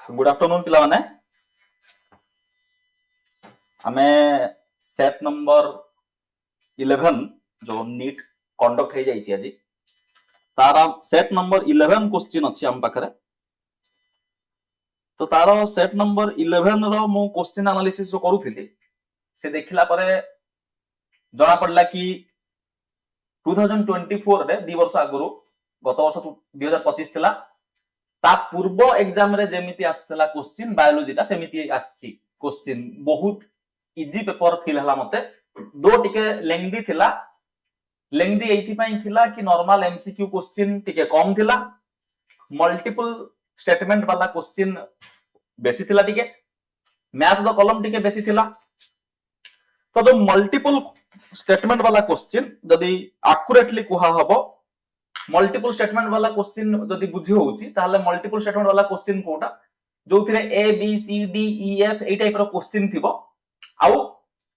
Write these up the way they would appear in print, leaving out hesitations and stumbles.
Good afternoon पिला माने आमे सेट नंबर 11 जो नीट कंडक्ट हे जाइछि आज तार सेट नंबर 11 क्वेश्चन अछि हम पाखरे तो तार सेट नंबर 11 रो मु क्वेश्चन एनालिसिस जो करूथिली से देखिला परे जणा पडला कि 2024 रे 2 वर्ष आगुरु गत वर्ष 2025 थिला ता पूर्व एग्जाम रे जेमिति आस्तला क्वेश्चन बायोलॉजी ता सेमिति आछि क्वेश्चन बहुत इजी पेपर फील हला मते दो टिके लेंथी थिला लेंथी एथि पई थिला कि नॉर्मल एमसीक्यू क्वेश्चन टिके कम थिला मल्टीपल स्टेटमेंट वाला क्वेश्चन बेसी थिला टिके मैथ्स द कॉलम टिके बेसी थिला तो जो मल्टीपल स्टेटमेंट वाला क्वेश्चन जदी एक्यूरेटली कुहा हबो मल्टीपल स्टेटमेंट वाला क्वेश्चन जदी बुझी होउची ताले मल्टीपल स्टेटमेंट वाला क्वेश्चन कोटा जोथिरे A B C D E F ए टाइप रो क्वेश्चन थिबो आउ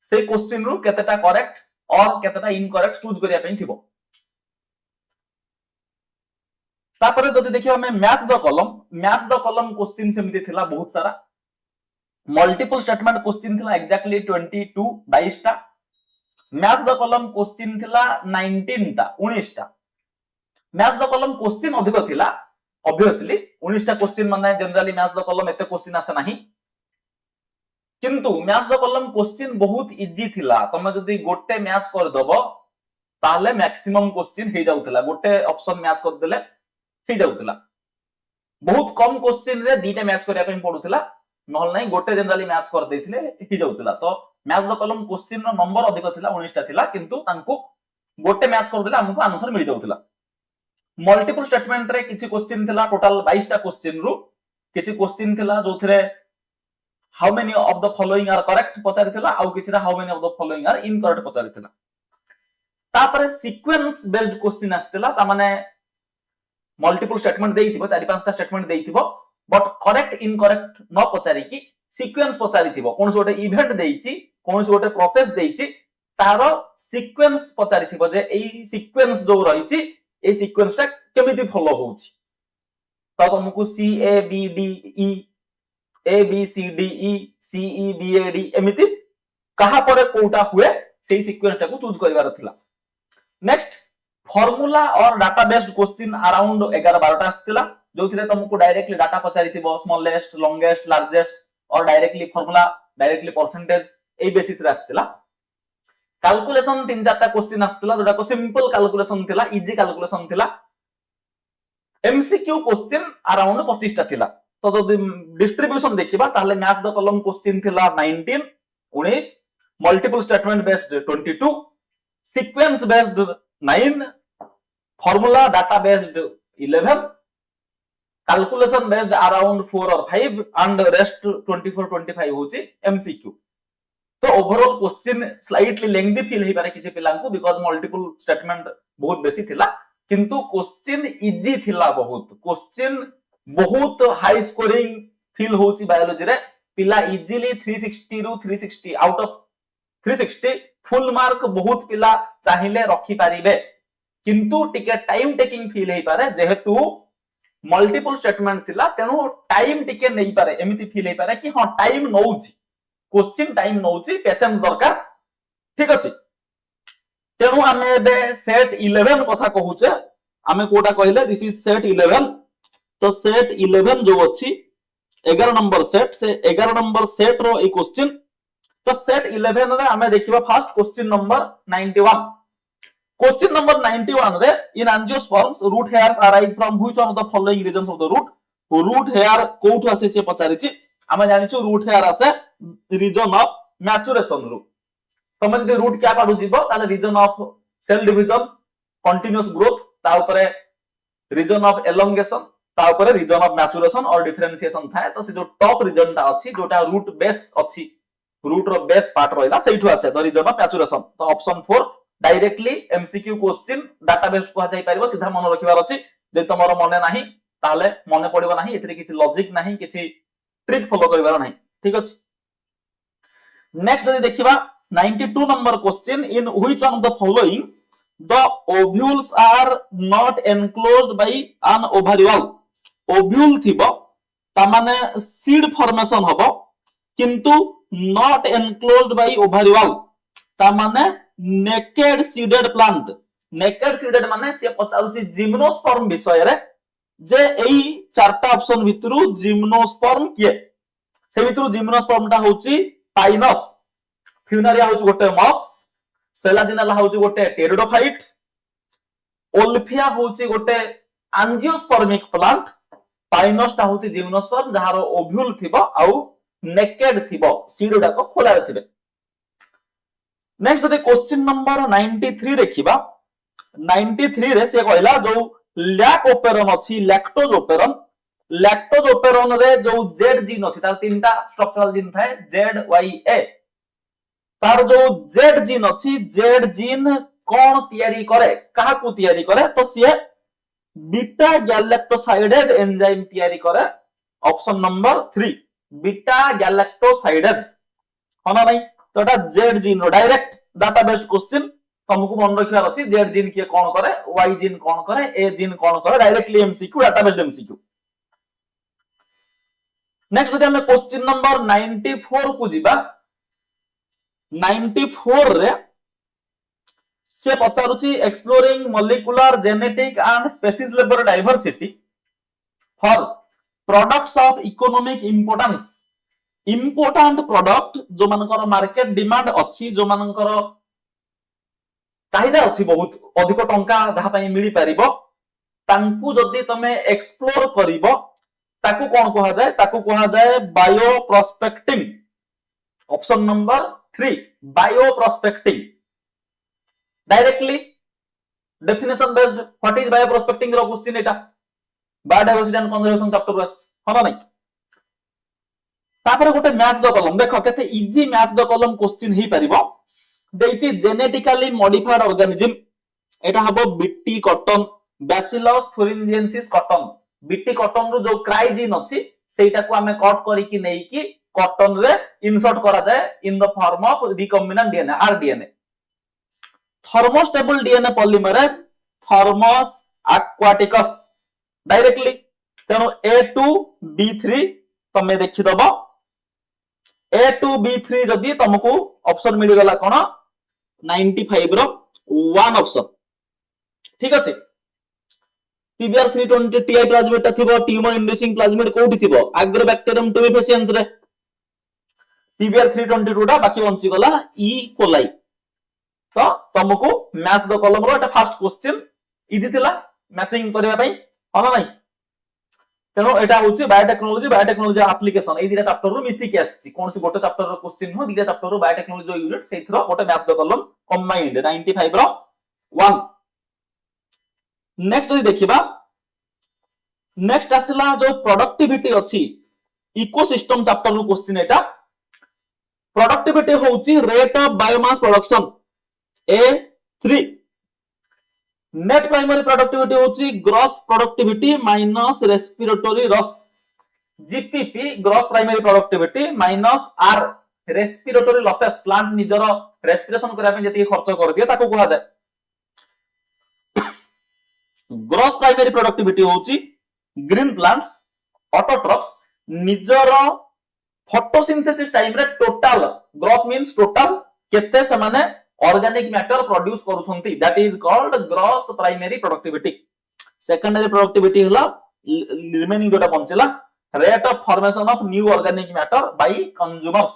से क्वेश्चन रु केतेटा करेक्ट और केतेटा इनकरेक्ट चूज करिया पई थिबो तापरे जदी देखियो हमें मैथ्स द कॉलम क्वेश्चन सेमिति थिला बहुत सारा मल्टीपल स्टेटमेंट क्वेश्चन थिला एग्जैक्टली 22 22 टा मैथ्स द कॉलम क्वेश्चन थिला 19 टा 19 टा मैथ्स द कॉलम क्वेश्चन अधिक थिला ऑब्वियसली 19 टा क्वेश्चन माने जनरली मैथ्स द कॉलम एते क्वेश्चन आसे नाही किंतु मैथ्स द कॉलम क्वेश्चन बहुत इजी थिला तमे जदी गोटे मैच कर दबो ताले मैक्सिमम क्वेश्चन हे जाउतला गोटे ऑप्शन मैच कर देले हे जाउतला बहुत कम क्वेश्चन रे दीटा मैच करिया पे पडुतला नहल नाही गोटे जनरली मैच कर देथिले हे जाउतला तो मैथ्स द कॉलम क्वेश्चन रो नंबर अधिक थिला 19 टा थिला किंतु तांको गोटे मैच कर देले हमको आंसर मिल जाउतला मल्टीपल स्टेटमेंट रे किछि क्वेश्चन थिला टोटल 22 टा क्वेश्चन रु किछि क्वेश्चन थिला जोथरे how many of the following are correct पचारि थिला आउ किछरा how many of the following are incorrect पचारि थिला तापरे सीक्वेंस बेस्ड क्वेश्चन आस्तिला ता माने मल्टीपल स्टेटमेंट देइथिबो 4-5 टा स्टेटमेंट देइथिबो बट करेक्ट इनकरेक्ट न पचारि कि सीक्वेंस पचारि थिबो कोन सोटे इवेंट देइछि कोन सोटे प्रोसेस देइछि तारो सीक्वेंस पचारि थिबो जे एई सीक्वेंस जो रहिछि ए सीक्वेंस टा केमिति फॉलो होउछि त तुमको C A B D E A B C D E C E B A D एमिति कहा परे कोटा हुए सेही सीक्वेंस टा को चूज करिवार थिला नेक्स्ट फार्मूला और डाटा बेस्ड क्वेश्चन अराउंड 11-12 टा आस्तिला जोथिरे तुमको डायरेक्टली डाटा पचारि थिबो स्मॉलेस्ट लॉन्गेस्ट लार्जेस्ट और डायरेक्टली फार्मूला डायरेक्टली परसेंटेज ए बेसिस रे आस्तिला कैलकुलेशन 3-4 टा क्वेश्चन आस्तिला जोटा को सिंपल कैलकुलेशन थिला इजी कैलकुलेशन थिला एमसीक्यू क्वेश्चन अराउंड 25 टा थिला तो जदि डिस्ट्रीब्यूशन देखिबा ताले मैथ्स द कॉलम क्वेश्चन थिला 19 multiple statement based 22 sequence based 9 formula data based 11 calculation based around 4 और 5 एंड रेस्ट 24-25 होची एमसीक्यू तो overall question slightly lengthy feel हे पारे किछि पिलां को बिकॉज़ मल्टीपल स्टेटमेंट बहुत बेसी थिला किंतु क्वेश्चन इजी थिला बहुत क्वेश्चन बहुत हाई स्कोरिंग फील होची बायोलॉजी रे पिला इजीली 360 रु 360 आउट ऑफ 360 फुल मार्क बहुत पिला चाहिले रखी पारिबे किंतु टिके टाइम टेकिंग फील हे पारे जेहेतु मल्टीपल स्टेटमेंट थिला तेनु टाइम टिके नै पारे एमिति फील हे पारे कि हां टाइम नौची क्वेश्चन टाइम नौची पेशेंस दरकार ठीक अछि तेनु हमें बे सेट 11 कथा कहूचे हमें कोटा कहले दिस इज सेट 11 तो सेट 11 जो अछि 11 नंबर सेट से 11 नंबर सेट रो ए क्वेश्चन तो सेट 11 रे हमें देखिबा first question number 91 question number 91 रे in angiosperms root hairs arise from which one of the following regions of the root hair कोठु आसे से पचारिछि हमें जानिछु रूट हेयर आसे रीजन ऑफ मैच्योरेशन रु तमे जदि रूट क्या पाडु जिवो ताले region of cell division continuous growth ता ऊपर रीजन ऑफ एलोंगेशन ता ऊपर रीजन ऑफ मैच्योरेशन और डिफरेंशिएशन थाए तो से जो टॉप रीजन ता अछि जोटा रूट बेस अछि रूट रो बेस पार्ट रहिला सेठु आसे द रीजन ऑफ मैच्योरेशन तो option 4 directly MCQ question data based को जाई परिबो सीधा मन रखिबार अछि जे तमरो मने नाही ताले मने पडिबो नाही एतरे किछि लॉजिक नाही किछि ट्रिक फॉलो करिबार नाही ठीक अछि नेक्स्ट जदि देखिबा 92 number question in which one of the following the ovules are not enclosed by an ovary wall ovule thibo ता माने सीड फॉर्मेशन हबो किंतु not enclosed bye ovary wall ता माने naked seeded plant naked seeded माने से पचारुची gymnosperm विषय रे जे एई चारटा ऑप्शन भितरु जिम्नोस्पर्म किए से भितरु जिम्नोस्पर्म ता होची पाइनस फ्यूनारिया होची गोटे मॉस सेलाजिनाला होची गोटे टेरिडोफाइट ओल्फिया होची गोटे एंजियोस्पर्मिक प्लांट पाइनस ता होची जिम्नोस्पर्म जहार ओव्यूल थिबो आउ नेकेड थिबो सीड उडाको खोला थिबे। नेक्स्ट जदि क्वेश्चन नंबर 93 देखिबा 93 रे से कहला जो लैक ओपेरन अछि लैक्टोज ओपेरन रे जो जेड जीन अछि तार तीनटा स्ट्रक्चरल जीन थाए जेड वाई ए तार जो जेड जीन अछि जेड जीन कोन तयारी करे काहा को तयारी करे तो से बीटा गैलेक्टोसाइडेज एंजाइम तयारी करे ऑप्शन नंबर 3 बीटा गैलेक्टोसाइडेज होना नहीं तो एटा जेड जीन रो डायरेक्ट डाटा बेस्ड क्वेश्चन तुमको मन रखियार अछि जेड जीन के कोन करे वाई जीन कोन करे ए जीन कोन करे directly MCQ data based MCQ. Next जदि हम क्वेश्चन नंबर 94 को जिबा 94 रे से पचारुची exploring molecular genetic and species level diversity for products of economic importance important product जो मानकर मार्केट डिमांड अछि जो मानकर चाहिदा अछि बहुत अधिक टंका जहा पई मिली परिबो तांकू जदी तमे एक्सप्लोर करिवो ताकू कोन कहा जाय ताकू कहा जाय bioprospecting option number 3 bioprospecting directly definition based what is bioprospecting रो क्वेश्चन एटा बायोडायवर्सिटी एंड कंजर्वेशन चैप्टर वास होना नहीं तापर गोटे मैच द कॉलम देखो केते easy match the column question ही परिबो देछि जेनेटिकली मॉडिफाइड ऑर्गेनिज्म एटा हबो BT cotton bacillus thuringiensis cotton BT cotton रो जो क्राई जीन अछि सेटा को हमें कट करी कि नै कि कॉटन रे इंसर्ट करा जाय in the form of recombinant DNA rDNA thermostable DNA polymerase thermos aquaticus directly तेनो A2B3 तमे देखि दबो A2B3 जदी तुमको ऑप्शन मिल गला कोन 95 रो वन ऑप्शन ठीक अछि PBR 320 TI प्लाज्मिड थिबो ट्यूमर इंड्यूसिंग प्लाज्मिड कोठी थिबो एग्रोबैक्टीरियम टुबिफेसिएंस रे PBR 322 टा बाकी बंची गला ई कोलाई तो तुमको match the column row Etah first question easy थिला मैचिंग करबा पई होला नै तेनो एटा होची बायोटेक्नोलॉजी एप्लीकेशन ए दिरा चैप्टर रो मिसी के आछि कोन से गोटे चैप्टर रो क्वेश्चन हो दिरा चैप्टर रो बायोटेक्नोलॉजी जो यूनिट सेथरो गोटे मैथ द कॉलम कंबाइंड 95 रो 1 नेक्स्ट जदि देखिबा नेक्स्ट आसला जो प्रोडक्टिविटी अछि इकोसिस्टम चैप्टर रो क्वेश्चन एटा प्रोडक्टिविटी होची rate of biomass production A3 net primary productivity होची gross productivity minus respiratory loss GPP gross primary productivity minus R respiratory losses plant निजर रेस्पिरेशन करिया पे जति खर्च कर दिए ताको कहा जाय ग्रॉस प्राइमरी प्रोडक्टिविटी होची ग्रीन प्लांट्स ऑटोट्रॉप्स निजर फोटोसिंथेसिस टाइम रे टोटल ग्रॉस मींस टोटल केते से माने ऑर्गेनिक मैटर प्रोड्यूस करूछंती that is called gross primary productivity secondary productivity हला रिमेनिंग जोटा बंचला rate of formation of new organic matter by consumers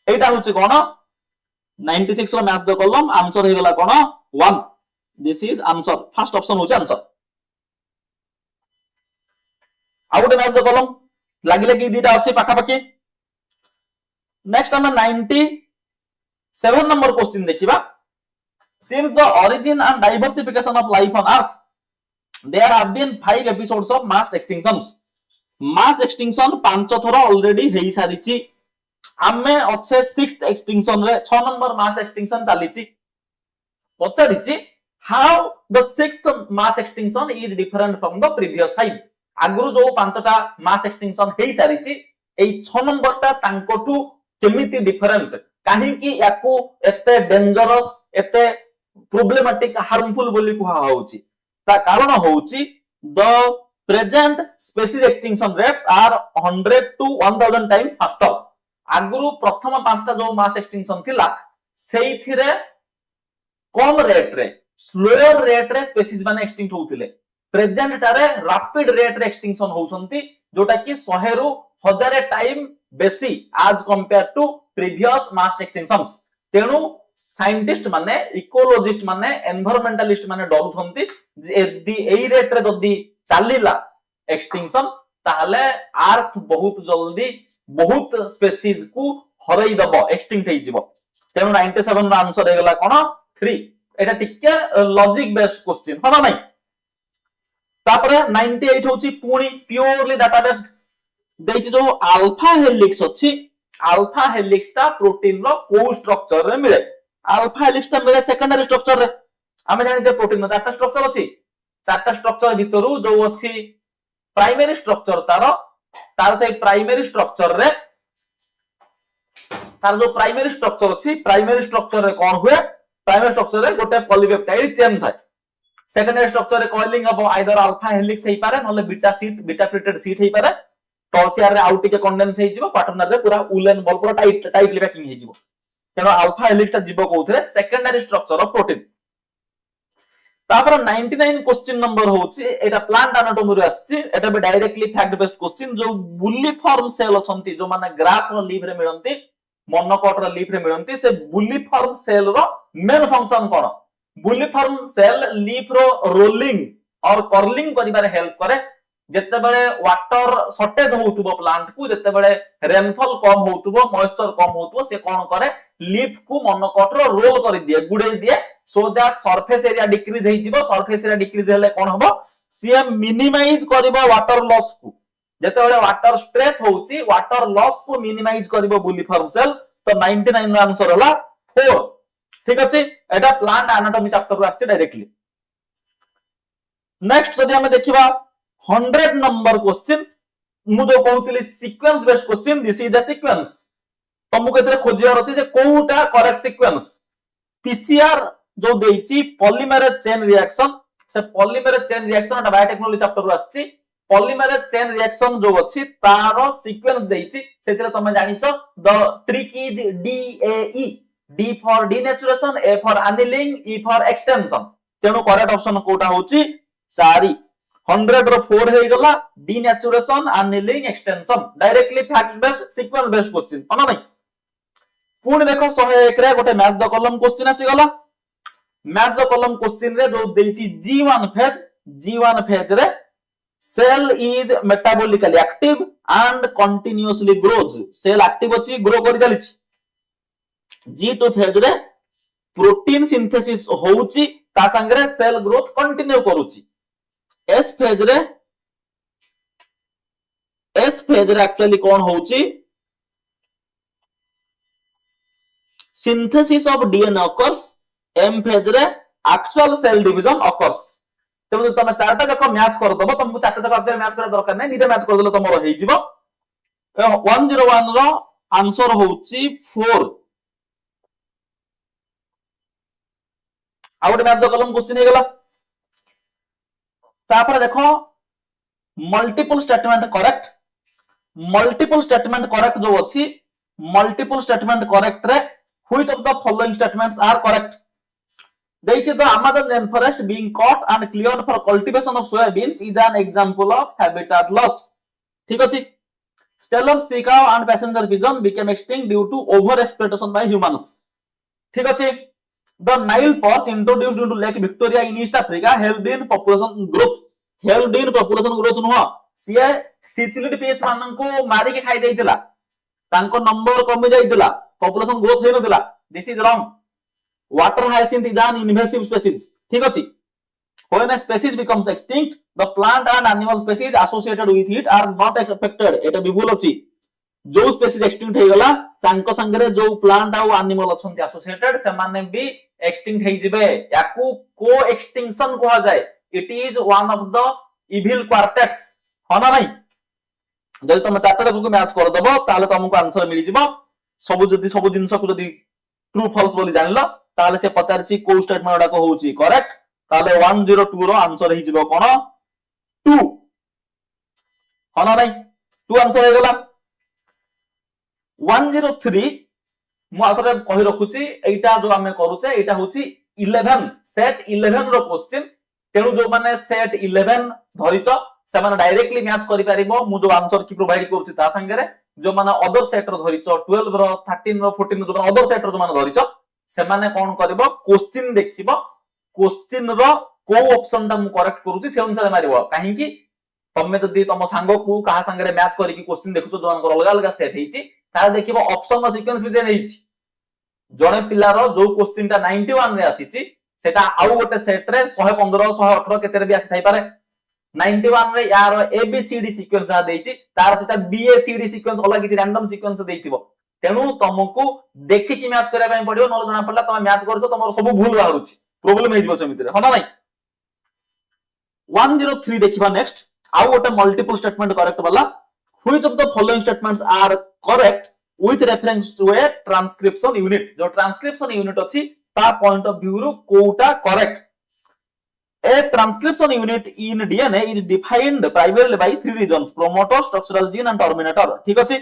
एटा होची कोन 96 रो मैच द कॉलम आंसर हे गला कोन 1 this is answer first option होची answer out match the column लागिले कि दीटा अछि पाखा पाखी नेक्स्ट हम 97 नंबर क्वेश्चन देखिबा since the origin and diversification of life on earth there have been 5 episodes of mass extinction 5 थरो ऑलरेडी हेई सारिची आमे अच्छे 6th एक्सटिंक्शन रे 6 नंबर मास एक्सटिंक्शन चलीची पचारिची how the 6th mass extinction is different from the previous 5 आगुरु जो 5टा मास एक्सटिंक्शन हेई सारिची एई 6 नंबर ता तांकोटू केमिति डिफरेंट काहे कि याकू एते डेंजरस एते प्रॉब्लमेटिक हार्मफुल बोली कुहा होउची ता कारण होउची the present species extinction rates are 100 to 1000 times faster. आगुरु प्रथम पांचटा जो मास एक्सटिंक्शन थिला सेइथिरे कम रेट रे स्लोअर रेट रे स्पेसीज माने एक्सटिंक्ट होउथिले। प्रेजेंट टारे रैपिड रेट रे एक्सटिंक्शन होउसंती जोटा कि 100 रु 1000 टाइम बेसी आज compare to previous mass extinctions. तेनु साइंटिस्ट माने इकोलॉजिस्ट माने एनवायरमेंटलिस्ट माने डरुछंती जे एई रेट रे जदी चलिला एक्सटिंक्शन ताहले अर्थ बहुत जल्दी बहुत स्पेसीज को हरई दबो एक्सटिंक्ट हे जिवो। तेनु 97 रो आंसर हे गला कोन 3। एटा टिके लॉजिक बेस्ड क्वेश्चन हो ना नहीं। तापरे 98 होची पुणी प्योरली डाटा बेस्ड देछि जो अल्फा हेलिक्स अछि। अल्फा हेलिक्स ता प्रोटीन रो को स्ट्रक्चर रे मिले। अल्फा हेलिक्स ता मिले सेकेंडरी स्ट्रक्चर रे। आमे जानि जे प्रोटीन रो चारटा स्ट्रक्चर अछि। चारटा स्ट्रक्चर भितरु जो अछि प्राइमरी स्ट्रक्चर तार से प्राइमरी स्ट्रक्चर रे तार जो प्राइमरी स्ट्रक्चर अछि प्राइमरी स्ट्रक्चर रे कोन हुए प्राइमरी स्ट्रक्चर रे गोटे पॉलीपेप्टाइड चेन थाए। सेकेंडरी स्ट्रक्चर रे कॉइलिंग अब आइदर अल्फा हेलिक्स हेई पारे नले beta sheet beta pleated sheet हेई पारे। टर्शियर रे आउट के कंडेंस हेई जिवो क्वाटरनर रे पूरा उलेन बॉल पूरा टाइटली पैकिंग हेई जिवो। तेनो अल्फा हेलिक्स ता जिवो कोउथरे सेकेंडरी स्ट्रक्चर ऑफ प्रोटीन। तापर 99 क्वेश्चन नंबर होची एटा प्लांट एनाटॉमी रे आछि। एटा बे डायरेक्टली फैक्ट बेस्ड क्वेश्चन जो बुलिफॉर्म सेल अछंती जो माने ग्रास रो लीफ रे मिलंती मोनोकोट रो लीफ रे मिलंती से bulliform cell row main function कोन। बुलिफॉर्म सेल लीफ रो रोलिंग और कर्लिंग करिबारे हेल्प करे। जत्ते बेले वाटर शॉर्टेज होउतबो प्लांट को जत्ते बेले रेनफॉल कम होउतबो मॉइस्चर कम होउतबो से कोन करे लीफ को मोनोकोट रो रोल करि दिए गुडे दिए so that surface area decrease हेइ जिवो। सरफेस एरिया डिक्रीज हेले कोन हबो सी मिनिमाइज करबो वाटर लॉस को। जत्ते बेले वाटर स्ट्रेस होउची वाटर लॉस को मिनिमाइज करबो बुलिफॉर्म सेल्स। तो 99 रो आंसर होला 4। ठीक अछि एटा प्लांट एनाटॉमी चैप्टर रो आछि डायरेक्टली। नेक्स्ट जदि हम देखिबा 100 नंबर क्वेश्चन मु जो कहउतली sequence based question this is a sequence. तमु केतरे खोजियार अछि जे कोउटा करेक्ट सीक्वेंस। पीसीआर जो देइची पॉलीमरेज चेन रिएक्शन से पॉलीमरेज चेन रिएक्शन एटा बायोटेक्नोलॉजी चैप्टर रो आछि। पॉलीमरेज चेन रिएक्शन जो अछि तारो सीक्वेंस देइची सेतिरे तमे जानिचो the trick is DAE D for denaturation A for annealing E for extension. तेनु करेक्ट ऑप्शन कोटा होची 4। 100 रो 4 हे गला denaturation annealing extension directly fact based sequence based question होना नहीं। पुणी देखो 101 रे गोटे मैच द कॉलम क्वेश्चन आसी गला। मैच द कॉलम क्वेश्चन रे जो देइची G1 फेज रे cell is metabolically active and continuously grows. Cell active अछि ग्रो करि चलिछि। G2 फेज रे प्रोटीन सिंथेसिस होउची ता संगरे सेल ग्रोथ कंटिन्यू करूची। S फेज रे एक्चुअली कोन होउची synthesis of DNA occurs. M phase रे एक्चुअल सेल डिवीजन ऑकर्स। तेनु तमे चारटा जक मैच कर दबो तुमको चारटा जक एक्चुअली मैच कर दरकार नै निते मैच कर देलो तमरो हेइ जिवो। 101 रो आंसर होउची 4। Out match the column question हे गला। तापर देखो multiple statement correct. Multiple statement correct जो अछि मल्टीपल स्टेटमेंट करेक्ट रे which of the following statements are correct. देइछि the Amazon rain forest being cut and cleared for cultivation of soyabeans is an example of habitat loss. ठीक अछि। Steller sea cow and passenger pigeon became extinct due to over exploitation by humans. ठीक अछि। The Nile perch introduced into Lake Victoria in East Africa helped in population growth. Helped in population growth नुह सिए सिचिलिड piece माननको मारी के खाइ दैतिला तांको number कमी जाइतिला पॉपुलेशन ग्रोथ हे नथिला। This is wrong. Water hyacinth is an invasive species. ठीक अछि। When a species becomes extinct, the plant and animal species associated with it are not affected. एटा विभुल अछि। जो स्पीसीज एक्सटिंक्ट हे गला तांको संगरे जो प्लांट आ एनिमल अछंती एसोसिएटेड से माने भी एक्सटिंक्ट हे जिवे। याकू को एक्सटिंक्शन कहा जाय। It is one of the evil quartets होना नहीं। जदि तुम चारटा को मैच कर दबो ताले तुमको आंसर मिल जिवो। सब जदि सब जिंस को जदि ट्रू फॉल्स बोली जानलो ताले से पचारछि को स्टेटमेंट को होउची करेक्ट ताले 102 रो आंसर हे जिवो कोन 2। हाँ ना नहीं 2 आंसर हो गला 103 मु आथरे कहि रखुची एटा जो आमे करूचे एटा होची 11 सेट 11 रो क्वेश्चन तेनु जो माने सेट 11 धरिच से माने डायरेक्टली मैच करि परिबो मु जो आंसर की प्रोवाइड करूची ता संगे जो माने अदर सेट रो धरिच 12 रो 13 रो 14 रो जो अदर सेट रो जो माने धरिच से माने कोन करबो क्वेश्चन देखिबो क्वेश्चन रो को ऑप्शन ता मु करेक्ट करूची से अनुसार मारिबो काहे की तमे जदी तम सांगो को कहा संगे मैच करी की क्वेश्चन देखुचो जो अनकर अलग अलग सेट हेची ता देखिबो ऑप्शन रो सीक्वेंस भी जे हेची जणे पिलार जो क्वेश्चन ता 91 रे आसीची सेटा आउ गोटे सेट रे 115 118 केते रे भी आसी थाई पारे 91 रे यार एबीसीडी सीक्वेंस आ देइची तार सेटा बीएसीडी सीक्वेंस अलग किछि रैंडम सीक्वेंस देइथिबो तेनु तुमको देखि कि मैच करै पय पडियो न जणा पडला तमे मैच करछो तमर सब भूल बाहरुची प्रॉब्लम हेजिबो समिति रे हो ना नहीं 103 देखिबा नेक्स्ट आउ गोटे मल्टीपल स्टेटमेंट करेक्ट वाला which of the following statements are correct with reference to a transcription unit जो transcription unit अछि ता point of view row Kota correct a transcription unit in DNA is defined primarily by 3 regions promoter structural gene and terminator ठीक अछि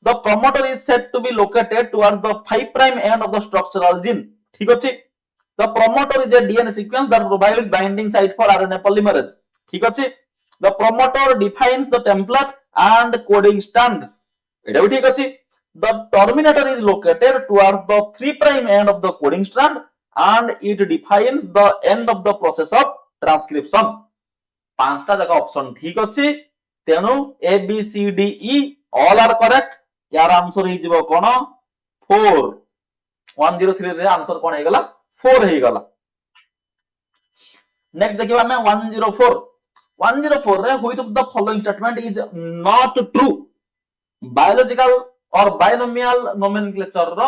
the promoter is said to be located towards the 5 prime end of the structural gene ठीक अछि the promoter is a DNA sequence that provides binding site for RNA polymerase ठीक अछि the promoter defines the template and coding stands एटा भी ठीक अछि the terminator is located towards the 3 prime end of the coding strand and it defines the end of the process of transcription पांचटा जगह option ठीक अछि तेनु A B C D E all are correct यार answer हे जिवो कोन 4 103 रे answer कोन हे गला 4 हे गला नेक्स्ट देखिबा हमें 104 रे which of the following statement is not true biological और बायनोमियल नोमेनक्लेचर रो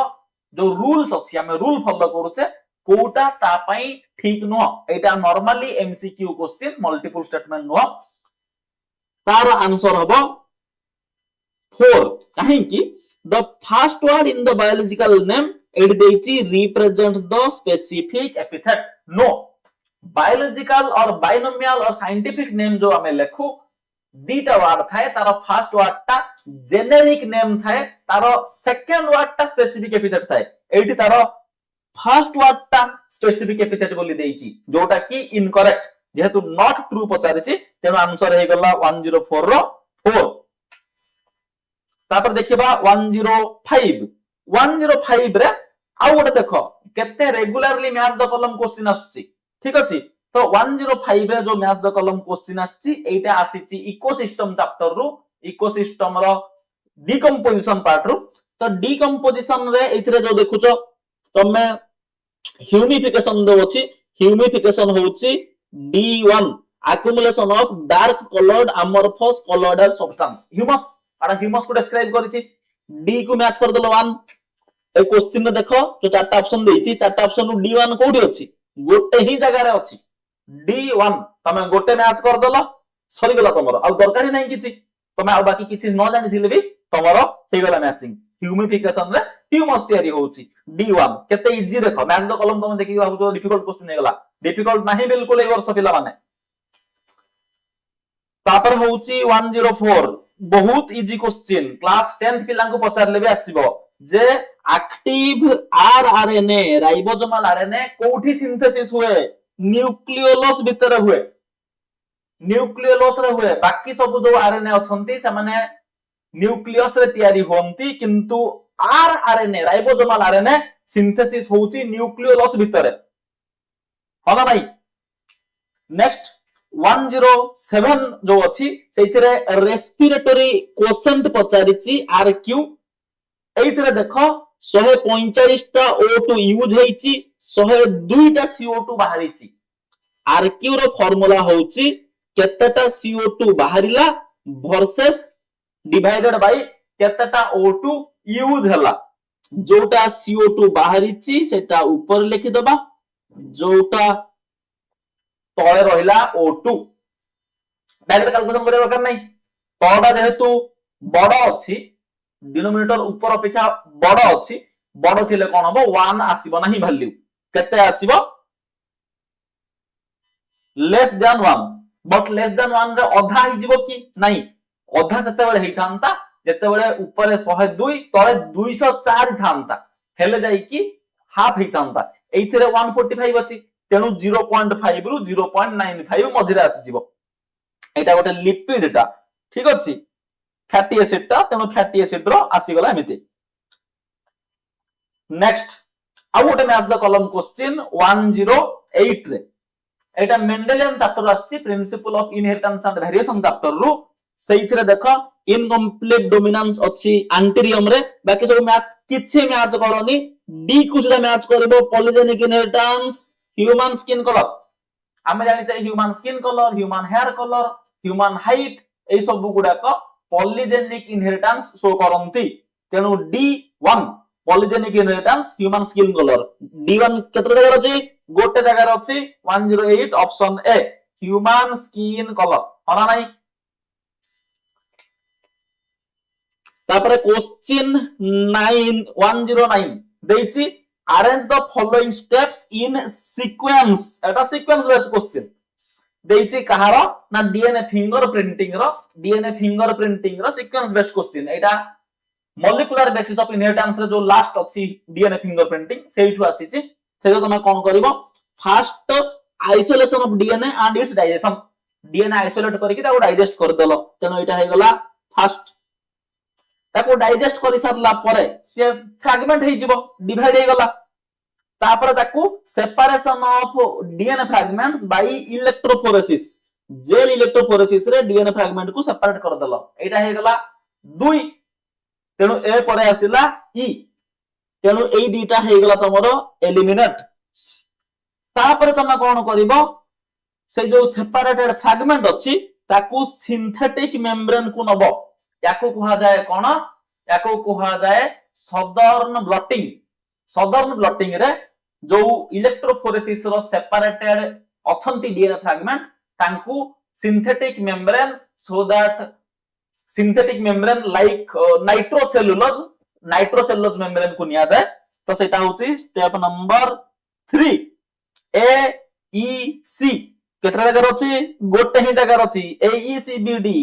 जो रूल्स अछि हमें रूल फॉलो करूचे कोटा ता पई ठीक नो एटा normally MCQ question multiple statement नो तार आंसर हबो 4 काहे कि the first word in the biological name एट देछि रिप्रेजेंट्स द स्पेसिफिक एपिथेट नो बायोलॉजिकल और बायनोमियल और साइंटिफिक नेम जो हमें लेखु दीटा वर्ड थाए तार फर्स्ट वर्ड ता जेनेरिक नेम थाए तार सेकंड वर्ड ता स्पेसिफिक एपिथेट थाए एठी तार फर्स्ट वर्ड ता स्पेसिफिक एपिथेट बोली देइची जोटा कि इनकरेक्ट जेहेतु नॉट ट्रू पचारिची तेनो आंसर हे गला 104 रो 4 तापर देखिबा 105 रे आउ गोटे देखो केते regularly match the column question आसुची ठीक अछि तो 105 रे जो मैच द कॉलम क्वेश्चन आछि एटा आसीची इकोसिस्टम चैप्टर रो इकोसिस्टम रो डिकम्पोजिशन पार्ट रो तो डिकम्पोजिशन रे एथिरे जो देखुचो तमे ह्यूमिफिकेशन दो अछि ह्यूमिफिकेशन होउची D1 accumulation of dark colored amorphous colored substance humus आडा ह्यूमस को डिस्क्राइब करिछि D को मैच कर देलो 1 ए क्वेश्चन में देखो जो चारटा ऑप्शन देइछि चारटा ऑप्शन रो D1 कोडी अछि गोटे ही जगह रे अछि D1 तमे गोटे मैच कर देलो सरी गला तमरो आ दरकारी नै किछि तमे आ बाकी किछि न जानि थिले भी तमरो हे गला मैचिंग ह्यूमिफिकेशन रे ह्यूमस तयारी होउछि D1 केते इजी देखो मैच द कॉलम तमे देखि बाबू डिफिकल्ट क्वेश्चन हे गला डिफिकल्ट नाही बिल्कुल ए वर्ष पिला माने तापर होउछि 104 बहुत इजी क्वेश्चन क्लास 10th पिला को पचारले भी आसीबो जे एक्टिव आरआरएनए राइबोसोमल आरएनए कोठी सिंथेसिस हुए न्यूक्लियोलस भीतर हुए न्यूक्लियोलस रे हुए बाकी सब जो आरएनए अछंती से माने न्यूक्लियस रे तयारी होंती किंतु आरआरएनए राइबोसोमल आरएनए सिंथेसिस होउची न्यूक्लियोलस भीतर होला भाई नेक्स्ट 107 जो अछि सेइथिरे रेस्पिरेटरी क्वोशेंट पचारिची आरक्यू एइथिरे देखो 145 टा O2 यूज हेइची 102 टा CO2 बाहरिची आरक्यू रो फार्मूला होउची केतेटा CO2 बाहरिला वर्सेस डिवाइडेड बाय केतेटा O2 यूज हला जोटा CO2 बाहरिची सेटा ऊपर लिखि दबा जोटा तळे रहिला O2 डायरेक्ट कैलकुलेशन करे दरकार नै तळटा जेहेतु बड़ अछि डिनोमिनेटर ऊपर अपेक्षा बड़ अछि बड़ थिले कोन हबो 1 आसीबो नाही वैल्यू केते आसीबो less than 1 but less than 1 रे आधा हि जिवो कि नाही ଅଧା ସେତେବେଳେ ହେଇଥାନ୍ତା ଯେତେବେଳେ ଉପରେ 102 ତଳେ 204 ଥାନ୍ତା ହେଲେ ଯାଇକି ହାଫ ହେଇଥାନ୍ତା। ଏଇଥିରେ 145 ଅଛି ତେଣୁ 0.5 ରୁ 0.95 ମଝିରେ ଆସିଯିବ। ଏଇଟା ଗୋଟେ ଲିପିଡ ଟା ଠିକ ଅଛି ଫ୍ୟାଟି ଏସିଡ ଟା ତେଣୁ ଫ୍ୟାଟି ଏସିଡ ର ଆସିଗଲା ଏମିତି। नेक्स्ट ଆଉ ଗୋଟେ ମ୍ୟାଚ୍ ଦ କଲମ क्वेश्चन 108 ରେ एटा मेंडेलियन चैप्टर आछि principle of inheritance and variation chapter रु सेइथिरे देखो इनकम्प्लीट डोमिनेंस अछि एंटीरियम रे बाकी सब मैच किछि मैच करनी डी को सुधा मैच करबो polygenic inheritance human skin colour आमे जानि छै human skin colour human hair colour human height ए सब गुडा को पॉलीजेनिक इनहेरिटेंस शो करंती तेनु D1 polygenic inheritance human skin colour D1 केतरा जगह अछि गोटे जगह अछि 108 ऑप्शन ए ह्यूमन स्किन कलर हना नाही। तापर क्वेश्चन 109 देछि arrange the following steps in sequence एटा सीक्वेंस बेस्ड क्वेश्चन देछि कहार ना DNA fingerprinting row sequence based question Etah molecular basis of inheritance रे जो लास्ट अछि डीएनए फिंगरप्रिंटिंग सेइठु आसीछि से तुम कोन करिवो first isolation of DNA and its digestion DNA isolate करके ताको डाइजेस्ट कर देलो तेनो एटा हे गला फर्स्ट ताको डाइजेस्ट करि सारला परे से फ्रैगमेंट हे जिवो डिवाइड हे गला तापर ताको separation of DNA fragments by electrophoresis gel electrophoresis रे डीएनए फ्रैगमेंट को सेपरेट कर देलो एटा हे गला 2 तेनु ए परे आसिला ई तेनु एई दीटा हे गला तमरो एलिमिनेट तापर तमे कोन करिवो से जो सेपरेटेड फ्रैगमेंट अछि ताकू सिंथेटिक मेम्ब्रेन को नबो याकू कहा जाय कोन याकू कहा जाय सदर्न ब्लटिंग रे जो इलेक्ट्रोफोरेसिस रो सेपरेटेड अछंती डीएनए फ्रैगमेंट तांकू synthetic membrane so that synthetic membrane like nitrocellulose membrane को निया जाय तो सेटा होची स्टेप नंबर 3 ए ई सी केतरा जगह अछि गोटे ही जगह अछि ए ई सी बी डी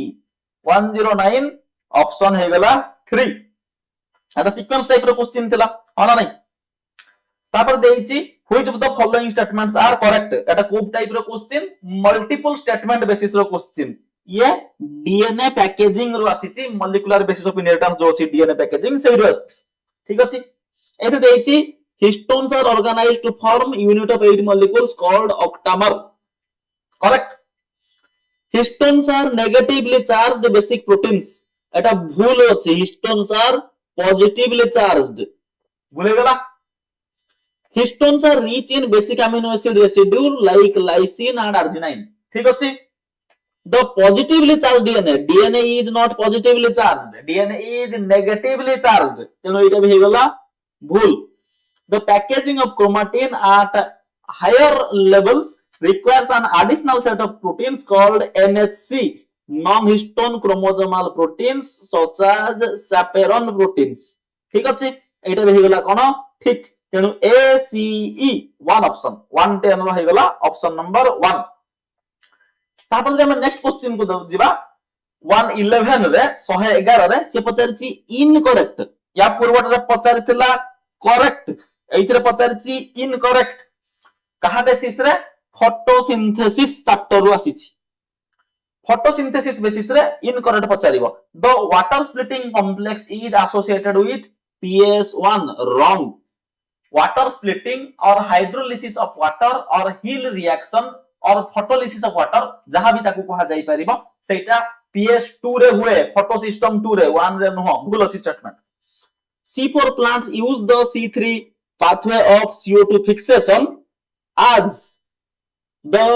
109 ऑप्शन हे गला 3 एटा सीक्वेंस टाइप रो क्वेश्चन थिला हना नै तापर देइछि which of the following statements are correct एटा कोप टाइप रो क्वेश्चन मल्टीपल स्टेटमेंट बेसिस रो क्वेश्चन ये डीएनए पैकेजिंग रो आसीछि मॉलिक्यूलर बेसिस ऑफ इनहेरिटेंस जो अछि डीएनए पैकेजिंग से रो आसीछि ठीक अछि एते देइछि histones are organised to form unit of 8 molecules called octamer correct histones are negatively charged basic proteins एटा भूल अछि हिस्टोन्स आर पॉजिटिवली चार्ज्ड भूल गेला histones are rich in basic amino acid residue like lysine and arginine ठीक अछि the positively charged DNA is not positively charged DNA is negatively charged तेनो एटा भी हे गला भूल the packaging of chromatin at higher levels requires an additional set of proteins called NHC non-histone chromosomal proteins such as chaperone proteins ठीक अछि एटा भी हे गला कोन ठीक तेनु ACE 1 ऑप्शन 110 रो हे गला ऑप्शन नंबर 1 तापर जे हम नेक्स्ट क्वेश्चन को जिबा 111 रे 111 रे से पचारची इनकरेक्ट या पूर्वट रे पचारितला करेक्ट एइथरे पचारची इनकरेक्ट कहा बेसिस रे फोटोसिंथेसिस चैप्टर रु आसीची फोटोसिंथेसिस बेसिस रे इनकरेक्ट पचारिबो the water splitting complex is associated with PS1 wrong water splitting और हाइड्रोलिसिस ऑफ वाटर और हिल रिएक्शन और फोटोलिसिस ऑफ वाटर जहां भी ताकू कहा जाई परिबो सेटा PS2 रे हुए फोटोसिस्टम 2 रे 1 रे नो भूल अछि statement C4 plants use the C3 pathway of CO2 fixation as the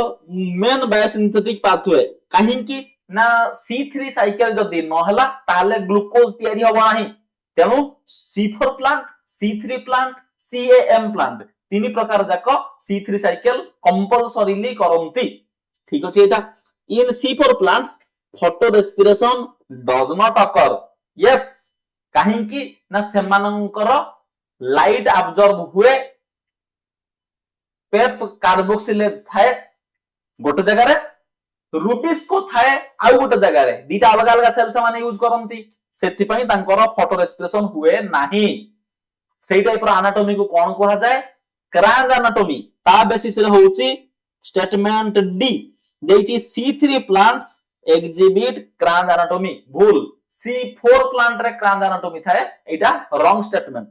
main biosynthetic pathway काहे कि ना C3 साइकिल जदी न हला ताले ग्लूकोज तयारी होबा नाही तेनु C4 plant C3 plant CAM plant तीन प्रकार जाक C3 साइकिल कंपल्सरीली करंती ठीक अछि एटा इन C4 plants photo respiration does not occur yes काहे कि ना सेमानंकर लाइट अब्जॉर्ब हुए पेप कार्बोक्सिलेज थाए गोटे जगह रे रुबिस को थाए आउ गोटे जगह रे दीटा अलग अलग सेल से माने यूज करंती सेति पई तांकर फोटो रेस्पिरेशन हुए नाही सेही टाइप रो एनाटॉमी को कोन कहा जाय क्रांज एनाटॉमी ता बेसिस रे होउची स्टेटमेंट डी देइची C3 plants exhibit Kranz anatomy भूल C4 प्लांट रे क्रांज एनाटॉमी थाए एटा रॉन्ग स्टेटमेंट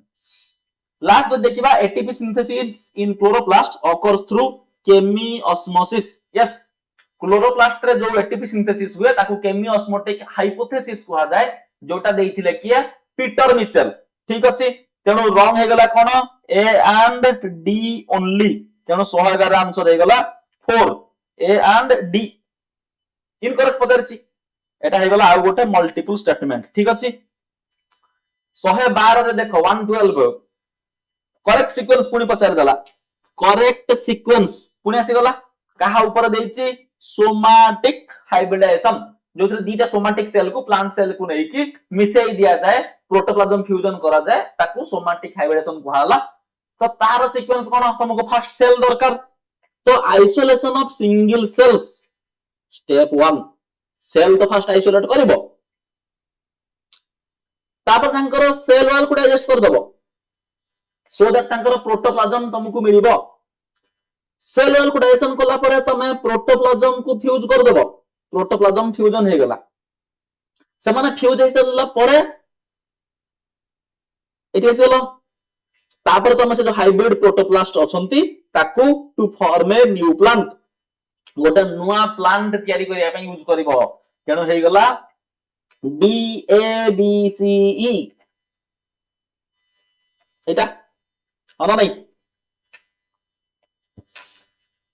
लास्ट देखिबा ATP synthesis in chloroplast occurs through chemiosmosis yes chloroplast रे जो एटीपी सिंथेसिस हुए ताकू केमिओस्मोटिक हाइपोथेसिस कहा जाय जोटा देइथिले किए पीटर मिचेल ठीक अछि तेनु रॉन्ग हे गला कोन ए एंड डी ओनली तेनु 111 आंसर हे गला 4 ए एंड डी इनकरेक्ट पचारछि एटा हे गला आ गोटे मल्टीपल स्टेटमेंट ठीक अछि 112 रे देखो 112 करेक्ट सीक्वेंस पुनी पचार गला करेक्ट सीक्वेंस पुनी आसी गला कहा ऊपर देइछि सोमाटिक हाइब्रिडाइजेशन जोथरे दीटा सोमाटिक सेल को प्लांट सेल को नै कि मिसेई दिया जाय प्रोटोप्लाज्म फ्यूजन करा जाय ताकू सोमाटिक हाइब्रिडेशन कहाला तो तार सीक्वेंस कोन तुमको फर्स्ट सेल दरकार तो isolation of single cells step 1 cell तो फर्स्ट आइसोलेट करबो तापर तांकर सेल वॉल को डाइजेस्ट कर दबो सो दैट तांकर प्रोटोप्लाज्म तुमको मिलिबो सेल वॉल को डाइजेशन कला परे तमे प्रोटोप्लाज्म को फ्यूज कर दबो प्रोटोप्लाज्म फ्यूजन हे गला से माने फ्यूज हे सला परे इट इज गलो तापर तमे से जो हाइब्रिड प्रोटोप्लास्ट अछंती ताकू to form a new plant गोटे नुआ प्लांट तयारी करिया पय यूज करबो तेनो हे गला डी ए बी सी ई एटा अन नै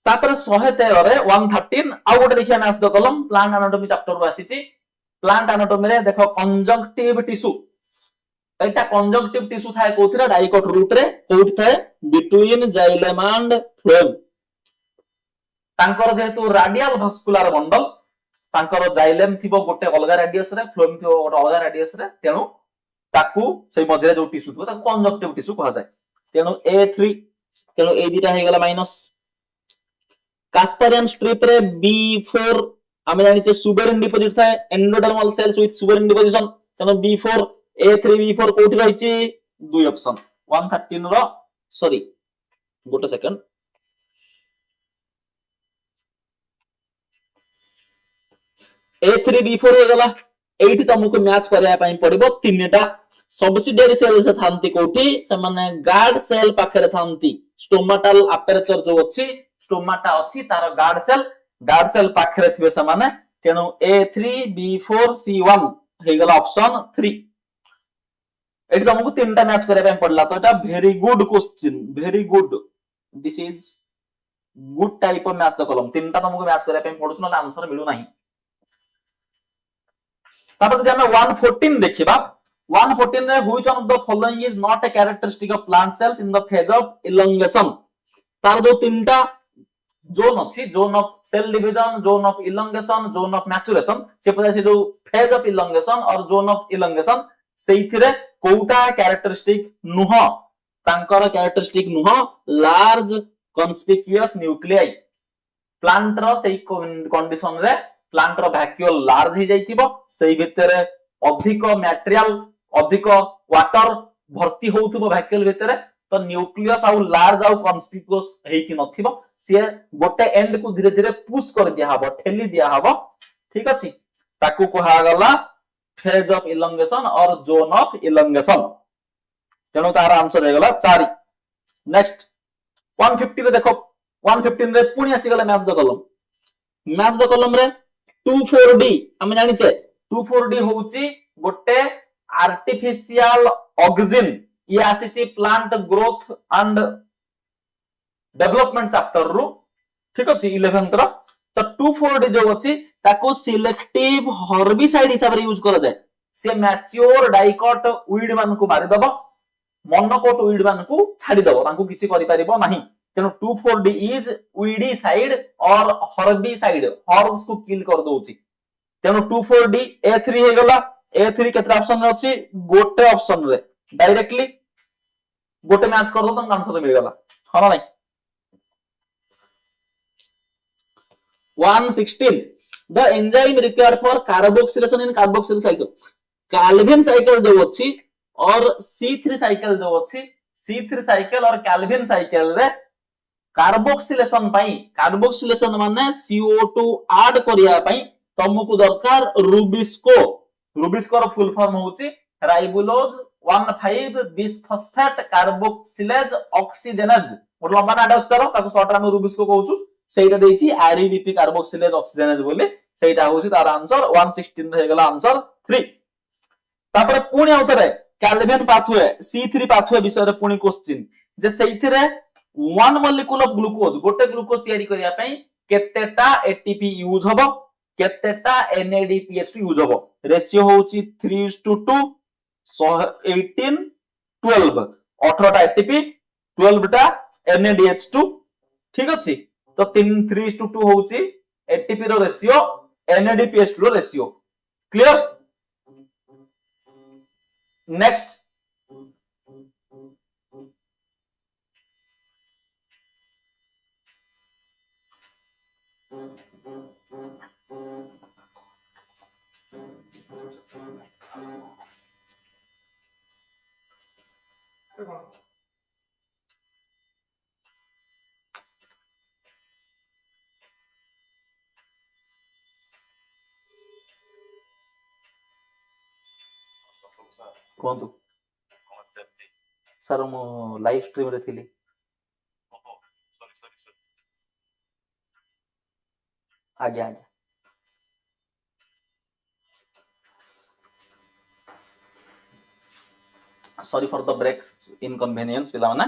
तापर 113 रे 113 आ गोटे देखिया match the column plant anatomy chapter रो आसीची प्लांट एनाटॉमी रे देखो कंजंक्टिव टिश्यू एटा कंजंक्टिव टिश्यू थाए कोथिरा डाइकोट रूट रे कोठ थाए बिटवीन जाइलम एंड फ्लोएम तांकर जेहेतु रेडियल भास्कुलर बंडल तांकर जाइलम थिबो गोटे अलगा रेडियस रे फ्लोएम थिबो गोटे अलगा रेडियस रे तेनु ताकू से मझरे जो टिश्यू थिबो ताकू कंजंक्टिव टिश्यू कहा जाय तेनु A3 तेनु ए दीटा हे गेला माइनस कास्पेरियन स्ट्रिप रे B4 हमें जानि छे सुबेरिन डिपोजिट थाए endodermal cells with suberin deposition तेनु B4 A3 B4 कोठी रहिछि दुई ऑप्शन 113 रो सॉरी गोटे सेकंड A3 B4 हे गला एठी तुमको मैच करया पई पड़िबो तीनटा सब्सिडियरी सेल से थांती कोठी से माने गार्ड सेल पाखरे थांती स्टोमाटल अपर्चर जो अछि स्टोमाटा अछि तार गार्ड सेल पाखरे थिबे से माने तेनु A3 B4 C1 हे गला ऑप्शन 3 एठी तुमको तीनटा मैच करया पई पड़ला तो एटा very good question very good this is good type of math the column तीनटा तुमको मैच करया पई पडुछ न आंसर मिलु नाही तापर जदि हमें 114 देखिबा 114 रे which one of the following is not a characteristic of plant cells in the phase of elongation तार जो तीनटा जोन अछि zone of cell division zone of elongation zone of maturation से पता से जो फेज ऑफ इलोंगेशन और zone of elongation सेइथिरे कोउटा कैरेक्टरिस्टिक नुह तांकर कैरेक्टरिस्टिक नुह लार्ज कन्स्पिक्युअस न्यूक्लियाई प्लांट रो सेई कंडीशन रे प्लांट रो वैक्यूल लार्ज हे जाइथिबो सेई भितरे अधिक मटेरियल अधिक वाटर भर्ती होउथिबो वैक्यूल भितरे तो न्यूक्लियस आउ लार्ज आउ कन्स्पिक्युअस हे कि नथिबो से गोटे एंड को धीरे धीरे पुश कर दिया हबो ठेली दिया हबो ठीक अछि ताकू कहा गला फेज ऑफ इलोंगेशन और जोन ऑफ इलोंगेशन तेनो तार आंसर हे गला 4 नेक्स्ट 150 रे देखो 115 रे पुनी आसी गला मैथ्स द कॉलम रे 24D हम जानि छे 24D होउची गोटे आर्टिफिशियल ऑक्सिन ये आसीची plant growth and development chapter रु ठीक अछि 11th रो तो 24D जो अछि ताको सिलेक्टिव हर्बिसाइड हिसाब रे यूज करा जाय से मैच्योर डाइकोट वीड मान को मारि दबो मोनोकोट वीड मान को छाडी दबो तांको किछि करि परिबो नाही तेनो 24D इज वीडीसाइड और हर्बिसाइड हर्ब्स को किल कर दोउची तेनो 24D A3 हे गला A3 केतरा ऑप्शन रे अछि गोटे ऑप्शन रे डायरेक्टली गोटे मैच कर दो तुम आंसर मिल गला हां नाही 116 the enzyme required for carboxylation in carboxyl cycle Calvin cycle जो अच्छी और C3 साइकिल जो अच्छी C3 साइकिल और कैल्विन साइकिल रे कार्बोक्सिलेशन माने CO2 ऐड करिया पई तुमको दरकार रुबिस्को रो फुल फॉर्म होची राइबोलोज 1,5 बिसफॉस्फेट कार्बोक्सिलेज ऑक्सीजनेज मोर लंबा नाटा अस्तार ताको शॉर्ट रे हम रुबिस्को कहूछु सेटा देछि REBP कार्बोक्सिलेज ऑक्सीजनेज बोली सेटा होची तार आंसर 116 रे गेला आंसर 3 तापर पुणी आउथरे कैल्विन पाथवे C3 पाथवे विषय रे पुणी क्वेश्चन जे सेइथिरे 1 मॉलिक्यूल ऑफ ग्लूकोज गोटे ग्लूकोज तयारी करिया पई केतेटा ATP यूज हबो केतेटा NADPH2 यूज हबो रेशियो होची 3:2 18 12 18 टा ATP 12 टा NADH2 ठीक अछि तो 3:2 होची ATP रो रेशियो NADPH2 रो रेशियो क्लियर नेक्स्ट कोंतु सर मो लाइव स्ट्रीम रे थिली आगे आगे sorry for the break inconvenience पिला माने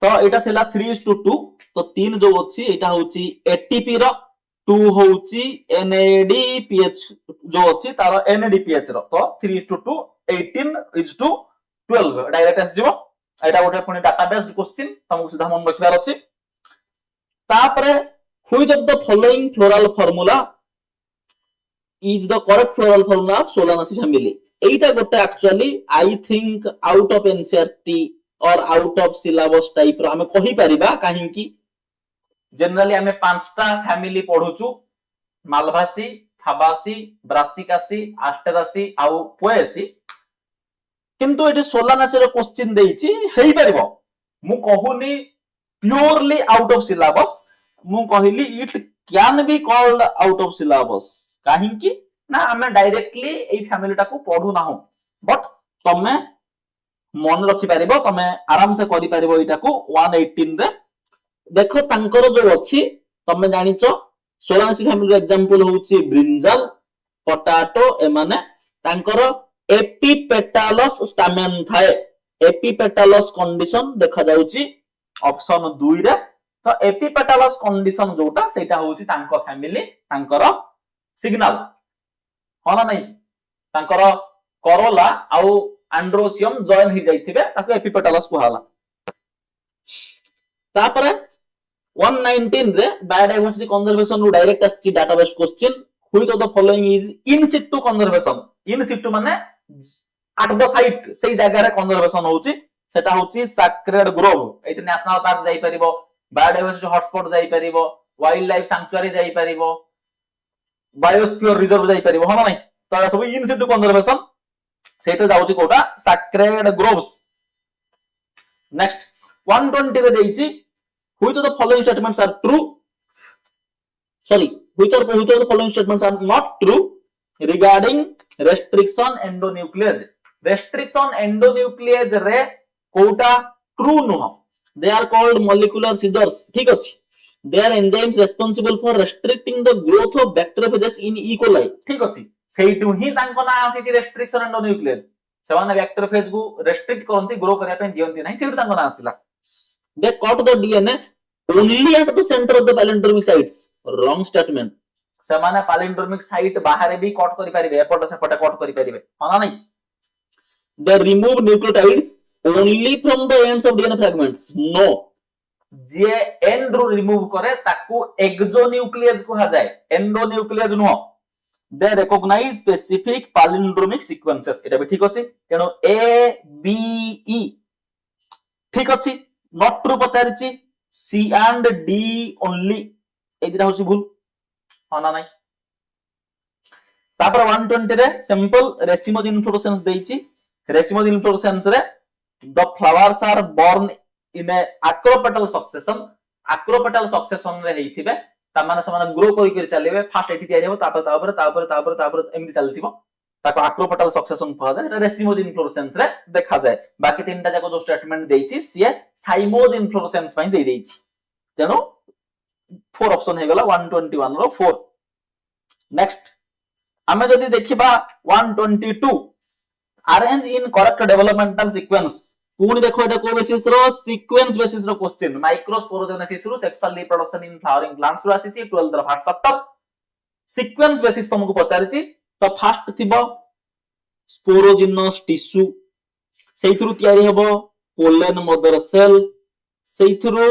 तो एटा थिला 3:2 तो 3 जो अछि एटा होची ATP रो 2 होची NADPH जो अछि तार NADPH रो तो 3:2 18:12 डायरेक्ट आस जीवो एटा गोटे पुनी डाटा बेस्ड क्वेश्चन तुमको सीधा मन रखिबार अछि तापरे which of the following floral formula is the correct floral formula of Solanaceae family एटा गोटे actually I think out of NCERT और आउट ऑफ सिलेबस टाइप रो हमें कहि परिबा काहे कि जनरली हमें पांचटा फैमिली पढुचु मालभासी फाबासी ब्रासिकासी आस्टेरासी आउ पोएसी किंतु एटी सोलानासी रो क्वेश्चन देइछि हेइ परिबो मु कहूनी प्योरली आउट ऑफ सिलेबस मु कहिली it can be called out of syllabus काहे कि ना हमें डायरेक्टली एई फैमिली टाको पढु नाहु बट तमे मन रखि परिबो तमे आराम से करि परिबो एटाको 118 रे देखो तांकर जो अछि तमे जानिचो सोलानासी फैमिली एग्जांपल होउची ब्रिंजल पोटैटो एमाने तांकर एपिपेटालस स्टामेन थाए एपिपेटालस कंडीशन देखा जाउची ऑप्शन 2 रे तो एपिपेटालस कंडीशन जोटा सेटा होउची तांको फैमिली तांकर सिग्नल होना नहीं तांकर करोला आउ एंड्रोसियम जॉइन ही जाइथिबे ताको एपिपेटालस कुहाला तापरे 119 रे बायोडायवर्सिटी कंजर्वेशन रो डायरेक्ट आछि database question which of the following is in Situ conservation in Situ माने एट द साइट सेही जगह रे कंजर्वेशन होउची सेटा होउची सैक्रेड ग्रोव एते नेशनल पार्क जाई परिबो बायोडायवर्सिटी हॉटस्पॉट जाई परिबो वाइल्ड लाइफ सैंक्चुअरी जाई परिबो बायोस्फीयर रिजर्व जाई परिबो होना नै त सब इन सिटू कंजर्वेशन सेते जाउची कोटा सैक्रेड ग्रोव्स नेक्स्ट 120 रे देइची which of the following statements are true sorry which of the following statements are not true regarding restriction endonuclease रे कोटा ट्रू नुह they are called molecular scissors ठीक अछि they are enzymes responsible for restricting the growth of bacteriophages in E coli ठीक अछि सेइटु ही तांको ना आसी रेस्ट्रिक्शन एंडोन्यूक्लियेज सेवाने बैक्टीरियोफेज को रेस्ट्रिक्ट करंती ग्रो करिया पे दियंती नाही सेइटु तांको ना आसीला they cut the DNA only at the center of the palindromic sites wrong statement सेमाने palindromic site बाहर भी कट करि परिबे एपट से पटे कट करि परिबे हाना नहीं they remove nucleotides only from the ends of DNA fragments no जे एंड रो रिमूव करे ताकू एक्सोन्यूक्लियस कहा जाए एंडोन्यूक्लियस नो they recognize specific palindromic sequences एटा भी ठीक अछि तेनो A B E ठीक अछि नॉट ट्रू पचारिछि C and D only ए दिरा होछि भूल हा ना नहीं तापर 120 रे सिंपल रेसिमोज इन्फ्लोरेसेंस देइची रेसिमोज इन्फ्लोरेसेंस रे the flowers are borne in a acropetal succession रे हेइथिबे ता माने समान ग्रो करि करि चलेबे फास्ट एठी तयारी हो तापर एमि चलथिबो ताको एक्रोपेटल सक्सेशन कहा जाय रेसिमोज इन्फ्लोरेसेंस रे देखा जाय बाकी तीनटा जाको जो स्टेटमेंट देइची सिए साइमोज इन्फ्लोरेसेंस पई देइ देइची तेनो 4 ऑप्शन हे गला 121 रो 4 नेक्स्ट आमे जदि देखिबा 122 arrange in correct developmental sequence पुणी देखो एटा को बेसिस रो सीक्वेंस बेसिस रो क्वेश्चन माइक्रोस्पोरोजेनेसिस रो sexual reproduction in flowering plants रो आसीची 12th रो फर्स्ट चैप्टर सीक्वेंस बेसिस तुमको पचारिची तो फर्स्ट थिबो स्पोरोजिनस टिश्यू सेइथरु तयारी हेबो पोलन मदर सेल सेइथरु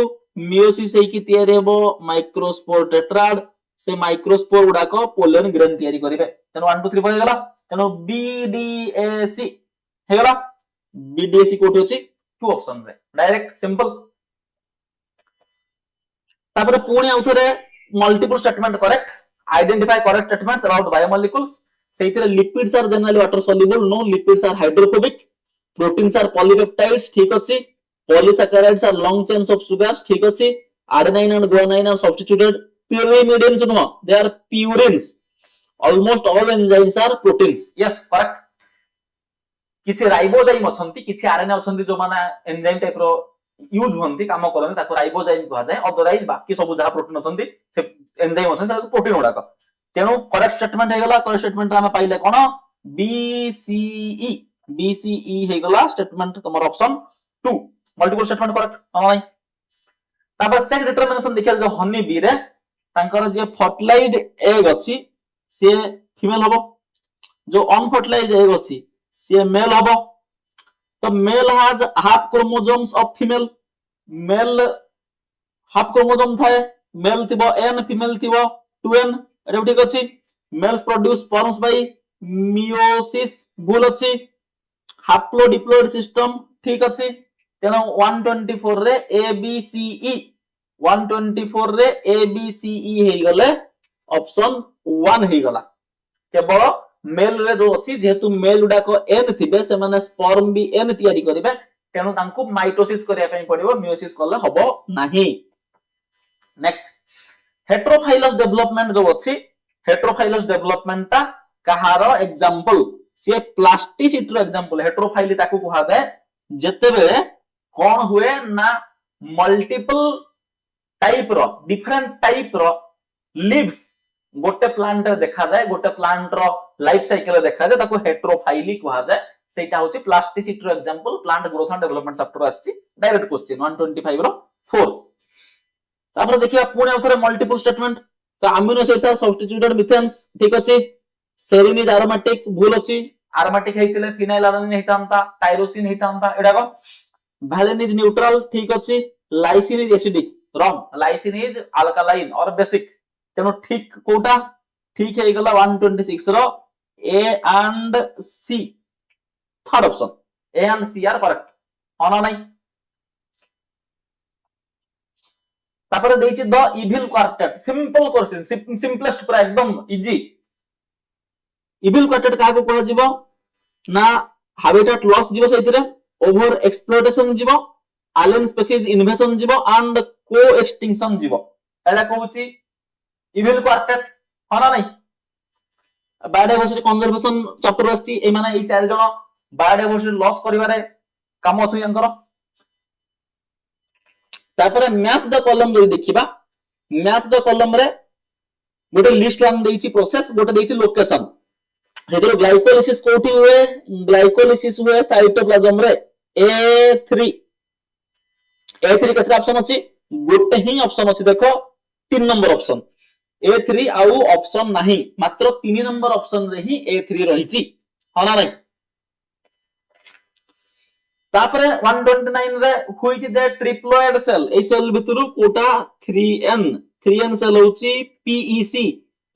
मियोसिस हेकी तयारी हेबो माइक्रोस्पोर टेट्राड से माइक्रोस्पोर गुडा को पोलन ग्रेन तयारी करिवे तेनो 1 2 3 4 हेगला तेनो बीडीएसी हेगला बीडीएसी कोठी अछि 2 ऑप्शन रे डायरेक्ट सिंपल तापर पुणी आउथरे multiple statement correct identify correct statements about biomolecules सेइथरे lipids are generally water soluble no lipids are hydrophobic proteins are polypeptides ठीक अछि polysaccharides are long chains of sugars ठीक अछि adenine and guanine are substituted pyrimidines no they are purines almost all enzymes are proteins yes correct किछि ribozyme अछंती किछि RNA अछंती जो माने enzyme type रो use होंती काम करन ताको राइबोजाइम कहा जाय अदरवाइज बाकी सब जहा प्रोटीन अछंती से एंजाइम अछंती ताको प्रोटीन उडा को तेनु करेक्ट स्टेटमेंट हे गला करेक्ट स्टेटमेंट हम पाइले कोन बीसीई हे गला स्टेटमेंट तमर ऑप्शन 2 मल्टीपल स्टेटमेंट करेक्ट नाही तापर सेक्स डिटरमिनेशन देखिया जो हनी बी रे तांकर जे फर्टिलाइज्ड एग अछि से फीमेल हबो जो अनफर्टिलाइज्ड एग अछि से मेल हबो तो male has half chromosomes of female male half chromosome थाए मेल थिबो n फीमेल थिबो 2n एटा ठीक अछि males produce sperms by meiosis भूल अछि हाप्लोडिप्लोइड सिस्टम ठीक अछि तेनो 124 रे ABCE 124 रे ABCE हे गले ऑप्शन 1 हे गला केवल मेल रे जो अछि जेतु मेल उडा को n थिबे से माने स्पर्म भी n तयारी करिवे तेनु तांको माइटोसिस करिया पई पड़िबो मियोसिस करले हबो नाही नेक्स्ट हेटेरोफाइलस डेवलपमेंट जो अछि हेटेरोफाइलस डेवलपमेंट ता कहारो एग्जांपल से प्लास्टिसिटी रो एग्जांपल हेटेरोफाइली ताको कहा जाय जते बेले कोन हुए ना मल्टीपल टाइप रो डिफरेंट टाइप रो लीव्स गोटे प्लांट रे देखा जाय गोटे प्लांट रो लाइफ साइकिल रे देखा जाय ताको हेटेरोफाइली कहा जाय सेटा होची प्लास्टिसिटी रो example plant growth and development chapter आछि डायरेक्ट क्वेश्चन 125 रो 4 तापर देखिया पुणे उथरे मल्टीपल स्टेटमेंट तो amino acids are substituted methanes ठीक अछि सेरीन इज एरोमेटिक भूल अछि एरोमेटिक हेतिले फिनाइल एलानिन हेतांता टायरोसिन हेतांता एडा को वैलिन इज न्यूट्रल ठीक अछि lysine is acidic wrong lysine is alkaline और बेसिक तेनो ठीक कोटा ठीक है गला 126 रो A and C third option A and C are correct होना नहीं तापर देछि the evil quartet simple question simplest पूरा एकदम इजी इविल क्वार्टेट का को कह जीवो ना हैबिटेट लॉस जीवो सेतिरे ओवर एक्सप्लॉयटेशन जीवो एलियन स्पीशीज इन्वेजन जीवो एंड को एक्सटिंक्शन जीवो एला कहूची इविल क्वार्टेट होना नहीं बायोडायवर्सिटी कंजर्वेशन चैप्टर आछि ए माने ए चार जण बायोडायवर्सिटी लॉस करिवारे काम अछि यंकर तापर मैच द कॉलम जो देखिबा मैच द कॉलम रे गोटे लिस्ट वन देछि प्रोसेस गोटे देछि लोकेशन जेतिर ग्लाइकोलिसिस कोठी हुए ग्लाइकोलिसिस हुए साइटोप्लाज्म रे A3 केतरा ऑप्शन अछि गोटे ही ऑप्शन अछि देखो 3 नंबर ऑप्शन A3 आउ ऑप्शन नाही मात्र 3 नंबर ऑप्शन रे ही A3 रहिछि हना नाही तापरे 129 रे होइछि जे ट्रिप्लोइड सेल ए सेल भितरु कोटा 3n सेल होछि PEC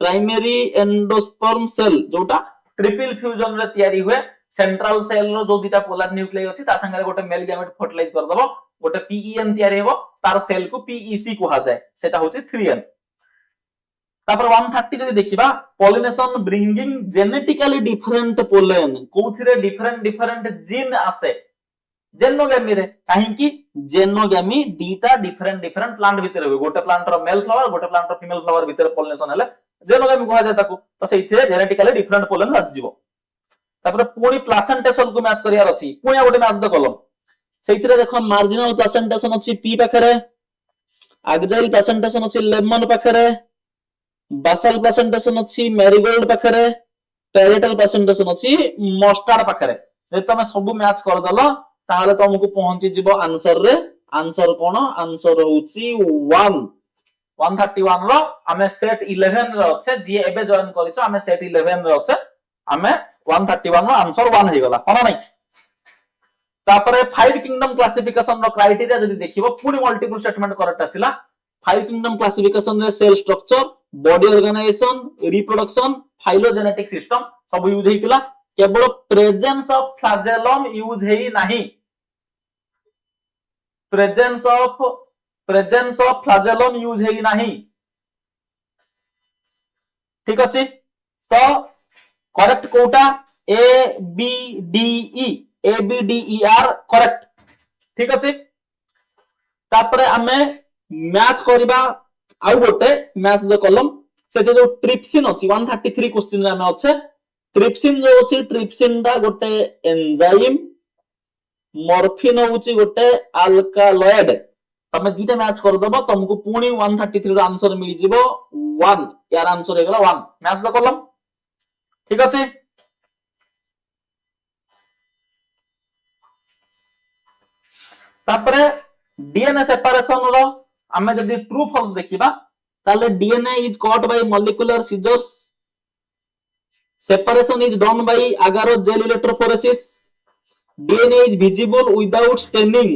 प्राइमरी एंडोस्पर्म सेल जोटा ट्रिपल फ्यूजन रे तयारी हुए सेंट्रल सेल रो जो दिटा पोलर न्यूक्लियस अछि ता संगे गोटे मेल गैमेट फर्टिलाइज कर दबो गोटे PEN तयारी हेबो तार सेल को PEC कहा जाय सेटा होछि 3n तापर 130 जदि देखिबा pollination bringing genetically different pollen कोथिरे डिफरेंट डिफरेंट जीन आसे जेनोगेमी रे काहे कि जेनोगेमी दीटा डिफरेंट डिफरेंट प्लांट भितर होय गोटे प्लांट रो मेल फ्लावर गोटे प्लांट रो फीमेल फ्लावर भितर पॉलिनेशन हेले जेनोगेमी कहै जाय ताको तो सेइथिरे जेनेटिकली डिफरेंट पोलेन आस जिवो तापर पुणी प्लासेंटेशन को मैच करियार अछि पुणी गोटे मैच द कलम सेइथिरे देखो मार्जिनल प्लासेंटेशन अछि पी पाखरे एक्साइल प्लासेंटेशन अछि लेमन पाखरे बासल प्लासेंटेशन अछि मैरीगोल्ड पाखरे पैरेटल प्लासेंटेशन अछि मस्टार्ड पाखरे जे तमे सब मैच कर दलो ताहले तुमको पहुंची जिवो आंसर रे आंसर कोन आंसर होउची 131 रो हमें सेट 11 रे अछि जे एबे जॉइन करिछो हमें सेट 11 रे अछि हमें 131 रो आंसर 1 हे गला कोन नै तापरे 5 किंगडम क्लासिफिकेशन रो क्राइटेरिया जदि देखिबो पूरी मल्टीपल स्टेटमेंट करेक्ट आसिला 5 किंगडम क्लासिफिकेशन रे cell structure body organisation reproduction phylogenetic system सब यूज हेतिला केवल प्रेजेंस ऑफ फ्लैजेलम यूज हेई नाही प्रेजेंस ऑफ फ्लैजेलम यूज हेई नाही ठीक अछि तो करेक्ट कोटा A B D E are correct ठीक अछि तापरे हमें मैच करबा आउ गोटे मैच द कॉलम से जो ट्रिप्सिन अछि 133 क्वेश्चन रे हमें अछि ट्रिप्सिन जो अछि ट्रिप्सिन दा गोटे एंजाइम मॉर्फिन होउची गोटे अल्कालॉइड तमे दीटा मैच कर दबो तुमको पुणी 133 रो आंसर मिल जिवो 1 यार आंसर हे गला 1 मैच द कॉलम ठीक अछि तापरे डीएनए सेपरेशन रो हमें जदी ट्रू फॉल्स देखिबा ताले DNA is cut by molecular scissors separation is done by agar gel electrophoresis DNA is visible without staining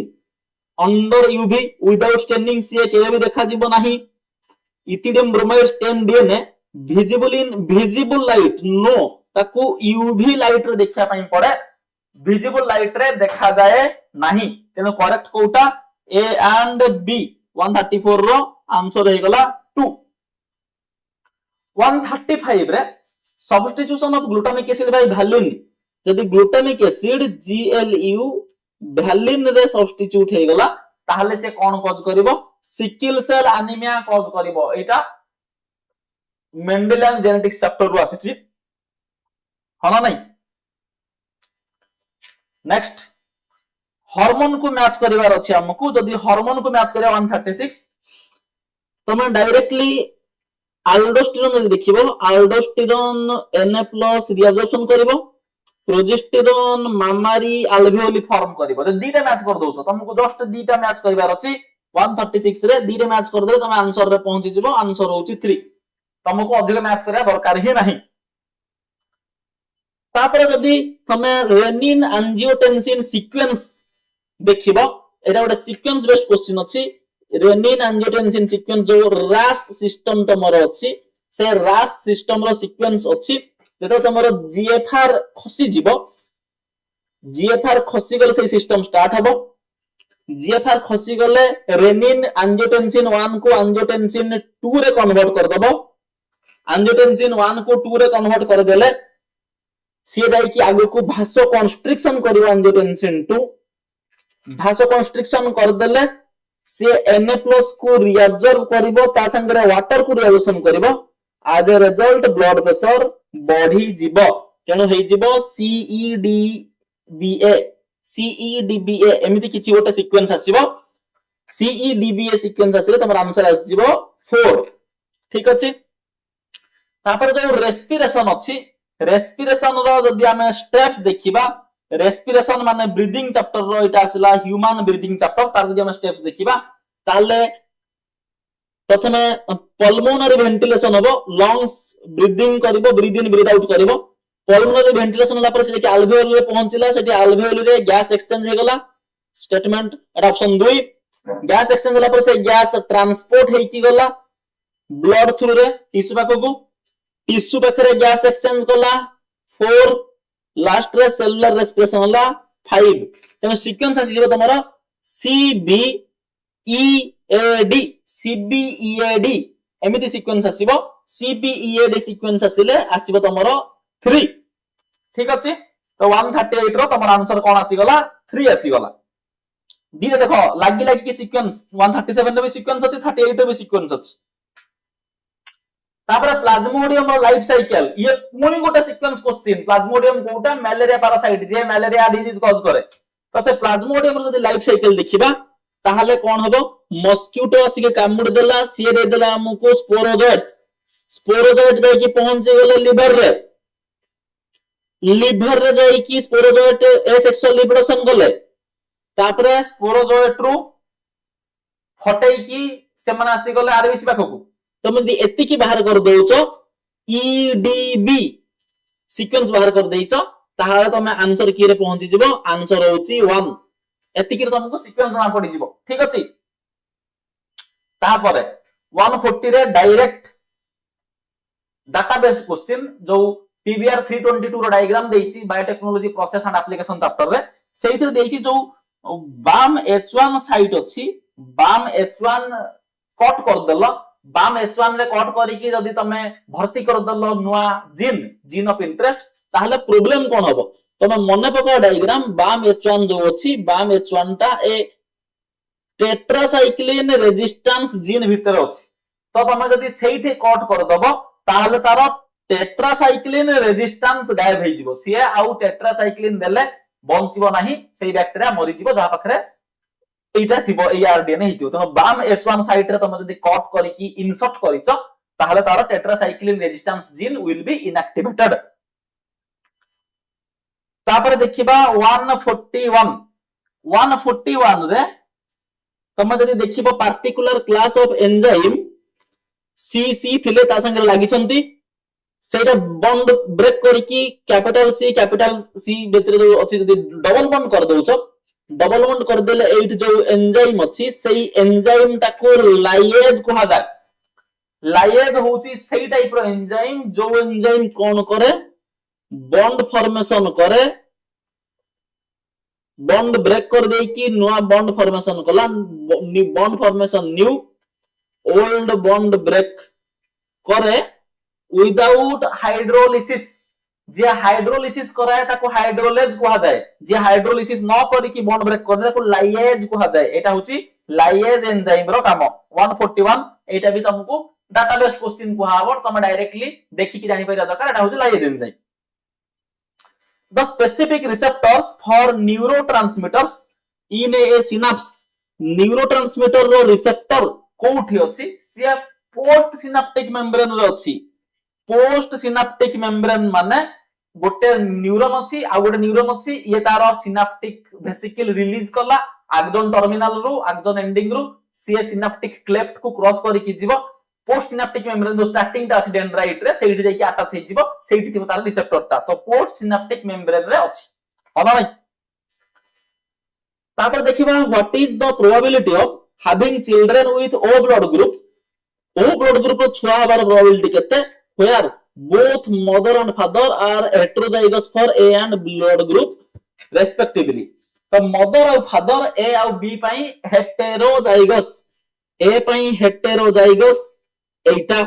under UV without staining से केबे भी देखा जिवो नाही ethidium bromide stain DNA visible in visible light no ताकू UV light रे देखिया पई पड़े visible लाइट रे देखा जाए नाही तेनो करेक्ट कोटा A and B 134 रो आंसर हे गला 2 135 रे substitution of glutamic acid by valine यदि ग्लूटामिक एसिड GLU वैलिन रे सब्स्टिट्यूट हे गला ताहले से कोन कॉज करिवो सिकल सेल एनीमिया कॉज करिवो एटा मेंडेलियन जेनेटिक्स चैप्टर रो आसीची हना नै नेक्स्ट हार्मोन को मैच करिवार अछि हमकु यदि हार्मोन को मैच करिया 136 तमे डायरेक्टली अल्डोस्टेरोन यदि देखिबो अल्डोस्टेरोन Na+ रिएब्जॉर्प्शन करिवो प्रोजेस्टेरोन मामारी अल्वेओली फॉर्म करिवो जे दीटा मैच कर दोछो तुमको जस्ट दीटा मैच करिवार अछि 136 रे दीटा मैच कर दे तमे आंसर रे पहुंची जिवो आंसर होची 3 तुमको अधिक मैच करिया दरकार ही नाही तापर यदि तमे रेनिन एंजियोटेंसिन सीक्वेंस देखिबो एटा गोटे सीक्वेंस बेस्ड क्वेश्चन अछि रेनिन एंजियोटेंसिन सीक्वेंस जो रास सिस्टम तमर अछि से रास सिस्टम रो सीक्वेंस अछि जेतो तमरो जीएफआर खसी जिवो जीएफआर खसी गले से सिस्टम स्टार्ट हबो जीएफआर खसी गले रेनिन एंजियोटेंसिन 1 को एंजियोटेंसिन 2 रे कन्वर्ट कर दबो एंजियोटेंसिन 1 को 2 रे कन्वर्ट कर देले सी जाई कि आगु को भासो कंस्ट्रिक्शन करिवो एंजियोटेंसिन 2 भासो कंस्ट्रिक्शन कर देले से Na+ को रिएब्जॉर्ब करिवो ता संगे वाटर को रिएब्जॉर्प्शन करिवो as a result blood pressure बढ़ी जिवो तेनो हेइ जिवो CEDBA एमिति किछि गोटे सीक्वेंस आसीबो CEDBA सीक्वेंस आसीले तमर आंसर आस जिवो 4 ठीक अछि तापर जो रेस्पिरेशन अछि रेस्पिरेशन रो जदि हमें स्टेप्स देखिबा रेस्पिरेशन माने ब्रीदिंग चैप्टर रो इटा आसिला ह्यूमन ब्रीदिंग चैप्टर तार जदि हम स्टेप्स देखिबा ताले प्रथमे पल्मोनरी वेंटिलेशन हबो लंग्स ब्रीदिंग करिवो ब्रीथ इन ब्रीथ आउट करिवो पल्मोनरी वेंटिलेशन होला पर से कि अल्वेओल रे पहुंचिला सेठी अल्वेओल रे गैस एक्सचेंज हे गला स्टेटमेंट एटा ऑप्शन 2 गैस एक्सचेंज होला पर से गैस ट्रांसपोर्ट हे की गला ब्लड थ्रू रे टिश्यू पाखो टिश्यू पाखरे गैस एक्सचेंज कला 4 लास्ट रे सेलुलर रेस्पिरेशन होला 5 तेनो सीक्वेंस आसी जेबो तमरो CBEAD एमिति सीक्वेंस आसीबो CPEAD सीक्वेंस आसिले आसीबो तमरो 3 ठीक अछि तो 138 रो तमरो आंसर कोन आसी गला 3 आसी गला दिने देखो लागी लागी की सीक्वेंस 137 रे भी सीक्वेंस अछि 38 रे भी सीक्वेंस अछि तापर प्लाज्मोडियम रो लाइफ साइकिल ये पुनी गोटे सीक्वेंस क्वेश्चन प्लाज्मोडियम कोटा मलेरिया पैरासाइट जे मलेरिया डिजीज कॉज करे तो से प्लाज्मोडियम रो जदी लाइफ साइकिल देखिबा ताहले कोन हबो मस्क्यूटो आसी के कामुड़ देला सिए दे देला हमको स्पोरोजोइट जाई की पहुंचे गेले लिवर रे जाई की स्पोरोजोइट एसेक्सुअल रिप्रोडक्शन गले तापर स्पोरोजोइट रु फटई की से माने आसी गले आरबीसी पाखकू तुम यदि एति की बाहर कर दोचो ईडीबी सीक्वेंस बाहर कर देइचो ताहाले तमे आंसर की रे पहुंची जिवो आंसर होची 1 एति की तुमको सीक्वेंस जमा पड़ी जिवो ठीक अछि तापर 140 रे डायरेक्ट डाटा बेस्ड क्वेश्चन जो पीबीआर 322 रो डायग्राम देइची biotechnology process and application chapter रे सेइथि देइची जो बाम H1 साइट अछि बाम H1 कट कर देलो बाम H1 रे कट करी की जदी तमे भर्ती कर देलो नुवा जीन ऑफ इंटरेस्ट ताहले प्रॉब्लम कोन हबो तमे मने पका डायग्राम बाम H1 जो अछि बाम H1 ता ए टेट्रासाइक्लिन रेजिस्टेंस जीन भीतर अछि तो तमे जदी सेइठे कट कर दबो ताहले तारो टेट्रासाइक्लिन रेजिस्टेंस गायब हे जिवो सिए आउ टेट्रासाइक्लिन देले बंचिबो नाही सेई बैक्टीरिया मरि जिवो जहा पखरे एटा थिबो ए आरडीएनए हितियो तनो बाम H1 साइट रे तमे जदी कट करी की इंसर्ट करिचो ताहले तारो tetracycline resistance gene will be inactivated तापर देखिबा 141 रे तमे जदी देखिबो पार्टिकुलर क्लास ऑफ एंजाइम सीसी थिले ता संगे लागि छंती सेटा बॉन्ड ब्रेक करी की कैपिटल सी भीतर जो अछि जदी डबल बॉन्ड कर दोचो डबल बॉन्ड कर देले एट जो एंजाइम अछि सेई एंजाइम टाको लाइएज कहा जाय लाइएज होची सेई टाइप रो एंजाइम जो एंजाइम कोन करे बॉन्ड फॉर्मेशन करे बॉन्ड ब्रेक कर दे की नुवा बॉन्ड फॉर्मेशन कला bond formation new old bond break करे विदाउट हाइड्रोलिसिस जे हाइड्रोलिसिस कराए ताको हाइड्रोलेज कहा जाए जे हाइड्रोलिसिस न करी की बॉन्ड ब्रेक कर दे ताको लाइएज कहा जाए एटा होची लाइएज एंजाइम रो काम 141 एटा भी तुमको डाटा बेस्ड क्वेश्चन कहा हबो तुम डायरेक्टली देखि की जानि परिया दरकार एटा होची ligase enzyme the specific receptors for neurotransmitters in a synapse neurotransmitter रो रिसेप्टर कोठी अछि से पोस्ट सिनाप्टिक मेम्ब्रेन रो अछि पोस्ट सिनाप्टिक मेम्ब्रेन माने गोटे न्यूरॉन अछि आ गोटे न्यूरॉन अछि ये तारो सिनाप्टिक वेसिकल रिलीज कला आक्सोन टर्मिनल रु आक्सोन एंडिंग रु सी सिनाप्टिक क्लेफ्ट को क्रॉस करी की जीवो पोस्ट सिनाप्टिक मेम्ब्रेन जो स्टार्टिंग टा अछि डेंड्राइट रे सेठी जाई की अटैच हे जीवो सेठी थिबो तार रिसेप्टर टा तो पोस्ट सिनाप्टिक मेम्ब्रेन रे अछि होला नै तापर देखिबा what is the probability of having children with O blood group रो छुआ हबार प्रोबेबिलिटी केते where both mother and father are heterozygous for A and blood group respectively तो mother और father A और B पई heterozygous A पई heterozygous एटा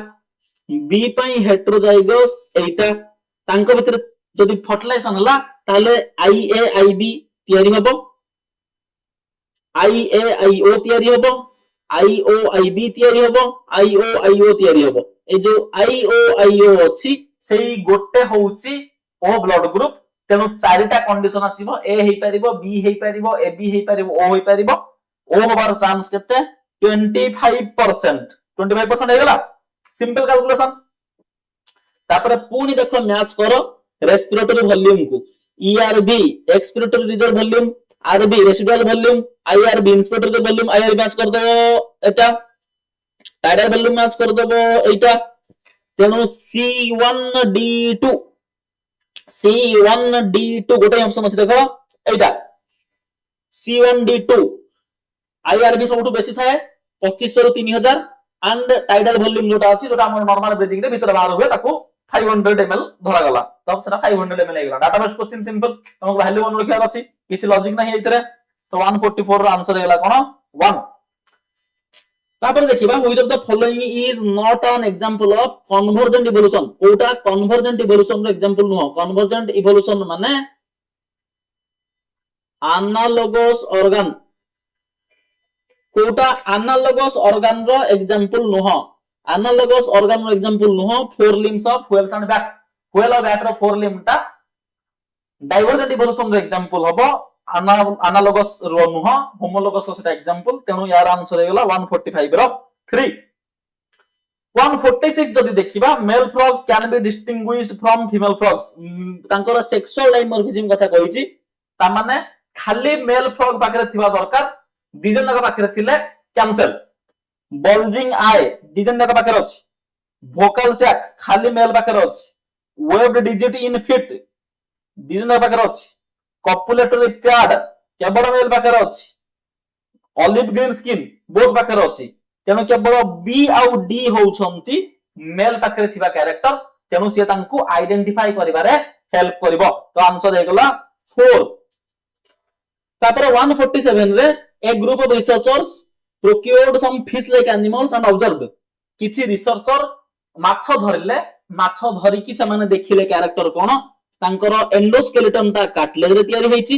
B पई heterozygous एटा तांको भीतर जदी फर्टिलाइजेशन हला ताले IA IB तयारी हबो IA IO तयारी हबो IO IB तयारी हबो IO IO तयारी हबो ए जो IO अछि सेही गोटे होउची ओ ब्लड ग्रुप तेनु चारिटा कंडीशन आसीबो ए हेई परिबो बी हेई परिबो ए बी हेई परिबो ओ हेई परिबो ओ होबार चांस केते 25% हे गला सिंपल कैलकुलेशन तापर पुनी देखो मैच करो रेस्पिरेटरी वॉल्यूम को ERV expiratory reserve volume RV residual volume IRV inspiratory volume IRV match कर दो एटा टाइडल वॉल्यूम मैच कर दबो एटा तेनु C1D2 गोटे ऑप्शन अछि देखो एटा C1D2 IRB सबटु बेसी थाए 2500 रु 3000 एंड टाइडल वॉल्यूम जोटा अछि जोटा हम नॉर्मल ब्रीथिंग रे भीतर बाहर हुए ताको 500 ml धरा गला तब सेटा 500 ml हेगला डाटा बेस्ड क्वेश्चन सिंपल हमको वैल्यू मन रखिया अछि किछ लॉजिक नाही एतरे तो 144 रो आंसर हेगला कोन 1 तापर देखिबा which of the following is not an example of convergent evolution कोटा कन्वर्जेंट इवोल्यूशन रो एग्जांपल नुह कन्वर्जेंट इवोल्यूशन माने एनालोगस ऑर्गन कोटा एनालोगस ऑर्गन रो एग्जांपल नुह एनालोगस ऑर्गन रो एग्जांपल नुह forelimbs of whales and bat whale और बैट रो फोर लिम टा डाइवर्जेंट इवोल्यूशन रो एग्जांपल हबो एनालोगस रो नुह होमोलोगस रो सेटा एग्जांपल तेनु यार आंसर हेगला 145 रो 3 146 जदि देखिबा male frogs can be distinguished from female frogs तांकर सेक्सुअल डाइमॉर्फिज्म कथा कहिछि ता माने खाली मेल फ्रॉग पाखरे थिबा दरकार दिजन जका पाखरे थिले कैंसल बल्जिंग आई दिजन जका पाखरे अछि भोकल सैक खाली मेल पाखरे अछि वेब्ड डिजिट इन फिट दिजन जका पाखरे अछि कपुलेटरी पैड केवल मेल पाखरे अछि ऑलिव ग्रीन स्किन बोथ पाखरे अछि तेणु केवल बी आउ डी होउछंती मेल पाखरे थिबा कैरेक्टर तेणु से तांकु आइडेंटिफाई करिबारे हेल्प करिवो तो आंसर हेगला 4 तापर 147 रे a group of researchers procured some fish like animals and observed किछि रिसर्चर माछ धरिले माछ धरि कि से माने देखिले कैरेक्टर कोन तांकर एंडोस्केलेटन ता कार्टिलेज रे तयारी हेछि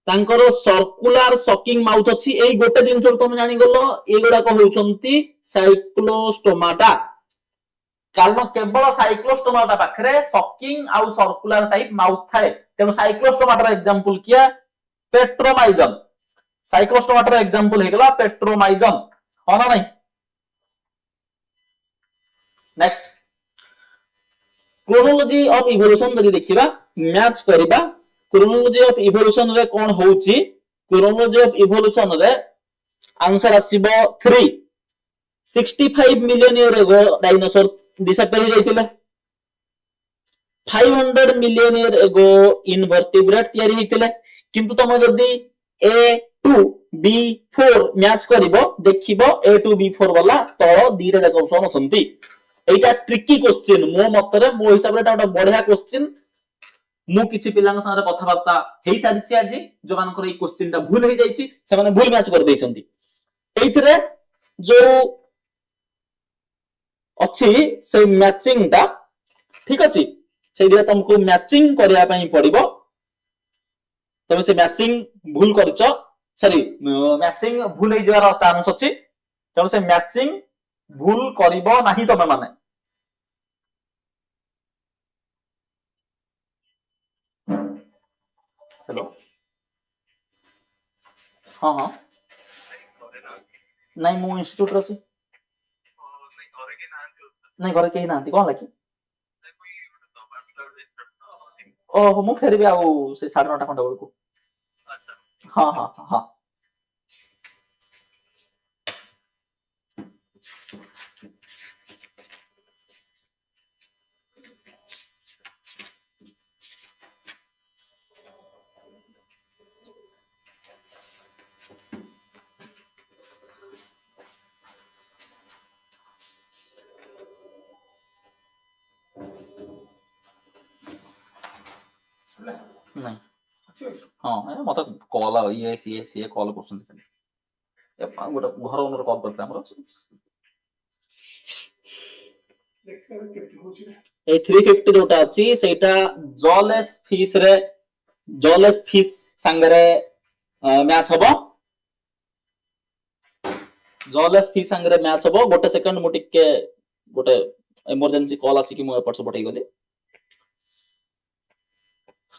तांकर सर्कुलर सकिंग माउथ अछि एई गोटे जिंस तुम जानि गलो एगुडा को होउछंती साइक्लोस्टोमाटा कारण केवल साइक्लोस्टोमाटा पाखरे सकिंग आउ सर्कुलर टाइप माउथ थाए तेनो साइक्लोस्टोमाटा एग्जांपल किया पेट्रोमाइजन साइक्लोस्टोमाटा एग्जांपल हेगला पेट्रोमाइजन हो ना नहीं नेक्स्ट क्रोनोलॉजी ऑफ इवोल्यूशन जदि देखिबा मैच करिबा क्रोनोलॉजी ऑफ इवोल्यूशन रे कोन होउची क्रोनोलॉजी ऑफ इवोल्यूशन रे आंसर आसीबो 3 65 million year ago dinosaur disappear हो जाइतिले 500 मिलियन ईयर एगो इनवर्टिब्रेट तयारी हेतिले किंतु तम जदी A2 B4 match करिवो देखिबो A2 B4 वाला तळ दीटा जाक ऑप्शन अछंती एटा ट्रिकी क्वेश्चन मो मतरे मो हिसाब रे एटा बढ़िया क्वेश्चन मु किछि पिलांग संगे कथाबार्ता हेई सारिछि आजि जो मानकर ए क्वेश्चन टा भूल हे जाइछि से माने भूल मैच कर दैछंती एइथरे जो अछि से मैचिंग टा ठीक अछि से दिया तुमको मैचिंग करिया पई पड़िबो तमे से मैचिंग भूल करछ सॉरी मैचिंग भूल हे जवार चांस अछि तमे से मैचिंग भूल करिवो नाही तमे माने हेलो हाँ हाँ नहीं मु इंस्टिट्यूट रे अछि नहीं घरे केही नांती कोन लाकी ओ मु फेरबी आउ से 9:30 घंटा बेलको हाँ हाँ हाँ नहीं हाँ मत कॉल ये कॉल करछन खाली गोटे घर ओनर कॉल करते हमर ए 350 जोटा अछि सेटा जॉलेस फिश संगरे मैच हबो जॉलेस फिश संगरे मैच हबो गोटे सेकंड मु टिके गोटे इमरजेंसी कॉल आसी कि मु एपट पठै गली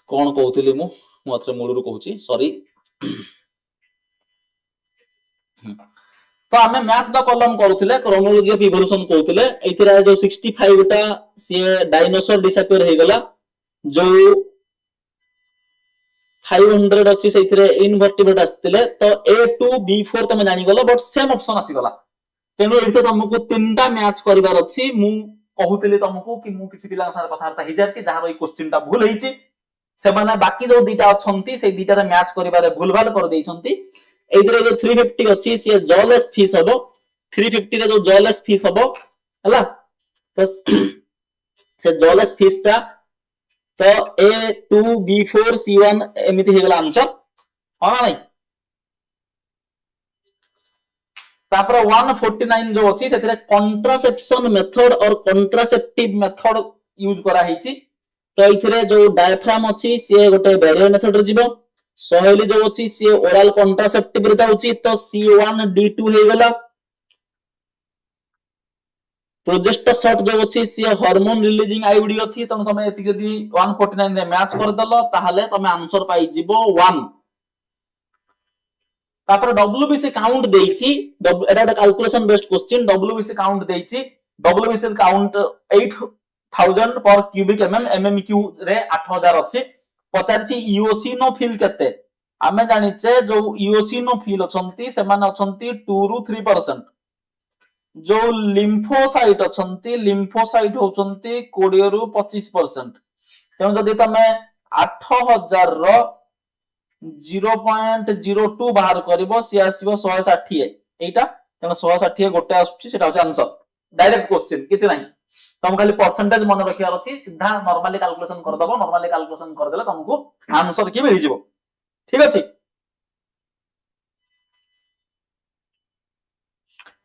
कोन कहउतली मु अथरे मूलरू कहूची सॉरी तो आमे मैच द कॉलम करूथिले क्रोनोलॉजी ऑफ इवोल्यूशन कहउथिले एथिरा जो 65 टा से डायनासोर डिसअपियर हे गला जो 500 अछि सेथिरे इनवर्टिब्रेट आस्तिले तो A2 B4 तमे जानि गलो बट सेम ऑप्शन आसी गला तेनो एथि तुमको तीनटा मैच करिवार अछि मु कहउथिले तुमको कि मु किछि पिला साथ कथार्ता हि जाछि जहार ए क्वेश्चन टा भूल हेछि से माने बाकी जो दीटा अछंती से दीटा रे मैच करिवारे भूलभाल कर दैछंती एथिरे जो 350 अछि से जॉलेस फिश हबो 350 रे जो जॉलेस फिश हबो हला तो से जॉलेस फिश टा तो A2 B4 C1 एमिति हे गला आंसर हां ना नहीं तापर 149 जो अछि सेथिरे कंट्रासेप्शन मेथड और कंट्रासेप्टिव मेथड यूज करा हिची। तो इथिरे जो डायफ्राम अछि से गोटे बैरियर मेथड रे जीवो, सहेली जो अछि से ओरल कंट्रासेप्टिव रे जाउची तो C1D2 हे गेला। प्रोजेस्टर शॉट जो अछि से हार्मोन रिलीजिंग आईडी अछि, तम तमे एति जदी 149 रे मैच कर दलो ताहले तमे आंसर पाई जीवो 1। तापर डब्ल्यूबीसी काउंट देइची, एटा एटा calculation based question. WBC count देइची, डब्ल्यूबीसी काउंट 8000 पर क्यूबिक एमएम, एमएमक्यू रे 8000 अछि। पचारची इओसिनोफिल केते, आमे जानिचे जो इओसिनोफिल अछंती से माने अछंती 2 रु 3%। जो लिम्फोसाइट अछंती, लिम्फोसाइट होचंती 20 रु 25%। तेनु जदी तमे 8000 रो 0.02 बाहर करिवो सी आसीबो 160। एटा तेनु 160 गोटे आसुची, सेटा होची आंसर। डायरेक्ट क्वेश्चन किछ नाही, तुम खाली परसेंटेज मन रखियार अछि। सीधा नॉर्मली कैलकुलेशन कर दबो, नॉर्मली कैलकुलेशन कर देले तुमको आंसर की मिल जिवो। ठीक अछि।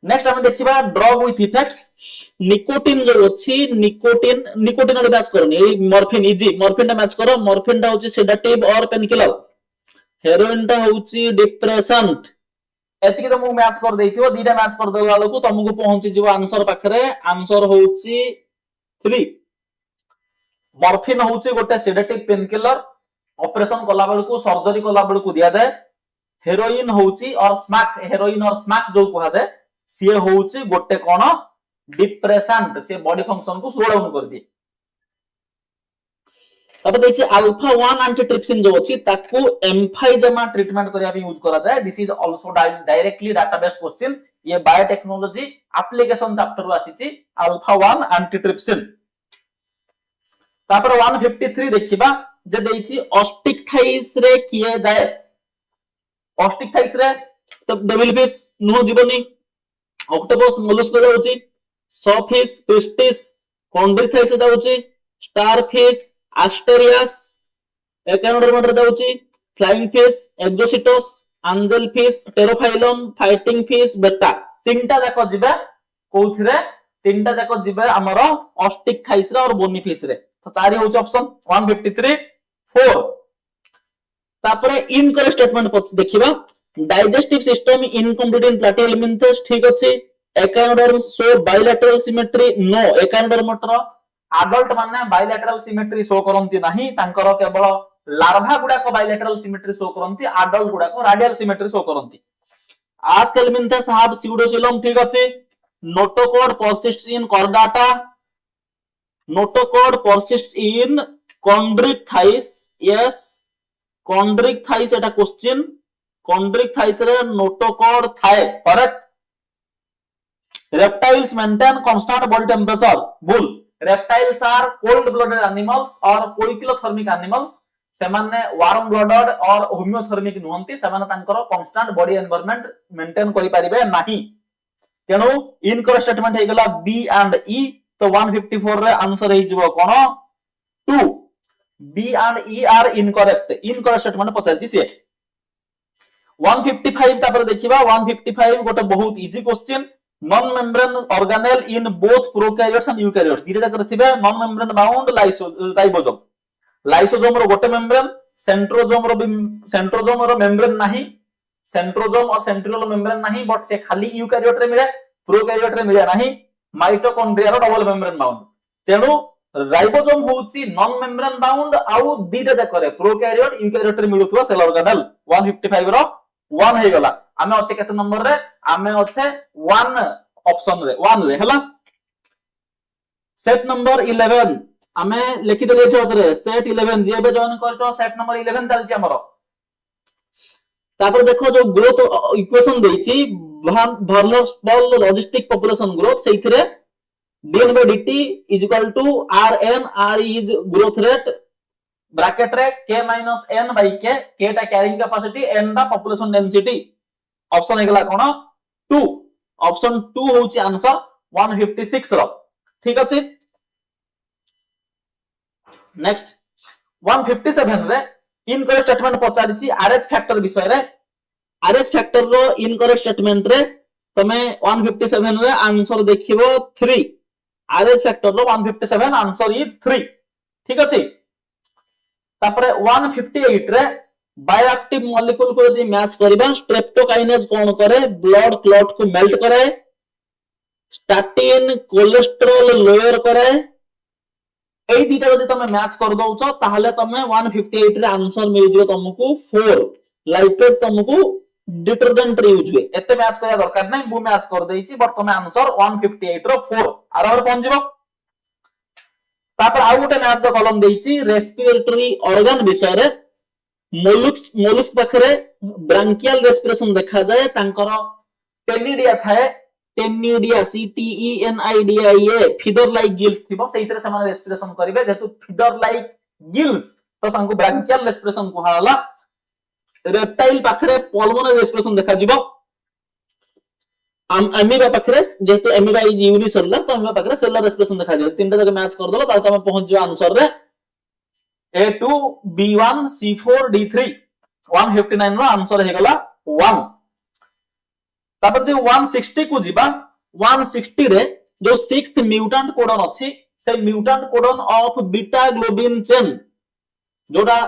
नेक्स्ट हम देखिबा ड्रग विथ इफेक्ट्स। निकोटिन जो अछि, निकोटिन निकोटिन रे मैच करनी, ए मॉर्फिन इजी, मॉर्फिन टा मैच करो। मॉर्फिन टा होची सेडेटिव और पेनकिलर, हेरोइन टा होची डिप्रेसेंट। एतिकी तो मु मैच कर देइथिबो, दीटा मैच कर देला लोको तुमको पहुंची जिवो आंसर पाखरे। आंसर होची 3। मॉर्फिन होची गोटे सेडेटिव पेनकिलर, ऑपरेशन कला बेलको सर्जरी कला बेलको दिया जाए। हेरोइन होची और स्मैक, हेरोइन और स्मैक जो कहा जाए सी होची गोटे कोन डिप्रेसेंट, से बॉडी फंक्शन को स्लो डाउन कर दिए। तब देखिए अल्फा 1 एंटीट्रिप्सिन जो अछि ताकू एम्फाइजेमा ट्रीटमेंट करिया भी यूज करा जाए। This is also directly data based question, ये बायोटेक्नोलॉजी एप्लीकेशन चैप्टर रु आसीची अल्फा 1 एंटीट्रिप्सिन। तापर 153 देखिबा जे देइची ऑस्टिक थाइस रे किए जाए। ऑस्टिक थाइस रे तो डेविल फिश नो जीवनी, ऑक्टोपस मोलस्क जाउची, सॉफिश पिस्टिस, कॉन्ड्रिक थाइस जाउची, स्टारफिश एस्टेरियस एकानोडर्मेट रे जाउची, flying fish Exocoetus, angel fish, Pterophyllum, fighting fish, Betta. तीनटा जाको जिबे कोउथिरे, तीनटा जाको जिबे हमरो ऑस्टिक थाइस रे और बोनी फिश रे। तो 4 होची ऑप्शन 153 4। तापरे इनकरेक्ट स्टेटमेंट देखिबा, डाइजेस्टिव सिस्टम इनकम्प्लीट इन प्लैटिहेल्मिन्थेस, ठीक अछि। एकानोडर्म्स शो बाइलेटरल सिमेट्री, नो। एकानोडर्मेट रो एडल्ट माने बाइलेटरल सिमेट्री शो करंती नाही, तांकर केवल लार्भा गुडा को बाइलेटरल सिमेट्री शो करंती, एडल्ट गुडा को रेडियल सिमेट्री शो करंती। आस्केल्मिन्थेस हैव स्यूडोसिलम, ठीक अछि। नोटोकॉड परसिस्ट्स इन कॉर्डाटा, नोटोकॉड परसिस्ट्स इन कॉन्ड्रिक थाइस, यस कॉन्ड्रिक थाइस एटा क्वेश्चन। कॉन्ड्रिक थाइस रे नोटोकॉड थाए, correct. Reptiles maintain constant body temperature, भूल। Reptiles are cold blooded animals और कोइकिलोथर्मिक एनिमल्स, सेमाने warm blooded और homeothermic नुहंती, सेमाने तांकर कांस्टेंट बॉडी एनवायरनमेंट मेंटेन करि परिबे नाही। तेनु इनकरेक्ट स्टेटमेंट हे गेला बी एंड ई। तो 154 रे आंसर हे जिवो कोन 2। B and E are incorrect, incorrect statement पचारची से। 155 तापर देखिबा, 155 गोटे बहुत easy question. Non membrane organelle in both prokaryotes and eukaryotes, धीरे जाकर थिबे non membrane bound ribosome. Lysosome रो गोटे मेम्ब्रेन, सेंट्रोसोम रो मेम्ब्रेन नाही, सेंट्रोसोम और सेंट्रियोल मेम्ब्रेन नाही, बट से खाली यूकैरियोट रे मिले, प्रोकैरियोट रे मिले नाही। माइटोकॉन्ड्रिया रो डबल मेम्ब्रेन बाउंड, तेनु राइबोसोम होची नॉन मेम्ब्रेन बाउंड आउ दीटा जाकर प्रोकैरियोट यूकैरियोट रे मिलुथवा सेल ऑर्गेनेल। 155 रो 1 हे गला। आमे अच्छे केते नंबर रे, आमे अच्छे 1 ऑप्शन रे, 1 रे हला। सेट नंबर 11 आमे लिखि देले छतरे, सेट 11 जे बे जॉइन करछो सेट नंबर 11 चलछि हमरो। तापर देखो जो ग्रोथ इक्वेशन देइछि, वर्नल लॉजिस्टिक पॉपुलेशन ग्रोथ, सेइथिरे dn by dt is equal to rn, r is growth rate, bracket रे k minus n by k, k टा कैरिंग कैपेसिटी, n टा पॉपुलेशन डेंसिटी। ऑप्शन हे गला कोन 2। ऑप्शन 2 होची आंसर 156 रो, ठीक अछि। नेक्स्ट 157 रे इनकरेक्ट स्टेटमेंट पचारिछि आरएच फैक्टर विषय रे। आरएच फैक्टर रो इनकरेक्ट स्टेटमेंट रे तमे 157 रे आंसर देखिबो 3 आरएस फैक्टर रो 157 आंसर इज 3 ठीक अछि तापरे 158 रे बायोएक्टिव मॉलिक्यूल को यदि मैच करबा स्ट्रेप्टोकाइनेज कोन करे ब्लड क्लॉट को मेल्ट करे स्टैटिन कोलेस्टेरॉल लोअर करे एई दीटा यदि तमे मैच कर दउछो ताहले तमे 158 रे आंसर मिल जिवो तुमको 4 लाइपेज तुमको डिटरजेंट रे यूज हुए एते मैच करिया दरकार नै मु मैच कर देइछि बट तमे आंसर 158 रो 4 आराम पहुंच जिवो तापर आ गोटे मैच द कॉलम देइछि रेस्पिरेटरी ऑर्गन विषय रे मोलस्क पाखरे ब्रांकियल रेस्पिरेशन देखा जाए तांकर टेनिडिया थाए टेनिडिया CTENIDIA फीदर लाइक गिल्स थिबो सेइतरे समान रेस्पिरेशन करिवे जेतु फीदर लाइक गिल्स तो सांको ब्रांकियल रेस्पिरेशन कोहाला रेप्टाइल पाखरे पल्मोनरी रेस्पिरेशन देखा जिवो अमीबा पाखरे जेतु अमीबा इज यूनिसेलुलर तो अमीबा पाखरे सेलुलर रेस्पिरेशन देखा जिवो तीनटा जगह मैच कर दलो ताले तमे पहुंच जिवो आंसर रे A2 B1 C4 D3 159 रो आंसर हे गला 1 तापर 160 को जिबा 160 रे जो 6th म्यूटेंट कोडन अछि से mutant codon of beta globin chain जोडा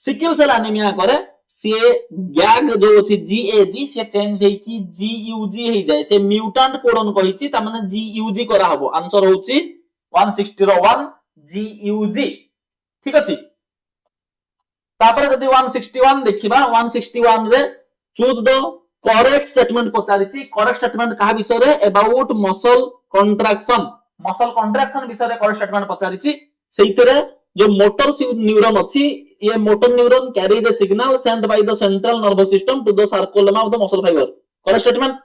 सिकल सेल एनीमिया करे से गैग जो अछि GAG से चेंज हे कि GUG हे जाय से म्यूटेंट कोडन कहिछि त माने GUG करा हबो आंसर होछि 160 रो 1 GUG ठीक अछि तापर जदि 161 देखिबा 161 रे चूज द करेक्ट स्टेटमेंट पचारिछि करेक्ट स्टेटमेंट कहा विषय रे अबाउट मसल कंट्रैक्शन विषय रे करेक्ट स्टेटमेंट पचारिछि सेइतरे जो मोटर न्यूरॉन अछि ये motor neuron carries a signal sent by the central nervous system to the sarcolemma of the muscle fibre correct statement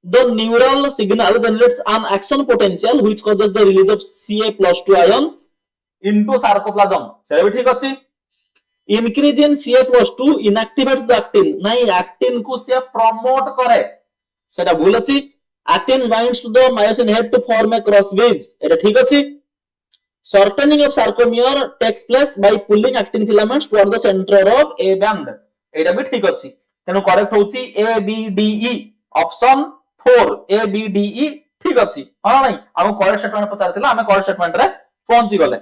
the neural signal generates an action potential which causes the release of Ca+2 ions into sarcoplasm से भी ठीक अछि increase in Ca+2 inactivates the actin नहीं actin को से promote करे सेटा भूल अछि actin binds to the myosin head to form a cross bridge एटा ठीक अछि shortening of sarcomere takes place by pulling actin filaments toward the center of A band एटा भी ठीक अछि तेनु करेक्ट होछि A B D E option 4 A B D E ठीक अछि हां नहीं हम करेक्ट स्टेटमेंट पचारथिला हम करेक्ट स्टेटमेंट रे पहुंची गले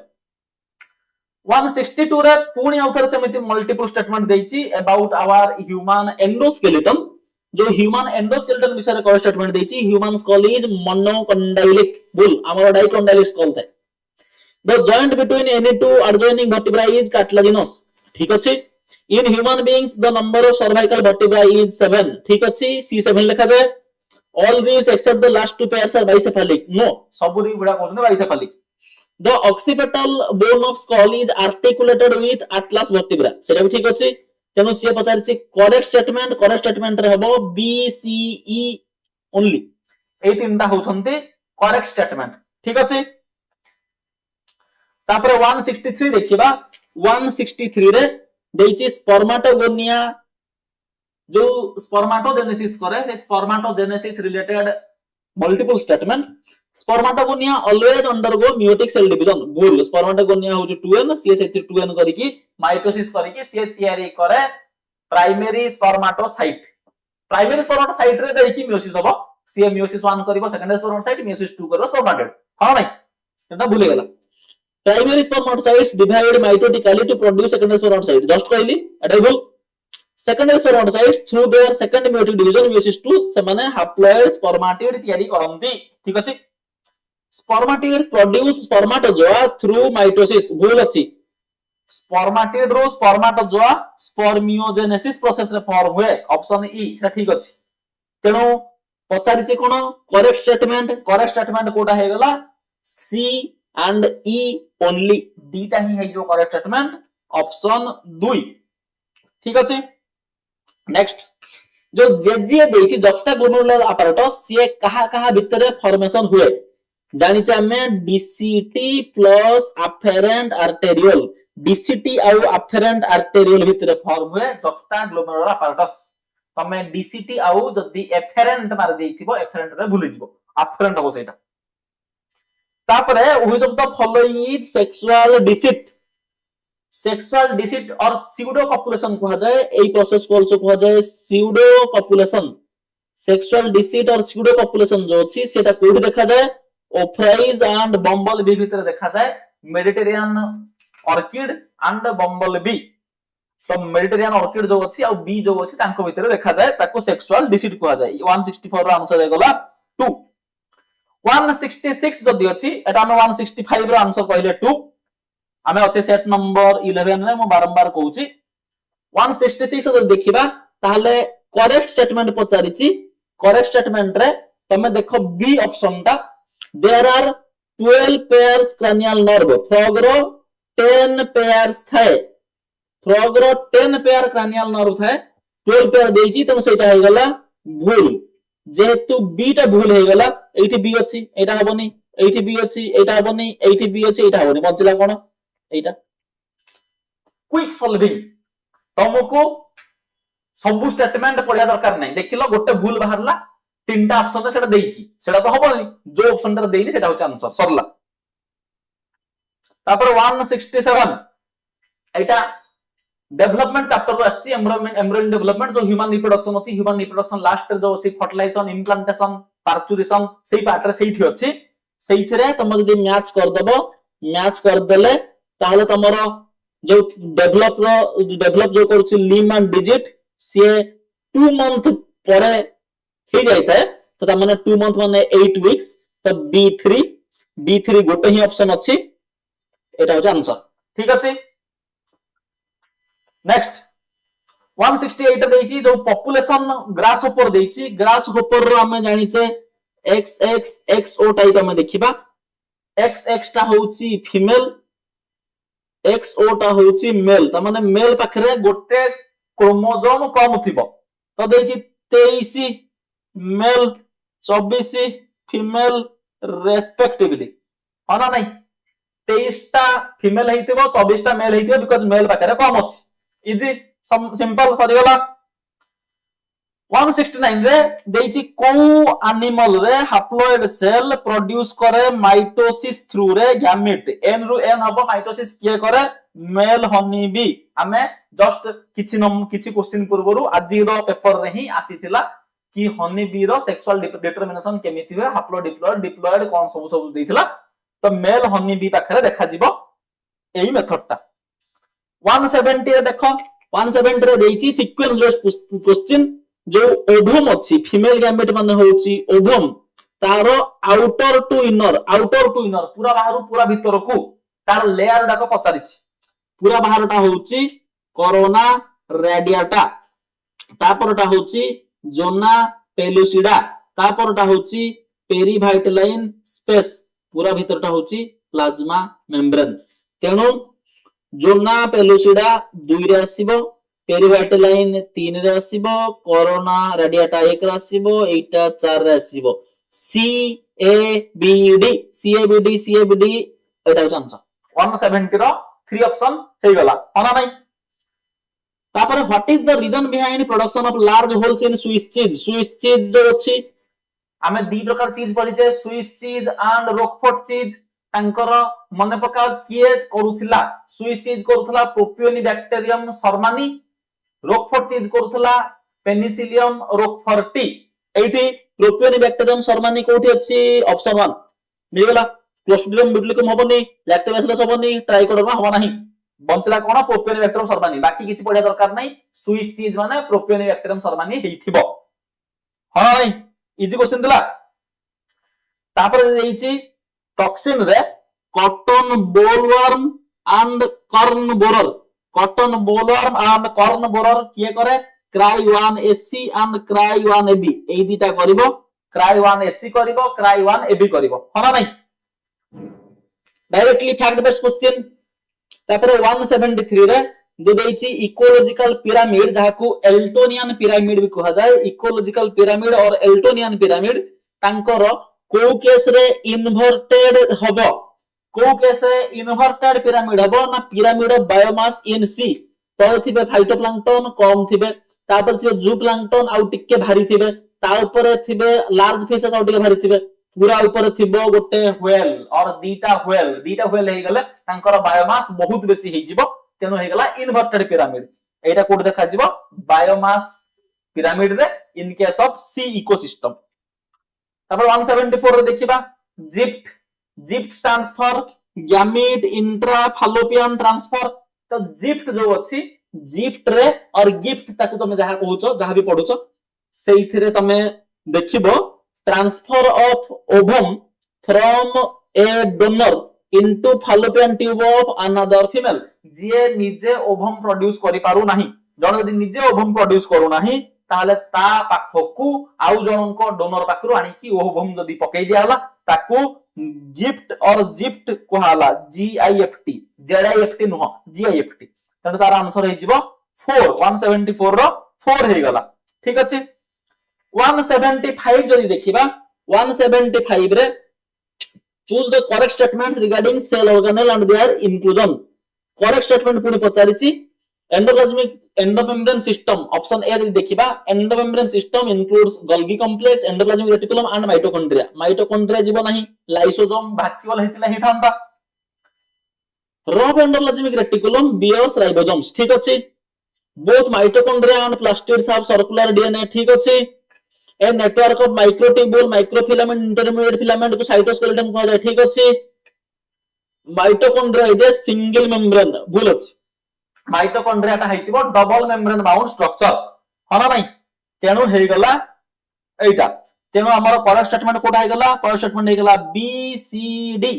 162 रे पुणी आउथर समिति मल्टीपल स्टेटमेंट देइछि अबाउट आवर ह्यूमन एंडोस्केलेटन जो ह्यूमन एंडोस्केलेटन विषय रे करेक्ट स्टेटमेंट देइछि ह्यूमन स्कल इज मोनोकॉन्डाइलिक बुल हमर डाइकॉन्डाइलिक स्कल थे the joint between any two adjoining vertebrae is cartilaginous ठीक अछि in human beings the number of cervical vertebrae is 7 ठीक अछि C7 लिखा जाय all ribs except the last two pairs are bicephalic no सब rib गुडा cone बाइसेफालिक The occipital bone of skull is articulated with atlas vertebra सेटा भी ठीक अछि तेनो से पचारछि करेक्ट स्टेटमेंट रे हबो B C E ओनली ए तीनटा होछन्ते करेक्ट स्टेटमेंट ठीक अछि तापर 163 देखिबा 163 रे देइछि स्पर्माटोगोनिया जो स्पर्माटोजेनेसिस करे से spermatogenesis related multiple statement spermatogonia always undergo meiotic cell division भूल स्पर्माटोगोनिया हो जो 2n सी से 2n करिकि माइटोसिस करिकि से तयारी करे प्राइमरी स्पर्माटोसाइट रे देइकि मियोसिस हबो सी मियोसिस 1 करिवो सेकेंडरी स्पर्माटोसाइट मियोसिस 2 करिवो स्पर्माटोड हां नै एटा भूली गेला primary spermatocytes divide mitotically to produce secondary spermatocyte just कहली एटा भूल secondary spermatocytes through their second meiotic division meiosis 2 से माने हैप्लॉइड स्पर्माटिड तयारी करंती ठीक अछि spermatids produce spermatozoa through mitosis भूल अछि स्पर्माटिड रो स्पर्माटोजोआ स्पर्मियोजेनेसिस प्रोसेस रे फॉर्म हुए ऑप्शन ई सेटा ठीक अछि तेनो पचारि छै कोन करेक्ट स्टेटमेंट कोटा हे गला सी एंड ई ओनली डीटा ही है जो करेक्ट स्टेटमेंट ऑप्शन 2 ठीक अछि नेक्स्ट जो जेजीए देछि जक्स्टा ग्लोमेरुलर apparatus से कहा भितरे फॉर्मेशन हुए जानि छै हमें DCT plus afferent arterial DCT और अफेरेंट आर्टेरियल भितरे फॉर्म हुए जक्स्टा ग्लोमेरुलर apparatus तमे डीसीटी आउ जदी एफेरेंट मार देइथिबो एफेरेंट रे भूली जिवो अफेरेंट हो सेटा तापरे which of the following is sexual deceit और स्यूडो कॉपुलेशन कहा जाए एई प्रोसेस को आल्सो कहा जाए स्यूडो कॉपुलेशन सेक्सुअल डिसीट और स्यूडो पॉपुलेशन जो अछि सेटा कोड देखा जाए ओफ्राइज एंड बम्बल बी भीतर देखा जाए Mediterranean orchid and bumble B तो मेडिटेरियन ऑर्किड जो अछि और बी जो अछि तांको भीतर देखा जाए ताको सेक्सुअल डिसीट कहआ जाए 164 रो आंसर हे गला 2 166 जदी अछि एटा हम 165 रो आंसर कहले 2 हमें अच्छे सेट नंबर 11 रे मो बारंबार कहूची 166 जदी देखिबा ताहले करेक्ट स्टेटमेंट पचारिची करेक्ट स्टेटमेंट रे तमे देखो बी ऑप्शन टा there are 12 pairs cranial nerve frog रो 10 पेयर्स थाए फ्रॉग रो 10 पेयर क्रैनियल नर्व थाए 12 पेयर देइची तमे सेटा हे गला भूल जेहेतु बी टा भूल हे गला एठी बी अछि एटा हबनी एठी बी अछि एटा हबनी एठी बी अछि एटा हबनी बंचला कोन एटा क्विक सॉल्विंग तुमको सब स्टेटमेंट पढ़िया दरकार नहीं देखिलो गोटे भूल बाहरला तीनटा ऑप्शन रे सेटा देइची सेटा तो हबनी जो ऑप्शन रे देइनी सेटा होची आंसर सरला तापर 167 एटा डेवलपमेंट चैप्टर रो आछि एम्ब्रियो डेवलपमेंट जो ह्यूमन रिप्रोडक्शन अछि ह्यूमन रिप्रोडक्शन लास्ट रे जो अछि फर्टिलाइजेशन इम्प्लांटेशन पार्चुरेशन सेही पार्ट रे सेही अछि सेहीथरे तुम जदी मैच कर देले ताहले तमरो जो डेवलप जो करूची लिम एंड डिजिट से 2 मंथ परे हे जायता है तो ता माने 2 मंथ माने 8 वीक्स तो B3 गोटे ही ऑप्शन अछि एटा हो आंसर ठीक अछि नेक्स्ट 168 देइची जो पॉपुलेशन ग्रास होपर देइची ग्रास होपर रो हमें जानि छे XO टाइप हमें देखिबा XX टा होउची फीमेल XO टा होउची मेल त माने मेल पाखरे गोटे क्रोमोसोम कम थिबो तो देइची 23 मेल 24 फीमेल रेस्पेक्टिवली हाना नहीं 23 टा फीमेल हेतिबो 24 टा मेल हेतिबो बिकॉज़ मेल पाखरे कम अछि इजी सिंपल सरी गला 169 रे देइची को एनिमल रे हैप्लॉइड सेल प्रोड्यूस करे माइटोसिस थ्रू रे गैमेट एन रु एन हबो माइटोसिस किए करे मेल हनी बी हमें जस्ट किछि क्वेश्चन पूर्वरु आजि रो पेपर रे ही आसीथिला कि हनी बी रो सेक्सुअल डिटरमिनेशन केमिति हुए हैप्लो डिप्लॉयड कोन सब देइथिला तो मेल हनी बी पाखरे देखा जिवो एही मेथड टा 170 रे देखो 170 रे देइची सीक्वेंस बेस्ड क्वेश्चन जो ओवम अछि फीमेल गैमेट माने होउची ओवम तारो आउटर टू इनर पूरा बाहर पूरा भीतर को तार लेयर डाको पचारिछि पूरा बाहरटा होउची कोरोना रेडियाटा तापरटा होउची जोना पेलुसिडा तापरटा होउची पेरिवाइटलाइन स्पेस पूरा भीतरटा होउची प्लाज्मा मेम्ब्रेन तेनु जोना पेलुसिडा 2 रे आसीबो पेरिवाइटलाइन 3 रे आसीबो कोरोना रेडियाटा 1 रे आसीबो एटा 4 रे आसीबो CABD एटा हो आंसर 170 रो 3 ऑप्शन हे गला होना नहीं तापर what is the reason behind production of large holes in Swiss cheese जो अछि हमें दी प्रकार चीज पड़ी जे स्विस चीज एंड रोकफोर्ट चीज तांकर मने पका किए करूथिला Swiss cheese करूथिला propioni bacterium शर्मानी roquefort चीज करूथिला पेनिसिलियम रोकफोर्टी एठी प्रोपियोनी बैक्टीरियम शर्मानी कोठी अछि ऑप्शन 1 मिल गेला क्लोस्ट्रिडियम ब्यूटिलिकम होबनी लैक्टोबैसिलस होबनी ट्राइकोडर्मा होबा नाही बंचला कोन प्रोपियोनी बैक्टीरियम शर्मानी बाकी किछि पढिया दरकार नाही स्विस चीज माने प्रोपियोनी बैक्टीरियम शर्मानी हेइथिबो हां नाही इजी क्वेश्चन दिला तापर देइछि टॉक्सिन रे cotton bollworm and corn borer किए करे cry 1 Ac and cry 1 Ab एई दिटा करिवो क्राई 1 एससी करिवो क्राई 1 एबी करिवो होना नहीं डायरेक्टली फैक्ट बेस्ड क्वेश्चन तापर 173 रे जो देइछि इकोलॉजिकल पिरामिड जाहाकू एल्टोनियन पिरामिड भी कहा जाए इकोलॉजिकल पिरामिड और एल्टोनियन पिरामिड तांकर को केस रे इन्वर्टेड हबो को केस रे इन्वर्टेड पिरामिड हबो ना पिरामिड ऑफ बायोमास इन सी तळे थिबे फाइटोप्लैंक्टन कम थिबे तापर थिबे जूप्लैंक्टन आउ टिके भारी थिबे ता ऊपर थिबे लार्ज फिशेस आउ टिके भारी थिबे पूरा ऊपर थिबो गोटे व्हेल और दीटा व्हेल हे गले तांकर बायोमास बहुत बेसी हे जिवो तेनु हे गला इन्वर्टेड पिरामिड एटा कोड देखा जिवो बायोमास पिरामिड रे in case of sea ecosystem. तापर 174 रे देखिबा GIFT. GIFT stands for gamete intra fallopian transfer. तो जिप्ट जो अछि जिप्ट रे और गिफ्ट ताकू तमे जहा कहूचो जहा भी पढुचो सेइथिरे तमे देखिबो transfer of ovum from a donor into fallopian tube of another female. जे निजे ओवम प्रोड्यूस करि पारु नाही, जण यदि निजे ओवम प्रोड्यूस करू नाही ताहले ता पाखकू आउ जनको डोनर पाखरु आनी कि ओवम जदि पकई दियाला ताकू गिफ्ट और जिफ्ट कोहाला GIFT ZIFT नुह GIFT। तने तार आंसर हे जिवो 4 174 रो 4 हे गला। ठीक अछि 175 जदि देखिबा 175 रे choose the correct statements regarding cell organelle and their inclusion। correct statement पुनी पचारिछि endoplasmic endomembrane system option A यदि देखिबा endomembrane system includes Golgi complex endoplasmic reticulum and mitochondria। mitochondria जीव नाही lysosome vacuole हेतिला हि थांता। rough endoplasmic reticulum bears ribosomes। ठीक अछि both mitochondria and plastids have circular DNA। ठीक अछि a network of microtubule microfilament intermediate filament को cytoskeleton कहा जाय। ठीक अछि mitochondria is a single membrane भूल अछि माइटोकॉन्ड्रिया ता हेतिबो डबल मेम्ब्रेन बाउंड स्ट्रक्चर हना नाही तेनु हे गला एटा। तेनु हमर करेक्ट स्टेटमेंट कोटा हे गला करेक्ट स्टेटमेंट हे गला B C D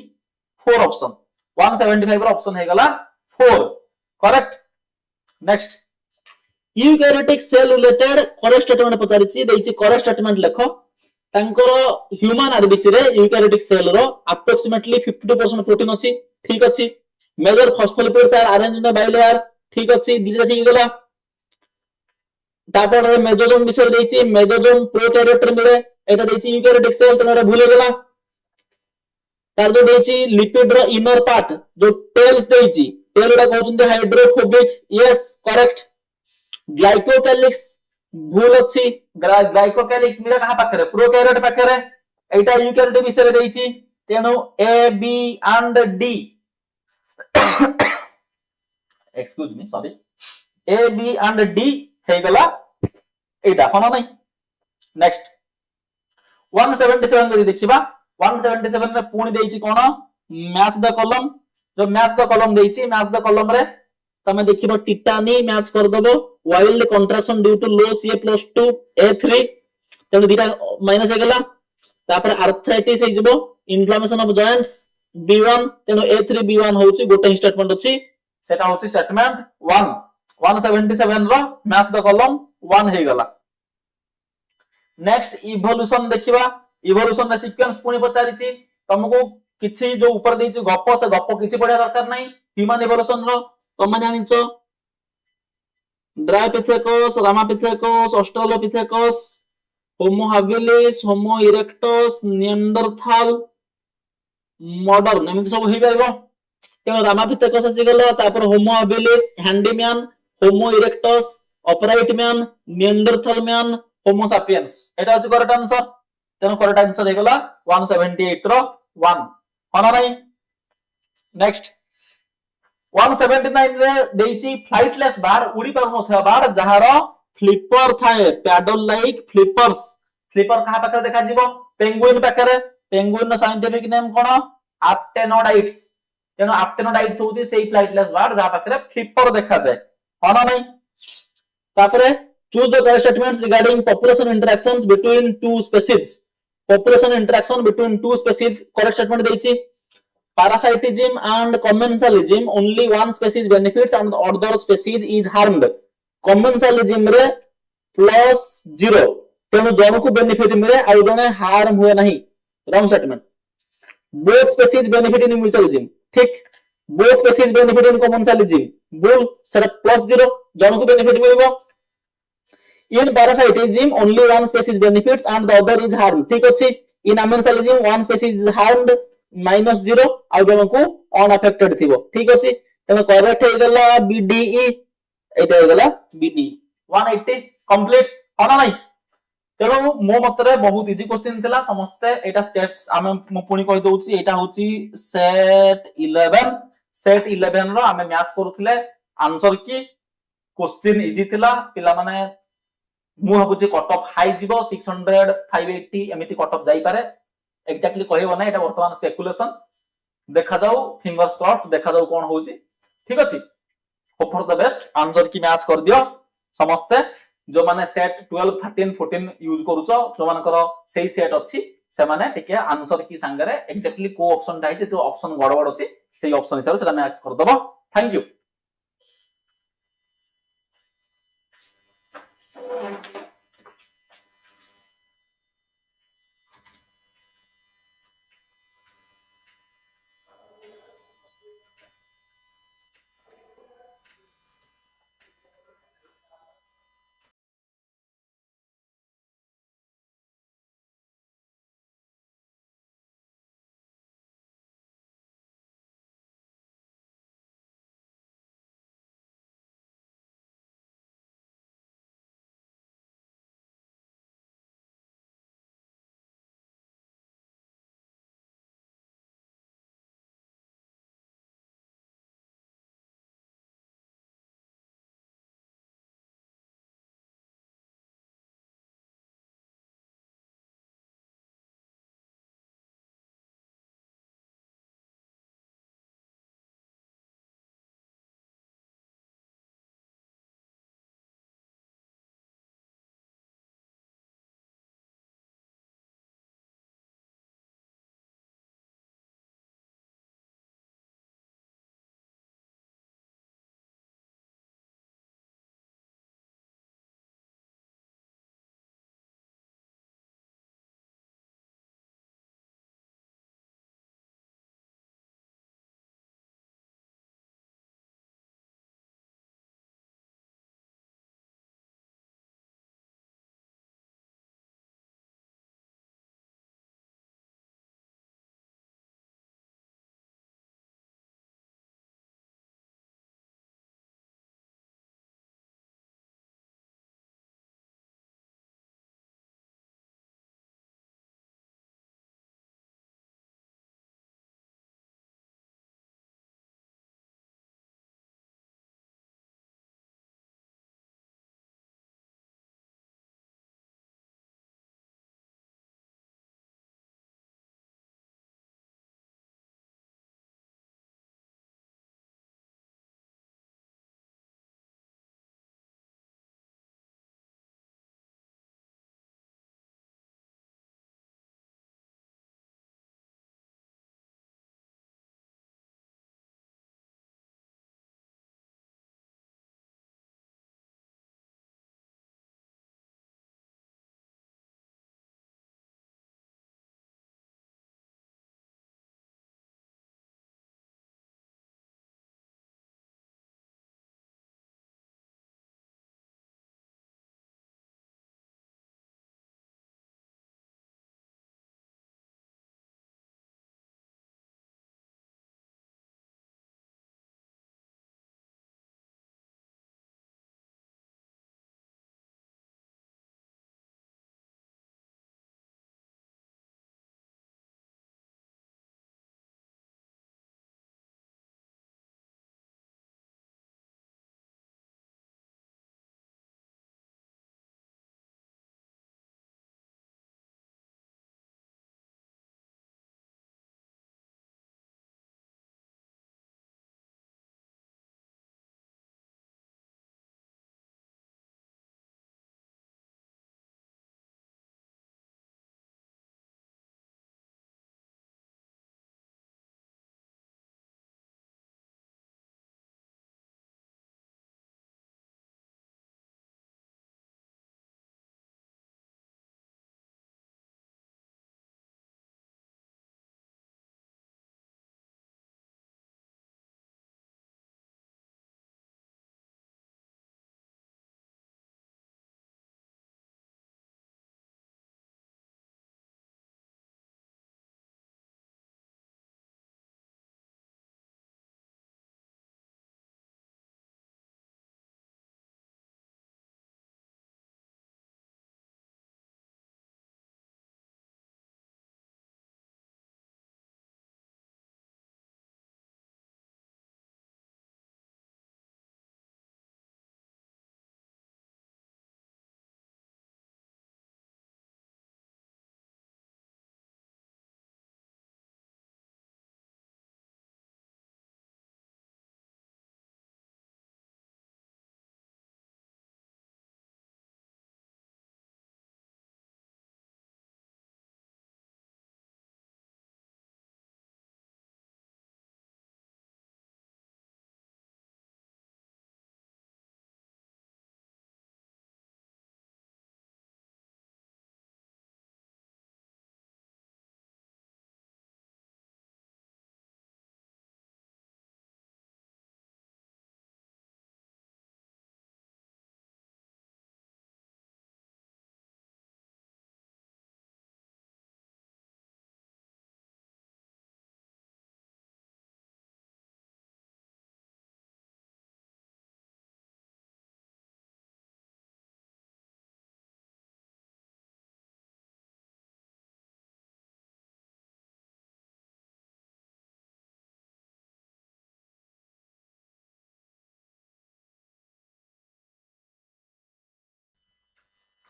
4 ऑप्शन 175 रो ऑप्शन हे गला 4 correct. Next eukaryotic cell related correct statement पचारिछि देछि करेक्ट स्टेटमेंट लेखो तांकर ह्यूमन आरबीसी रे यूकैरियोटिक सेल रो अप्रोक्सीमेटली 52% प्रोटीन अछि। ठीक अछि major phospholipids are arranged in bilayer. ठीक अछि दिले ठीक गला। तापर मेजोजोम विषय देछि मेजोजोम प्रोकैरियोट रे मिले एटा देछि यूकैरियोटिक सेल तमरा भूले गला। तार जो देछि लिपिड रो इनर पार्ट जो टेल्स देछि टेल रा कहउछन हाइड्रोफोबिक यस करेक्ट। ग्लाइकोकैलिक्स भूल अछि ग्लाइकोकैलिक्स मिले कहा पाखरे प्रोकैरियोट पाखरे एटा यूकैरियोट विषय देछि तेनु A B and D excuse me sorry A B and D हे गला एटा होना नहीं। नेक्स्ट 177 जदि देखिबा 177 में पुणी देछि कोन मैच द कॉलम। जो मैच द कॉलम देछि मैच द कॉलम रे तमे देखिबो टिटानी मैच कर दबो wild contraction due to low CA+2 A3 तेनु दिटा माइनस हे गला। तापर आर्थराइटिस हे जिवो इन्फ्लेमेशन ऑफ जॉइंट्स B1 तेनु A3 B1 होछि गोटे स्टेटमेंट अछि सेटा होछि स्टेटमेंट 1 177 रो मैच द कॉलम 1 हे गला। नेक्स्ट इवोल्यूशन देखिबा इवोल्यूशन रे सीक्वेंस पुनी पचारिछि तुमको किछि जो ऊपर देछि गप से गप किछि पढिया दरकार नाही। ह्यूमन इवोल्यूशन रो तुम जानिछो Dryopithecus Ramapithecus Australopithecus Homo habilis Homo erectus Neanderthal modern एमिति सब हे पाइबो। तेनो रामापिथेकस आसी गला तापर Homo habilis handyman Homo erectus upright man Neanderthal man Homo sapiens एटा अछि करेक्ट आंसर। तेनो करेक्ट आंसर हे गला 178 रो 1 होना नाही। नेक्स्ट 179 रे देछि फ्लाइटलेस बार उड़ी पर नथवा बार जहार फ्लिपर थाए पैडल लाइक फ्लिपर्स। फ्लिपर कहा पाखरे देखा जिवो पेंगुइन पाखरे पेंगुइन नो साइंटिफिक नेम कोन एप्टेनोडाइट्स। तेनो एप्टेनोडाइट्स होछि सेही फ्लाइटलेस बार जहा पाखरे फ्लिपर देखा जाय होना नाही। तापरे choose the correct statements regarding population interactions between two species. Population interaction between two species correct statement देछि parasitism and commensalism only one species benefits and the other species is harmed। commensalism रे +0 तेनु जन को benefit मिले आ जने harm हुए नहीं wrong statement. both species benefit in mutualism ठीक both species benefit in commensalism बोल सेटा +0 जन को बेनिफिट मिलबो। in parasitism only one species benefits and the other is harmed ठीक अछि। in commensalism one species is harmed -0 आ जन को अनअफेक्टेड थिबो ठीक अछि। तमे करेक्ट हे गला BDE एटा हे गला BD 180 कंप्लीट होना नाही। तेनो मो मतरे बहुत इजी क्वेश्चन थिला समस्त एटा स्टेप्स आमे मु पुनी कहि दोछि एटा होछि सेट 11 रो आमे मैच करूथिले आंसर की क्वेश्चन इजी थिला पिला माने ମୁଁ ଭାବୁଛି କଟ୍ ଅଫ୍ ହାଇ ଯିବ 600 580 ଏମିତି କଟ୍ ଅଫ୍ ଯାଇପାରେ ଏକ୍ଜାକ୍ଟଲି କହିବ ନା, ଏଟା ବର୍ତ୍ତମାନ ସ୍ପେକୁଲେସନ। ଦେଖାଯାଉ, ଫିଙ୍ଗर्स क्रॉस्ड, ଦେଖାଯାଉ କଣ ହଉଛି। ଠିକ ଅଛି, hope for the best. Answer की मैच कर दियो समस्ते, जो माने सेट 12 13 14 यूज करूछ, जो मानकर सेही सेट अछि से माने टिके आंसर की संगरे एक्जेक्टली को ऑप्शन ढाइछि तो ऑप्शन गड़बड़ अछि सेही ऑप्शन हिसाब से मैच कर दबो। Thank you.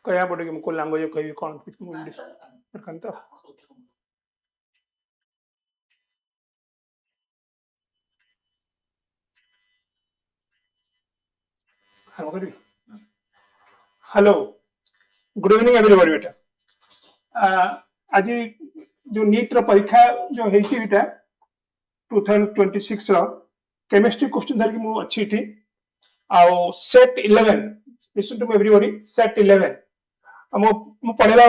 कहया पड़े कि को लैंग्वेज कहबी कोन दरकार तो हम करी हेलो गुड इवनिंग एवरीबॉडी बेटा आज जो नीट रो परीक्षा जो हेची बेटा 2026 रो केमिस्ट्री क्वेश्चन धर कि मु अछि इठी आ set 11 listen to everybody set 11 मु पढ़ेला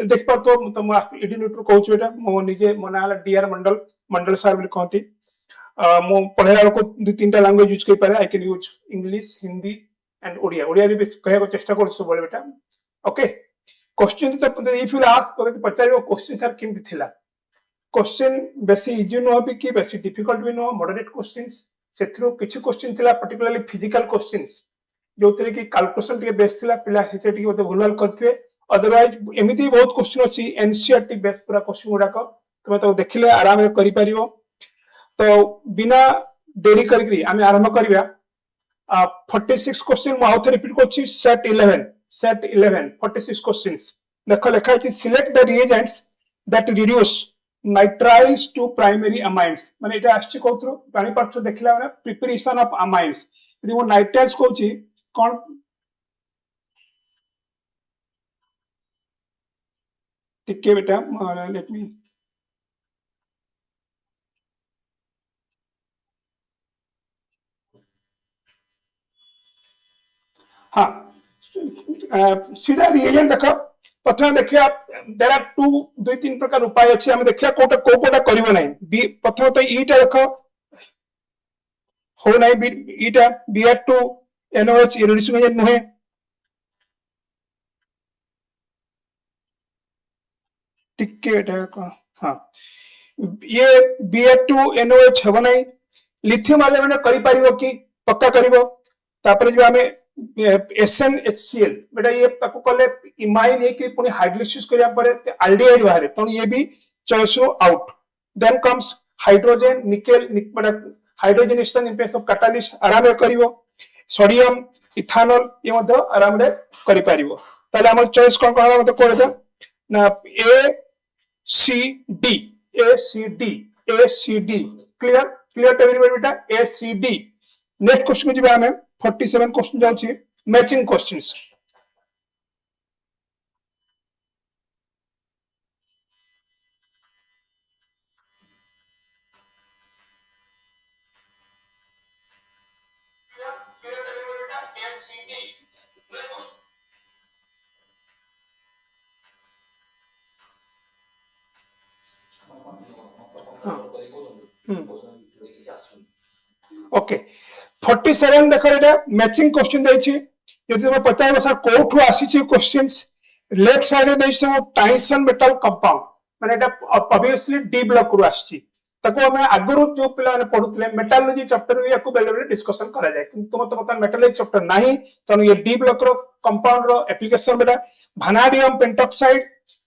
देख पा तो तुम एडुनेट रो कहूछ बेटा मो निजे मना हला डीआर मंडल मंडल सर बोली कहती मो पढ़ेला को दु तीनटा लैंग्वेज यूज कर पारे I can use English Hindi and Odia Odia भी कहया को चेष्टा कर सब बेटा ओके क्वेश्चन तो इफ यू आस्क तो पचारियो क्वेश्चन सर केमति थिला क्वेश्चन बेसी इजी नो भी कि बेसी डिफिकल्ट भी नो मॉडरेट क्वेश्चंस सेथरो किछि क्वेश्चन थिला पर्टिकुलरली फिजिकल क्वेश्चंस जोतरे कि कैलकुलेशन के बेस थिला पिला सेटे कि बोते भूलभाल करथिवे अदरवाइज एमिति बहुत क्वेश्चन अछि एनसीईआरटी बेस पूरा क्वेश्चन गुडा को तुम तो देखिले आराम रे करि परिबो तो बिना देरी करी आम आरंभ करवा 46 क्वेश्चन मुझे रिपीट कर सेट 11 46 क्वेश्चंस देख लिखा है select the reagents that reduce nitriles to primary amines माने एटा आछि कोथरो पानी पाठ देखला माने प्रिपरेशन ऑफ अमाइन्स यदि वो नाइट्राइल्स कहूची कोन टिके बेटा लेट मी हाँ सीधा रिएजेंट देखो प्रथम देखिया देयर आर टू दुई तीन प्रकार उपाय अछि हम देखिया कोटा कोटा करिवो नै बी प्रथम तो ईटा देखो हो नै बी ईटा Br2 NOH रिड्यूसिंग एजेंट नहे टिके बेटा को हां ये Br2 NOH हबो नै लिथियम वाले माने करि परिवो कि पक्का करिवो तापर जो हमें SnHCl बेटा ये ताको कले इमाइन है कि पुनी हाइड्रोलिसिस करिया परे एल्डिहाइड बाहर तो ये भी choice out then comes hydrogen nickel बेटा hydrogen is in place of catalyst आराम रे करिवो सोडियम इथानॉल ये मधे आराम रे करि परिवो ताले हमर चॉइस कोन कोन मते कोरदा ना ACD क्लियर टू एवरीबॉडी बेटा ACD नेक्स्ट क्वेश्चन को जिबा हमें 47 क्वेश्चन जाउची मैचिंग क्वेश्चंस ओके 47 देखो एटा मैचिंग क्वेश्चन दैछि यदि तुम पचार सर कोठु आसीछि क्वेश्चंस लेफ्ट साइड रे दैछि हम टाइसन मेटल कंपाउंड माने एटा ऑब्वियसली डी ब्लॉक रु आसीछि ताको हम आगरु जो पिला ने पढुतले मेटालॉजी चैप्टर भी याको बेले बेले डिस्कशन करा जाय किंतु तुम तो पता मेटालॉजी चैप्टर नाही तनो ये डी ब्लॉक रो कंपाउंड रो एप्लीकेशन बेटा vanadium pentoxide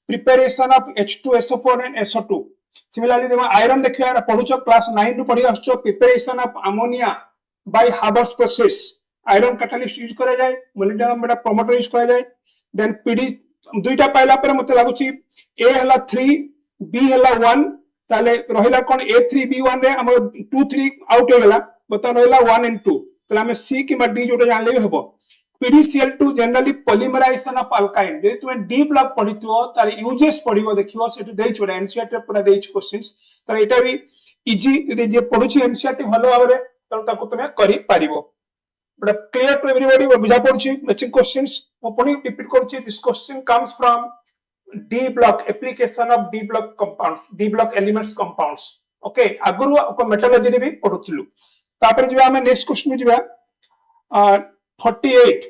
preparation of H2SO4 and SO2 similarly तुम आयरन देखिया पढुछो क्लास 9 रु पढि आछो preparation of ammonia by Haber's process iron catalyst use करा जाय मोलिब्डेनम बेटा प्रमोटर यूज करा जाय देन पीडी दुईटा पाइला पर मते लागुची ए हला 3 बी हला 1 ताले रहिला कोन A3B1 रे हम 2 3 आउट हो गेला बता रहिला 1 एंड 2 ताले हम C कि डी जोटा जानले भी हबो PDCl2 generally polymerization of alkyne जे तुम डी ब्लॉक पढितो तार यूजेस पढिबो देखिबो सेठी देइ छोडा एनसीईआरटी पूरा देइ क्वेश्चंस तार एटा भी इजी यदि जे पढुची एनसीईआरटी भलो भाबरे त ताको तुमे करि पारिबो बट क्लियर टू एवरीबॉडी बुझा पड़ुची मैचिंग क्वेश्चंस मो पुनी रिपीट करूची this question comes from D block application of D block compounds D block elements compounds okay आगुरु को मेटलॉजी रे भी पढुथिलु तापर जे हमें नेक्स्ट क्वेश्चन जिबा 48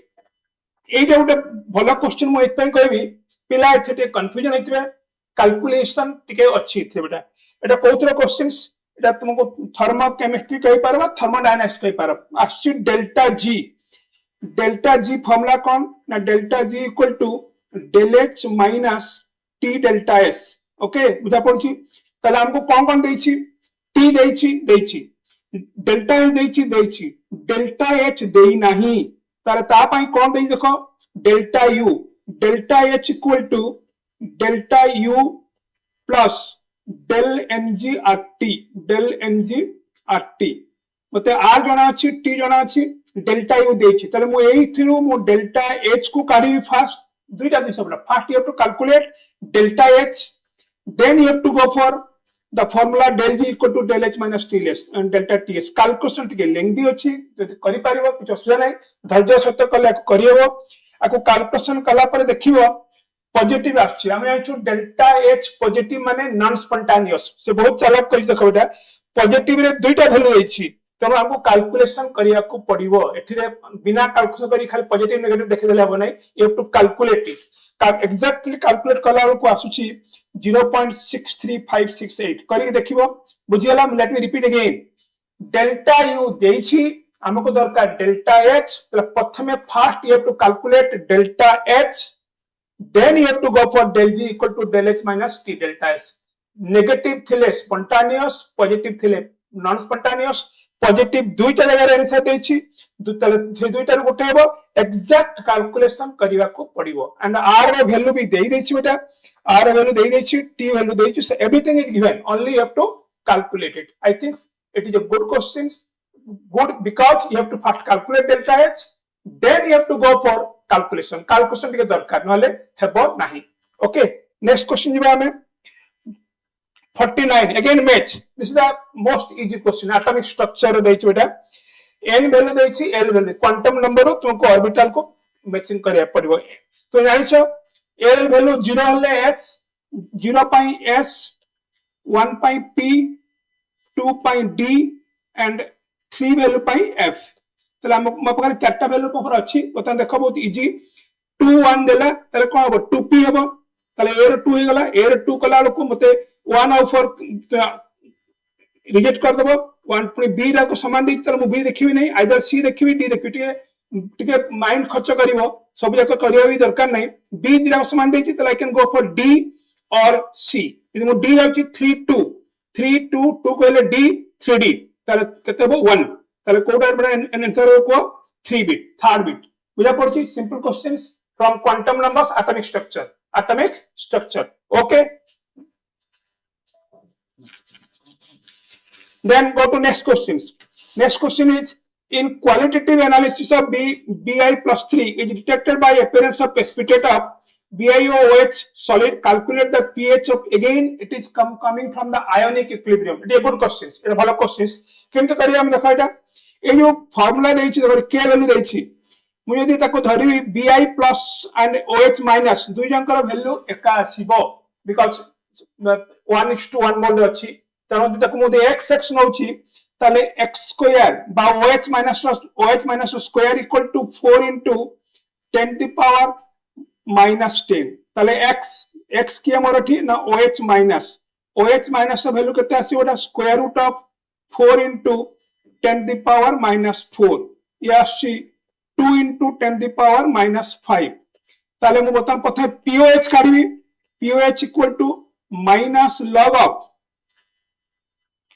एटा उटे भलो क्वेश्चन मो एतपै कहबी पिला एथे कंफ्यूजन हेतबे कैलकुलेशन टिके अछि थे बेटा एटा कोथरो क्वेश्चंस एटा तुमको थर्मो केमिस्ट्री कहि पारबा थर्मोडायनामिक्स कहि पारबा आछि डेल्टा जी फार्मूला कोन ना delta G equal to del H minus T delta S okay बुझा पड़छि तले हमको कोन देछि टी देछि डेल्टा एस देछि डेल्टा एच देई नाही तारे ता पई कोन देई देखो delta U delta H equal to delta U plus del NGRT del NGRT मते R जणा अछि T जणा अछि डेल्टा U देछि तले मु एई थ्रू मु डेल्टा H को काढी फास्ट दुईटा दिन सबला first you have to calculate delta H then you have to go for the formula del G equal to del H minus T less and delta TS calculation टिके लेंदी अछि जदि करि पारिबो किछ असुविधा नै धैर्य सहित कले करियबो आको कैलकुलेशन कला पर देखिबो पॉजिटिव आछि हम आछु डेल्टा H पॉजिटिव माने नॉन स्पॉन्टेनियस से बहुत चालाक कहि देखो बेटा पॉजिटिव रे दुईटा वैल्यू देछि तब हमको कैलकुलेशन करिया को पड़िबो एथिरे बिना कैलकुलेशन करी खाली पॉजिटिव नेगेटिव देखि देला हो नै you have to calculate it exactly calculate कला को आसुची 0.63568 करी देखिबो बुझियला let me repeat again delta U देछि हमको दरकार डेल्टा H तो प्रथमे first you have to calculate delta H then you have to go for del G equal to del H minus T delta S negative थिले spontaneous positive थिले non spontaneous positive दुईटा जगह answer देछि दुईटा रो गोटे हेबो एग्जैक्ट कैलकुलेशन करिवा को पड़िबो and R रो वैल्यू भी देई देछि बेटा R रो वैल्यू देई देछि T वैल्यू देछि so everything is given only you have to calculate it I think it is a good questions good because you have to first calculate delta H then you have to go for calculation टिके दरकार नहले हेबो नाही okay next question जिबा हमें 49 again match this is the most easy question atomic structure देछि बेटा n value देछि l वैल्यू क्वांटम नंबर रो तुमको ऑर्बिटल को मैचिंग करिया पड़िबो तो जानिछो l वैल्यू 0 हले s 0 pi s 1 pi p 2 pi d and 3 value pi f तले हम पकर चारटा वैल्यू पकर अछि बता देखो बहुत इजी 2 1 देला तले कोन हो 2p हेबो तले a रो 2 हे गला a रो 2 कला को मते 1 और 4 रिजेक्ट कर देबो 1 पुनी b रा को समान देछि तले मु b देखिबी नै आइदर c देखिबी d देखिबी टिके माइंड खर्च करिवो सब जाक करिया भी दरकार नै b रा को समान देछि तले आई कैन गो फॉर d और c यदि मु d जाउछि 3 2 3 2 2 कहले d 3d तले केते हो 1 तले कोडा बडा आंसर को 3 बिट थर्ड बिट बुझा पड़छि simple questions from quantum numbers atomic structure okay then go to next question is in qualitative analysis of Bi plus 3 is detected by appearance of precipitate of BiOH solid calculate the pH of again it is coming from the ionic equilibrium it is a good questions it is questions केमते करिया हम देखो एटा ए जो formula देछि देखो k value देछि मु यदि ताको धरिबी Bi plus and OH minus दुई जंकर वैल्यू एका आसीबो बिकॉज़ 1:1 मोल अछि तनो ताको मु x नउछि ताले x स्क्वायर बा OH minus square equal to 4 into 10 to the power minus 10 ताले x की हमर थी ना OH minus रो वैल्यू केते आसीबोटा square root of 4 into 10 to the power minus 4 या सी 2 into 10 to the power minus 5 ताले मु बतन पथे pOH काढिबी pOH equal to minus log of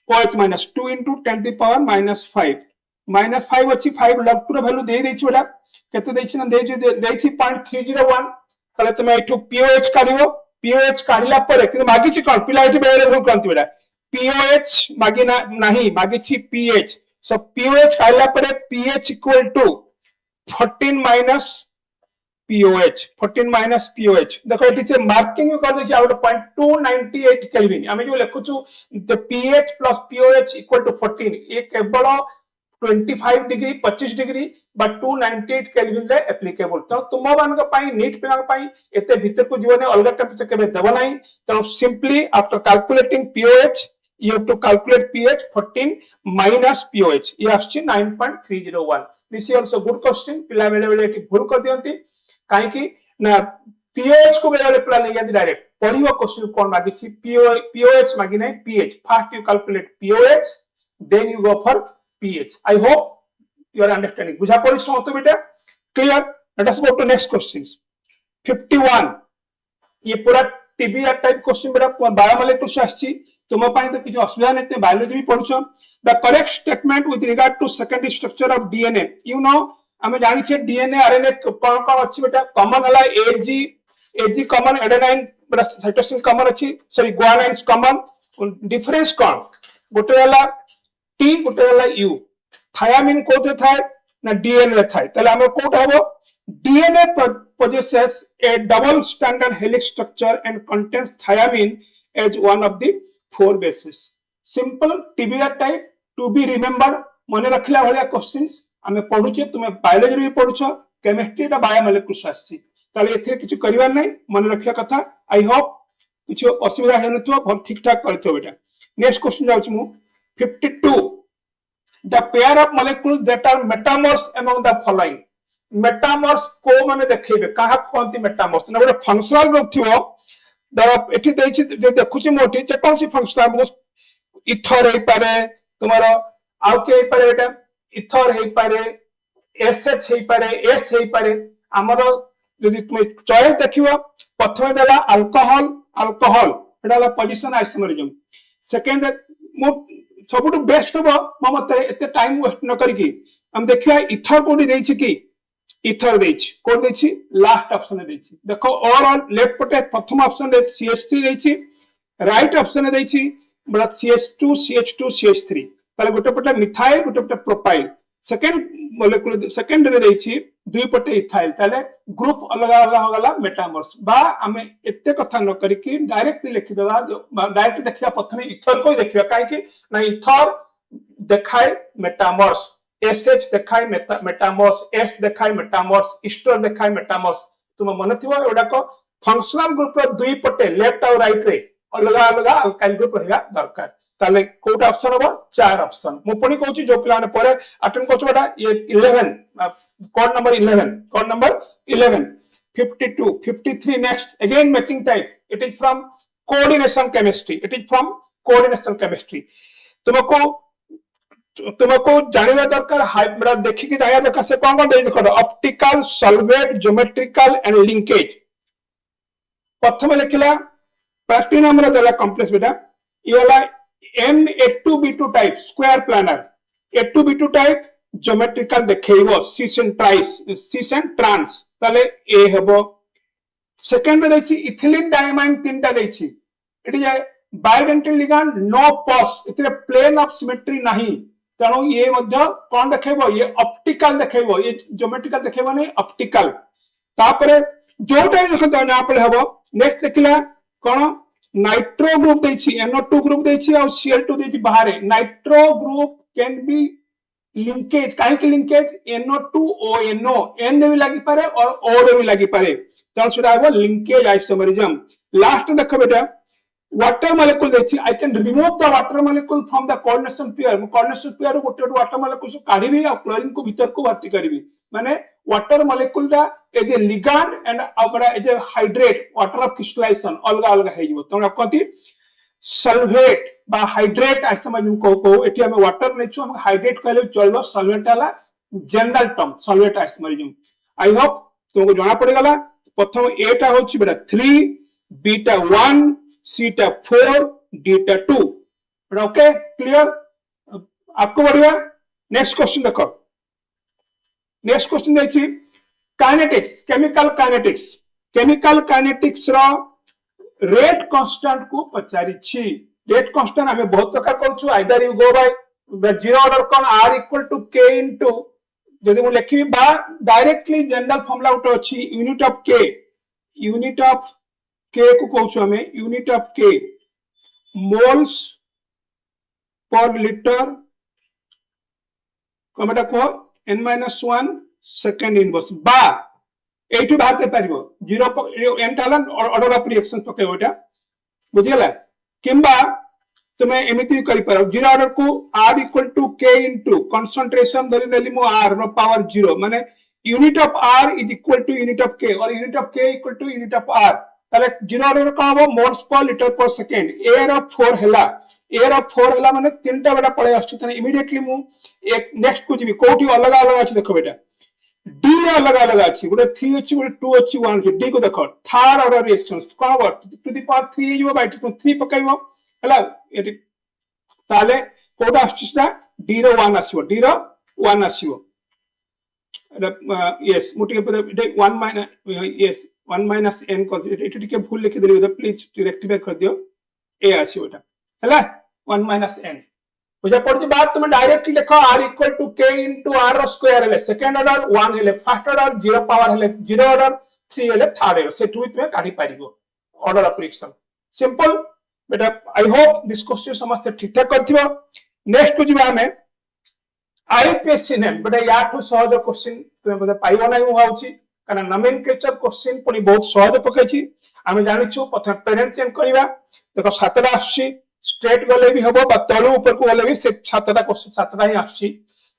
OH minus 2 into 10 to the power minus 5 अछि 5 log 2 रो value देई दैछि बेटा केते दैछि ना देछि 0.301 ताले तमे एठु pOH काढिबो pOH काढिला परे कि मागिछि कोन पिला एठी बेरे भूल कोन बेटा pOH मागी नाही मागिछि pH so pOH काढिला परे pH equal to 14 minus pOH देखो इट इज मार्किंग कर देछि आउट पॉइंट 298 केल्विन हमें जो लिखुछु the pH plus pOH equal to 14 ये केवल 25 डिग्री 25 डिग्री बट 298 केल्विन रे एप्लीकेबल तो तुम मान का पाई नीट पिला पाई एते भीतर को जीवन अलग टेंपरेचर केबे देबो नाही तो simply after calculating pOH you have to calculate pH 14 minus pOH ये आछि 9.301 this is also good question पिला बेले बेले एटी भूल कर दियंती काहे कि ना pH को बेले पिला नै याद डायरेक्ट पढिबो क्वेश्चन कोन मागिछि pOH मागि नै pH first you calculate pOH then you go for pH I hope you are understanding बुझा पड़ी समझ तो बेटा clear let us go to next questions 51 ये पूरा टीबीआर टाइप क्वेश्चन बेटा बायोमोलेकुलर से आछि तुम पाई तो किछ असुविधा नै ते बायोलॉजी भी पढुछो the correct statement with regard to secondary structure of DNA you know आमे जानि छे डीएनए आरएनए कोन कोन अछि बेटा कॉमन हला एजी कॉमन एडेनाइन बेटा साइटोसिन कॉमन अछि सॉरी गुआनाइन कॉमन डिफरेंस कोन गोटे हला टी गोटे हला यू थायामिन कोते थाए ना डीएनए थाए तले हम कोट हबो DNA possesses a double stranded helix structure and contains thiamine as one of the 4 bases simple TBR type to be remembered मने रखला भलिया क्वेश्चंस हमें पढुचे तुमे बायोलॉजी भी पढुछो केमिस्ट्री ता बायोमोलिक्यूल्स आसी ताले एथे किछु करिवार नै मने रखिया कथा आई होप किछु असुविधा हेनथो भल ठीक ठाक करथो बेटा नेक्स्ट क्वेश्चन जाउची मु 52 the pair of molecules that are metamorphs among the following metamorphs को माने देखैबे काहा कोनती metamorphs ना गोटे फंक्शनल ग्रुप थिवो द एठी देछि जे देखुछि मोठी जे कोनसी फंक्शनल ग्रुप इथर हे पारे तुम्हारा आउ के हे पारे बेटा इथर हे पारे एसएच हे पारे एस हे पारे हमरो यदि तुम चॉइस देखिबो प्रथम देला अल्कोहल एडाला पोजीशन आइसोमरिज्म सेकंड मो सबुटु बेस्ट हो मो मते एते टाइम वेस्ट न करिकि हम देखिया इथर कोडी देछि कि इथर देछि कोड देछि लास्ट ऑप्शन देछि देखो ओवरऑल लेफ्ट पटे प्रथम ऑप्शन रे CH3 देछि राइट ऑप्शन देछि बड़ा CH2 CH3 ताले गोटे पटे मिथाइल गोटे पटे प्रोपाइल सेकंड मॉलिक्यूल सेकंड रे देछि दुई पटे इथाइल ताले ग्रुप अलग अलग हो गला मेटामर्स बा हमें एते कथा न करी कि डायरेक्टली लिखि देबा डायरेक्ट देखिया प्रथमे इथर को देखिया काहे कि ना इथर देखाय मेटामर्स एसएच देखाय मेटामर्स एस देखाय मेटामर्स इस्टर देखाय मेटामर्स तुम मन थिबो एडा को फंक्शनल ग्रुप रो दुई पटे लेफ्ट और राइट रे अलग अलग अल्काइल ग्रुप रहबा दरकार ताले कोड ऑप्शन हो चार ऑप्शन मु पुनी कहूची जो पिलाने परे अटेंड करछ बेटा ये 11 code number 11 52 53 next again matching type it is from coordination chemistry तुमको जानिबा दरकार हाइब्रिड देखि कि जाया दरकार से कोन दे देखो optical solvate geometrical and linkage प्रथम लिखला प्लैटिनम रे देला कॉम्प्लेक्स बेटा ये वाला M82B2 type square planar A2B2 type geometrical देखैबो सिस एंड ट्रांस ताले ए हेबो सेकंड दैछि इथिलीन डायमाइन तीनटा दैछि it is bidentate ligand no POS इतरे प्लेन ऑफ सिमेट्री नाही तणो ये मध्य कोन देखैबो ये ऑप्टिकल देखैबो ये ज्योमेट्रिकल देखैबो नै ऑप्टिकल तापरे जोटा देखत ना पले हेबो नेक्स्ट देखिला कोन नाइट्रो ग्रुप देछि NO2 ग्रुप देछि और Cl2 देछि बाहर nitro group can be linkage काहे कि लिंकेज NO2ONO N रे भी लागि पारे और O रे भी लागि पारे त सेटा हेबो लिंकेज आइसोमरिज्म लास्ट देखो बेटा वाटर मॉलिक्यूल देछि I can remove the water molecule from the coordination pair गोटे वाटर मॉलिक्यूल को काढिबी और क्लोरीन को भीतर को भर्ती करबी माने वाटर मॉलिक्यूल दा एज ए लिगैंड एंड अबरा as a hydrate water of crystallization अलग अलग है जीवो तो कथि सल्फेट बा हाइड्रेट आइसोमरिज्म को एठी हम वाटर नेछु हम हाइड्रेट कहले चलबो सल्फेट वाला general term sulphate isomerism I hope तुमको जाना पड़ गला प्रथम ए टा होछि बेटा 3 बी टा 1 सी टा 4 डी टा 2 ओके क्लियर आपको बढ़िया नेक्स्ट क्वेश्चन देखो नेक्स्ट क्वेश्चन देखि काइनेटिक्स केमिकल काइनेटिक्स रो रेट कांस्टेंट को पचारि छी रेट कांस्टेंट हमें बहुत प्रकार करछु either you go by zero order कोन r equal to k into जदि मु लिखि बा डायरेक्टली जनरल फार्मूला उठ अछि यूनिट ऑफ k को कहछु हमें unit of k moles per litre कमेटा को n-1 सेकंड इनवर्स बा एटू बाहर के पारिबो 0 एंटालन ऑर्डर ऑफ रिएक्शंस पकेबो एटा बुझियला किंबा तुमे एमिति करि पारो 0 ऑर्डर को r equal to k into concentration धरि नेली मो r नो पावर 0 माने unit of r is equal to unit of k और unit of k equal to unit of r ताले 0 ऑर्डर का हो मोल्स पर लीटर पर सेकंड एयर ऑफ 4 हला माने तीनटा बेटा पळे आछी तने इमीडिएटली मु एक नेक्स्ट को जीबी कोठी अलग अलग अछि देखो बेटा डी रे अलग अलग अछि गोटे 3 अछि गोटे 2 अछि 1 अछि डी को देखो थर्ड ऑर्डर रिएक्शंस कोन हो टू द पावर 3 जीवो बाइ 3 पकाइबो हला एटी ताले कोडा आछी डी रो 1 आसीबो yes मुटिके इटे 1 माइनस yes 1 minus n को इटे टिके भूल लिखि देबे प्लीज रेक्टिफाई कर दियो ए आसी ओटा हला 1 minus n बुझा पड़ती बात तुम डायरेक्टली लिखो r equal to k into r square हेले सेकंड ऑर्डर 1 हेले फर्स्ट ऑर्डर 0 पावर हेले 0 ऑर्डर 3 हेले थर्ड ऑर्डर से टू में काटी पारिबो ऑर्डर ऑफ प्रिडिक्शन सिंपल बेटा आई होप दिस क्वेश्चन समस्त ठीक ठाक करथिबो नेक्स्ट को जिबा हमें आईपीएससी नेम बेटा या टू सहज क्वेश्चन तुम बता पाइबो नै हो आउची कारण नोमेनक्लेचर क्वेश्चन पुनी बहुत सहज पकाइची आमे जानिछु प्रथम पेरेंट चेंज करबा देखो सातटा आछि स्ट्रेट गले भी हबो बा तळु ऊपर को गले भी से सातटा क्वेश्चन सातटा ही आछि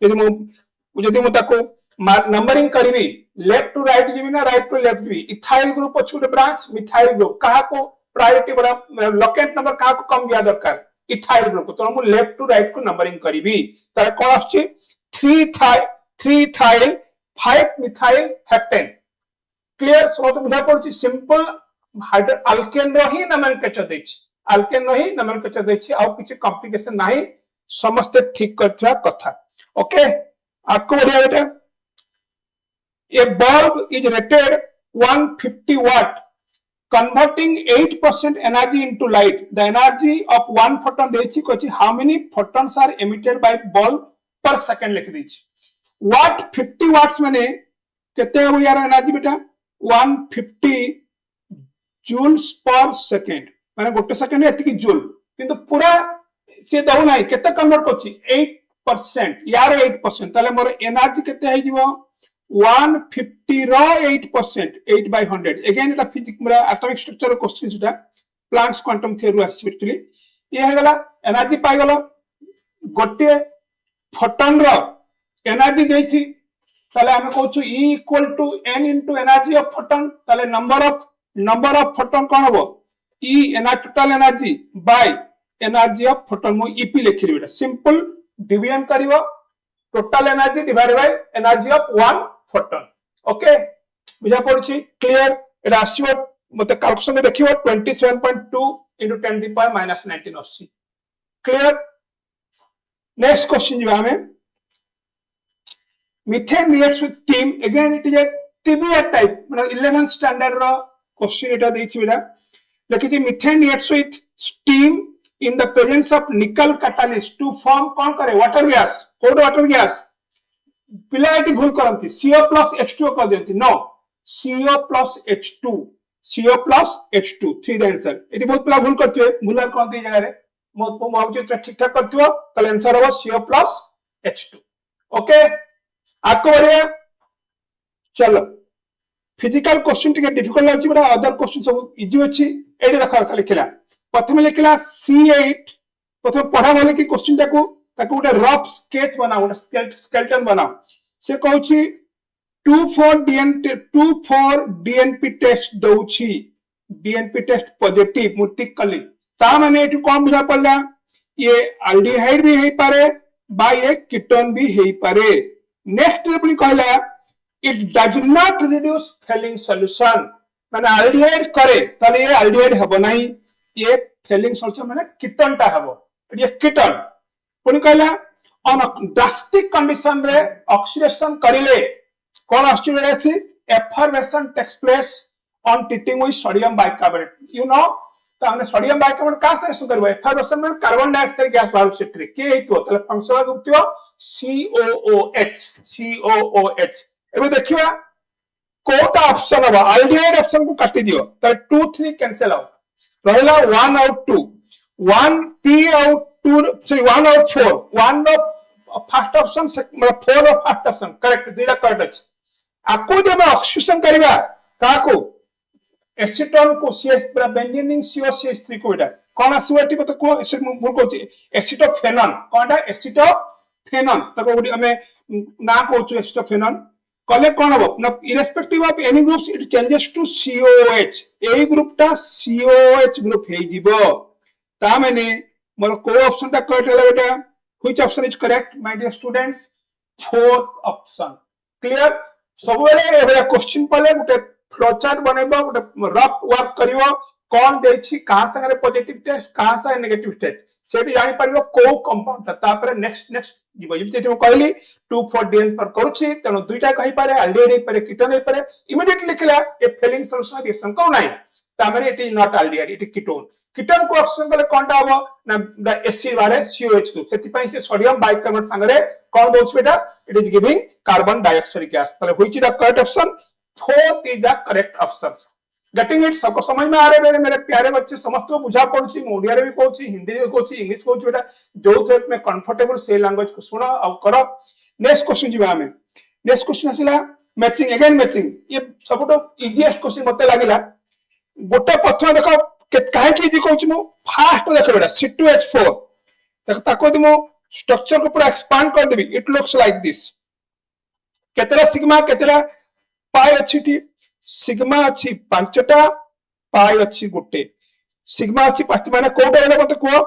यदि मु ताको नंबरिंग करबी लेफ्ट टू राइट जिबी ना राइट टू लेफ्ट जिबी इथाइल ग्रुप अछि ब्रांच मिथाइल ग्रुप कहा को प्रायोरिटी बड़ा लोकेट नंबर कहा को कम दिया दरकार इथाइल ग्रुप तो हम लेफ्ट टू राइट को नंबरिंग करबी तार कोन आछि 3 थाइल 5 मिथाइल हेप्टेन क्लियर समझ बुझा पड़छि सिंपल हाइड्रो अल्केन रो ही नोमेनक्लेचर दैछि अल्केन रो ही नोमेनक्लेचर दैछि आ किछि कॉम्प्लिकेशन नाही समस्त ठीक करथवा कथा ओके आपको बढ़िया बेटा a bulb is rated 150 watt converting 8% energy into light the energy of one photon देछि कोछि how many photons are emitted by bulb per second लिख देछि watt 50 watts माने केते हो यार एनर्जी बेटा 150 joules per second माने गोटे सेकंड एति की जूल किंतु पूरा से दउ नाही केते कन्वर्ट कोछि 8% यार 8% ताले मोर एनर्जी केते हे जिवो 150 रो 8% 8 by 100 अगेन एटा फिजिक्स मेरा एटॉमिक स्ट्रक्चर क्वेश्चन सेटा प्लांक्स क्वांटम थ्योरी आसी एक्चुअली ये हे गला एनर्जी पाई गलो गोटे फोटोन रो एनर्जी देछि ताले हम कहछु E equal to n into energy of photon ताले नंबर ऑफ फोटोन कोन होबो E energy total energy by energy of photon मु ईपी लिखि बेटा सिंपल डिवीजन करिवो total energy divided by energy of one photon okay बुझा पड़छि clear एटा आसीबो मते कैलकुलेशन में देखिबो 27.2 into 10 the power minus 19 अस्सी क्लियर नेक्स्ट क्वेश्चन जिबा हमें methane reacts with steam again it is a TBR type मतलब 11th स्टैंडर्ड रो क्वेश्चन एटा देखि बेटा लिखि methane reacts with steam in the presence of nickel catalyst to form कौन करे वाटर गैस कोड वाटर गैस पिला एटी भूल करंती CO plus H2 कर देंती नो CO plus H2 3 the answer एटी बहुत पिला भूल करथिबे भूल कर दी जगह रे मो भाबुची ठीक ठाक करथिबो तले आंसर हो CO plus H2 ओके आपको बढ़िया चलो फिजिकल क्वेश्चन टिके डिफिकल्ट लागी बड़ा अदर क्वेश्चन सब इजी अछि एडी देखा खाली लिखला प्रथम लिखला C8 प्रथम पढ़ा वाले की क्वेश्चन टाको ताको उडा रफ स्केच बनाओ उडा स्केलेटन बनाओ से कहउची 24 DNP टेस्ट दउची DNP टेस्ट पॉजिटिव मुटिक कली ता माने एटु कोन बुझा पड़ला ये एल्डिहाइड भी हेई पारे बा ये कीटोन भी हेई पारे नेक्स्ट रिप्ली कहला it does not reduce Fehling solution माने एल्डिहाइड करे तले ये एल्डिहाइड हबो नाही ये फेलिंग सॉल्यूशन माने कीटोन टा हबो ये कीटोन पुनी कहला ऑन ड्रास्टिक कंडीशन रे ऑक्सीडेशन करिले कोन oxidation affirmation takes place on treating with sodium bicarbonate you know तो हमने सोडियम बाइकार्बोनेट का से सुन करबो एफर्मेशन में कार्बन डाइऑक्साइड गैस बाहर से के हेतो तले फंक्शनल ग्रुप थियो COOH एबे देखिबा कोटा ऑप्शन हबो एल्डिहाइड ऑप्शन को काटी दियो तले 2 3 कैंसिल आउट रहला 1 out 2 1 p out 2 sorry 1 out 4 1 of first option मतलब 4 ऑफ फर्स्ट ऑप्शन करेक्ट दिला करेक्ट अछि आको जे हम ऑक्सीडेशन करबा काको एसीटोन को CH पूरा बेंजीन COCH3 को बेटा कोन आसीबटी बत को एसिड मोर को एसिटोफेनॉन कोनटा एसिटोफेनॉन तको हमें ना कहू एसिटोफेनॉन कले कोन हो irrespective of any groups it changes to COOH a group टा COOH ग्रुप हे जीवो ता माने मोर को ऑप्शन टा करेक्ट हला बेटा which option is correct my dear students fourth option clear सब बेले एबे क्वेश्चन पले गुटे फ्लो चार्ट बनेबो गुटे रफ वर्क करिवो कोन देछि कहां संगे पॉजिटिव टेस्ट कहां संगे नेगेटिव टेस्ट सेठी जानि परिबो को कंपाउंड ता तापर नेक्स्ट जीव जेते मु कहली 2,4-DN पर करूची तेनो दुईटा कहि पारे एल्डिहाइड हे पारे कीटोन हे पारे इमीडिएटली लिखला ए फेलिंग सॉल्यूशन रिएक्शन को नाही तामरे it is not aldehyde it is ketone को ऑप्शन कले कोनटा हबो ना द एसिड बारे COH ग्रुप सेति पई से सोडियम बाइकार्बोनेट संगरे कोन दोछ बेटा it is giving carbon dioxide gas तले which is the correct option fourth is the correct option getting it सबको समझ में आ रहे मेरे प्यारे बच्चे समस्त को बुझा पड़ुची ओडिया रे भी कहूची हिंदी रे कहूची इंग्लिश कहूची बेटा जो थे में कंफर्टेबल से लैंग्वेज को सुनो और करो नेक्स्ट क्वेश्चन जीवा हमें नेक्स्ट क्वेश्चन आसिला मैचिंग अगेन मैचिंग ये सबटो इजीएस्ट क्वेश्चन मते लागिला गोटे प्रथम देखो काहे की इजी कहूची मु फास्ट देखो बेटा C2H4 देखो ताको दि मु स्ट्रक्चर को पूरा एक्सपांड कर देबी इट लुक्स लाइक दिस केतरा सिग्मा केतरा पाई अछि टी सिग्मा अच्छी पांचटा पाई अच्छी गुटे सिग्मा अच्छी पांच माने कोटा वाला मत को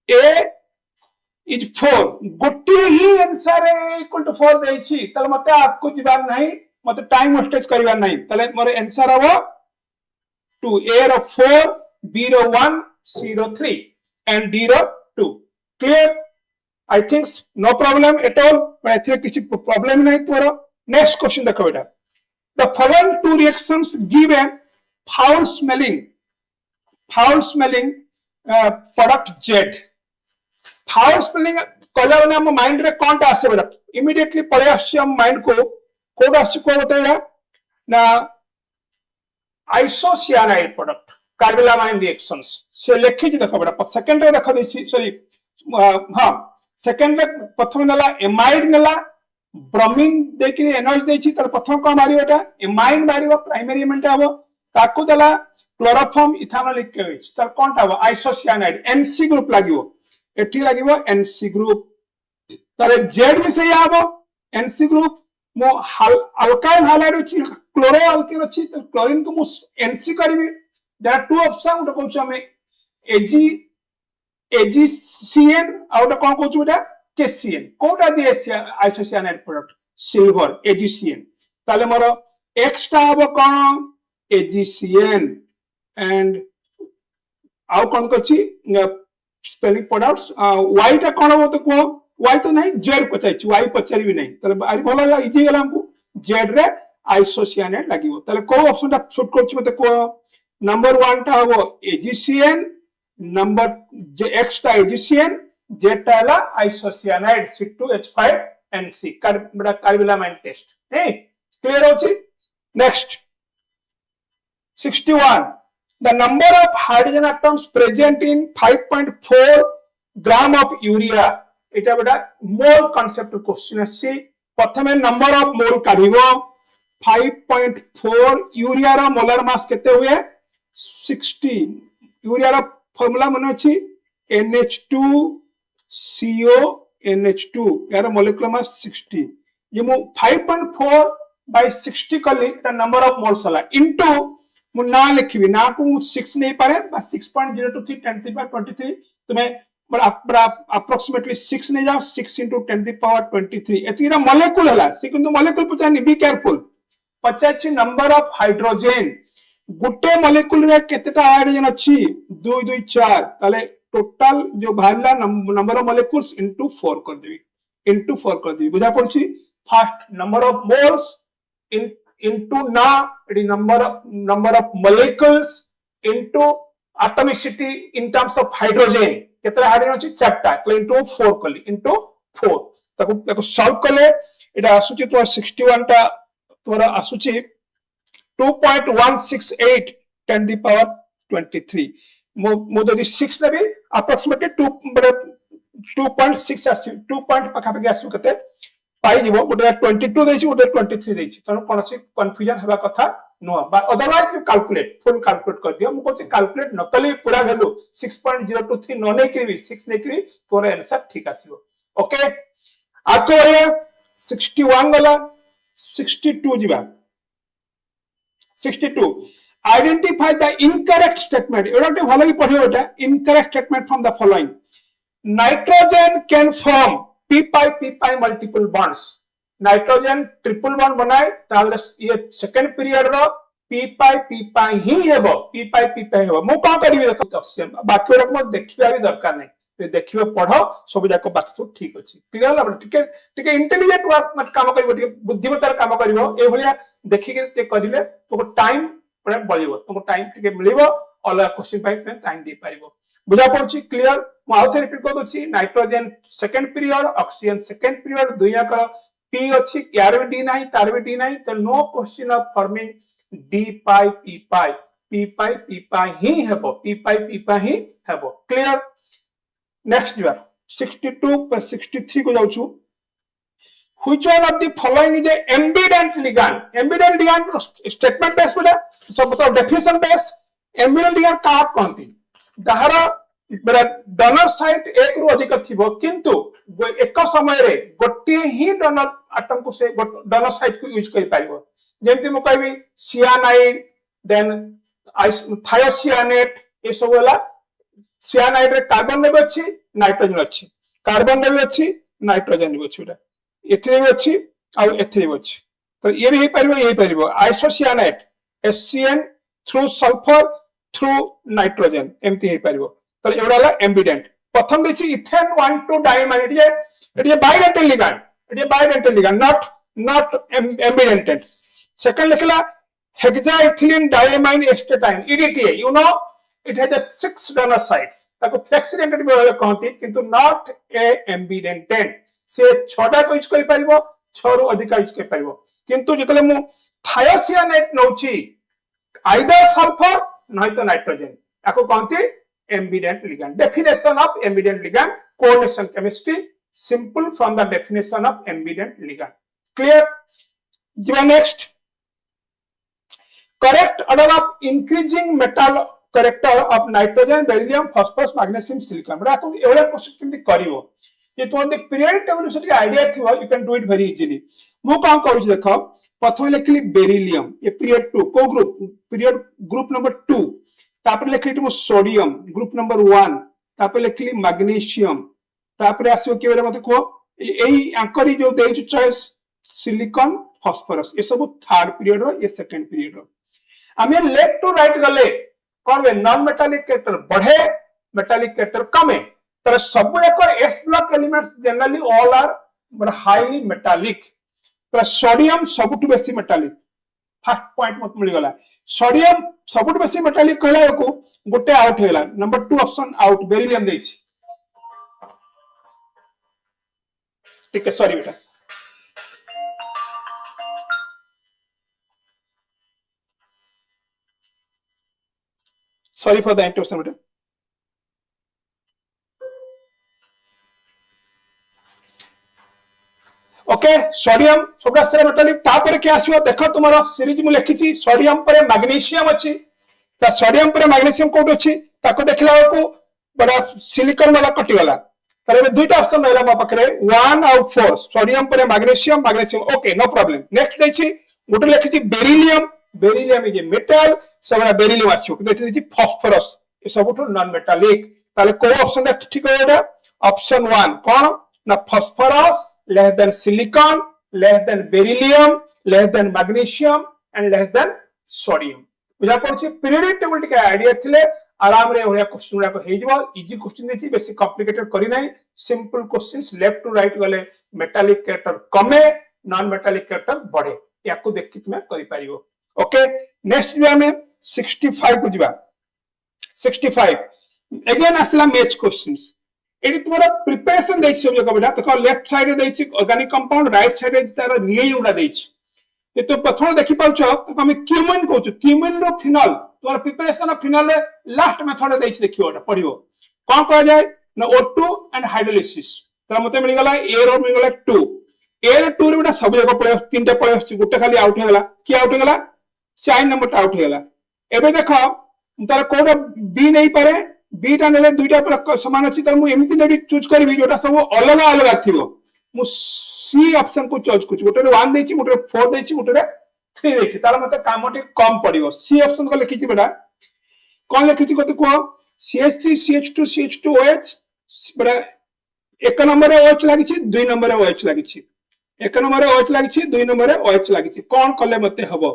ए is 4 Gute he answer equal to 4 देई छी तले मते आपको जीवार नहीं मते टाइम वेस्टेज करिवार नहीं तले मोर आंसर हबो 2 ए रो 4 बी रो 1 सी रो 3 एंड डी रो 2 clear I thinks no problem at all एथे किछि प्रॉब्लम नहीं तोरो नेक्स्ट क्वेश्चन देखो बेटा The following two reactions give a foul-smelling product Z. Foul-smelling कहला माने हम माइंड रे कोनटा आसे बेटा इमीडिएटली पळे आसी हम माइंड को कोड आसी को बताया ना आइसोसियानाइड प्रोडक्ट कार्बोलामाइन रिएक्शंस से लिखि जी देखो बेटा सेकंड रे देखा देछि सॉरी हां सेकंड रे प्रथम नला एमाइड नला ब्रोमीन देखि एनोज देछि तर प्रथम को मारियो एटा एमाइन मारियो प्राइमरी एलिमेंट हबो ताकू दला क्लोरोफॉर्म इथानोलिक केछ तर कोनटा हबो आइसोसियानाइड NC ग्रुप लागिवो एठी लागिवो NC ग्रुप तर Z भी सही हबो NC ग्रुप मो अल्काइल हाइलाइट अछि क्लोरो अल्केन अछि तर क्लोरीन को मु NC करबी देयर आर टू ऑप्शन उटा कहू हमें AgCN आउटा कोन कहू बेटा KCN कोटा दे आइसोसियानाइड प्रोडक्ट सिल्वर AgCN ताले मोर X टा हबो कोन AgCN एंड आउ कोन कछि स्पेलिंग प्रोडक्ट्स Y टा कोन हबो तो को Y तो नहीं Z पचाइछि Y पचारि भी नहीं ताले आरि भलो इजी गेला हमकु Z रे आइसोसियानाइड लागिवो ताले को ऑप्शन टा शूट करछि मते को नंबर 1 टा हबो AgCN नंबर X टा AgCN जेटाला आइसोसियानाइड C2H5NC कार्बोलामाइन टेस्ट नहीं क्लियर होची next 61 the number of hydrogen atoms present in 5.4 gram of urea एटा बेटा मोल कांसेप्ट क्वेश्चन अछि प्रथमे नंबर ऑफ मोल काढिबो 5.4 यूरिया रा मोलर मास केते हुए 60 यूरिया रा फार्मूला मन अछि NH2 CO NH2 यार मोलेकुलर मास 60 ये मु 5.4 by 60 कली एटा नंबर ऑफ मोल्स हला इनटू मु ना लिखबी ना को 6 नहीं पारे बस 6.023 10 to the power 23 तुम्हें बड़ा अप्रोक्सीमेटली 6 नहीं जाओ 6 into 10 to the power 23 एतिरा मोलेकुल हला से किंतु मोलेकुल पचानी बी केयरफुल पचाची नंबर ऑफ हाइड्रोजन गुटे मोलेकुल रे केतेटा हाइड्रोजन अछि 2 2 4 ताले टोटल जो बाहरला नंबर ऑफ मॉलिक्यूल्स इनटू 4 कर देबी बुझा पड़छि first number of moles into ना it number of molecules into atomicity in terms of hydrogen केतरा हाइड्रोजन अछि चारटा तो इनटू 4 कली इनटू 4 ताको सॉल्व कले एटा आसुची तो 61 टा तोरा आसुची 2.168 10 to the power 23 मो जदि 6 नेबी अप्रोक्सीमेटली 2.6 आसी 2 पॉइंट पखा पके आसी कते पाई जीवो गोटे 22 देछि गोटे 23 देछि तनो कोनसी कंफ्यूजन हेबा कथा नो otherwise you calculate full calculate कर दियो मु कोछि कैलकुलेट न कली पूरा वैल्यू 6.023 न नै करबी 6 नै करबी तोर आंसर ठीक आसीबो ओके आको वाला 61 गला 62 जीवा 62 identify the incorrect statement एडा भलो ही पढियो एटा incorrect statement from the following nitrogen can form p pi multiple bonds nitrogen triple bond बनाए ताले ये सेकंड पीरियड रो p pi ही हेबो p pi हेबो मु का करबी ऑक्सीजन बाकी ओडा को देखिबा भी दरकार नहीं देखिबे पढ़ सब जाक बाकी सब ठीक अछि क्लियर होला टिके टिके इंटेलिजेंट वर्क काम करिवो टिके बुद्धिमत्तार काम करिवो ए भलिया देखि के ते करिले तो टाइम पूरा बळिवो तो टाइम टिके मिलिवो अलग क्वेश्चन पाइ टाइम दे पारिवो बुझा पड़छि क्लियर म आउथे रिपीट कर दोछि nitrogen second period oxygen second period दुनिया का पी अछि यार भी डी नाही तार भी डी नाही तो no question of forming D pi P pi ही हेबो पी पाई ही हेबो क्लियर नेक्स्ट यार 62 पर 63 को जाउछु which one of the following is a ambident ligand statement based बेटा सब बताओ डेफिनेशन बेस्ड ambident ligand का कहंती दहरा बेटा डोनर साइट एक रु अधिक थिबो किंतु एक समय रे गोटे ही डोनर एटम को से डोनर साइट को यूज करि पारिबो जेमति म कहबी सियानाइड देन थायोसियानेट ए सब वाला सियानाइड रे कार्बन रे अछि नाइट्रोजन अछि कार्बन रे अछि नाइट्रोजन रे अछि एथरे भी अछि आ एथरे भी अछि तो ये भी हे परिबो isocyanate HCN through sulphur through nitrogen एमती हे परिबो तो एवडाला एम्बिडेंट प्रथम देछि ethane 1,2 diamine it bidentate ligand not ambidentate second लिखला हेक्साइथिलीन डाइमाइन एस्टेटाइन EDTA you know it has a 6 donor sites ताको फ्लेक्सिडेंटेड भी कहंती किंतु नॉट ए एम्बिडेंटेड से 6टा को यूज करि परिबो 6 रु अधिक यूज करि परिबो किंतु जतले मु थायोसियानेट नउची आइदर सल्फर नहीं तो नाइट्रोजन ताको कहंती ambidentate ligand definition of ambidentate ligand coordination chemistry simple from the definition of ambidentate ligand clear given next correct order of increasing metal character of nitrogen beryllium phosphorus magnesium silicon बड़ा को एवला question केमती करिवो ये तुम periodic table से idea थिबो you can do it very easily मु काम करू देखो प्रथम लिखली बेरिलियम ये पीरियड 2 को ग्रुप पीरियड ग्रुप नंबर 2 तापर लिखली मु सोडियम ग्रुप नंबर 1 तापर लिखली मैग्नीशियम तापर आसीबो के बेले मते को एई आंकरी जो देइछु चॉइस सिलिकॉन फास्फोरस ये सब थर्ड पीरियड रो ये सेकंड पीरियड रो हमें लेफ्ट टू राइट गले कौन वे नॉन मेटालिक कैरेक्टर बढ़े मेटालिक कैरेक्टर कमे तर सब एक S block elements generally all are but highly metallic पर सोडियम सबटु बेसी मेटालिक फर्स्ट पॉइंट मत मिल गला सोडियम सबटु बेसी मेटालिक कहला को गोटे आउट हेला नंबर 2 ऑप्शन आउट बेरिलियम देछि ठीक है सॉरी बेटा Sorry for the interruption, बेटा. ओके सोडियम सबटा से मेटालिक तापर के आसीबो देखो तुम्हारा सीरीज मु लिखिछि सोडियम पर मैग्नीशियम अछि ता सोडियम पर मैग्नीशियम कोड अछि ताको देखला को बड़ा सिलिकॉन वाला कटि वाला तारे में दुईटा ऑप्शन रहला म पकरे 1 और 4 सोडियम पर magnesium okay no problem next दैछि गोटे लिखिछि बेरिलियम इज ए मेटल सबरा बेरिलियम आसीबो कि देछि दैछि फास्फोरस ए सबटु नॉन मेटालिक ताले को ऑप्शन ठीक होएडा ऑप्शन 1 कोन ना phosphorus less than silicon, less than beryllium, less than magnesium, and less than sodium. बुझा पड़छि पीरियडिक टेबल टिके आईडिया थिले आराम रे होया क्वेश्चन गुडा को हेजबो इजी क्वेश्चन देछि बेसी कॉम्प्लिकेटेड करि नै simple questions left to right गले मेटालिक कैरेक्टर कमे नॉन मेटालिक कैरेक्टर बढ़े याकू देखि तुमे करि पारिबो ओके नेक्स्ट भी हमें 65 को जिबा 65 अगेन असला मैच क्वेश्चंस एडी तुम्हारा प्रिपरेशन देछि सब जगह बेटा देखो लेफ्ट साइड रे देछि ऑर्गेनिक कंपाउंड राइट साइड रे तार रिएज उडा देछि ये तो प्रथम देखि पाउछ तो हम क्यूमिन कहू क्यूमिन रो फिनल तोर प्रिपरेशन ऑफ फिनल रे लास्ट मेथड देछि देखियो ओटा पढिबो कोन कह जाय ना O2 एंड हाइड्रोलिसिस तो मते मिल गला ए रो मिल गला 2 ए रो 2 रे बेटा सब जगह पळे तीनटा पळे गोटे खाली आउट हो गला की आउट हो गला 4 नंबर आउट हो गला एबे देखो तार कोड बी नहीं पारे बीटा नेले दुईटा पर समान अछि त मु एमिति नेबी चूज करबी जोटा सब अलग अलग थिबो मु सी ऑप्शन को चूज कुछ गोटे 1 देछि गोटे 4 देछि गोटे 3 देछि तार मते कामटी कम पड़िबो सी ऑप्शन को लिखिछि बेटा कोन लिखिछि कते को CH3 CH2 CH2OH बेटा एक नंबर रे OH लागिछि 2 नंबर रे OH लागिछि एक नंबर रे OH लागिछि 2 नंबर रे OH लागिछि कोन कले मते हबो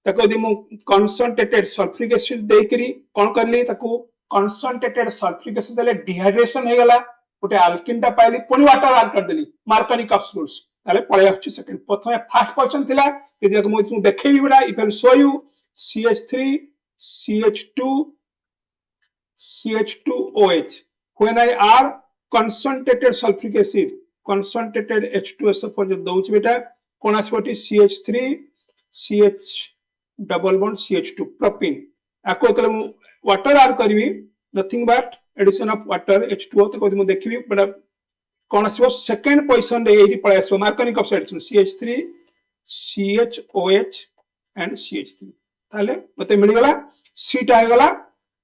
ताको दि मु कंसंट्रेटेड सल्फ्यूरिक एसिड देकरी कोन करली ताको concentrated सल्फ्यूरिक एसिड देले डिहाइड्रेशन हे गला गोटे अल्किन टा पाइली पुनी वाटर ऐड कर देली मार्कोनिक कप्स रूल्स ताले पळे आछि सेकंड प्रथमे फर्स्ट क्वेश्चन थिला यदि मु तुम देखैबी बडा if I show you CH3 CH2 CH2OH when I add concentrated sulfuric acid concentrated H2SO4 जो दउछ बेटा कोन आछबटी CH3 CH double bond CH2 propene आको तले मु वाटर ऐड करबी nothing but addition of water H2O तो कोदि मु देखिबी बडा कोन आछबो सेकंड पोजीशन रे एडी पळे आछबो Markovnikov of addition CH3 CHOH and CH3 ताले मते मिल गला सी टा गला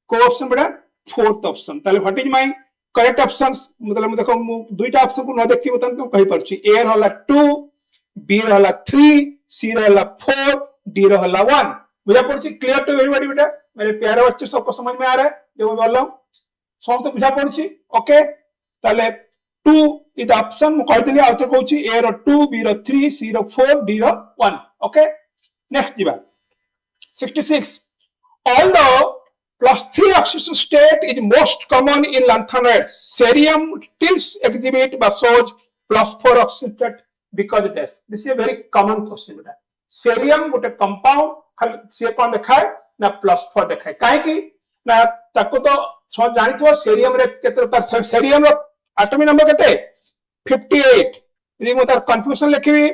को ऑप्शन बडा फोर्थ ऑप्शन ताले what is my correct options मतलब मु देखो मु दुईटा ऑप्शन को न देखि बतन तो कहि परछि ए रहला 2 बी रहला 3 सी रहला 4 डी रहला 1 बुझा पड़छि क्लियर टू एवरीबॉडी बेटा मेरे प्यारे बच्चे सबको समझ में आ रहा है जो मैं बोल रहा हूं सब तो बुझा पड़छि ओके ताले 2 इज द ऑप्शन मु कहि देली आउटर कहछि ए रो 2 बी रो 3 सी रो 4 डी रो 1 ओके नेक्स्ट जीवा 66 although +3 oxidation state is most common in lanthanoids cerium tilts exhibit but shows +4 oxidation state because it is this is a very common question beta cerium गोटे compound खाली से कोन देखाय ना +4 देखाय काहे कि ना ताको तो सब जानिथो सेरियम रे केते पर सेरियम रो एटॉमिक नंबर केते 58 यदि मो तार कंफ्यूजन लिखिबी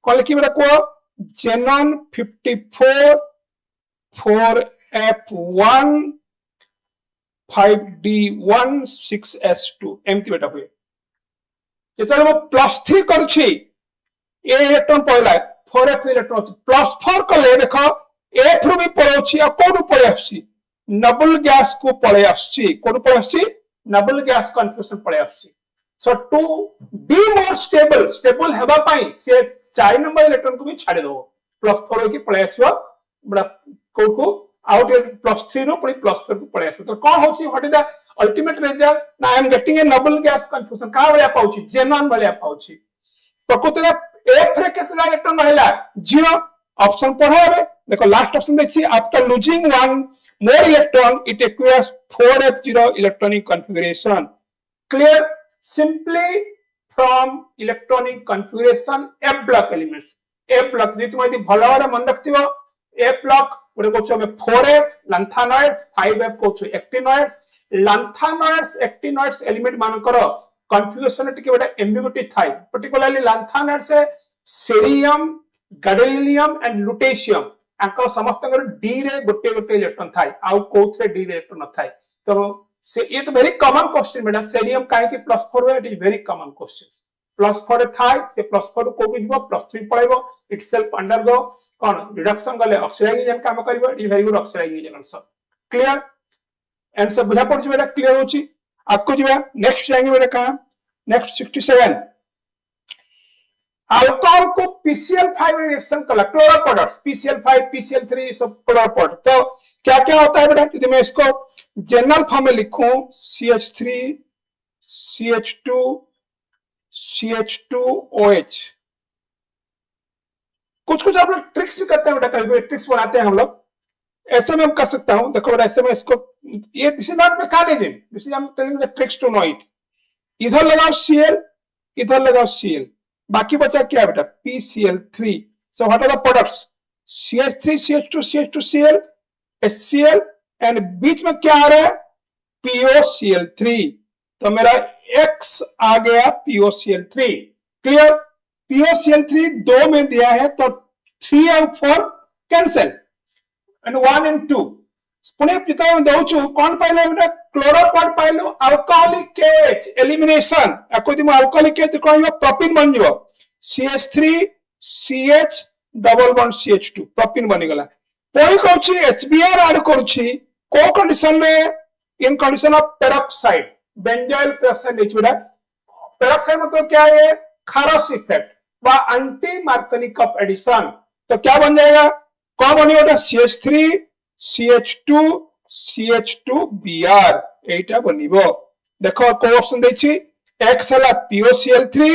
कोन लिखिबी बेटा को xenon 54 4f1 5d1 6s2 एमती बेटा हुए जेतले मो +3 करछि ए इलेक्ट्रॉन पळला 4f इलेक्ट्रॉन +4 कले देखो f रु भी पळौछि आ कोडु पळे आछि नबल गैस को पळे आछि कोडु पळे आछि नबल गैस कन्फ्यूजन पळे आछि सो टू बी मोर स्टेबल हेबा पई से 4 नंबर इलेक्ट्रॉन को भी छाडे दो +4 की पळे आछो बड़ा को आउट +3 रो पुनी +4 को पळे आछो तो कोन होछि what is the ultimate result ना I am getting a noble gas confusion का बळिया पाउछि जेनॉन बळिया पाउछि प्रकृति एफ रे केतना इलेक्ट्रॉन रहला 0 ऑप्शन पढाबे देखो लास्ट ऑप्शन देखि after losing one more electron it acquires 4f0 electronic configuration clear simply from electronic configuration f block elements f block जे तुम यदि भलो भाबे मन रखथिबो f ब्लॉक गोटे कोछो में 4f लंथानॉइड्स 5f कोछो एक्टिनॉइड्स लंथानॉइड्स एक्टिनॉइड्स एलिमेंट मानकर कॉन्फ़िगरेशन टिके बेटा एम्बिग्युइटी थाई पर्टिकुलरली लंथानॉइड्स से सेरियम गैडोलिनियम एंड लुटेशियम आको समस्त डी रे गोटे गोटे इलेक्ट्रॉन थाई आउ कोथरे डी रे इलेक्ट्रॉन न थाई तो से ये तो वेरी कॉमन क्वेश्चन बेटा सेरियम काहे कि +4 वे it is very common question +4 थाई से +4 को बिजबो +3 पळेबो इटसेल्फ अंडरगो कोन रिडक्शन गले ऑक्सीडाइजेशन काम करबो it is very good oxidisation answer clear answer बुझा पड़छ बेटा क्लियर होची आपको जीवा नेक्स्ट जाएंगे बेटा कहां नेक्स्ट 67 अल्कोहल को PCl5 रिएक्शन कला क्लोरो प्रोडक्ट्स PCl5 PCl3 सब क्लोरो प्रोडक्ट तो क्या क्या होता है बेटा यदि मैं इसको जनरल फॉर्म में लिखूं CH3 CH2 CH2OH कुछ आप लोग ट्रिक्स भी करते हैं बेटा कभी ट्रिक्स बनाते हैं हम लोग ऐसे में हम कर सकता हूं देखो बेटा ऐसे में इसको ये this is not mechanism this is I am telling the tricks to know it इधर लगाओ Cl इधर लगाओ Cl बाकी बचा क्या बेटा PCl3 so what are the products CH3 CH2 CH2 Cl HCl and बीच में क्या आ रहा है POCl3 तो मेरा X आ गया POCl3 क्लियर POCl3 दो में दिया है तो 3 और 4 कैंसिल एंड 1 and 2 पुणे जितना मैं दउछु कौन पाइलो बेटा क्लोरोप्रोड पाइलो अल्कोहलिक KOH एलिमिनेशन ako दिमो अल्कोहलिक KOH कोइबो प्रोपीन बन जिवो CH3 CH double bond CH2 propene बनि गला पुणी कहउछि HBr ऐड करूछि को कंडीशन रे in condition of peroxide benzoyl peroxide लिख बेटा पेरोक्साइड मतलब क्या है खारस इफेक्ट व एंटी मार्कोनिक ऑफ एडिशन तो क्या बन जाएगा कौन बनी बेटा CH3 CH2 CH2Br एटा बनिबो देखो को ऑप्शन देछि X हला POCl3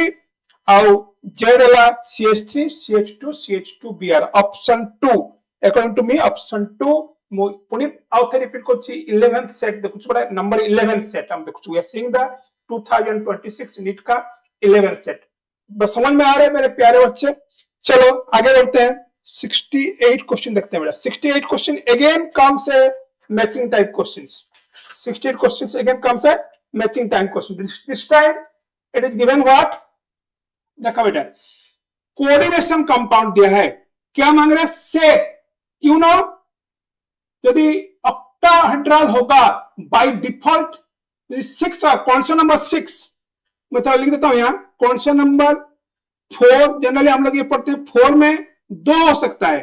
आउ Z हला CH3 CH2 CH2Br option 2 according to me option 2 पुनी आउ थे रिपीट करछि 11th सेट देखु बड़ा नंबर 11 सेट हम देखु we are seeing the 2026 NEET का 11 सेट। बस समझ में आ रहा है मेरे प्यारे बच्चे। चलो आगे बढ़ते हैं। 68 क्वेश्चन देखते हैं बेटा। 68 question again comes A matching type questions. 68 questions again comes A matching type question. This time it is given what, देखो बेटा कोऑर्डिनेशन कंपाउंड दिया है, क्या मांग रहे हैं सेट, यू नो यदि ऑक्टाहेड्रल होगा बाय डिफॉल्ट 6 कौन सा नंबर 6 मैं थोड़ा लिख देता हूं यहाँ, कौन सा नंबर 4 जनरली हम लोग ये पढ़ते हैं 4 में 2 हो सकता है,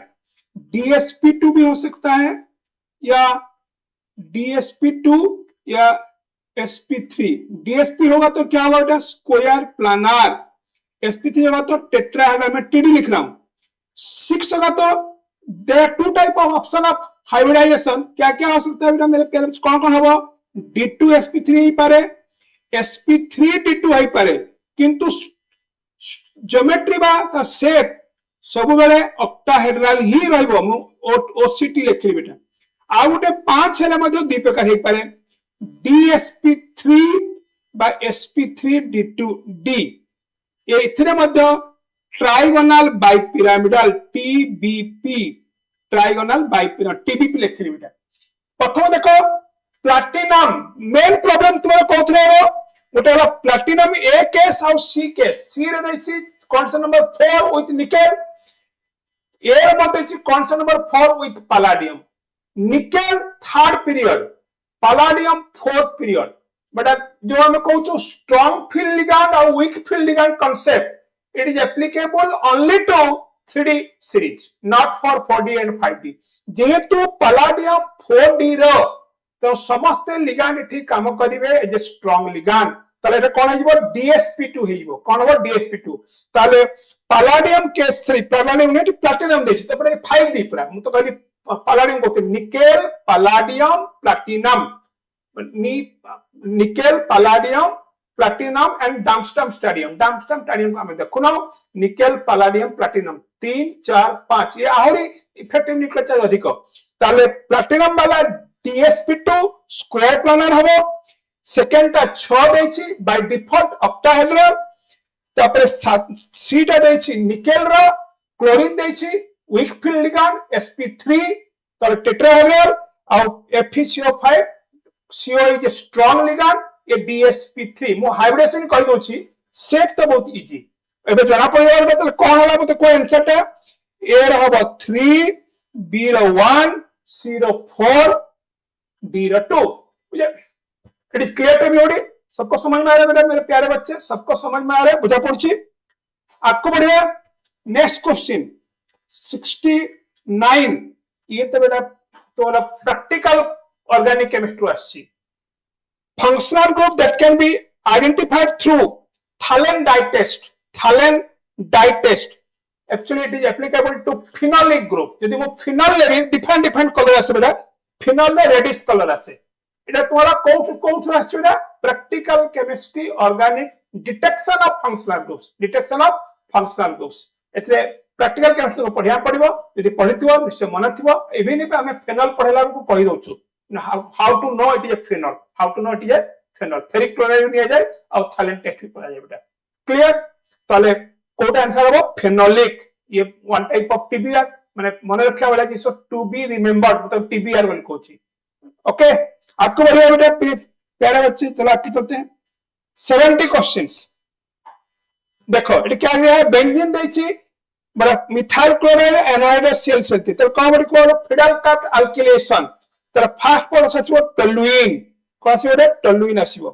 DSP2 भी हो सकता है या DSP2 या SP3। DSP होगा तो क्या होगा बेटा स्क्वायर प्लानर, SP3 होगा तो टेट्राहेड्रल, मैं TD लिख रहा हूं। 6 होगा तो there are 2 type of option of hybridisation, क्या क्या हो सकता है बेटा मेरे प्यारे बच्चे, कौन कौन होगा D2 SP3 ही पारे, SP3 D2 ही पारे, किंतु ज्योमेट्री बा सेट सब बेले ऑक्टाहेड्रल ही रहइबो। मु OCT लिखली बेटा। आ गोटे 5 हेले मध्ये दुई प्रकार हे पारे, DSP3 बा SP3 D2 D, एथिरे मध्ये trigonal bipyramidal TBP, trigonal bipyramidal TBP लिखली बेटा। प्रथम देखो प्लैटिनम, मेन प्रॉब्लम तुम कोथरे हो गोटे होला प्लैटिनम ए केस और सी केस। सी रे दैछि कौन सा नंबर 4 विथ निकेल, ए रे मत दैछि कौन सा number 4 with palladium. Nickel third period, palladium fourth period. But जो हम कहू स्ट्रांग फील्ड लिगैंड और week field ligand concept, it is applicable only to 3D series, not for 4D and 5D। जेहेतु palladium 4D रो तो समस्त ligand एठी काम करिवे एज ए स्ट्रांग लिगैंड, ताले एटा कोन हेइबो DSP2 हेइबो, कोन हो DSP2। ताले पैलाडियम केस 3, पैलाडियम ने प्लैटिनम देछि त परे 5D पूरा, मु तो कहली पैलाडियम कोते nickel palladium platinum, nickel palladium platinum and darmstadtium. Darmstadtium को हमें देखो ना, निकेल पैलाडियम प्लैटिनम 3 4 5 ये आहुरी इफेक्टिव निकलचा अधिक। ताले प्लैटिनम वाला DSP2 स्क्वायर प्लानर हबो। सेकंड ता 6 देछि बाय डिफॉल्ट ऑक्टाहेड्रल, तापरे सी ता देछि निकेल रो, क्लोरीन देछि वीक फील्ड लिगैंड SP3 ताले टेट्राहेड्रल और FeCO5 CO is a strong ligand, ये DSP3 मो हाइब्रिडेशन कहि दोछि। सेट तो बहुत इजी एबे जना पड़िया बेटा, कोन होला मते कोई आंसर ता ए रहबो 3, B रो 1, C रो 4, D रो 2। It is clear to everybody, सबको समझ में आ रहा है बेटा मेरे प्यारे बच्चे, सबको समझ में आ रहा है, बुझा पड़छि। आपको बढ़िया नेक्स्ट क्वेश्चन 69, ये तो बेटा तोरा प्रैक्टिकल ऑर्गेनिक केमिस्ट्री आछि। Functional group that can be identified through Thallen dye test. Thallen dye test. Actually, it is applicable to phenolic group. यदि वो phenol ले different color आसे बेटा, phenol में reddish color आसे। इधर तुम्हारा कोच आसे बेटा practical chemistry organic detection of functional groups. Detection of functional groups. इसलिए practical chemistry को पढ़िया पड़िबो, यदि पढ़िथिबो निश्चय मन थिबो। इवन इफ हमें phenol पढ़ेला को कहि दोछु how to know it is a phenol, how to know it is a phenol। Ferric chloride लिया जाए और थालेन टेस्ट भी करा जाए बेटा। क्लियर, ताले कोड आंसर हो फेनोलिक, ये वन टाइप ऑफ TBR माने मन रखा वाला जिसको टू बी रिमेंबर्ड, मतलब TBR बोल कोची। ओके, आपको बढ़िया बेटा प्यारे बच्चे, चलो आगे चलते हैं। 70 क्वेश्चंस देखो, ये क्या है, बेंजीन दैछि बड़ा मिथाइल क्लोराइड एनाहाइड्रस सेल्स होती है, तो कौन बड़ी को फिडल कट अल्किलेशन, तर फास्ट पर आसीबो टोलुइन, को आसीबो रे टोलुइन आसीबो।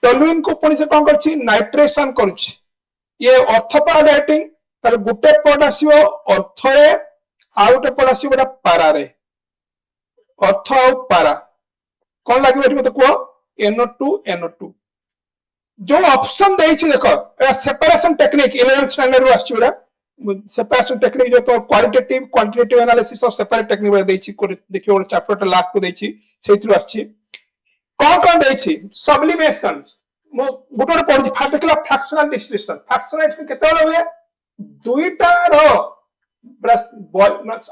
टोलुइन को पुणी से कौन करछि नाइट्रेशन करछि, ये ऑर्थोपा डाइटिंग, तर गुटे पॉट आसीबो ऑर्थोरे, आ गुटे पॉट आसीबो रे पारा रे, ऑर्थो और पारा कौन लागिबो एठी मते को NO2 NO2। जो ऑप्शन दैछि देखो, ए सेपरेशन टेक्निक 11th स्टैंडर्ड रो आछि बेटा, सेपरेशन टेक्निक जो तो क्वालिटेटिव क्वांटिटेटिव एनालिसिस और सेपरेट टेक्निक बे दैछि को देखियो और चैप्टर लास्ट को दैछि सेइथरो आछि। कौन दैछि सब्लिमेशन, मो गुटोर पढि फास्ट देखला फ्रैक्शनल डिस्टिलेशन। फ्रैक्शनल डिस्टिलेशन केते होले दुईटा रो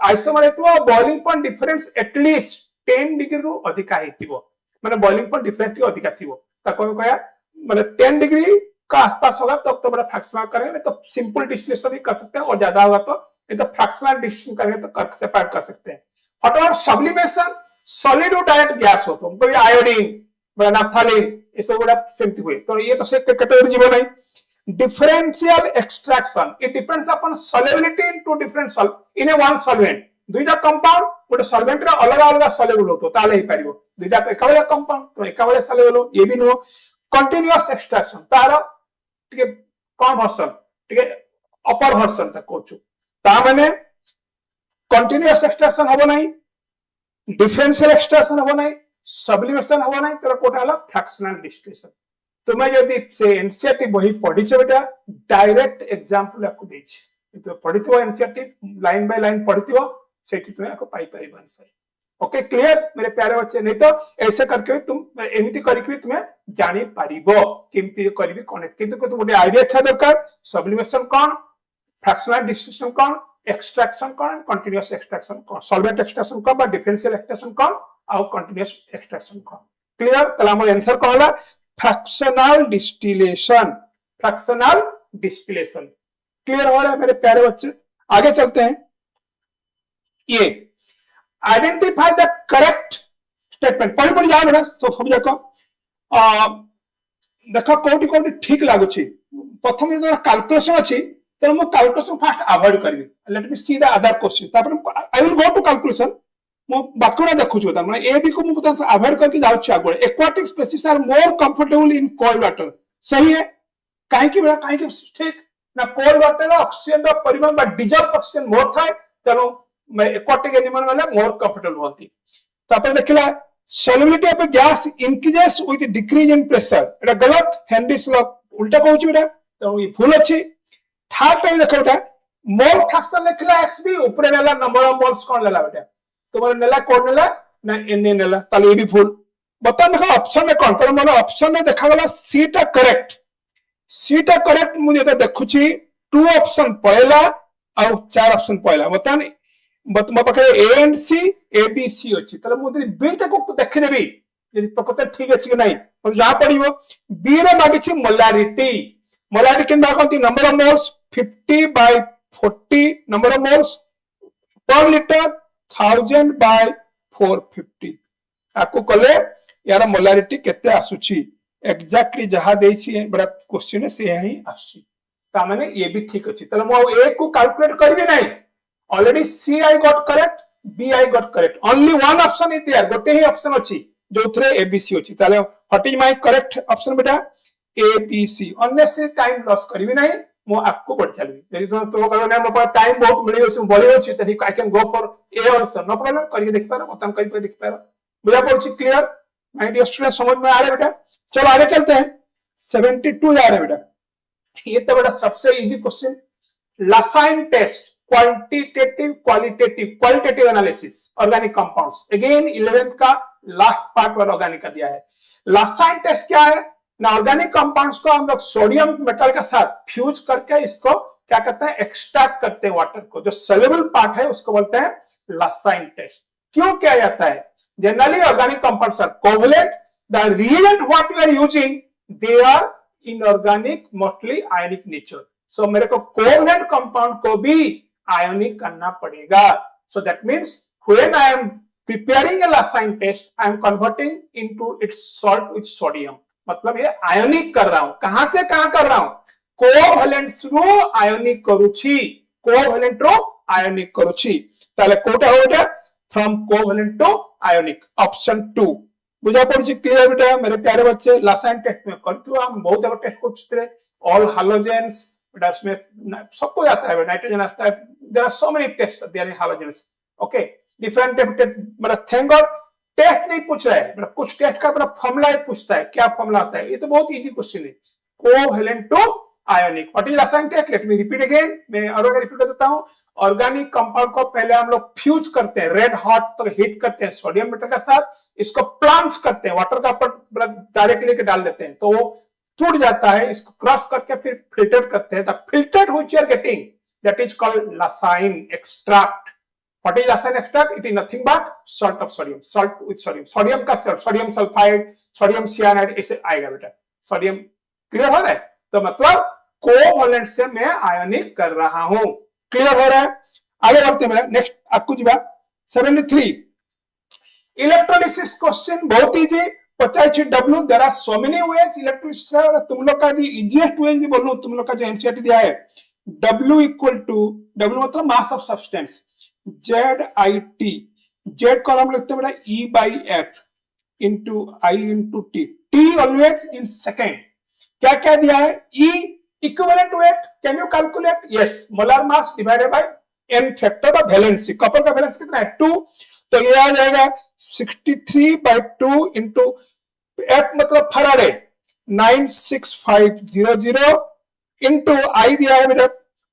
आइसोमर हेतु boiling point difference at least 10 degree रु अधिका हेतिबो माने बॉइलिंग पॉइंट डिफरेंस की अधिका थिबो ताको हम कहया माने 10 डिग्री का आसपास होगा तब तो बड़ा फ्रैक्शनल करेंगे तो सिंपल डिस्टिलेशन भी कर सकते हैं और ज्यादा होगा तो नहीं तो फ्रैक्शनल डिस्टिलेशन करेंगे तो सेपरेट कर सकते हैं। व्हाट अबाउट सब्लिमेशन सॉलिड और डायरेक्ट गैस हो तो कोई आयोडीन नाफ्थालीन ये सब गुड़ा सेमती हुए तो ये तो से कैटेगरी जीव नहीं। Differential extraction it depends upon solubility into different in A one solvent दुईटा कंपाउंड गोटे सॉल्वेंट रे अलग अलग सॉल्युबल होतो ताले ही परिबो दुईटा एकाबले कंपाउंड तो एकाबले सॉल्युबल हो ये भी नो। कंटीन्यूअस एक्सट्रैक्शन तार टिके कम वर्सन टिके अपर वर्सन तक कोचु ता माने कंटीन्यूअस एक्सट्रैक्शन हबो नाही डिफरेंशियल एक्सट्रैक्शन हबो नाही सब्लिमेशन हबो नाही तर कोटा हला फ्रैक्शनल डिस्टिलेशन। तुम्हें यदि से एनसीईआरटी बही पढिछ बेटा डायरेक्ट एग्जांपल आपको देछि तो पढिथिबो एनसीईआरटी लाइन बाय लाइन पढिथिबो सेठी तुम्हें आपको पाई पाई आंसर। ओके क्लियर मेरे प्यारे बच्चे नहीं तो ऐसे करके भी तुम एमिति करके भी तुम्हें जानी पारिबो केमति करबी कनेक्ट किंतु तुम गोटे आईडिया था दरकार सब्लिमेशन कोन फ्रैक्शनल डिस्टिलेशन कोन एक्सट्रैक्शन कोन कंटीन्यूअस एक्सट्रैक्शन कोन सॉल्वेंट एक्सट्रैक्शन कोन बा डिफरेंशियल एक्सट्रैक्शन कोन और कंटीन्यूअस एक्सट्रैक्शन कोन क्लियर तला हमर आंसर कोन होला फ्रैक्शनल डिस्टिलेशन क्लियर हो रहा है मेरे प्यारे बच्चे। आगे चलते हैं ये आइडेंटिफाई द करेक्ट स्टेटमेंट पढ़ी पढ़ी जाओ बेटा तो सब देखो देखो कोटी कोटी ठीक लागुची प्रथम जो कैलकुलेशन अछि तो मैं कैलकुलेशन फास्ट अवॉइड करबी let me see the other question तापर I will go to calculation मो बाकुडा देखुछु त माने ए बी को मु त अवॉइड करके जाउछि आगो aquatic species are more comfortable in cold water सही है काहे की बेटा काहे की ठीक ना कोल्ड वाटर ऑक्सीजन रो परिमाण बा डिजॉल्व ऑक्सीजन मोर थाए चलो मैं एक्वाटिक एनिमल वाला मोर कंफर्टेबल होती तो अपन देखला solubility of gas increases with decrease in pressure एटा गलत हेनरीज लॉ उल्टा कहूची बेटा तो ये भूल अछि। थर्ड टाइम देखो बेटा मोल फ्रैक्शन लिखला xb ऊपर नेला नंबर ऑफ मोल्स कोन लेला बेटा तुम्हारे नेला कोन नेला ना na नेला ताले ये भी भूल बता देखो ऑप्शन में कोन तर मोर ऑप्शन में देखा गला सी टा करेक्ट मु जेता देखुची 2 ऑप्शन पहला और 4 ऑप्शन पहला बता नहीं मो पाखे ए and C A B C अछि तले मु बी टा को देखि देबी यदि प्रकृत ठीक अछि कि नहीं मते जा पड़िबो बी रे मागिछि मोलारिटी केन बाकंती number of moles 50 by 40 number of moles per litre 1000 by 450 आको कले यार मोलारिटी केते आसुछि एग्जैक्टली जहा देछि बड़ा क्वेश्चन से ही आसुछि ता माने ये भी ठीक अछि तले मो ए को कैलकुलेट करबी नहीं already C I got correct B I got correct only one option is there गोटे ही ऑप्शन अछि जो थरे ए बी सी अछि ताले what is my correct option बेटा A B C unnecessary time loss करबी नहीं मो आपको बढ़ चलबी यदि तो कहो ना मो टाइम बहुत मिली अछि बड़ी अछि त I can go for a answer no problem करके देख पारो बतन करके देख पारो बुझा पड़छि क्लियर माय डियर स्टूडेंट समझ में आ रहा है बेटा। चलो आगे चलते हैं 72 जा रहे बेटा ये तो बेटा सबसे easy question Lassaigne test qualitative analysis organic compounds again 11th का लास्ट पार्ट वाला ऑर्गेनिक का दिया है। लासाइन टेस्ट क्या है ना ऑर्गेनिक कंपाउंड्स को हम लोग सोडियम मेटल के साथ फ्यूज करके इसको क्या करते हैं एक्सट्रैक्ट करते हैं वाटर को जो सोल्यूबल पार्ट है उसको बोलते हैं लासाइन टेस्ट। क्यों किया जाता है generally organic compounds are covalent the reagent what we are using they are inorganic mostly ionic nature so मेरे को कोवलेंट कंपाउंड को भी आयनिक करना पड़ेगा so that means when I am preparing a Lassaigne test I am converting into its salt with sodium मतलब ये आयनिक कर रहा हूं कहां से कहां कर रहा हूं कोवलेंट रो आयनिक करूची कोवलेंट रो आयनिक करूची ताले कोटा हो बेटा from covalent to ionic option 2 बुझा पड़ची क्लियर बेटा मेरे प्यारे बच्चे लासाइन टेस्ट में करतु हम बहुत जगह टेस्ट करते ऑल हैलोजेंस बेटा उसमें सबको जाता है नाइट्रोजन आता है there are so many test there in halogens okay different मतलब थैंक गॉड टेस्ट नहीं पूछ रहा है मतलब कुछ टेस्ट का अपना फॉर्मूला ही पूछता है क्या फॉर्मूला आता है ये तो बहुत इजी क्वेश्चन है covalent to ionic what is Lassaigne test let me repeat again मैं और रिपीट कर देता हूं ऑर्गेनिक कंपाउंड को पहले हम लोग फ्यूज करते हैं रेड हॉट तक हीट करते हैं सोडियम मेटल के साथ इसको प्लांट्स करते हैं वाटर का ऊपर डायरेक्ट लेके डाल देते हैं तो वो टूट जाता है इसको क्रॉस करके फिर फिल्टर करते हैं the filtered which you are getting that is called lysine extract. What is lysine extract? It is nothing but salt of sodium, salt with sodium, sodium का salt, sodium sulfide, sodium cyanide ऐसे आएगा बेटा. Sodium clear हो रहा है? तो मतलब covalent से मैं आयनिक कर रहा हूं. क्लियर हो रहा है? आगे बढ़ते हैं. नेक्स्ट आपको जी 73 इलेक्ट्रोलिसिस क्वेश्चन बहुत इजी. पचाई डब्ल्यू there are so many ways electrolysis है. तुम लोग का इजीएस्ट वे यदि बोलूं, तुम लोग का जो एनसीईआरटी दिया है W इक्वल टू, W मतलब mass of substance, ZIT, Z को हम लिखते हैं बेटा E by F into I into T, T always in second. क्या क्या दिया है? E equivalent weight, can you calculate? Yes, molar mass divided by n factor of valency. Copper का वैलेंस कितना है? 2. तो ये आ जाएगा 63 बाई 2 इंटू F मतलब फराडे 96500 इंटू I दिया है मेरा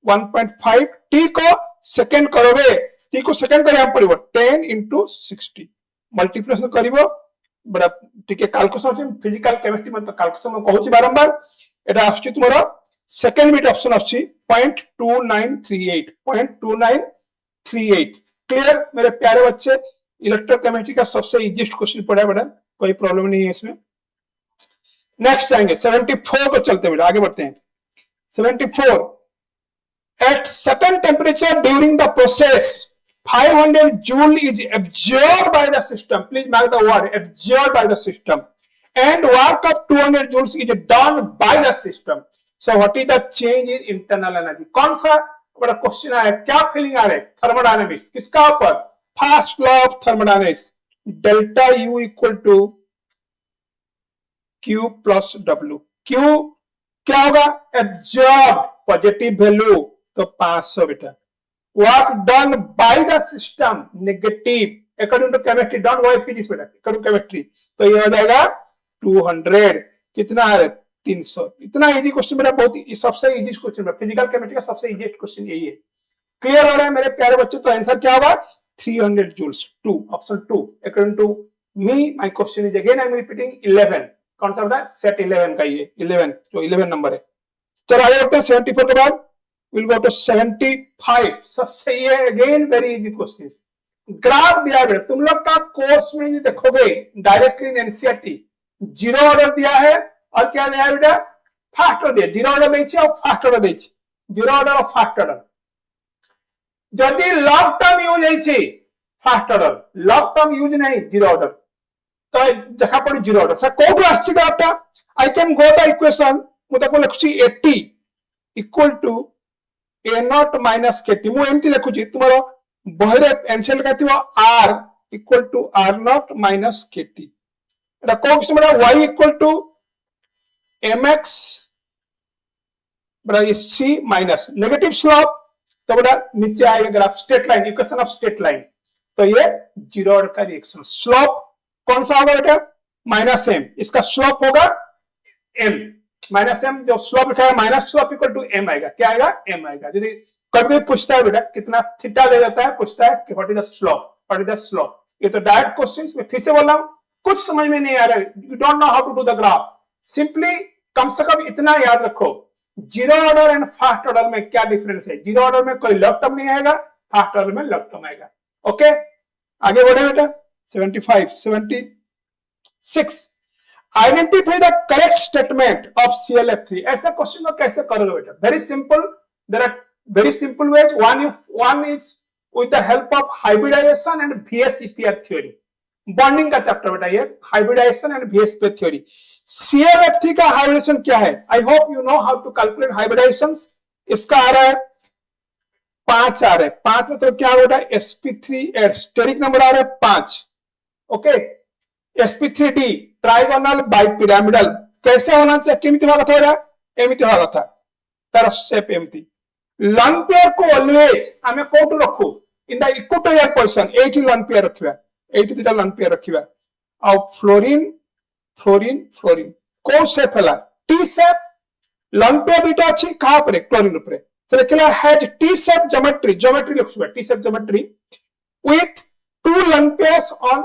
1.5. T को सेकेंड करोगे, T को सेकेंड करिया पड़िबो 10 इंटू 60 मल्टीप्लिकेशन करिबो. बड़ा ठीक है. कैलकुलेशन फिजिकल केमिस्ट्री में तो कैलकुलेशन में कहूची बारंबार. एटा आछी तुमरो सेकेंड बिट ऑप्शन आछी 0.2938, 0.2938. क्लियर मेरे प्यारे बच्चे? इलेक्ट्रोकेमिस्ट्री का सबसे इजीएस्ट क्वेश्चन पड़ा है बेटा, कोई प्रॉब्लम नहीं है इसमें. नेक्स्ट आएंगे 74 को चलते बेटा, आगे बढ़ते हैं. 74 at certain temperature during the process 500 joule is absorbed by the system. Please mark the word absorbed by the system, and work of 200 joules is done by the system. So what is the change in internal energy? कौन सा बड़ा question है? क्या feeling आ रहा है? Thermodynamics. किसका ऊपर? First law of thermodynamics, delta U equal to Q plus W. Q क्या होगा? एब्जॉर्ब, पॉजिटिव वैल्यू, तो 500 बेटा. Work done by the system, negative. According to chemistry, don't go physics बेटा, अकॉर्डिंग टू केमिस्ट्री. तो ये हो जाएगा 200. कितना है? 300. इतना इजी क्वेश्चन बेटा, बहुत सबसे इजी क्वेश्चन है फिजिकल केमिस्ट्री का. सबसे इजी क्वेश्चन यही है. क्लियर हो रहा है मेरे प्यारे बच्चे? तो आंसर क्या होगा? 300 joules. 2, option 2. According to me my question is again I am repeating 11. कौन सा बेटा? सेट 11 का ये 11 जो 11 नंबर है. चलो आगे बढ़ते हैं. 74 के बाद विल गो टू 75. सबसे ये again very easy questions. Graph दिया है तुम लोग का कोर्स में, ये देखोगे directly in NCERT zero order दिया है और क्या दिया है बेटा? फास्ट ऑर्डर दिया. जीरो ऑर्डर देखिए और फास्ट ऑर्डर देखिए. जीरो ऑर्डर और फास्ट ऑर्डर. जदि लॉग टर्म यूज है fast order, long term use नहीं जीरो ऑर्डर, तो देखा पड़ी जीरो ऑर्डर. सर कोड आछि ग्राफटा आई कैन गो द इक्वेशन मु ताको लिखुची 80 equal to a nought minus kt. मु एमती लिखुची तुम्हारो बहरे एंसर का थिबो r equal to r nought minus kt. एटा को किस बड़ा y इक्वल टू mx बड़ा ये c माइनस नेगेटिव स्लोप. तो बड़ा नीचे आएगा graph straight line, equation of straight line. तो ये जीरो ऑर्डर का रिएक्शन. स्लोप कौन सा होगा बेटा? Minus m. इसका स्लोप होगा m माइनस m. जो स्लोप लिखा है minus slope equal to m आएगा. क्या आएगा? m आएगा. यदि कभी पूछता है बेटा कितना थीटा दे देता है, पूछता है कि what is the slope, what is the slope. ये तो डायरेक्ट क्वेश्चंस में फिर से बोल रहा हूं, कुछ समझ में नहीं आ रहा है, you don't know how to do the graph. Simply कम से कम इतना याद रखो, zero order and first order में क्या डिफरेंस है. जीरो ऑर्डर में कोई लॉग टर्म नहीं आएगा, फास्ट ऑर्डर में लॉग टर्म आएगा. ओके आगे बढ़े बेटा. 75 76 identify the correct statement of ClF3. ऐसा क्वेश्चन को कैसे करोगे बेटा? Very simple. There are very simple ways. one is with the help of hybridization and VSEPR theory. Bonding का चैप्टर बेटा ये, hybridization and VSEPR theory. ClF3 का hybridisation क्या है? I hope you know how to calculate hybridisation. इसका आ रहा है 5 आ रहा है. 5 मतलब क्या बेटा? sp3 स्टेरिक नंबर आ रहा है 5. Okay sp3d trigonal bipyramidal. कैसे होना चाहिए? केमिति भाग था एमिति भाग था तार शेप एमिति. लन पेयर को ऑलवेज हमें कोटू रखू इन द इक्वेटोरियल पोजीशन. 80 लन पेयर रखिबा, 80 दिटा लन पेयर रखिबा. और फ्लोरीन फ्लोरीन फ्लोरीन को शेप हला टी शेप. लन पेयर दुटा अछि कहां पर? क्लोरीन ऊपर. So लिखला has T shape geometry. Geometry लिखिबा T shape geometry with 2 lone pairs on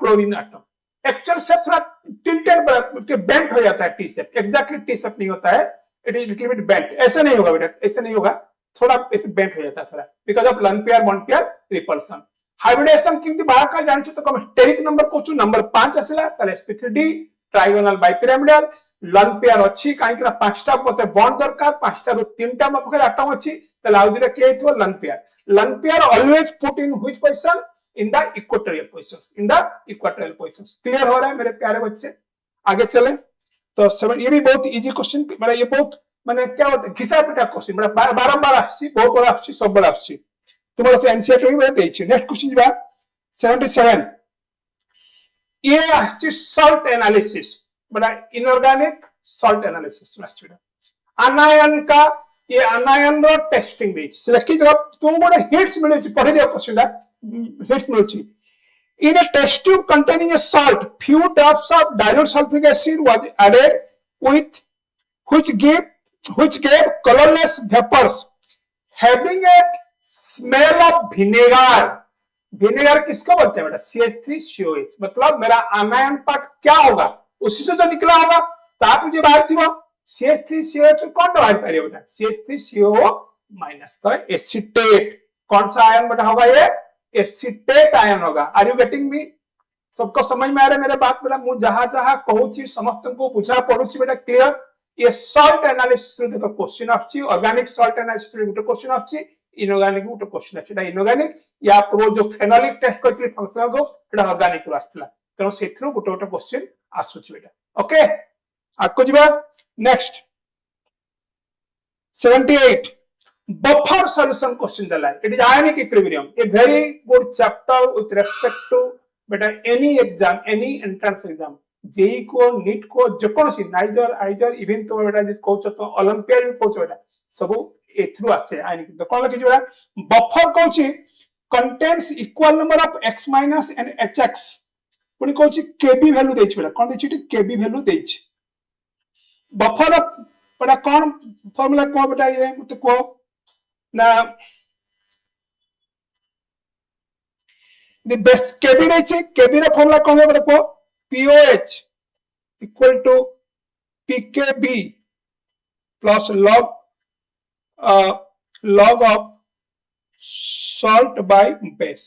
chlorine atom. Actual shape थोड़ा टिल्टेड बेंट हो जाता है T shape. Exactly T shape नहीं होता है, it is little bit bent. ऐसा नहीं होगा बेटा, ऐसा नहीं होगा. थोड़ा बेंट हो जाता है थोड़ा बिकॉज ऑफ लन पेयर वन पेयर रिपल्सन हाइब्रिडेशन केमती बाहर का जानि छ तो कम स्टेरिक नंबर कोचु नंबर 5 आसिला ताले sp3d ट्राइगोनल बाइपिरामिडल लन पेयर अछि काई कि पांचटा मते बॉन्ड दरकार पांचटा रो तीनटा म पकड़ आटम अछि ताले आउदिरा के हेतु लन pair always put in which position in the equatorial positions clear हो रहा है मेरे प्यारे बच्चे आगे चले तो ये भी बहुत इजी क्वेश्चन मतलब ये बहुत माने क्या होता है घिसा पिटा क्वेश्चन मतलब बारंबार आसी बहुत बड़ा आसी सब बड़ा आसी तुम्हारा से एनसीईआरटी में मैंने देछि नेक्स्ट क्वेश्चन जिबा 77 ये आछि सॉल्ट एनालिसिस मतलब इनऑर्गेनिक सॉल्ट एनालिसिस स्टूडेंट आनायन का ये आनायन रो टेस्टिंग देछि से कि जब तुम गोटे हिट्स मिले छि पढि दियो क्वेश्चन हिट्स मिले छि in a test tube containing a salt few drops of dilute sulfuric acid was added with which gave colorless vapors having a smell of vinegar किसको बोलते हैं बेटा CH3COH मतलब मेरा आनायन पार्ट क्या होगा उसी से जो निकला होगा ता तुझे बाहर थी वो CH3COH कौन बाहर पारिए बेटा CH3CO माइनस तो एसिटेट कौन सा आयन बेटा होगा ये एसिटेट आयन होगा आर यू गेटिंग मी सबको समझ में आ रहा है मेरे बात बेटा मु जहां जहां कहूची समस्त को बुझा पड़ुची बेटा क्लियर ये सॉल्ट एनालिसिस देखो क्वेश्चन आछि ऑर्गेनिक सॉल्ट एनालिसिस रे क्वेश्चन आछि इनऑर्गेनिक रो क्वेश्चन आछि एटा इनऑर्गेनिक या प्रो जो फेनोलिक टेस्ट करथि फंक्शनल ग्रुप एटा ऑर्गेनिक रो आछला तनो सेथरो गोटे गोटे क्वेश्चन आसुची बेटा ओके आको जिबा next 78 buffer solution question dala it is ionic equilibrium a very good chapter with respect to beta any exam any entrance exam JEE को NEET को जेकोसी नाइजर आइजर इवन तो बेटा जे कहउछ तो ओलंपियाड भी कहउछ बेटा सब एथ्रु आसे आइनिक तो कोन लिखि बेटा buffer कहउछ contains equal number of x minus and hx पुनी कहउछ kb वैल्यू देछ बेटा कोन देछ kb वैल्यू देछ बफर बेटा कोन फार्मूला को बेटा ये मते को ना the best kb देछ kb रो फार्मूला कोन बेटा को POH equal to PKB plus log of salt by base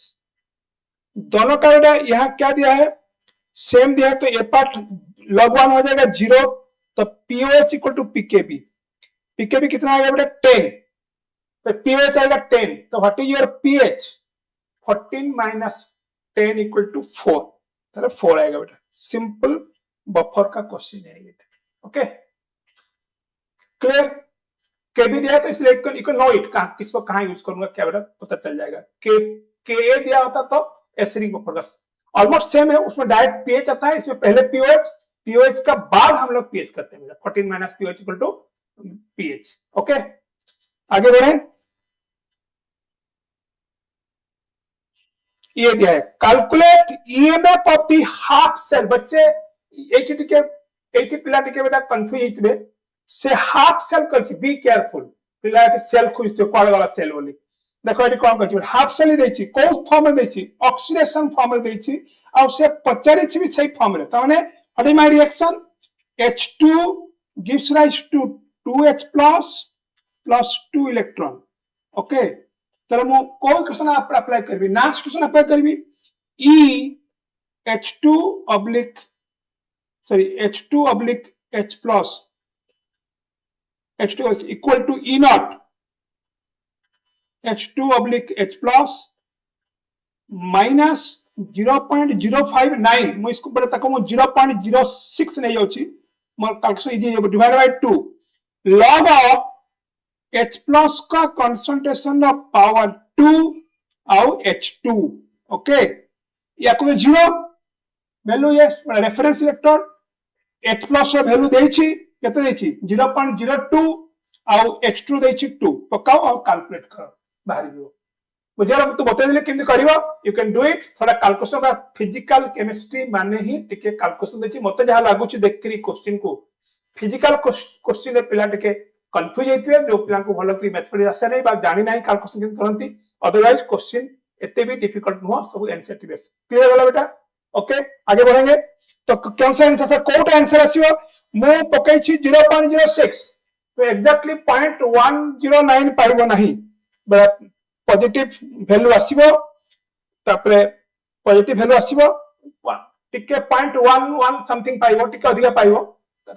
दोनों का बेटा यहाँ क्या दिया है सेम दिया है तो ए पार्ट log 1 हो जाएगा 0 तो POH equal to PKB PKB कितना आएगा बेटा 10 तो POH आएगा 10 तो what is your pH 14 minus 10 equal to 4 तो 4 आएगा बेटा सिंपल बफर का क्वेश्चन है ये ओके क्लियर केबी दिया तो इसलिए इको नो इट कहां किसको कहां यूज करूंगा क्या बेटा पता चल जाएगा के दिया होता तो एसिडिक बफर का ऑलमोस्ट सेम है उसमें डायरेक्ट पीएच आता है इसमें पहले पीओएच का बाद हम लोग पीएच करते हैं 14 minus pOH equal to pH okay आगे बढ़े ये दिया है calculate EMF of the half cell बच्चे 80 पिला टिके बेटा कंफ्यूज हितबे से हाफ सेल कहछि बी केयरफुल पिला सेल खुजते कोड वाला सेल बोली देखो एटी कोन कहछि हाफ सेल ही देछि को फॉर्म में देछि ऑक्सीडेशन फॉर्म में देछि आ से पचारि छि भी सही फॉर्म रे त माने what is my reaction H2 gives rise to 2H plus 2 electron okay तर मो कोई क्वेश्चन आप अप्लाई करबी नेक्स्ट क्वेश्चन अप्लाई करबी H2 H plus H2 is equal to E naught H2 H plus minus 0.059 मैं इसको पढ़े तक मैं 0.06 नहीं जाऊँगी मोर कैलकुलेशन इजी है divide by 2 log of H plus का concentration of power 2 और H2 ओके या कोई 0 वैल्यू ये रेफरेंस इलेक्ट्रॉन H plus रो वैल्यू देछि केते देछि 0.02 और H2 देछि 2 पकाओ और कैलकुलेट करो बाहर दियो मुझे अब तो बता देले केमति करिवो यू कैन डू इट थोड़ा कैलकुलेशन का फिजिकल केमिस्ट्री माने ही टिके कैलकुलेशन देछि मते जहा लागु छि देखकरी क्वेश्चन को फिजिकल क्वेश्चन पिला टिके कंफ्यूज हेतिवे जो पिला को भलो करी मैथमेटिक्स आसे नै बा जानि नै कैलकुलेशन केन करंती अदरवाइज क्वेश्चन एते भी डिफिकल्ट नो सब एनसीईआरटी बेस क्लियर होला बेटा ओके आगे बढ़ेंगे तो कौन सा आंसर कोड आंसर आसीबो मु पकै छि 0.06 तो एक्जाक्टली 0.109 पाइबो नहीं बड़ा पॉजिटिव वैल्यू आसीबो तापरे पॉजिटिव वैल्यू आसीबो टिके 0.11 समथिंग पाइबो टिके अधिका पाइबो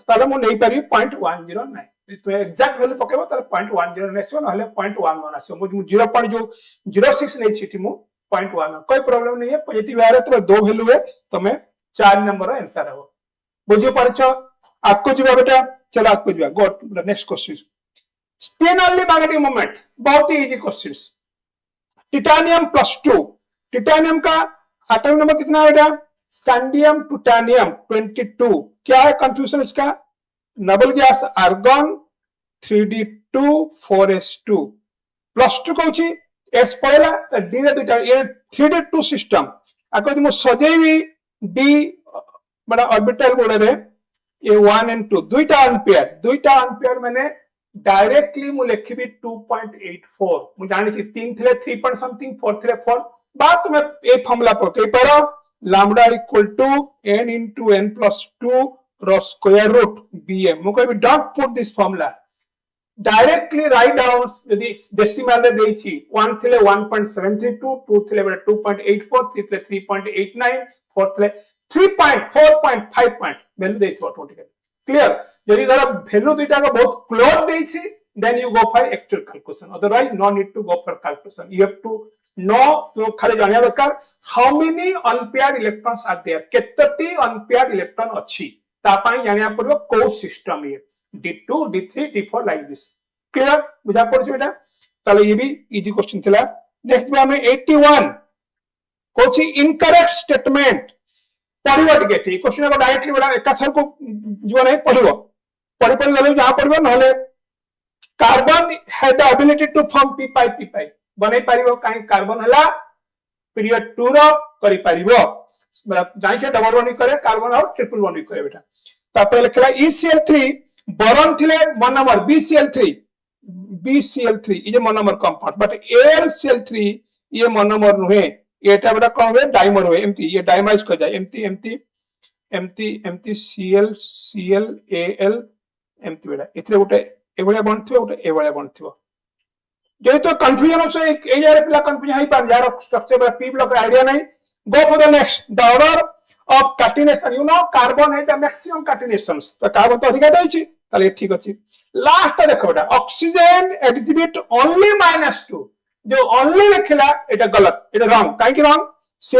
ताले मु नै पारि 0.109 तो एक्जाक्ट वैल्यू पकेबो ताले 0.109 आसीबो नहले 0.11 आसीबो मु 0.06 नै छिटी मु 0.1 कोई प्रॉब्लम नहीं है पॉजिटिव आ रहा है तो दो वैल्यू है तमे 4 नंबर आंसर हो बुझियो परछो आपको जीवा बेटा चलो आपको जीवा go to the next question spin only magnetic moment बहुत ही इजी क्वेश्चंस टिटानियम +2 टिटानियम का एटॉमिक नंबर कितना है बेटा स्कैंडियम टूटानियम 22 क्या है कंफ्यूजन इसका noble gas argon 3d2 4s2 +2 कहूची एस पड़ेला तो डी रे दुटा ये 3d2 सिस्टम आको यदि मु सजेबी डी बड़ा ऑर्बिटल बोले रे ये 1 and 2 दुईटा अनपेयर माने डायरेक्टली मु लिखिबी 2.84 मु जानि कि 3 थिले 3 पॉइंट समथिंग 4 थिले 4 बात में ए फॉर्मूला पके पर लैम्डा = n * n + 2 रो स्क्वायर रूट bm मु कहबी don't put this formula directly write down यदि डेसिमल रे देछि 1 थिले 1.732 2 थिले 2.84 3 थिले 3.89 4 थिले 3.4.5 पॉइंट वैल्यू देथिबो ऑटोमेटिकली क्लियर यदि धर वैल्यू दुईटा का बहुत क्लोज देछि then you go for actual calculation otherwise no need to go for calculation you have to know तो खाली जानिया दरकार how many unpaired electrons are there केतटी unpaired electron अछि ता पई जानिया पड़ो को सिस्टम ये d2 d3 d4 like this clear बुझा पड़छ बेटा ताले ये भी इजी क्वेश्चन थिला नेक्स्ट में हमें 81 कोची इनकरेक्ट स्टेटमेंट पढ़िबो टिके ठीक क्वेश्चन को डायरेक्टली बड़ा एका सर को जो नहीं पढ़िबो पढ़ि गले जहां पढ़िबो नहले carbon has the ability to form p pi बनै पारिबो काई कार्बन हला पीरियड 2 रो करि पारिबो जाई के डबल बॉन्ड करे कार्बन और ट्रिपल बॉन्ड करे बेटा तापर लिखला ECl3 बोरॉन थिले मोनोमर BCl3 ये मोनोमर कंपाउंड बट AlCl3 ये मोनोमर नुहे एटा बेटा कोन होवे डाइमर होवे एम्ति ये डाइमाइज कर जाय एम्ति Cl Al एम्ति बेटा इथरे गोटे एवळा बॉन्ड थियो गोटे एवळा बॉन्ड थियो जे तो कंफ्यूजन हो एक ए यार पिला कंफ्यूजन हई पार यार स्ट्रक्चर बा p ब्लॉक आईडिया नहीं go for the next the order of catenation you know carbon है द मैक्सिमम कैटिनेशंस तो कार्बन तो अधिक दैछि ताले ठीक अछि लास्ट देखो बेटा ऑक्सीजन एग्जिबिट ओनली -2 जो ओनली लिखला एटा गलत एटा रॉन्ग काहे कि रॉन्ग से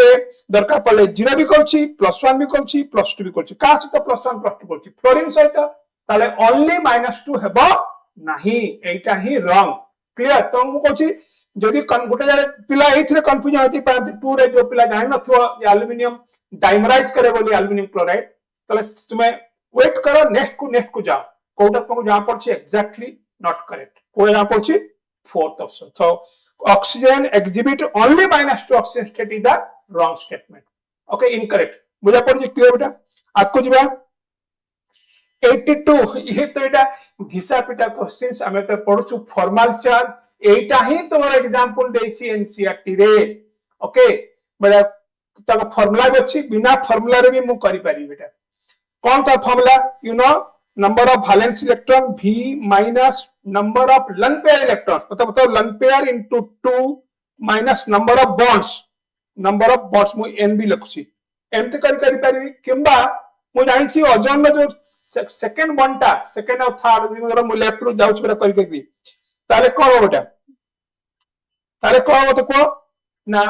दरकार पड़ले 0 भी करछि +1 भी करछि +2 भी करछि का से तो +1 +2 करछि फ्लोरीन सहित ताले ओनली -2 हेबो नाही एटा ही रॉन्ग क्लियर तो मु कहछि जदि गोटे जारे पिला एथिरे कंफ्यूजन होती पारती 2 रे जो पिला जानि नथो एल्युमिनियम डाइमराइज करे बोली एल्युमिनियम क्लोराइड तले तुमे वेट करो नेक्स्ट को जाओ कोटा को जहां पड़छि एग्जैक्टली नॉट करेक्ट को जहां पड़छि फोर्थ ऑप्शन तो oxygen exhibit only -2 oxygen state is the wrong statement okay incorrect बुझा पड़छि क्लियर बेटा आपको जीवा 82 ये तो एटा घिसा पिटा क्वेश्चंस हमें तो पढछु फॉर्मल चार्ज एटा ही तोर एग्जांपल देछि एनसीईआरटी रे ओके बड़ा तक फार्मूला अछि बिना फार्मूला रे भी मु करि पारि बेटा कोन ता formula you know number of valence electron v minus number of lone pair electrons मतलब लन pair into 2 minus number of bonds मु n भी लिखछि एमते करि पारि किंबा मु जानि छी ओजोन रो जो सेकंड बॉन्डटा सेकंड और थर्ड मतलब मु लेफ्ट रो जाउछ बेटा करि ताले कोन हो बेटा ताले कोन हो तो को ना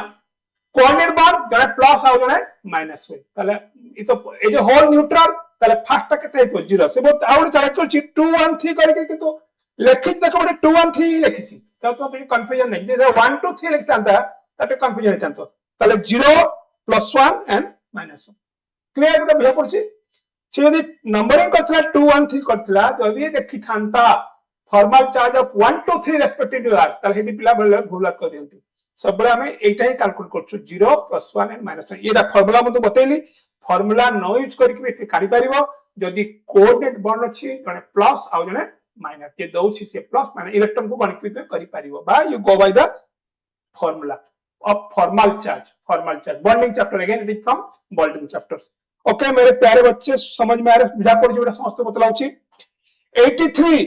कोऑर्डिनेट बॉन्ड जने प्लस आ जने माइनस होय ताले इ तो ए जो होल न्यूट्रल ताले फर्स्ट केते हेतो 0 से बहुत आउट चले को 2 1 3 करि किंतु लिखि देखो बेटा 2 1 3 लिखि छी तो कोई कंफ्यूजन नहीं जे 1 2 3 लिखतांता ताते कंफ्यूजन हेतांतो ताले 0 +1 एंड -1 क्लियर बेटा भे पड़छि से यदि नंबरिंग करथला 2 1 3 करथला जदि देखि थांता formal charge of 1 2 3 respective to that ताले हेडी पिला बले भूल कर दियंती सब बले हमें एटा ही कैलकुलेट करछु 0 +1 एंड -1 एटा फार्मूला म तो बतेली फार्मूला नो यूज करके भी काढी परिबो जदि कोऑर्डिनेट बॉन्ड अछि जने प्लस आ जने माइनस के दउछि से प्लस माने इलेक्ट्रॉन को कनेक्ट करि परिबो बा you go by the formula of formal charge bonding chapter again it is from bonding chapters okay मेरे प्यारे बच्चे समझ में आ रहा बुझा पड़ बेटा समस्त बतलाउछि 83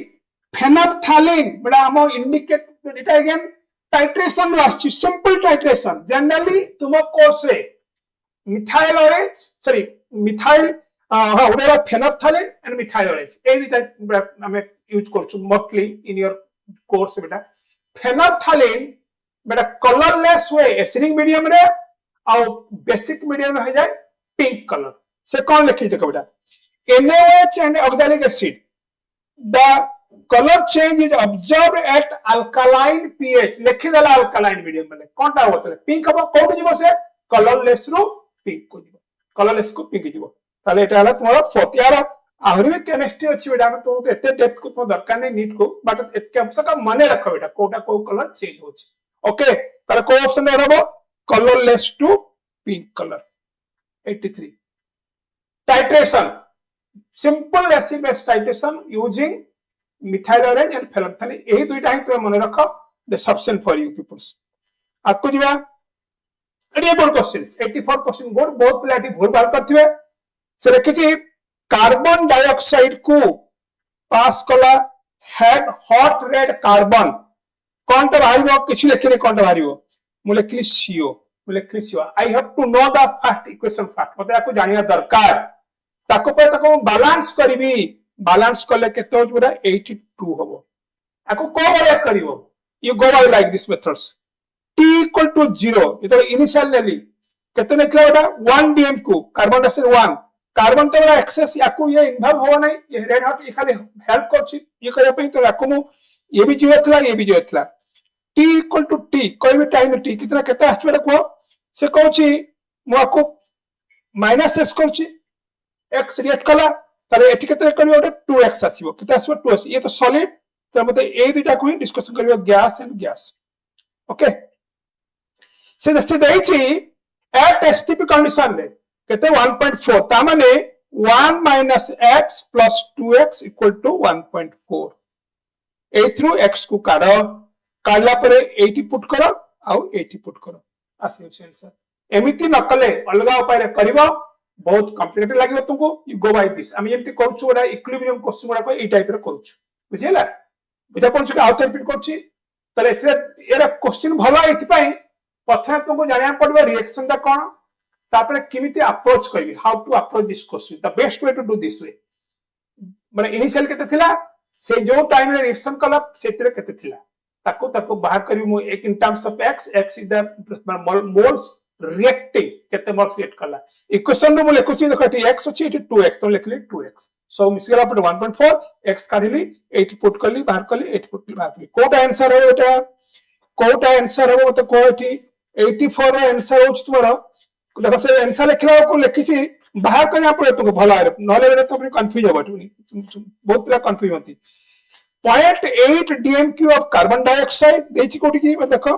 फेनोप्थैलिन बड़ा हम इंडिकेट इटा अगेन टाइट्रेशन आछि सिंपल टाइट्रेशन जनरली तुम कोर्स रे मिथाइल ऑरेंज सॉरी मिथाइल हां उडा फेनोप्थैलिन एंड मिथाइल ऑरेंज ए दिटा हमें यूज करछु मोस्टली इन योर कोर्स बेटा फेनोप्थैलिन बेटा कलरलेस वे एसिडिक मीडियम रे और बेसिक मीडियम हो जाए पिंक कलर से कौन लिखि देखो बेटा NaOH and oxalic acid the color change is observed at alkaline pH लिखि देला alkaline medium में कौन टा होतले पिंक हम कोड जीवो से कलरलेस रो पिंक को जीवो कलरलेस को पिंक जीवो ताले एटा हला तुम्हारा फोर्थ यार आहुरी में केमिस्ट्री अछि बेटा में तो एते डेप्थ को तो दरकार नहीं नीट को बट एत कम से कम माने रखो बेटा कोटा को कलर चेंज होछि ओके ताले को ऑप्शन में रहबो colourless to pink colour 83 titration simple acid base titration using methyl orange and phenolphthalein यही दुईटा ही तुम मन रखो the sufficient for you peoples आपको जीवा एडी गुड क्वेश्चंस 84 क्वेश्चन गुड बहुत पिलाटी भूल भाल करथिबे से रखिछि कार्बन डाइऑक्साइड को पास कला हेड हॉट रेड कार्बन कोनटा बाहरिबो किछि लेखिले कोनटा बाहरिबो मु लेखिली CO मु लेखिली CO I have to know the first equation fact मते आपको जानिया दरकार ताको पे ताको बैलेंस करबी बैलेंस करले केते हो पूरा 82 होबो आको को बारे करिवो you go by like this methods t equal to 0 ये तो इनिशियल लेली केते निकला बेटा 1 dm को कार्बन डाइऑक्साइड 1 कार्बन तो बड़ा एक्सेस याको ये इन्वॉल्व होवा नहीं ये रेड हॉट ये खाली हेल्प करछि ये करे पे तो याको मु ये भी 0 थला ये भी 0 थला t इक्वल टू t कोई भी टाइम t कितना केते आस्पेड को से कहछि मु आको माइनस s करछि x रिएक्ट कला ताले एठी केते करियो 2x आसीबो केते आसीबो 2x ये तो सॉलिड तो मते ए दुटा को ही डिस्कशन करियो गैस एंड गैस ओके से देछि एट एसटीपी कंडीशन रे केते 1.4 ता माने 1 - x + 2x = 1.4 A through x को काढला परे 80 पुट करो आ 80 पुट करो आसी आंसर एमिति नकले अलगा उपाय रे करिवो बहुत कॉम्प्लिकेटेड लागियो तुमको यू गो बाय दिस हम एमती करछु ओडा इक्विलिब्रियम क्वेश्चन गुडा को ए टाइप रे करछु बुझिला बुझा पड़छ कि आउट रिपीट करछि तले एथरे एरा क्वेश्चन भलो एथि पई प्रथमे तुमको जानिया पड़बो रिएक्शन ता कोन तापरे किमिति अप्रोच करबी how to approach this question the best way to do this way माने इनिशियल केते थिला से जो टाइम रे रिएक्शन कला सेतरे केते थिला ताको बाहर करबी मु एक इन terms of x is the moles reacting केते मोल्स रिएक्ट कला इक्वेशन नो लेखो छी देखो एटी x अछि एटी 2x तो लिखली 2x सो मिसगला पर 1.4 x काढिली 80 पुट करली बाहर करली 80 पुट बाहर करली कोटा आंसर हो बेटा कोटा आंसर हो तो को एटी 84 रो आंसर हो तुम्हारा देखो से आंसर लिखला को लिखि छी बाहर कर पड़े तुमको भला नले बेटा तो अपनी कंफ्यूज हो बहुत तरह कंफ्यूज होती 0.8 dmq ऑफ कार्बन डाइऑक्साइड देछि कोठी की देखो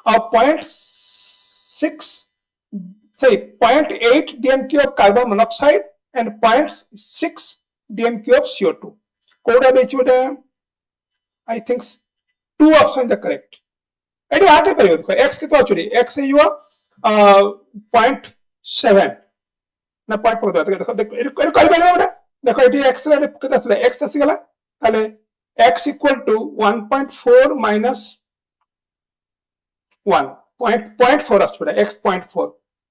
और 0.6 say 0.8 dmq of carbon monoxide and 0.6 dmq of CO2 कोडा देछि बेटा I think 2 option the correct AD आते करियो देखो x कितो अछि x है यो 0.7 ना 0.4 देखो देखो एडी कर बेला बेटा देखो एडी x रे कितो असले x आसी गला ताले x = 1.4 minus 1.4 आछुडा x 0.4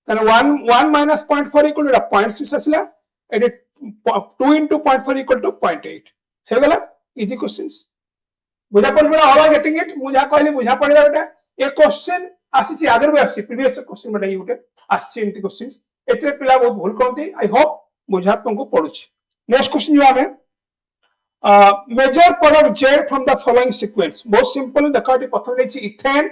then 1 minus 0.4 equal to 0.6 आसला एडी 2 into 0.4 equal to 0.8 हे गला इजी क्वेश्चंस बुझा पड़ बेटा ऑल आर गेटिंग इट मुझा कहली बुझा पड़ेगा बेटा ए क्वेश्चन आसी छी आगर आसी प्रीवियस क्वेश्चन बेटा ये उठे आसी एंती क्वेश्चंस एतरे पिला बहुत भूल करती आई होप बुझा तुमको पड़ुछ नेक्स्ट क्वेश्चन जो हमें major product Z from the following sequence बहुत सिंपल देखो प्रथम लेछि इथेन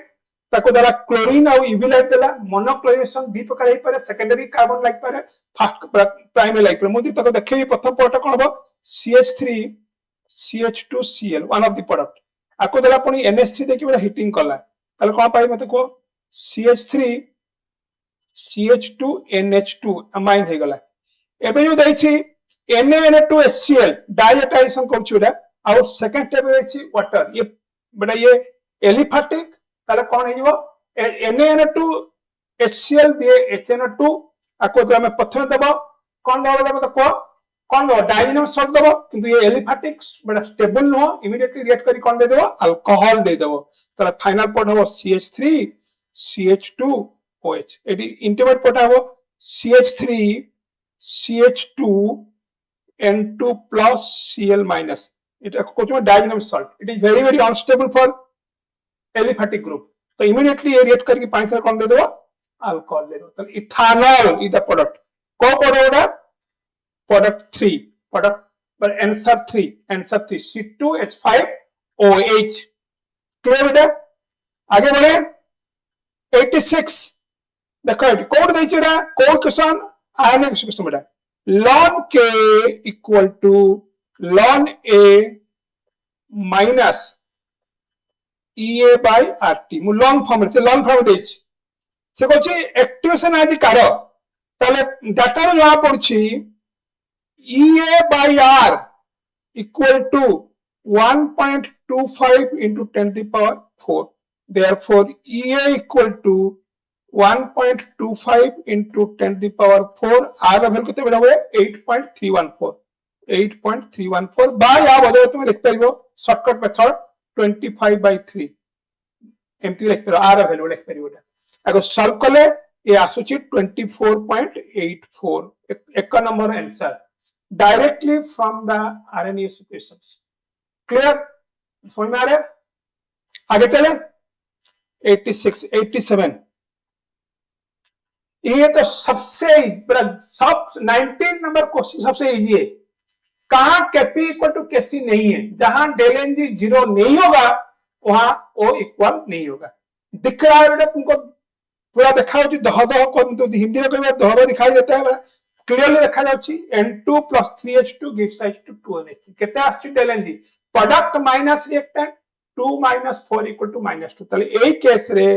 ताको द्वारा क्लोरीन और यूवी लाइट देला मोनोक्लोरिनेशन दी प्रकार हे पारे सेकेंडरी कार्बन लाइक पारे फर्स्ट प्राइमरी लाइक पारे मोदी ताको देखि प्रथम प्रोडक्ट कोन हो CH3 CH2Cl one of the product आको देला पुनी NH3 देखि बड़ा हीटिंग कला ताले कोन पाई मते को CH3 CH2 NH2 अमाइन हे गला एबे जो दैछि NaN2HCl डाइएटाइजेशन करछुडा और सेकंड स्टेप दैछि वाटर ये बड़ा ये एलिफैटिक ताले कोन हेइबो NaN2HCl दिए HNO2 आको तो हमें प्रथम देबो कोन देबो तो को कौन दो डाइजेनम सॉल्ट दबो किंतु ये एलिफैटिक बड़ा स्टेबल नो इमीडिएटली रिएक्ट करी कौन दे देबो अल्कोहल दे देबो तले फाइनल प्रोडक्ट हबो CH3 CH2 OH AD intermediate product हबो CH3 CH2 N2 plus Cl minus it कोच में diazonium salt it is very very unstable for aliphatic group तो इमीडिएटली ये रिएक्ट करके पानी से कौन दे देबो अल्कोहल दे दो तो इथानॉल इज द प्रोडक्ट को प्रोडक्ट प्रोडक्ट 3 प्रोडक्ट पर आंसर 3 C2H5OH क्लियर बेटा आगे बढ़े 86 देखो कोड देछि एटा कोड क्वेश्चन आयनिक क्वेश्चन बेटा ln K equal to ln A minus EA by RT मु लॉन्ग फॉर्म देछि से कहछि एक्टिवेशन आज काढ ताले डाटा रो जहा पड़छि EA by R equal to 1.25 into 10 to the power 4 therefore EA equal to 1.25 into 10 to the power 4 R value कितने बड़ा हुए 8.314 by आ बदले तुम लिख परिबो शॉर्टकट मेथड 25 by 3 एमती लिख परिबो R वैल्यू लिख परिबो अगर सॉल्व कले ये आसुची 24.84 एक number answer directly from the RNA equations clear समझ में आ रहा है आगे चले 86 87 ये तो सबसे सब 19 नंबर क्वेश्चन सबसे इजी है कहां केपी इक्वल टू केसी नहीं है जहां डेल एन जी 0 नहीं होगा वहां ओ इक्वल नहीं होगा दिख रहा है बेटा तुमको पूरा देखा होची दह दह को हिंदी में कोई दह दह दिखाई देता है क्लियरली देखा जाउची N2 plus 3H2 gives rise to 2NH3 केते आछि del n g product minus reactant 2 minus 4 equal to -2 तले एई केस रे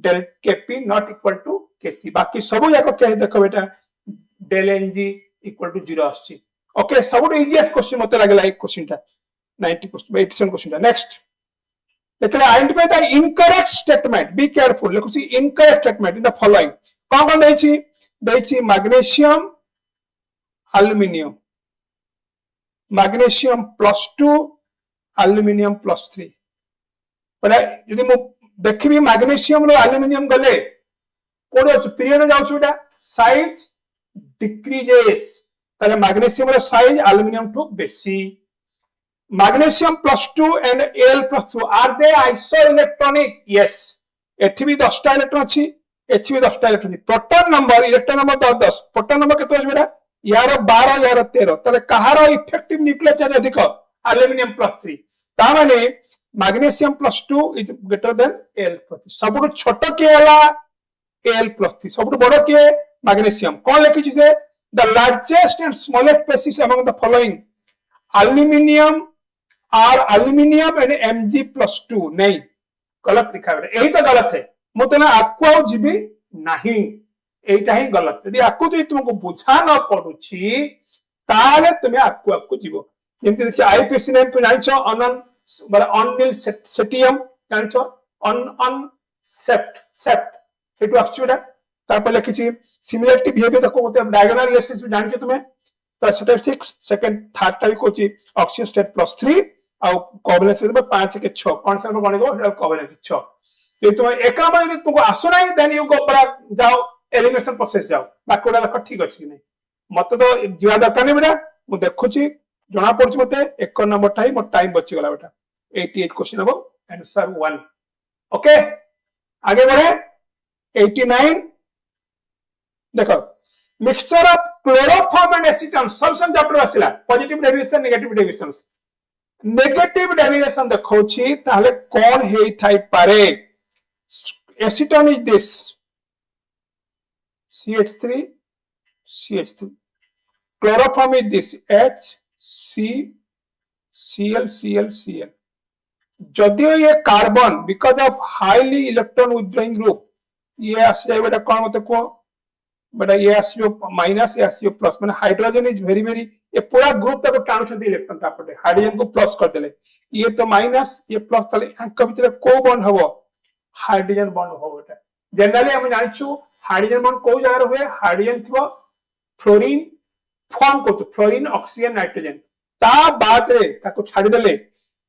del KP not equal to KC बाकी सब जाक केस देखो बेटा डेल एनजी इक्वल टू 0 आछि ओके सब इजीएस्ट क्वेश्चन मते लागला एक क्वेश्चन ता 90 क्वेश्चन 87 क्वेश्चन ता नेक्स्ट देखले identify the incorrect statement be careful लिखुची incorrect statement in the following कोन देछि मैग्नीशियम एल्युमिनियम मैग्नीशियम +2 एल्युमिनियम +3 परे यदि मु देखिबी मैग्नीशियम रो एल्युमिनियम गले कोड पीरियड जाउछ बेटा साइज डिक्रीजेस ताले मैग्नीशियम रो साइज एल्युमिनियम टू बेसी magnesium +2 and Al+2 are they isoelectronic yes एठी भी 10 टा इलेक्ट्रॉन अछि एठी भी 10 टा electron proton number electron number 10 proton number केतो अछि बेटा यार 12 यार 13 ताले कहारो इफेक्टिव न्यूक्लियर चार्ज अधिक एल्युमिनियम +3 ता माने magnesium +2 is greater than Al+3 सबटु छोटो के हला Al+3 सबटु बड़ो के मैग्नीशियम कोन लिखि छै the largest and smallest species among the following aluminium or aluminium and Mg+2 नहीं गलत लिखा है यही तो गलत है मते ना आकु आ जीबी नहीं एटा ही गलत यदि आकु तो तुमको बुझा न पडुछि ताले तुमे आकु जीवो जेमति देखि आईपीसी नेम पे जानिछो अनन बड़ा अननिल सेटियम जानिछो अन सेप्ट सेटु आछि बेटा तापर लिखिछि सिमिलरिटी बिहेवियर देखो कोते डायगोनल रिलेशनशिप जानिछो तुमे तो स्टैटिस्टिक्स सेकंड थर्ड टा भी कोची ऑक्सीजन स्टेट +3 आ कोवलेंस से 5 के 6 कौन सा गणित को कोवलेंस 6 ये तुम एक नंबर यदि तुमको आसु नहीं देन यू गो बड़ा जाओ एलिमिनेशन प्रोसेस जाओ बाकोडा देखो ठीक अछि कि नहीं मते तो जिया दरकार नहीं बेटा मु देखुची जना पड़छ मते एक नंबर टाइम मोर टाइम बची गला बेटा 88 क्वेश्चन अब आंसर 1 ओके आगे बढ़े 89 देखो mixture of chloroform and acetone solution chapter आसिला पॉजिटिव डेविएशन नेगेटिव डेविएशन देखौछि ताले कोन हेई थाई पारे acetone is this CH3 chloroform is this HCl जदियो ये carbon because of highly electron withdrawing group ये आसी जाय बेटा कोन मते को बेटा ये आसी माइनस ये आसी प्लस माने हाइड्रोजन इज वेरी वेरी ये पूरा ग्रुप तक टाणु छथि इलेक्ट्रॉन तापटे हाइड्रोजन को प्लस कर देले ये तो माइनस ये प्लस तले अंक भीतर को बॉन्ड हबो हाइड्रोजन बॉन्ड हो बेटा जनरली हम जानिछु हाइड्रोजन बॉन्ड को जगह हुए हाइड्रोजन थबो फ्लोरीन फॉर्म को फ्लोरीन ऑक्सीजन नाइट्रोजन ता बाद रे ताको छाडी देले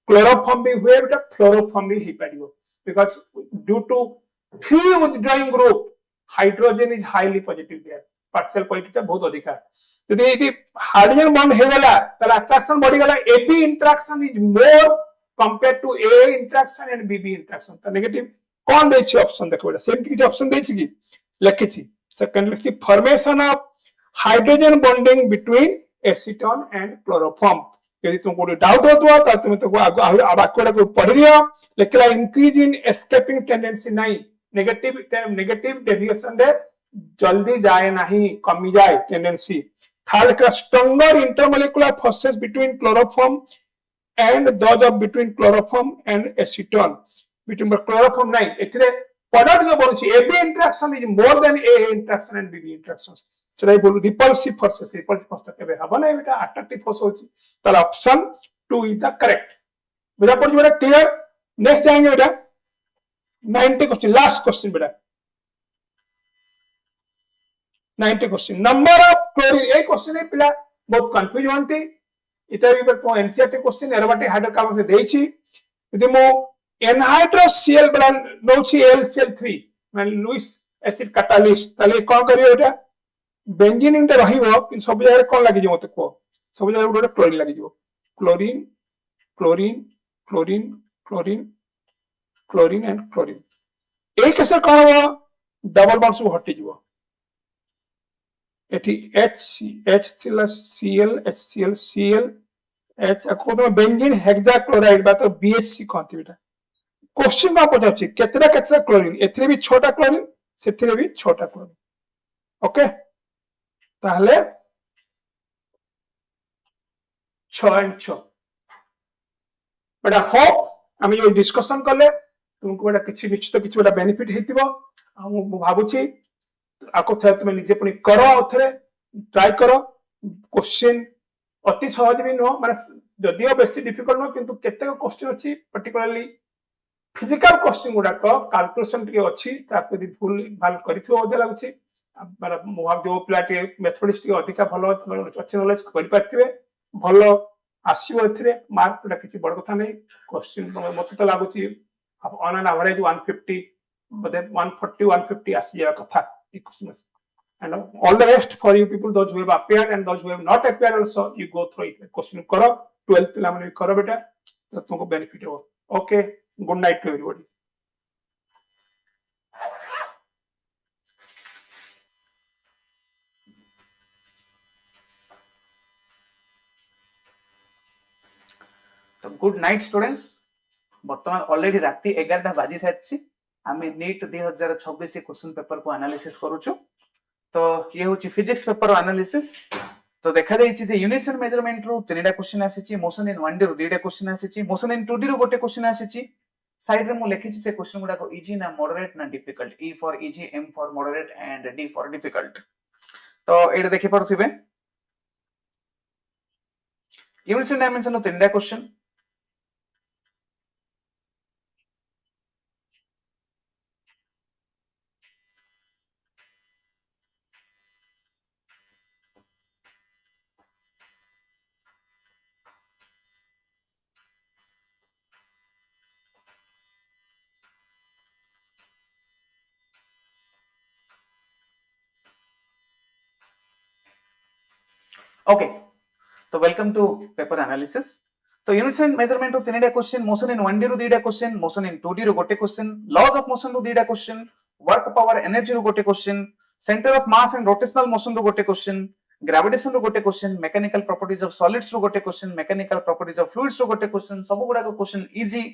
क्लोरोफॉर्म भी हुए बेटा फ्लोरोफॉर्म भी ही पारिबो because due to 3 withdrawing group hydrogen is highly positive there partial positive बहुत अधिक है यदि ये हाइड्रोजन बॉन्ड हे गला तला अट्रैक्शन बढ़ी गला AB interaction is more compare to A interaction and BB interaction तो नेगेटिव कौन दे छी ऑप्शन देखो बेटा सेम की ऑप्शन दे छी की लिखि छी सेकंड लिखि formation of hydrogen bonding between acetone and chloroform यदि तुमको डाउट हो तो तुम तो वाक्य को पढ़ दियो लिखला इंक्रीज इन एस्केपिंग टेंडेंसी नहीं नेगेटिव डेविएशन रे जल्दी जाए नहीं कमी जाए टेंडेंसी थर्ड का stronger intermolecular forces between chloroform and those of between chloroform and acetone between chloroform नहीं एथिरे प्रोडक्ट जो बनछि AB interaction is more than A interaction and BB interactions so I बोलू repulsive forces केबे हबो नै बेटा attractive force होछि ताला ऑप्शन 2 इज द करेक्ट बुझा पड़ बेटा क्लियर नेक्स्ट जाएंगे बेटा 90 क्वेश्चन लास्ट क्वेश्चन बेटा 90 question number of chlorine A question है पिला बहुत कंफ्यूज होंती इटा भी तो एनसीईआरटी क्वेश्चन एरबाटी हाइड्रोकार्बन से देछि यदि मो एनहाइड्रस सीएल बला नोछि एलसीएल3 माने लुइस एसिड कैटालिस्ट तले कोन करियो बेटा बेंजीन इंटे रहिबो कि सब जगह कोन लागि जे मते को सब जगह गोटे क्लोरीन लागि जो chlorine chlorine chlorine chlorine chlorine and chlorine ए केसे कोन हो डबल बॉन्ड सब हटि जीवो एठी H थिला Cl HCl Cl H अको बेंजीन हेक्साक्लोराइड बा तो BHC कहती बेटा क्वेश्चन का पचाछि केतरा केतरा क्लोरीन एथिरे भी छोटा क्लोरीन सेथिरे भी छोटा क्लोरीन ओके ताहले 6 and 6 बेटा होप हम जो डिस्कशन करले तुमको बेटा किछि निश्चित किछि बेटा बेनिफिट हेतिबो हम भाबुछि आको थे तुम निजे पुनी करो अथरे ट्राई करो क्वेश्चन अति सहज भी नो माने जदियो बेसी डिफिकल्ट नो किंतु केते क्वेश्चन अछि पर्टिकुलरली फिजिकल क्वेश्चन गुडा को कैलकुलेशन के अछि ताको यदि भूल भाल करिथियो ओदे लागुछि माने मोहाब जो प्लाटे मैथमेटिक्स के अधिका भलो अच्छे नॉलेज करि पाथिबे भलो आसीबो एथिरे मार्क टा किछि बड़ कथा नै क्वेश्चन मते तो लागुछि ऑन एन एवरेज 150 बदे 140 150 आसी जा कथा एक question and all the rest for you people those who have appeared and those who have not appeared also you go through it question करो 12 पिला माने करो बेटा तो तुमको बेनिफिट हो okay good night to everybody तो गुड नाइट स्टूडेंट्स वर्तमान ऑलरेडी राती 11 बाजी सारछि आमे नीट 2026 क्वेश्चन पेपर को एनालिसिस करूछु तो ये होची फिजिक्स पेपर एनालिसिस तो देखा जाइछि जे यूनिट्स एंड मेजरमेंट रो तीनटा क्वेश्चन आसीछि मोशन इन 1D रो दुईटा क्वेश्चन आसीछि मोशन इन 2D रो गोटे क्वेश्चन आसीछि साइड रे मु लिखिछि से क्वेश्चन गुडा को इजी ना मॉडरेट ना difficult E for easy M for moderate and D for difficult तो एटा देखि पड़थिबे यूनिट्स एंड डायमेंशन रो तीनटा क्वेश्चन ओके तो वेलकम टू पेपर एनालिसिस तो यूनिट्स एंड मेजरमेंट रो तीनटा क्वेश्चन मोशन इन 1D रो दुईटा क्वेश्चन मोशन इन 2D रो गोटे क्वेश्चन लॉज ऑफ मोशन रो दुईटा क्वेश्चन वर्क पावर एनर्जी रो गोटे question centre of mass and rotational motion रो गोटे क्वेश्चन ग्रेविटेशन रो गोटे question mechanical properties of solids रो गोटे question mechanical properties of fluids रो गोटे क्वेश्चन सब गुडा को क्वेश्चन इजी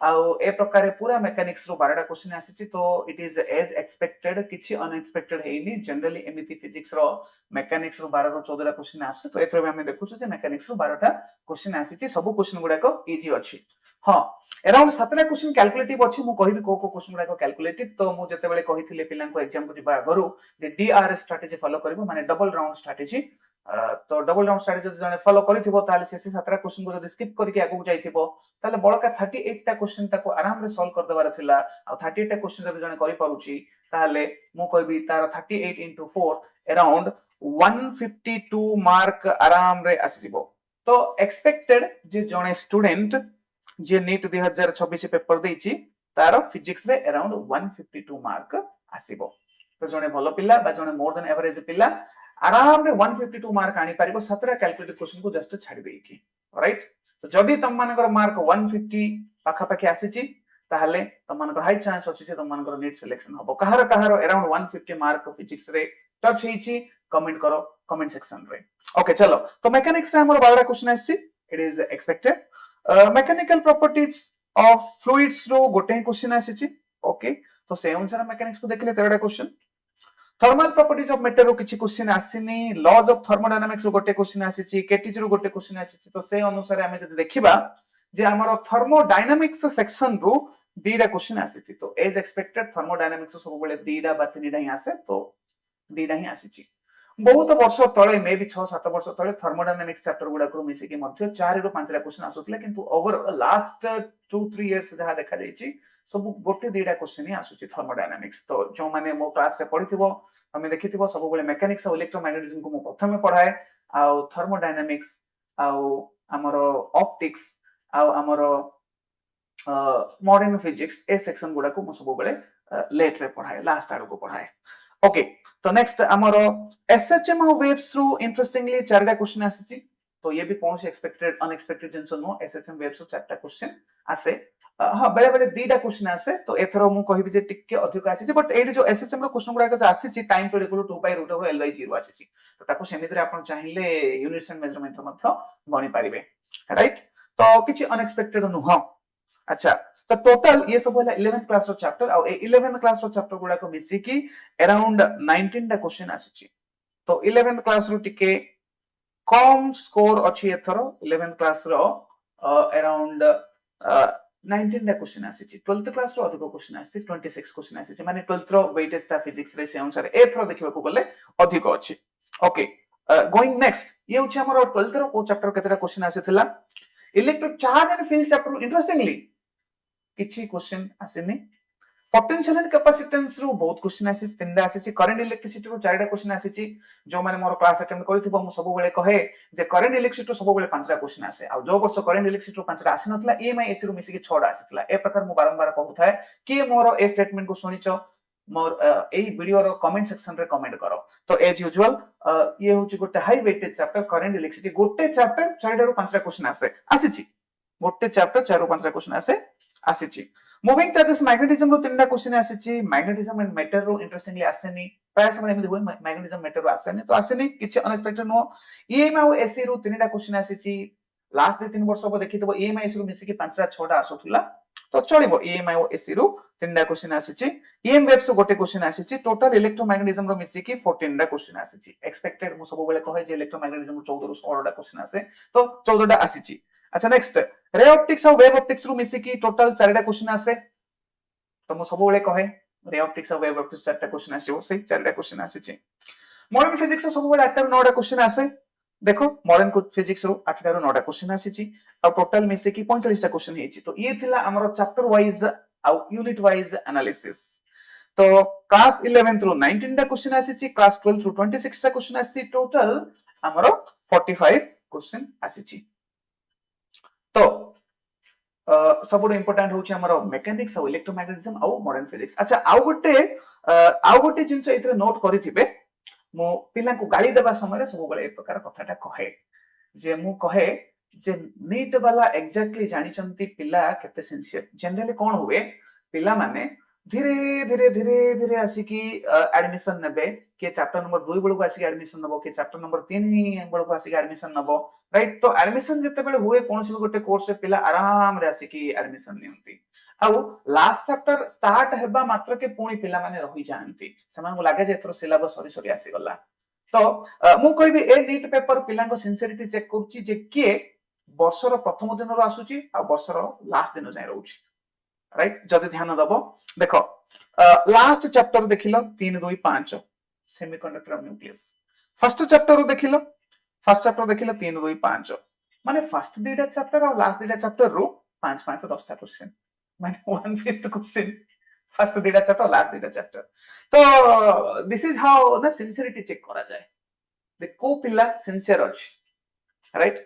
आउ ए प्रकार पूरा मैकेनिक्स रो 12टा क्वेश्चन आसीछि तो इट इज एज एक्सपेक्टेड किछि अनएक्सपेक्टेड हेइनी जनरली एमिति फिजिक्स रो मैकेनिक्स रो 12 रो 14टा क्वेश्चन आछे तो एथरे हम देखुछु जे मैकेनिक्स रो 12टा क्वेश्चन आसीछि सब क्वेश्चन गुडा को इजी अछि हां अराउंड 7टा क्वेश्चन कैलकुलेटिव अछि मु कहिबी को क्वेश्चन गुडा को कैलकुलेटिव तो मु जते बेले कहिथिले पिलां को एग्जाम को जिबा गरु जे डीआरएस स्ट्रेटजी फॉलो करबो माने डबल राउंड स्ट्रेटजी तो डबल राउंड स्ट्रेटजी जब जने फॉलो करिथिबो ताले से 7टा क्वेश्चन को जब स्किप करके आगु जाइथिबो ताले बळका 38 टा क्वेश्चन ताको आराम रे सॉल्व कर देबार थिला आ 38 टा क्वेश्चन जब जने करि पारुची ताले मु कहबी तार 38 into 4 अराउंड 152 मार्क आराम रे आसीबो तो एक्सपेक्टेड जे जने स्टूडेंट जे नीट 2026 पेपर देछि तार फिजिक्स रे अराउंड 152 मार्क आसीबो तो जने भलो पिला बा जने मोर देन एवरेज पिला आराम रे 152 मार्क आनी पारिबो 7टा कैलकुलेटेड क्वेश्चन को जस्ट छाडी देइकी राइट तो जदी तम मानकर मार्क 150 पाखा पाखी आसीची ताहले तम मानकर हाई चांस अछि जे तम मानकर नीट सिलेक्शन हबो कहार कहार अराउंड 150 मार्क फिजिक्स रे टच हेची कमेंट करो कमेंट सेक्शन रे ओके चलो तो मैकेनिक्स रे हमर 12टा क्वेश्चन आसी it is expected mechanical properties of fluids रो गोटे क्वेश्चन आसीची ओके तो से अनुसार मैकेनिक्स को देखले 13टा question thermal properties of matter रो किछि क्वेश्चन आसीनी लॉज ऑफ थर्मोडायनामिक्स रो गोटे क्वेश्चन आसीची केटीज रो गोटे क्वेश्चन आसीची तो से अनुसार हमें जदी देखिबा जे हमर थर्मोडायनामिक्स सेक्शन रो दीडा क्वेश्चन आसीती तो एज एक्सपेक्टेड थर्मोडायनामिक्स सब बेले दीडा बा तीनडा ही आसे तो दीडा ही आसीची बहुत वर्ष तळे मे भी 6-7 वर्ष तळे थर्मोडायनामिक्स चैप्टर गुडा को मिसे के मध्य 4 रो 5 रा क्वेश्चन आसुतले किंतु ओवर लास्ट 2-3 इयर्स जहा देखा देछि सब गोटे दीडा क्वेश्चन ही आसुची थर्मोडायनामिक्स तो जो माने मो क्लास रे पढिथिबो हमें देखिथिबो सब बेले मैकेनिक्स और इलेक्ट्रोमैग्नेटिज्म को मो प्रथमे पढाए आ थर्मोडायनामिक्स आ हमरो ऑप्टिक्स आ हमरो मॉडर्न फिजिक्स ए सेक्शन गुडा को मो सब बेले लेट रे पढाए लास्ट आरो को पढाए ओके तो नेक्स्ट हमरो एसएचएम वेव्स थ्रू इंटरेस्टिंगली 4टा क्वेश्चन आसीची तो ये भी कौन से एक्सपेक्टेड अनएक्सपेक्टेड जिंस नो एसएचएम वेव्स 4टा क्वेश्चन आसे हां बेले बेले 2टा क्वेश्चन आसे तो एथरो मु कहिबी जे टिके अधिक आसीची बट एडी जो एसएचएम रो क्वेश्चन गुडा जो आसीची time to equal to 2/√L/0 आसीची तो ताको सेमिति रे आपण चाहिले यूनिट्स एंड मेजरमेंट रो मध्य गणी पारिबे राइट तो किछि अनएक्सपेक्टेड नुह अच्छा तो टोटल ये सब होला 11th क्लास रो चैप्टर और 11th क्लास रो चैप्टर गुडा को मिसी की अराउंड 19 टा क्वेश्चन आसीची तो 11th क्लास रो टिके कम स्कोर अछि एथरो 11th क्लास रो अराउंड 19 टा क्वेश्चन आसीची 12th क्लास रो अधिक क्वेश्चन आसी 26 क्वेश्चन आसीची माने 12th रो वेटेज ता फिजिक्स रे से अनुसार एथरो देखिबा को गले अधिक अछि ओके गोइंग नेक्स्ट ये होछि हमर 12th रो को चैप्टर केतरा क्वेश्चन आसीथिला electric charge and field chapter interestingly किछि क्वेश्चन आसीनी पोटेंशियल एंड कैपेसिटेंस रो बहुत क्वेश्चन आसीछि तीनटा आसीछि करंट इलेक्ट्रिसिटी रो 4टा क्वेश्चन आसीछि जो माने मोर क्लास अटेंड करिथिबो मु सब बेले कहे जे करंट इलेक्ट्रिसिटी रो सब बेले 5टा क्वेश्चन आसे आ जो वर्ष करंट इलेक्ट्रिसिटी रो 5टा आसी नथला ईएमआई एसी रो मिसी के 6टा आसीथला ए प्रकार मु बारंबार कहउथाय कि मोर ए स्टेटमेंट को सुनिचो मोर एई वीडियो रो कमेंट सेक्शन रे कमेंट करो तो एज यूजुअल ये होची गोटे high weightage chapter current electricity गोटे चैप्टर 4टा रो 5टा क्वेश्चन आसीछि गोटे चैप्टर 4 रो 5टा क्वेश्चन आसीछि मूविंग चार्जेस मैग्नेटिज्म रो 3टा क्वेश्चन आसीछि मैग्नेटिज्म एंड मैटर रो इंटरेस्टिंगली आसेनी प्राय समय एमि होय मैग्नेटिज्म मैटर रो आसेनी तो आसेनी किछि अनएक्सपेक्टेड नो ईएमआई और एसी रो 3टा क्वेश्चन आसीछि लास्ट 2-3 वर्ष अब देखितबो ईएमआई एसी रो मिसी के 5टा 6टा आसुथुला तो चलिबो ईएमआई और एसी रो 3टा क्वेश्चन आसीछि ईएम वेव्स रो गोटे क्वेश्चन आसीछि टोटल इलेक्ट्रोमैग्नेटिज्म रो मिसी के 14टा क्वेश्चन आसीछि एक्सपेक्टेड मु सब बेले कहे जे इलेक्ट्रोमैग्नेटिज्म रो 14 रो 16टा क्वेश्चन आसे तो 14टा आसीछि अच्छा नेक्स्ट रे ऑप्टिक्स और वेव ऑप्टिक्स रो मिसी की टोटल 4टा क्वेश्चन आसे तो मु सब बेले कहे रे ऑप्टिक्स और वेव ऑप्टिक्स 4टा क्वेश्चन आसीबो से 4टा क्वेश्चन आसीछि मॉडर्न फिजिक्स रो सब बेले 8 टा 9टा क्वेश्चन आसे देखो मॉडर्न फिजिक्स रो 8 टा 9टा क्वेश्चन आसीछि और टोटल मिसी की 45 टा क्वेश्चन हेछि तो ये थिला हमरो चैप्टर वाइज और यूनिट वाइज एनालिसिस तो क्लास 11 रो 19 टा क्वेश्चन आसीछि क्लास 12 रो 26 टा क्वेश्चन आसीछि टोटल हमरो 45 क्वेश्चन आसीछि तो सबुड इंपोर्टेंट होची हमरो मेकानिक्स और इलेक्ट्रोमैग्नेटिज्म और मॉडर्न फिजिक्स अच्छा आउ गोटे जिंस एथरे नोट करिथिबे मो पिला को गाली देबा समय सब बेले एक प्रकार कथाटा कहे जे मु कहे जे नीट वाला एग्जैक्टली जानि चंती पिला केते सिंसियर जनरली कोन हुए पिला माने धीरे धीरे धीरे धीरे आसी की एडमिशन नेबे के चैप्टर नंबर 2 बेलको आसी एडमिशन नबो के चैप्टर नंबर 3 बेलको आसी एडमिशन नबो राइट तो एडमिशन जते बेले हुए कोनसी गोटे कोर्स रे पिला आराम रे आसी की एडमिशन नियंती आउ लास्ट चैप्टर स्टार्ट हेबा मात्र के पुणी पिला माने रहि जानती समान को लागे जे एथरो सिलेबस सरी सरी आसी गला तो मु कहबी ए नीट पेपर पिला को सिंसियरिटी चेक करछि जे के वर्षर प्रथम दिन रो आसुची आ वर्षर लास्ट दिन जाय रहउची राइट जदि ध्यान दबो देखो लास्ट चैप्टर देखिलो 3 2 5 semiconductor of nucleus first chapter रो देखिलो फर्स्ट चैप्टर देखिले 3 रु 5 माने फर्स्ट दुईटा चैप्टर और लास्ट दुईटा चैप्टर रु 5 5 10 टा क्वेश्चन माने 1/5 क्वेश्चन फर्स्ट दुईटा चैप्टर लास्ट दुईटा चैप्टर तो दिस इज हाउ ना सिंसियरिटी चेक करा जाए द को पिल्ला सिंसियर अछि राइट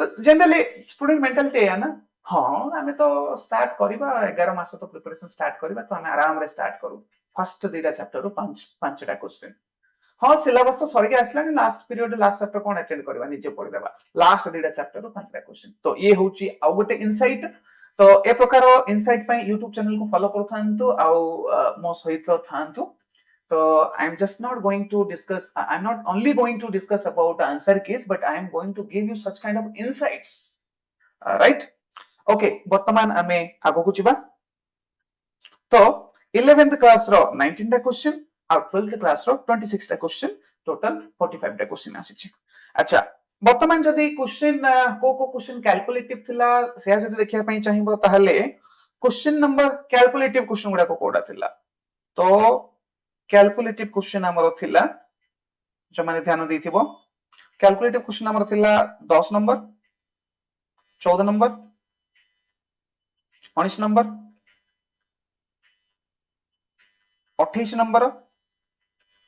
तो जनरली स्टूडेंट मेंटालिटी है ना हाँ आमे तो स्टार्ट करबा 11 मास तो प्रिपरेशन स्टार्ट करबा तो आमे आराम रे स्टार्ट करू फर्स्ट दुईटा चैप्टर रु 5 5 टा क्वेश्चन हाँ सिलेबस तो सरिके आसला लास्ट पीरियड लास्ट चैप्टर कोन अटेंड करबा निजे पढि देबा लास्ट दुईटा चैप्टर रु 5 टा क्वेश्चन तो ये होची आ गोटे इनसाइट तो ए प्रकार इनसाइट पई YouTube चैनल को फॉलो करथांतु आ मो सहित थांतु so I'm just not going to discuss I'm not only going to discuss about the answer keys but I am going to give you such kind of insights right okay वर्तमान आमे आगो को जिबा तो 11th class रो 19 टा question और 12th class रो 26 टा question total 45 टा क्वेश्चन आसी अच्छा वर्तमान जदी क्वेश्चन को क्वेश्चन कैलकुलेटिव थिला से जदी देखिया पई चाहिबो ताहले क्वेश्चन नंबर कैलकुलेटिव क्वेश्चन गुडा को कोडा थिला तो कैलकुलेटिव क्वेश्चन हमरो थिला जो माने ध्यान देथिबो कैलकुलेटिव क्वेश्चन हमरो थिला 10 number 14 number 19 number 28 number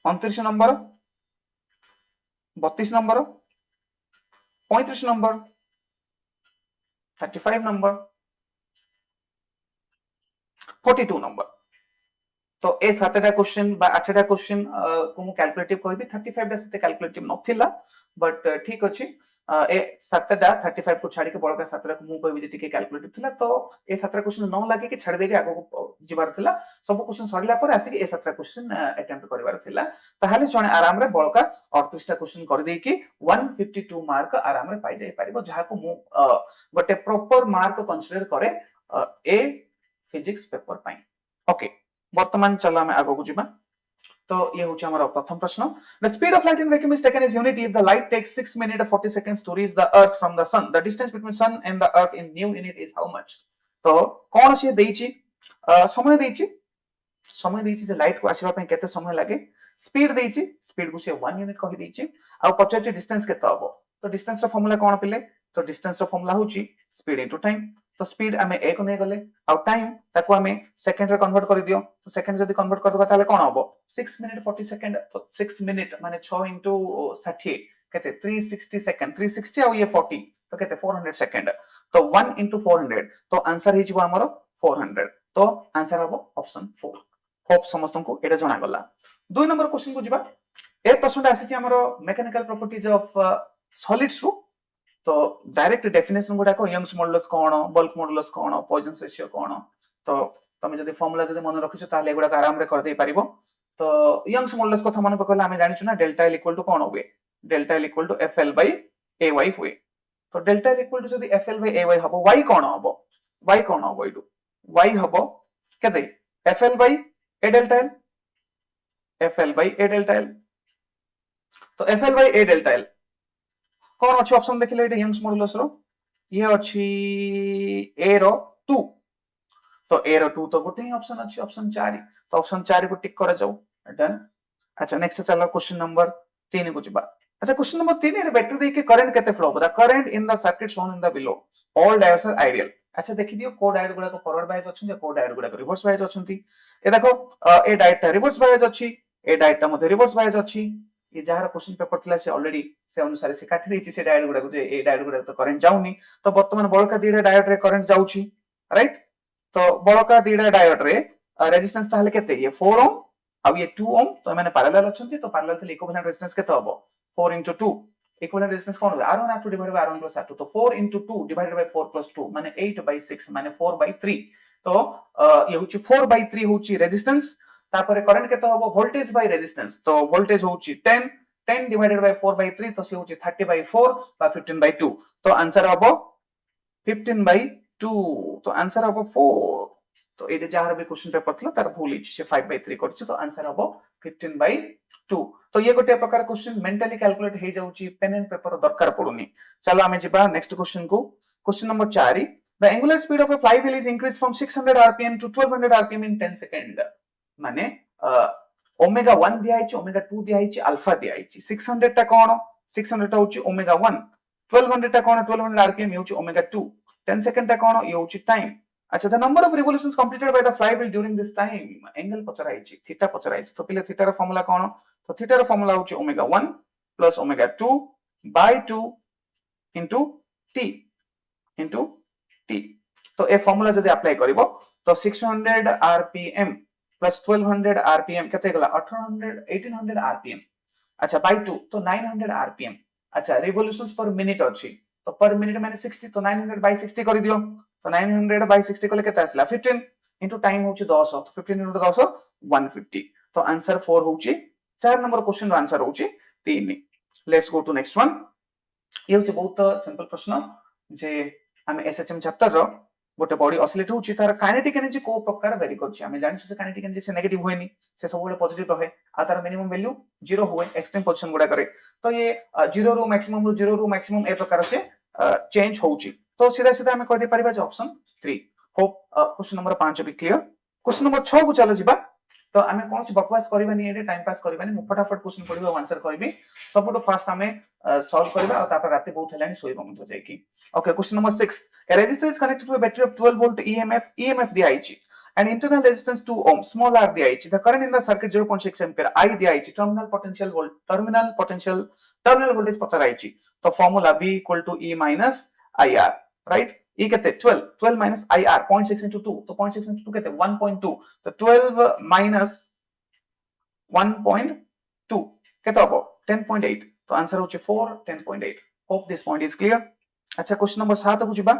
29 number 32 number 35 number 35 number 42 number तो ए सातटा क्वेश्चन बा आठटा क्वेश्चन को मु कैलकुलेटिव कहबी 35 टा सते कैलकुलेटिव नथिला बट ठीक अछि ए सातटा 35 को छाडी के बळका सातटा को मु कहबी जे टिके कैलकुलेटिव थिला तो ए सातटा क्वेश्चन न लागे के छाडी देके आगो को जिबार थिला सब क्वेश्चन सरिला पर आसी के ए सातटा क्वेश्चन अटेम्प्ट करबार थिला ताहाले जणे आराम रे बळका 38 टा क्वेश्चन कर देकी 152 मार्क आराम रे पाई जाय पारिबो जहा को मु गोटे प्रॉपर मार्क कंसीडर करे ए फिजिक्स पेपर पाई ओके वर्तमान चलो हमें आगो को जिबा तो ये होची हमर प्रथम प्रश्न the speed of light in vacuum is taken as unit if the light takes 6 minute 40 seconds to reach the earth from the sun the distance between sun and the earth in new unit is how much तो कोन से देइची समय देइची जे light को आसीबा पे केते समय लागे speed देइची speed को से 1 यूनिट कहि देइची आ पछाची डिस्टेंस केते हबो तो डिस्टेंस रो फार्मूला कोन पिले तो डिस्टेंस रो फार्मूला होची स्पीड इनटू टाइम तो स्पीड आमे 1 ने गले आ टाइम ताको आमे सेकंड रे कन्वर्ट कर दियो तो सेकंड जदी कन्वर्ट कर दबा ताले कोन हबो 6 मिनिट 40 सेकंड तो 6 मिनिट माने 6 into 60 केते 360 सेकंड 360 आ ये 40 तो केते 400 सेकंड तो 1 into 400 तो आंसर हिजबो हमरो 400 तो आंसर हबो ऑप्शन 4 होप समस्त को एटा जणा गला 2 नंबर क्वेश्चन को जिबा ए प्रश्न आसी हमरो मैकेनिकल प्रॉपर्टीज ऑफ सॉलिड्स रो तो डायरेक्ट डेफिनेशन गुडा को यंग्स मॉडुलस कोन बल्क मॉडुलस कोन पॉइजन रेशियो कोन तो तमे जदी फार्मूला जदी मन रखिছো ताले गुडा आराम रे कर दे पारिबो तो यंग्स मॉडुलस कथा मन पकला हमें जानिछु ना डेल्टा एल इक्वल टू कोन होवे delta L equal to FL by AY हुए तो डेल्टा एल इक्वल टू जदी एफएल बाय एवाई हबो वाई कोन हबो इडू वाई हबो केते FL by A delta L FL by A delta L तो FL by A delta L कौन अच्छी ऑप्शन देखिले एटा यंग्स मॉडुलस रो ये अच्छी ए रो 2 तो ए रो 2 तो गोटे ही ऑप्शन अच्छी ऑप्शन 4 तो ऑप्शन 4 को टिक करा जाऊ डन अच्छा नेक्स्ट चलो क्वेश्चन नंबर 3 को जिबा अच्छा क्वेश्चन नंबर 3 एटा बैटरी दे के करंट केते flow the current in the circuit shown in the below all diodes are ideal अच्छा देखि दियो को डायोड गुडा को फॉरवर्ड बायस अछन जे को डायोड गुडा को रिवर्स बायस अछंती ए देखो ए डायोड ता रिवर्स बायस अछि ए डायोड ता मध्ये रिवर्स बायस अछि ये जहार क्वेश्चन पेपर थिला से ऑलरेडी से अनुसार से काटी देछि से डायोड गुडा को जे ए डायोड गुडा तो करंट जाउनी तो वर्तमान बळका दीडा डायोड रे करंट जाउछि राइट तो बळका दीडा डायोड रे रेजिस्टेंस ताहले केते ये 4 ओम अब ये 2 ओम तो माने पैरेलल अछंती तो पैरेलल थिले इक्विवेलेंट रेजिस्टेंस केते हबो 4 into 2 इक्विवेलेंट रेजिस्टेंस कोन होबे R1 R2 divided by R1 plus R2 तो 4 into 2 डिवाइडेड बाय 4 plus 2 माने 8/6 माने 4/3 तो ये होची 4/3 होची रेजिस्टेंस तापरे करंट केते हबो वोल्टेज बाय रेजिस्टेंस तो वोल्टेज होची 10 डिवाइडेड बाय 4/3 तो से होची 30/4 बा 15/2 तो आंसर हबो 15/2 तो आंसर हबो 4 तो एटे जहार भी क्वेश्चन पेपर थला तार भूल हिच से 5/3 करछि तो आंसर हबो 15/2 तो ये गोटे प्रकार क्वेश्चन मेंटली कैलकुलेट हे जाउची पेन एंड पेपर दरकार पडुनी चलो हमें जिबा नेक्स्ट क्वेश्चन को question number 4 the angular speed of a flywheel is increased from 600 rpm to 1200 rpm in 10 second माने ओमेगा 1 दिया हिच ओमेगा 2 दिया हिच अल्फा दिया हिच 600 टा कोन 600 टा होची ओमेगा 1 1200 टा कोन 1200 आरपीएम ये होची ओमेगा 2 10 सेकंड टा कोन ये होची टाइम अच्छा the number of revolutions completed by the flywheel during this time angle पचराइची थीटा पचराइची तो पहिले थीटा रो फार्मूला कोन तो थीटा रो फार्मूला होची omega 1 plus omega 2 by 2 into t into t तो ए फार्मूला जदि अप्लाई करिवो तो 600 rpm plus 1200 rpm केते गला 1800 rpm अच्छा बाय 2 तो 900 rpm अच्छा रिवोल्यूशंस पर मिनिट अछि तो पर मिनिट माने 60 तो 900 by 60 करि दियो तो 900 by 60 कले केते आसला 15 into टाइम होची 10 तो 15 into 10 150 तो आंसर 4 होची 4 नंबर क्वेश्चन रो आंसर होची 3 let's go to next one ये होची बहुत सिंपल प्रश्न जे हम एसएचएम चैप्टर रो गोटे बॉडी ऑसिलेट होची तार काइनेटिक एनर्जी को प्रकार वेरी करछि हमें जानि जे काइनेटिक एनर्जी से नेगेटिव होएनी से सब बेले पॉजिटिव रहे आ तार मिनिमम वैल्यू 0 हुए एक्सट्रीम पोजीशन गुडा करे तो ये 0 रू मैक्सिमम ए प्रकार से चेंज होची तो सीधा सीधा हमें कह दे परिबा जे ऑप्शन 3 होप क्वेश्चन नंबर 5 भी क्लियर क्वेश्चन नंबर 6 को चलो जिबा तो हमें कौन सी बकवास करबानी एटे टाइम पास करबानी मु फटाफट क्वेश्चन पढिबो आंसर करबी सबटो फास्ट हमें सॉल्व करबा और तापर राती बहुत हेलानी सोइबो मत जाय की okay question number 6 a resistor is connected to a battery of 12 volt emf दियाइछि and internal resistance 2 ohm small r दियाइछि the current in the circuit 0.6 ampere I दियाइछि terminal voltage पचराइछि तो formula V equal to E minus IR right E केते 12 minus IR 0.6 into 2 तो 0.6 into 2 केते 1.2 तो 12 minus 1.2 केते होबो 10.8 तो answer होची 4 10.8 hope this point is clear अच्छा क्वेश्चन नंबर 7 को जिबा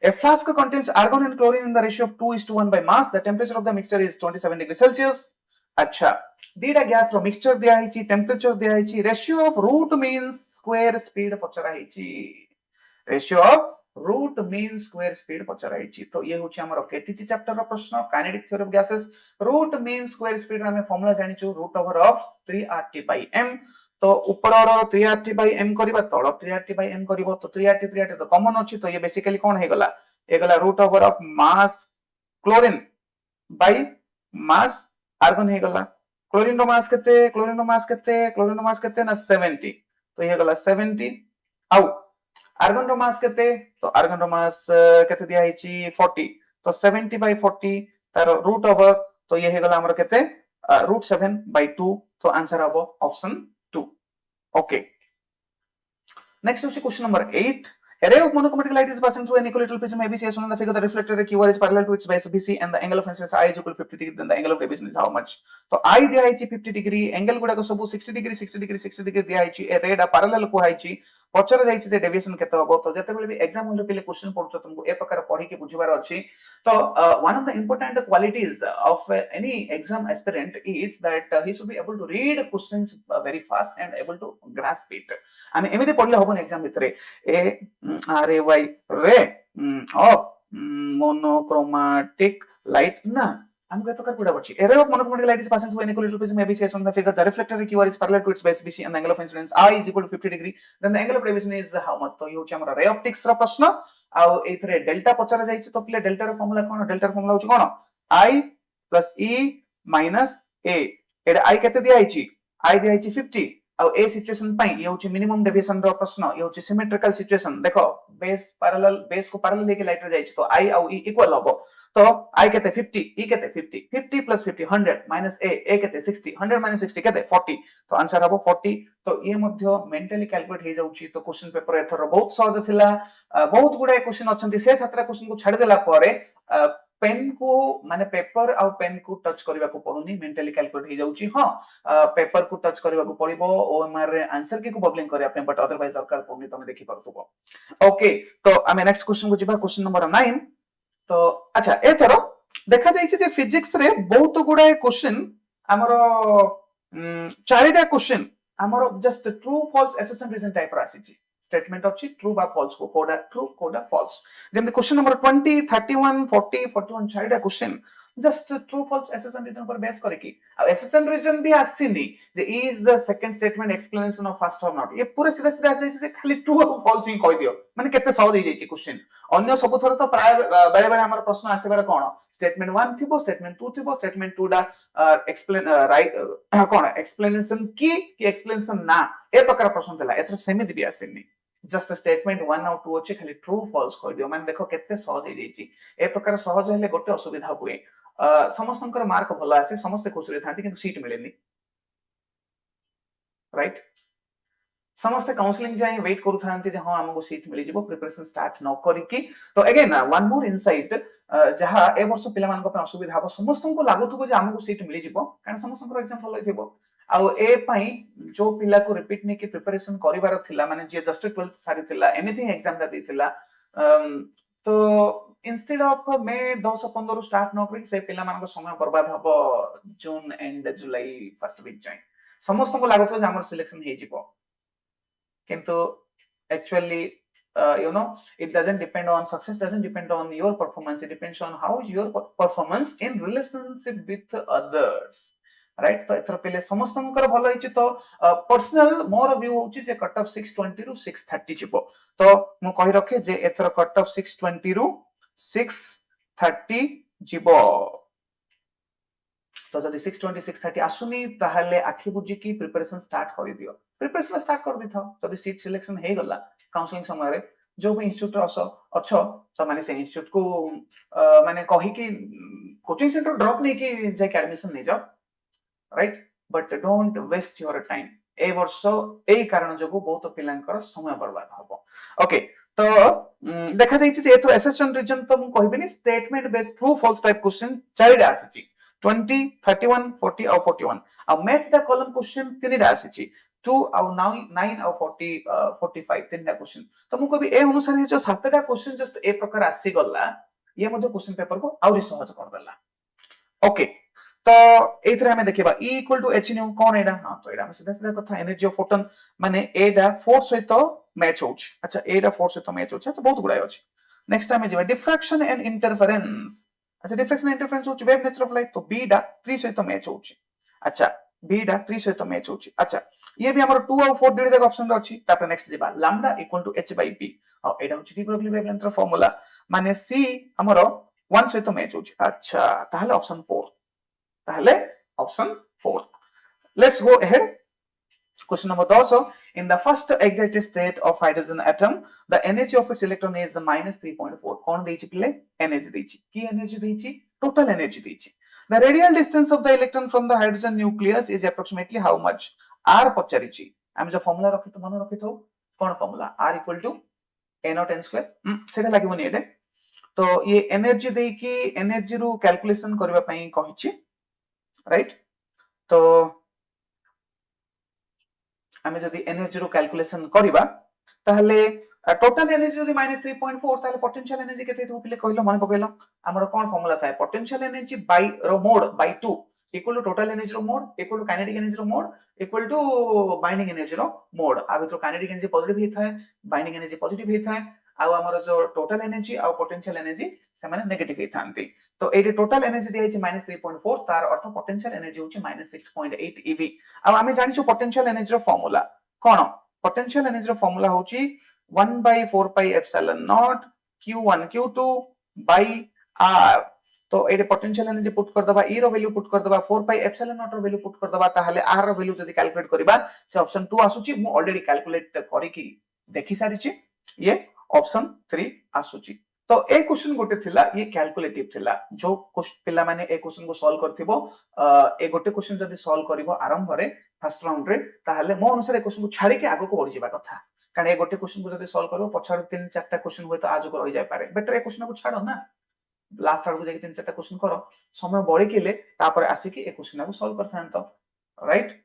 A flask contains argon and chlorine in the ratio of 2:1 by mass. The temperature of the mixture is 27 degrees Celsius. अच्छा दीटा गैस रो मिक्सचर दिया हिची टेम्परेचर दिया हिची ratio of root mean square speed पचरा हिची ratio of root mean square speed पचरा हिची तो ये होची हमर केटीसी चैप्टर रो प्रश्न kinetic theory of gases root mean square speed रे हम फार्मूला जानिचू रूट ओवर ऑफ 3RT/m तो ऊपर रो 3RT/m करबा तळ 3RT/m करबो तो 3RT तो कॉमन अछि तो ये बेसिकली कोन हे गला ए गला root over of mass chlorine by mass argon हे गला क्लोरीन रो मास केते ना 70 तो ये गला 70 आउ आर्गन रो मास केते तो आर्गन रो मास केते दिया हिची 40 तो 70/40 तार रूट ओवर तो ये हे गला हमर केते √7/2 तो आंसर हबो ऑप्शन 2 ओके नेक्स्ट होची question number 8 A ray of monochromatic light is passing through an equilateral prism ABC as shown in the figure. The reflected ray QR is parallel to its base BC and the angle of incidence I is equal to 50 degree. Then the angle of deviation is how much? तो I दिया है 50 degree angle गुडा को सब 60 degree 60 degree 60 degree दिया है ए रे डा parallel को हाइची पचर जाई जे डेविएशन केते हबो तो जते बेले भी एग्जाम होले पहिले क्वेश्चन पढछो तुमको ए प्रकार पढी के बुझिबार अछि तो one of the important qualities of any exam aspirant is that he should be able to read questions very fast and able to grasp it आमे एमिति पढले हबो एग्जाम भितरे ए ray of monochromatic light ना हमको तो कर पड़ा बच्ची a ray of monochromatic light is passing through an equilateral prism ABC as shown in the figure. The reflected ray QR is parallel to its base BC and the angle of incidence I is equal to 50 degree. Then the angle of deviation is how much? तो ये होची हमरा ray optics रो प्रश्न आ एथरे delta पचरा जाईची तो फिले delta rho formula कोन delta rho formula होची कोन I plus E minus A एडा I केते दिया हिची I दिया हिची 50 आ ए सिचुएशन पई ये होची मिनिमम डेविएशन रो प्रश्न ये होची सिमेट्रिकल सिचुएशन देखो बेस को पैरेलल लेके लाइट रे जाईची तो I आ E इक्वल हबो तो I केते 50 E केते 50 50 plus 50 100 minus A केते 60 100 minus 60 केते 40 तो आंसर हबो 40 तो ये मध्य मेंटली कैलकुलेट हे जाउची तो क्वेश्चन पेपर एथर बहुत सहज थिला बहुत गुडा क्वेश्चन अछंती से सातरा क्वेश्चन को छाडी देला परे पेन को माने पेपर आ पेन को टच करबा को पड़ुनी मेंटली कैलकुलेट हे जाउची हां पेपर को टच करबा को पड़िबो ओएमआर रे आंसर के को बबलिंग करे आपने बट अदरवाइज दरकार पड़ुनी तमे देखि परसुबो ओके तो आमे नेक्स्ट क्वेश्चन को जिबा क्वेश्चन नंबर 9 तो अच्छा ए चलो देखा जाईची जे फिजिक्स रे बहुत गुडा क्वेश्चन हमरो चारिटा क्वेश्चन हमरो just true false assertion reason type रासीची स्टेटमेंट अछि ट्रू बा फॉल्स को कोडा ट्रू कोडा फॉल्स जेम क्वेश्चन नंबर 20 31 40 41 चारिटा question just true false assertion reason पर बेस करे की अब एसेसन रीजन भी आसीनी जे is the second statement explanation of first और नॉट ये पूरा सीधा सीधा ऐसे खाली ट्रू और फॉल्स ही कह दियो माने केते सहज हो जाई क्वेश्चन अन्य सब थोर तो प्राय बेले बेले हमर प्रश्न आसीबार कोन स्टेटमेंट 1 थिबो स्टेटमेंट 2 थिबो स्टेटमेंट 2 डा एक्सप्लेन राइट कोन एक्सप्लेनेशन की एक्सप्लेनेशन ना ए प्रकार प्रश्न चला एथर सेमिति भी आसीनी जस्ट स्टेटमेंट 1 और 2 अछि खाली ट्रू फॉल्स कह दियो माने देखो केते सहज हो जाई ए प्रकार सहज हेले गोटे असुविधा हुए समस्तंकर मार्क भलो आसे समस्त खुशी थांती किंतु सीट मिलेनी राइट समस्त काउंसलिंग जाए वेट करू थांती जे हां हमको सीट मिली जिवो प्रिपरेशन स्टार्ट न करिकी तो अगेन वन मोर इनसाइट जहा ए वर्ष पिला मान को असुविधा हो समस्त को लागुथबो जे हमको सीट मिली जिवो कारण समस्त को एग्जाम भलो थिबो आ ए पई जो पिला को रिपीट ने की प्रिपरेशन करिवार थिला माने जे जस्ट 12th सारी थिला एनीथिंग एग्जाम दा दिथिला तो इंस्टेड ऑफ मे 10-15 स्टार्ट न करी से पिला मान को समय बर्बाद हबो जून एंड जुलाई फर्स्ट वीक जाए समस्त को लागुथबो जे हमर सिलेक्शन हे जिवो किंतु actually you know it doesn't depend on success doesn't depend on your performance it depends on how is your performance in relationship with others right तो एथर पहले समस्तंकर भलो हिची तो पर्सनल मोर व्यू होची जे कट ऑफ 620 रु 630 जिवो तो मु कहि रखे जे एथर कट ऑफ 620 रु 630 जिवो तो जदि 620 630 आसुनी ताहले आखि बुझी की प्रिपरेशन स्टार्ट कर दियो प्रिपरेशन स्टार्ट कर दी था जदि सीट सिलेक्शन हे गला काउंसलिंग समय रे जो भी इंस्टीट्यूट अच्छो तो माने से इंस्टीट्यूट को माने कहि कि कोचिंग सेंटर ड्रॉप नहीं कि जे एडमिशन नहीं जाओ right but don't waste your time ए वर्ष ए कारण जो बहुत पिलांकर समय बर्बाद हबो ओके तो देखा जाई छै एथो एसेशन रीजन तो मु कहबिनी statement based true false type question चारिडा आसी 20 31 40 और 41 अब मैच द कॉलम क्वेश्चन तीनटा आसी 2 और 9 और 40 45 तीनटा क्वेश्चन तो मु कहबी ए अनुसार जो सातटा क्वेश्चन जस्ट ए प्रकार आसी गला ये मध्ये क्वेश्चन पेपर को आउरी सहज कर देला ओके तो एथरे हमें देखिबा E equal to H nu कोन एडा हां तो एडा हम सीधा सीधा कथा एनर्जी ऑफ फोटोन माने एडा फोर्स सहित मैच होछ अच्छा एडा फोर्स सहित मैच होछ अच्छा बहुत गुडा अछि नेक्स्ट टाइम जेबा डिफ्रैक्शन एंड इंटरफेरेंस अच्छा डिफ्रैक्शन एंड इंटरफेरेंस होछ वेव नेचर ऑफ लाइट तो B डा 3 सहित मैच होछ अच्छा B डा 3 सहित मैच होछ अच्छा ये भी हमर 2 और 4 दिले जगह ऑप्शन रे अछि तापर नेक्स्ट जेबा lambda equal to H by B और एडा होछ डी ब्रोगली वेवलेंथ रो फार्मूला माने C हमर 1 सहित मैच होछ अच्छा ताहले ऑप्शन 4 ताहले option 4 let's go ahead question number 10 in the first excited state of hydrogen atom the energy of its electron is -3.4 कोन देछि पिले एनर्जी देछि की एनर्जी देछि टोटल एनर्जी देछि the radial distance of the electron from the hydrogen nucleus is approximately how much r पचरिछि हम जो फार्मूला रखि तो मन रखि थौ कोन formula r = a0 n square सेटा लागिबोनी एडे तो ये एनर्जी देइ की एनर्जी रु कैलकुलेशन करबा पई कहिछि राइट तो हमें जदि एनर्जी रो कैलकुलेशन करिबा ताहले टोटल एनर्जी जदि -3.4 ताहले पोटेंशियल एनर्जी केते थु पिले कहलो मन पकैलो हमर कोन फार्मूला थाए पोटेंशियल एनर्जी बाय रो mod by 2 equal to total energy रो mod equal to kinetic energy रो mod equal to binding energy रो मोड आ भितर काइनेटिक एनर्जी पॉजिटिव ही थाए बाइंडिंग एनर्जी पॉजिटिव ही थाए आ हमर जो टोटल एनर्जी आ पोटेंशियल एनर्जी से माने नेगेटिव ही थांती तो एडी टोटल एनर्जी दिया छि -3.4 तार अर्थ पोटेंशियल एनर्जी होछि -6.8 ev अब हमें जानि छु पोटेंशियल एनर्जी रो फार्मूला कोन पोटेंशियल एनर्जी रो फार्मूला होछि 1/4 pi epsilon naught q1 q2 by r तो एडी पोटेंशियल एनर्जी पुट कर दबा e रो वैल्यू पुट कर दबा 4 पाई एप्सिलॉन नॉट रो वैल्यू पुट कर दबा ताहले r रो वैल्यू जदि कैलकुलेट करबा से ऑप्शन 2 आसुची मु ऑलरेडी कैलकुलेट करि की देखि सारी छि ये ऑप्शन 3 आसुची तो ए क्वेश्चन गोटे थिला ये कैलकुलेटिव थिला जो पिला माने ए क्वेश्चन को सॉल्व करथिबो ए गोटे क्वेश्चन जदि सॉल्व करिवो आरंभ रे फर्स्ट राउंड रे ताहले मो अनुसार ए क्वेश्चन को छाडी के आगो को बढ़ि जिबा कथा कारण ए गोटे क्वेश्चन को जदि सॉल्व करिवो पछाड 3-4टा क्वेश्चन होय तो आज को रहि जाय पारे बेटर ए क्वेश्चन को छाडो ना लास्ट आड़ को जाके 3-4टा क्वेश्चन करो समय बळी केले तापर आसी कि ए क्वेश्चन को सॉल्व करथान तो राइट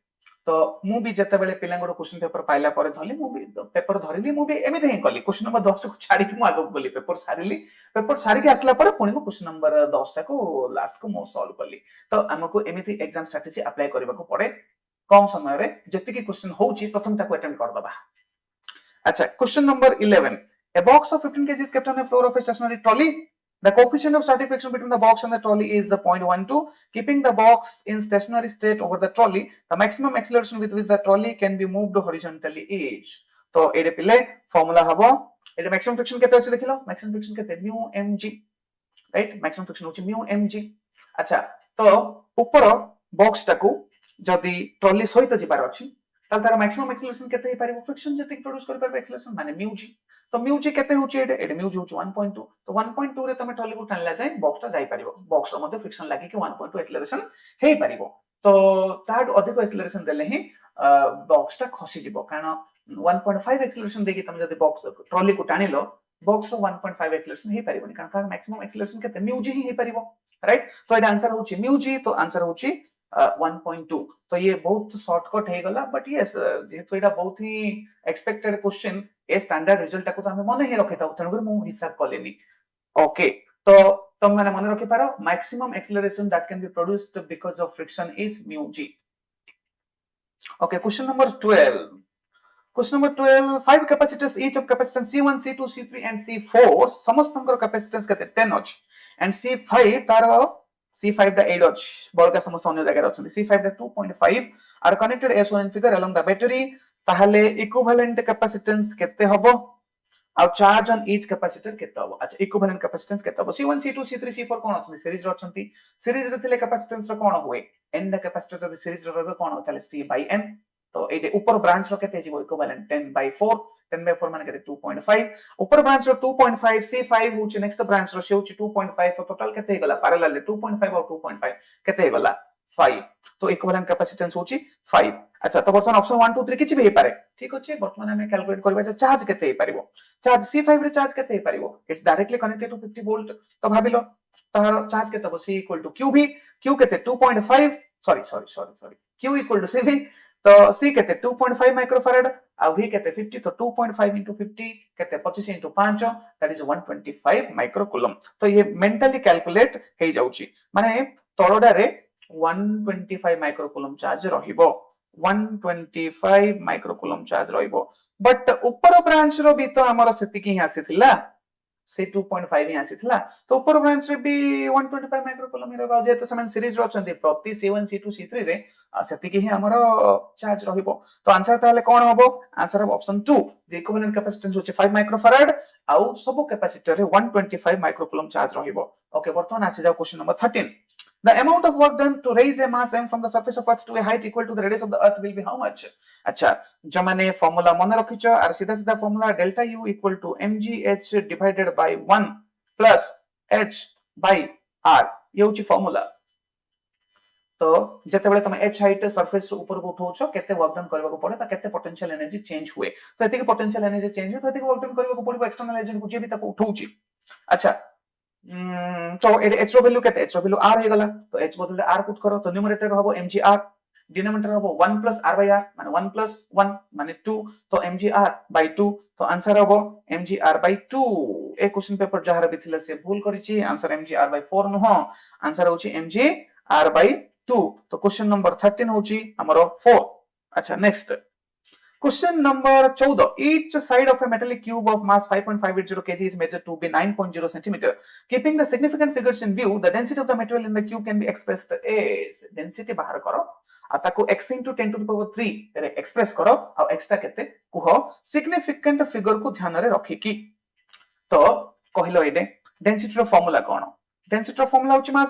तो मु भी जते बेले पिलांगो क्वेश्चन पेपर पाइला परे धली मु भी पेपर धरिली मु भी एमिते ही कली क्वेश्चन नंबर 10 को छाडी कि मु आगो गली पेपर सारी के आसला परे पुणी मु क्वेश्चन नंबर 10 टा को लास्ट को मु सॉल्व कली तो हमको एमिते एग्जाम स्ट्रेटजी अप्लाई करबा को पड़े कम समय रे जति की क्वेश्चन होउची प्रथम टा को अटेम्प्ट कर दबा अच्छा question number 11 a box of 15 kg is kept on a floor of a stationary trolley the coefficient of static friction between the box and the trolley is 0.12 keeping the box in stationary state over the trolley the maximum acceleration with which the trolley can be moved horizontally is तो एडे पिले formula हबो एटा maximum friction केते अछि देखिलो maximum friction केते mu mg right maximum friction होछि mu mg अच्छा तो ऊपर बॉक्स टाकू जदी ट्रॉली सहित जिबार अछि ताल तार मैक्सिमम एक्सेलरेशन केते हे पारिबो फ्रिक्शन जति प्रोड्यूस कर पारबो एक्सेलरेशन माने म्यू g तो म्यू g केते होछि एटा म्यू g होछि 1.2 तो 1.2 रे तमे ट्रॉली को टानला जाय बॉक्स टा जाई पारिबो बॉक्स रो मध्ये फ्रिक्शन लागि कि 1.2 एक्सेलरेशन हे पारिबो तो ताड अधिक एक्सेलरेशन देले ही बॉक्स टा खसी जिवो कारण 1.5 एक्सेलरेशन देकी तमे जदी बॉक्स ट्रॉली को टानिलो बॉक्स रो 1.5 एक्सेलरेशन हे पारिबो कारण तार मैक्सिमम एक्सेलरेशन केते म्यू g ही हे पारिबो राइट तो एटा आंसर होछि म्यू g तो आंसर होछि 1.2 तो ये बहुत शॉर्टकट हे गला बट यस जेहेतु एटा बहुत ही expected question a standard result को तो हम मन ही रखिता तणकर मु हिसाब कलेनी ओके तो तुम मैंने मन रखि पारो maximum acceleration that can be produced because of friction is mu g okay question number 12 question number 12 5 capacitors each of capacitance C1 C2 C3 and C4 समस्तंकर कैपेसिटेंस केते 10 अछि एंड C5 तार C5 दा 8 अछि बळका समस्त अन्य जगह अछि C5 दा 2.5 are connected as shown in figure along the battery ताहले इक्विवेलेंट कैपेसिटेंस केते हबो आ चार्ज ऑन ईच कैपेसिटर केते हबो अच्छा इक्विवेलेंट कैपेसिटेंस केते हबो C1 C2 C3 C4 कोन अछि सीरीज रो अछि सीरीज रे थिले कैपेसिटेंस रो कोन होय n दा कैपेसिटर जदी सीरीज रो रहबे कोन होतले C by n तो एटे ऊपर ब्रांच रो केते जिवो इक्विवेलेंट 10 by 4 10 by 4 माने केते 2.5 ऊपर ब्रांच रो 2.5 C5 होची नेक्स्ट ब्रांच रो से होची 2.5 तो टोटल केते हे गला पैरेलल 2.5 और 2.5 केते हे गला 5 तो इक्विवेलेंट कैपेसिटेंस होची 5 अच्छा तो वर्तमान ऑप्शन 1 2 3 किछि भी हे पारे ठीक अछि वर्तमान हमें कैलकुलेट करबा जे चार्ज केते हे पारिबो चार्ज C5 रे चार्ज केते हे पारिबो it's directly connected to 50 volt तो भाबिलो तार चार्ज केते हो C equal to QV Q केते 2.5 sorry Q equal to CV तो C केते 2.5 माइक्रोफैराड आ V केते 50 तो 2.5 into 50 केते 25 into 5 दैट इज 125 माइक्रोकूलम तो ये मेंटली कैलकुलेट हे जाउची माने तळडा रे 125 माइक्रोकूलम चार्ज रहिबो 125 माइक्रोकूलम चार्ज रहिबो बट ऊपर ब्रांच रो भी तो हमर सेति की आसीथिला से 2.5 ही आसीथिला तो ऊपर ब्रांच रे भी 125 माइक्रोकूलम रहबा जेतो समान सीरीज रो चंदी प्रति C1 C2 C3 रे सेति की ही हमर चार्ज रहिबो तो आंसर ताले कोन हबो आंसर हबो ऑप्शन 2 जे इक्विवेलेंट कैपेसिटेंस होचे 5 माइक्रोफैराड आउ सब कैपेसिटर रे 125 माइक्रोकूलम चार्ज रहिबो ओके वर्तमान आसी जाओ question number 13 The amount of work done to raise a mass m from the surface of earth to a height equal to the radius of the earth will be how much अच्छा जमाने formula मन रखिचो आर सीधा सीधा formula delta u equal to mgh divided by 1 plus h by r ये होची formula तो जते बेले तमे h हाइट सरफेस ऊपर को उठौछो केते वर्क डन करबा को पड़े बा केते पोटेंशियल एनर्जी चेंज हुए तो एते के पोटेंशियल एनर्जी चेंज हो तो एते वर्क डन करबा को पड़े एक्सटर्नल एजेंट को जे भी ताको उठौची अच्छा तो h रो वैल्यू केते h रो वैल्यू r हे गला तो h बदले r पुट करो तो न्यूमरेटर हबो mgr डिनोमिनेटर हबो 1 प्लस r बाय r माने 1 प्लस 1 माने 2 तो mgr बाय 2 तो आंसर हबो mgr बाय 2 ए क्वेश्चन पेपर जहार भी थिला से भूल करिछि answer mgr by 4 no answer होछि mgr बाय 2 तो क्वेश्चन नंबर 13 होछि हमरो 4 अच्छा next Question number 14. Each side of a metallic cube of mass 5.580 kg is measured to be 9.0 centimeter. Keeping the significant figures in view, the density of the material in the cube can be expressed as density बाहर करो आताको x into 10 to the power 3 रे express करो आ x ता केते कुहो significant figure को ध्यान रे रखिकी तो कहिलो एडे डेंसिटी रो फार्मूला कोन डेंसिटी रो फार्मूला होची मास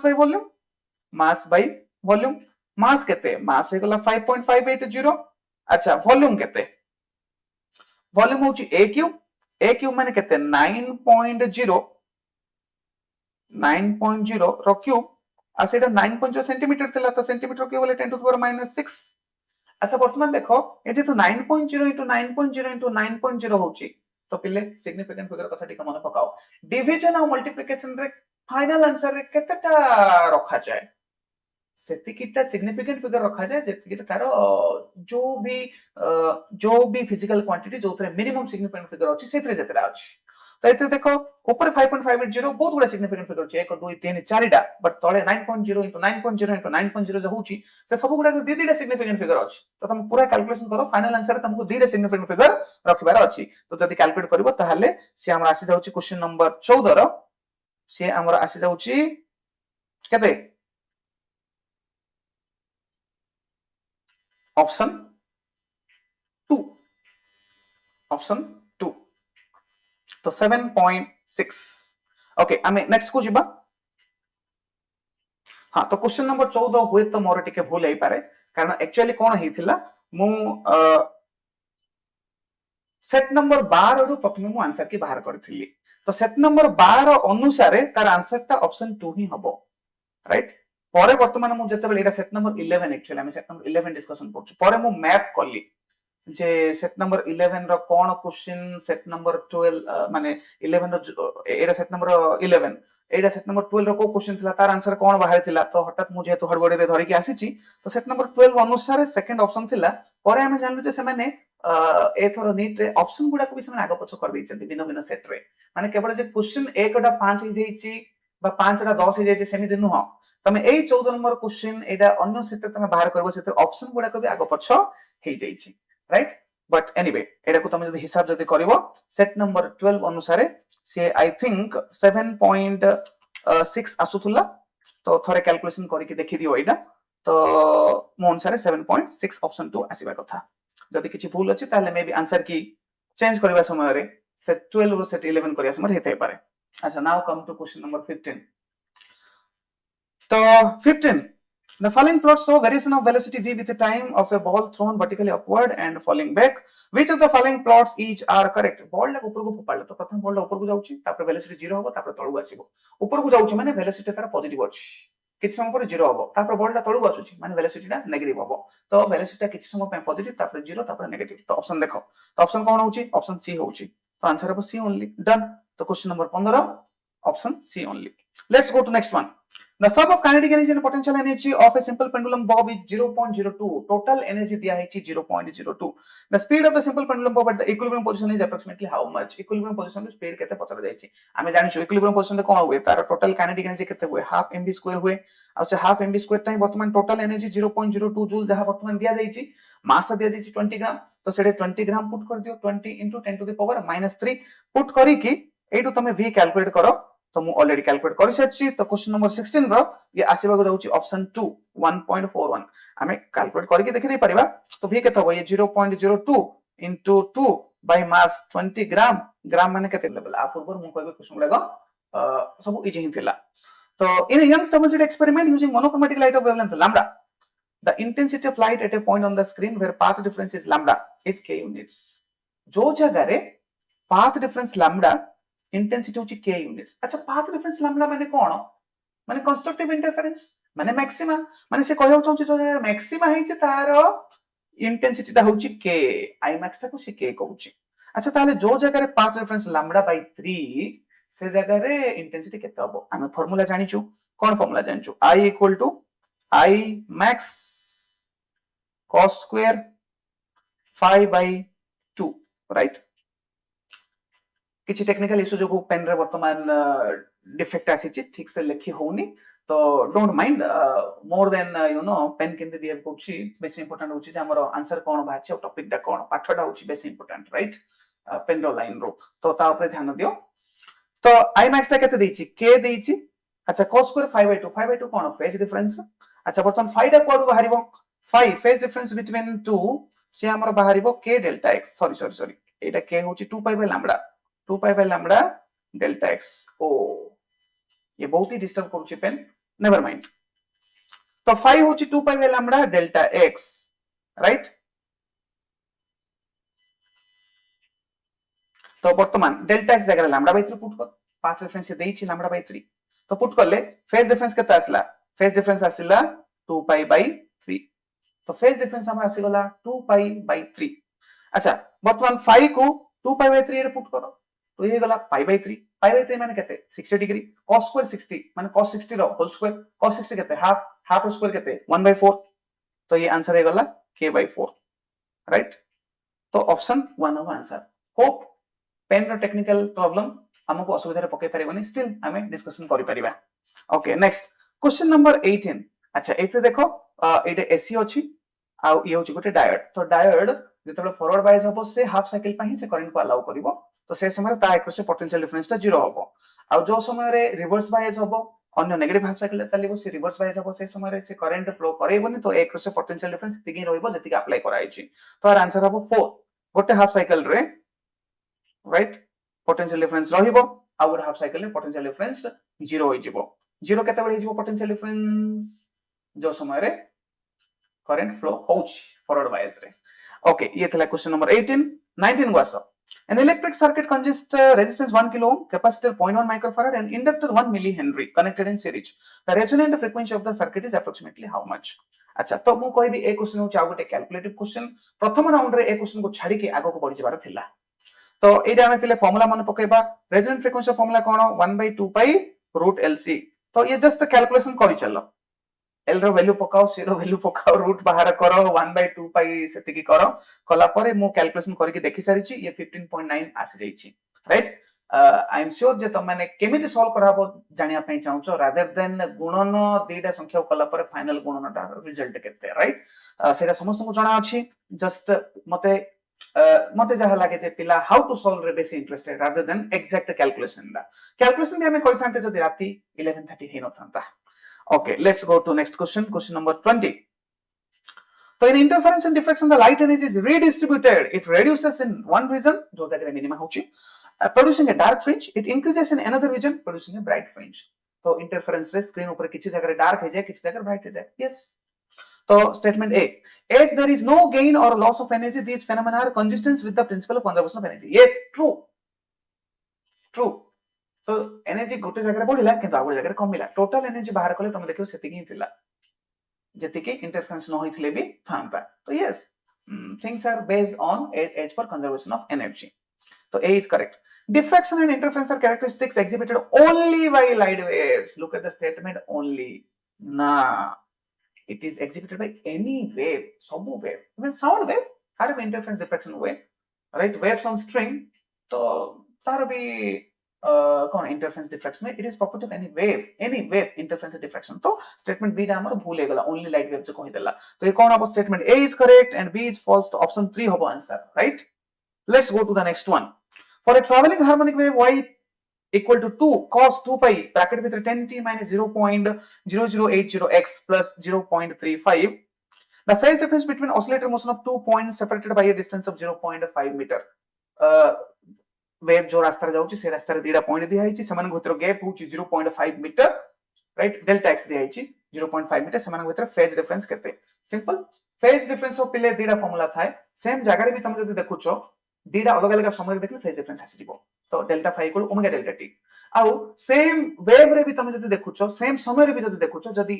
बाय वॉल्यूम मास केते मास हे गला 5.580 अच्छा वॉल्यूम केते वॉल्यूम होची a क्यूब माने केते 9.0 रो क्यूब आ सेटा 9.0 सेंटीमीटर थिला तो सेंटीमीटर क्यूब वाले 10 टू द पावर -6 अच्छा वर्तमान देखो ए जे तो 9.0 into 9.0 into 9.0 होची तो पिले सिग्निफिकेंट फिगर कथा टिका मन पकाओ डिवीजन और मल्टीप्लिकेशन रे फाइनल आंसर रे केतेटा रखा जाए सेतिकिटा सिग्निफिकेंट फिगर रखा जाए जेतिकिटा तारो जो भी फिजिकल क्वांटिटी जो थरे मिनिमम सिग्निफिकेंट फिगर अछि सेतरे जेतरा अछि तो एते देखो ऊपर 5.580 बहुत बड़ा सिग्निफिकेंट फिगर अछि 1 2 3 4 टा बट तळे 9.0 into 9.0 into 9.0 जो होछि से सब गुडा दीटा सिग्निफिकेंट फिगर अछि तो तुम पूरा कैलकुलेशन करो फाइनल आंसर रे तुमको दीटा सिग्निफिकेंट फिगर रखिबार अछि तो जदी कैलकुलेट करबो ताहाले से हमरा आसी जाउछि क्वेश्चन नंबर 14 रो से हमरा आसी जाउछि केते ऑप्शन 2 ऑप्शन 2 तो 7.6 ओके आमे नेक्स्ट को जिबा हाँ तो क्वेश्चन नंबर 14 हुए तो मोर टिके भूल होई पारे कारण एक्चुअली कोन हेतिला मु सेट नंबर 12 रु प्रथमे मु आंसर की बाहर करथिली तो सेट नंबर 12 अनुसार तार आंसर ता ऑप्शन 2 ही हबो राइट परे वर्तमान मु जते एटा सेट नंबर 11 एक्चुअली हम सेट नंबर 11 डिस्कशन करछु परे मु मैप करली जे सेट नंबर 11 रो कोन क्वेश्चन सेट नंबर 12 माने 11 रो एटा सेट नंबर 11 एटा सेट नंबर 12 रो को क्वेश्चन थिला तार आंसर कोन बाहर थिला तो हठात मु जेतो हड़बड़ी रे धरि के आसीची तो सेट नंबर 12 अनुसार सेकंड ऑप्शन थिला परे हम जानलु जे से माने एथरो नीट रे ऑप्शन गुडा को भी से आगो पछ कर दैछन भिन्न भिन्न सेट रे माने केवल जे क्वेश्चन 1 टा 5 हे जाईची बा 5 टा 10 हे जाईची सेमी दिन नुह तमे एई 14 नंबर क्वेश्चन एटा अन्य सेट रे तमे बाहर करबो सेते ऑप्शन गुडा को भी आगो पछ हे जाईची राइट बट एनीवे एटा को तमे जदी हिसाब जदी करबो सेट नंबर 12 अनुसार से आई थिंक 7.6 आसुथुला तो थोरे कैलकुलेशन करके देखि दियो एटा तो मो अनुसार 7.6 ऑप्शन 2 आसीबा कथा जदी किछि भूल अछि ताले मे भी आंसर की चेंज करबा समय रे सेट 12 रो सेट 11 करिया समय हेते पारे अच्छा now come to question number 15 तो 15 The following plots show variation of velocity v with the time of a ball thrown vertically upward and falling back. Which of the following plots each are correct? Ball ला ऊपर को फोपाले तो प्रथम ball ला ऊपर को जाउची तापर velocity 0 होबो तापर तळु आसीबो ऊपर को जाउची माने वेलोसिटी तार पॉजिटिव अछि किछ समय पर 0 होबो तापर बॉल ला तळु आसुची माने वेलोसिटी ना नेगेटिव होबो तो वेलोसिटी किछ समय पे पॉजिटिव तापर 0 तापर नेगेटिव तो ऑप्शन देखो तो ऑप्शन कोन होउची ऑप्शन सी होउची तो आंसर हो सी ओनली डन तो question number 15 option C only let's go to next one The sum of kinetic energy and potential energy of a simple pendulum bob is 0.02. Total energy दिया है 0.02. The speed of the simple pendulum bob at the equilibrium position is approximately how much? Equilibrium position में speed केते पचरा जाय छी. आमे जानि छु equilibrium position रे कोन हुए तार total kinetic energy केते हुए half mv square हुए. आ से half mv square टाइम वर्तमान total energy 0.02 जूल जहां वर्तमान दिया जाय छी. मास ता दिया जाय छी 20 ग्राम तो सेडे 20 ग्राम पुट कर दियो 20 into 10 to the power -3 put करी कि एडू तमे v कैलकुलेट करो तो मु ऑलरेडी कैलकुलेट कर सच्ची तो क्वेश्चन नंबर 16 रो ये आसीबा को जाउची ऑप्शन 2 1.41 हमें कैलकुलेट करके देखि दे परिबा तो v केते हो ये 0.02 into 2 by mass 20 ग्राम ग्राम माने केते लेवल आ पूर्व मु कहबे क्वेश्चन लागो सब इजी हिथिला तो in Young double slit experiment using monochromatic light of wavelength lambda the intensity of light at a point on the screen where path difference is lambda is k units जो जगह रे path difference lambda intensity होची k units अच्छा path difference lambda माने कोन माने constructive interference माने maxima माने से कहौ चाहू जो मैक्सिमा है जे तार इंटेंसिटी ता होची k आई मैक्स ता को से k कहूची अच्छा ताले जो जगह रे पाथ डिफरेंस लैम्बडा बाय 3 से जगह रे इंटेंसिटी केते हबो हमें फार्मूला जानि छु कोन फार्मूला जानि छु i equal to i max cos square 5/2 right किछि टेक्निकल इशू जो पेन रे वर्तमान डिफेक्ट आसी छि ठीक से लिखि होनी तो don't mind more than you know पेन केन बिहेव कोछि बेसी इंपोर्टेंट होछि जे हमर आंसर कोन बाछि और टॉपिक डा कोन पाठडा होछि बेसी इंपोर्टेंट राइट पेन रो लाइन रो तो ता ऊपर ध्यान दियो तो आई मैक्स टा केते देछि के देछि अच्छा cos स्क्वायर 5/2 कोन फेज डिफरेंस अच्छा वर्तमान 5 टा कोड बाहरिबो 5 फेज डिफरेंस बिटवीन 2 से हमर बाहरिबो k डेल्टा x सॉरी एटा k होछि 2 pi by lambda 2 pi by lambda delta x ओ ये बहुत ही डिस्टर्ब करूची पेन नेवर माइंड तो 5 होची 2 pi by lambda delta x right तो वर्तमान डेल्टा x जगह लैम्बडा बाय 3 पुट कर पांच रेफरेंस देइछि लैम्बडा बाय 3 तो पुट करले फेज डिफरेंस केता आसला फेज डिफरेंस आसिला 2 पाई बाय 3 तो फेज डिफरेंस हमरा आसी गला 2 पाई बाय 3 अच्छा वर्तमान 5 को 2 पाई बाय 3 रे पुट करो तो ये गला पाई बाय 3 माने केते 60 डिग्री cos स्क्वायर 60 माने cos 60 रो होल स्क्वायर cos 60 केते हाफ स्क्वायर केते 1/4 तो ये आंसर है गला k/4 राइट तो ऑप्शन 1 हो आंसर होप पेन रो टेक्निकल प्रॉब्लम हमको असुविधा रे पके परिबनी स्टिल हमें डिस्कशन करि परिबा ओके नेक्स्ट क्वेश्चन नंबर 18 अच्छा एते देखो एटे एसी अछि आ ये होछि गोटे डायोड तो डायोड जेतबे फॉरवर्ड बायस हबो से हाफ साइकिल पहि से करंट को अलाउ करिवो तो से समय ता एक से पोटेंशियल डिफरेंस ता 0 हबो आ जो समय रे रिवर्स बायस हबो अन्य नेगेटिव हाफ साइकिल चलिबो से रिवर्स बायस हबो से समय रे से करंट फ्लो करेबोनी तो एक से पोटेंशियल डिफरेंस तिगी रहइबो जति अप्लाई कराइछि तो आर आंसर हबो 4 गोटे हाफ साइकिल रे राइट पोटेंशियल डिफरेंस रहिबो आ गुड हाफ साइकिल में पोटेंशियल डिफरेंस 0 होई जिवो 0 केते बेले हिजबो पोटेंशियल डिफरेंस जो समय रे करंट फ्लो होउछ फॉरवर्ड बायस रे ओके ये थला क्वेश्चन नंबर 18 19 वासो an electric circuit consists resistance 1 kilo ohm capacitor 0.1 microfarad and inductor 1 millihenry connected in series the resonant frequency of the circuit is approximately how much अच्छा तो मु कहबी ए question होचा गोटे calculative question प्रथम round रे ए question को छाडी के आगो को बढ़ी जबार थिला तो एटा हमें फिले फार्मूला मन पकेबा रेजोनेंट फ्रीक्वेंसी फार्मूला कोन 1/2 पाई रूट एलसी तो ये जस्ट कैलकुलेशन करि चलो एल रो वैल्यू पकाओ सी रो वैल्यू पकाओ रूट बाहर करो 1/2 पाई सेति की करो कला परे मु कैलकुलेशन करके देखि सारी छी ये 15.9 आसी जाई छी राइट आई एम श्योर जे तुम माने केमिति सॉल्व कराबो जानिया पई चाहूचो रादर देन गुणन दुईटा संख्या कला परे फाइनल गुणनटा रिजल्ट केते राइट सेटा समस्त को जाना अछि जस्ट मते जहा लागे जे पिला हाउ टू सॉल्व रे बेसी interested rather than exact calculation भी हमें करिथांते जदि राती 11:30 हे नथांता okay let's go to next question number 20 so in interference and diffraction the light energy is redistributed it reduces in one region jo jagare minimum hochi producing a dark fringe it increases in another region producing a bright fringe so interference re screen upar kichi jagare dark he jaye kichi jagare bright he jaye yes so statement A as there is no gain or loss of energy these phenomena are consistent with the principle of conservation of energy yes true तो energy गोटे जगह बढ़िला किंतु आगो जगह कमिला total energy बाहर कले तुम देखियो सेति ही थिला जति के इंटरफेरेंस न होइथिले भी थांता तो yes things are based on as for conservation of energy तो A is correct diffraction and interference are characteristics exhibited only by light waves look at the statement only ना it is exhibited by any wave सब wave even sound wave are be interference diffraction wave right waves on string तो तार भी कौन interference diffraction में it is property of any wave interference diffraction तो statement B दा हमर भूल हे गला ओनली लाइट वेव जो कहि देला तो ये कौन अब statement A is correct and B is false तो ऑप्शन 3 होबो answer right let's go to the next one for a travelling harmonic wave y equal to 2 cos 2 pi bracket with 10t minus 0.0080x plus 0.35 the phase difference between oscillator motion of 2 points separated by a distance of 0.5 meter wave जो रास्ता रे जाउची से रास्ता रे दीडा point दिया हिची समान भीतर गैप होची 0.5 मीटर राइट डेल्टा x दिया हिची 0.5 मीटर समान भीतर फेज डिफरेंस केते सिंपल फेज डिफरेंस ऑफ पिले दीडा फार्मूला थाए सेम जगह रे भी तुम जदी देखुचो दीडा अलग अलग समय रे देखले फेज डिफरेंस आसी जिवो तो delta phi equal omega delta T आउ सेम वेव रे भी तुम जदी देखुचो सेम समय रे भी जदी देखुचो जदी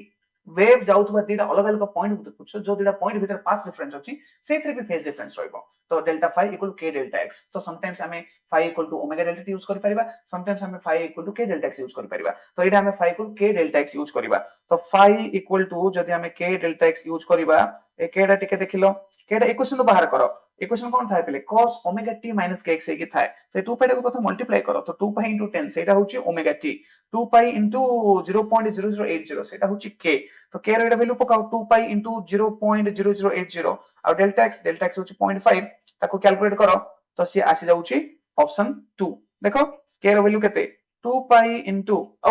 वेव जाउथबा दीडा अलग अलग पॉइंट को देखुचो जो दीडा पॉइंट भीतर पाथ डिफरेंस अछि सेथरे भी फेज डिफरेंस रहइबो तो delta phi equal k delta x तो समटाइम्स हमें phi equal to omega delta T use करि परिबा समटाइम्स हमें phi equal to k delta x use करि परिबा तो एटा हमें phi equal k delta x use करिबा तो फाई इक्वल टू जदी हमें k डेल्टा x यूज करिबा ए केडा टिके देखिलो केडा इक्वेशन बाहर करो इक्वेशन कोन थाय पले cos omega t minus kx हे की थाय तो 2 पाई को प्रथम मल्टीप्लाई करो तो 2 पाई 10 सेटा होची ओमेगा t 2 पाई 0.0080 सेटा होची k तो k रे वैल्यू पकाओ 2 पाई 0.0080 और डेल्टा x होची 0.5 ताको कैलकुलेट करो तो सी आसी जाउची ऑप्शन 2 देखो k रे वैल्यू केते 2 पाई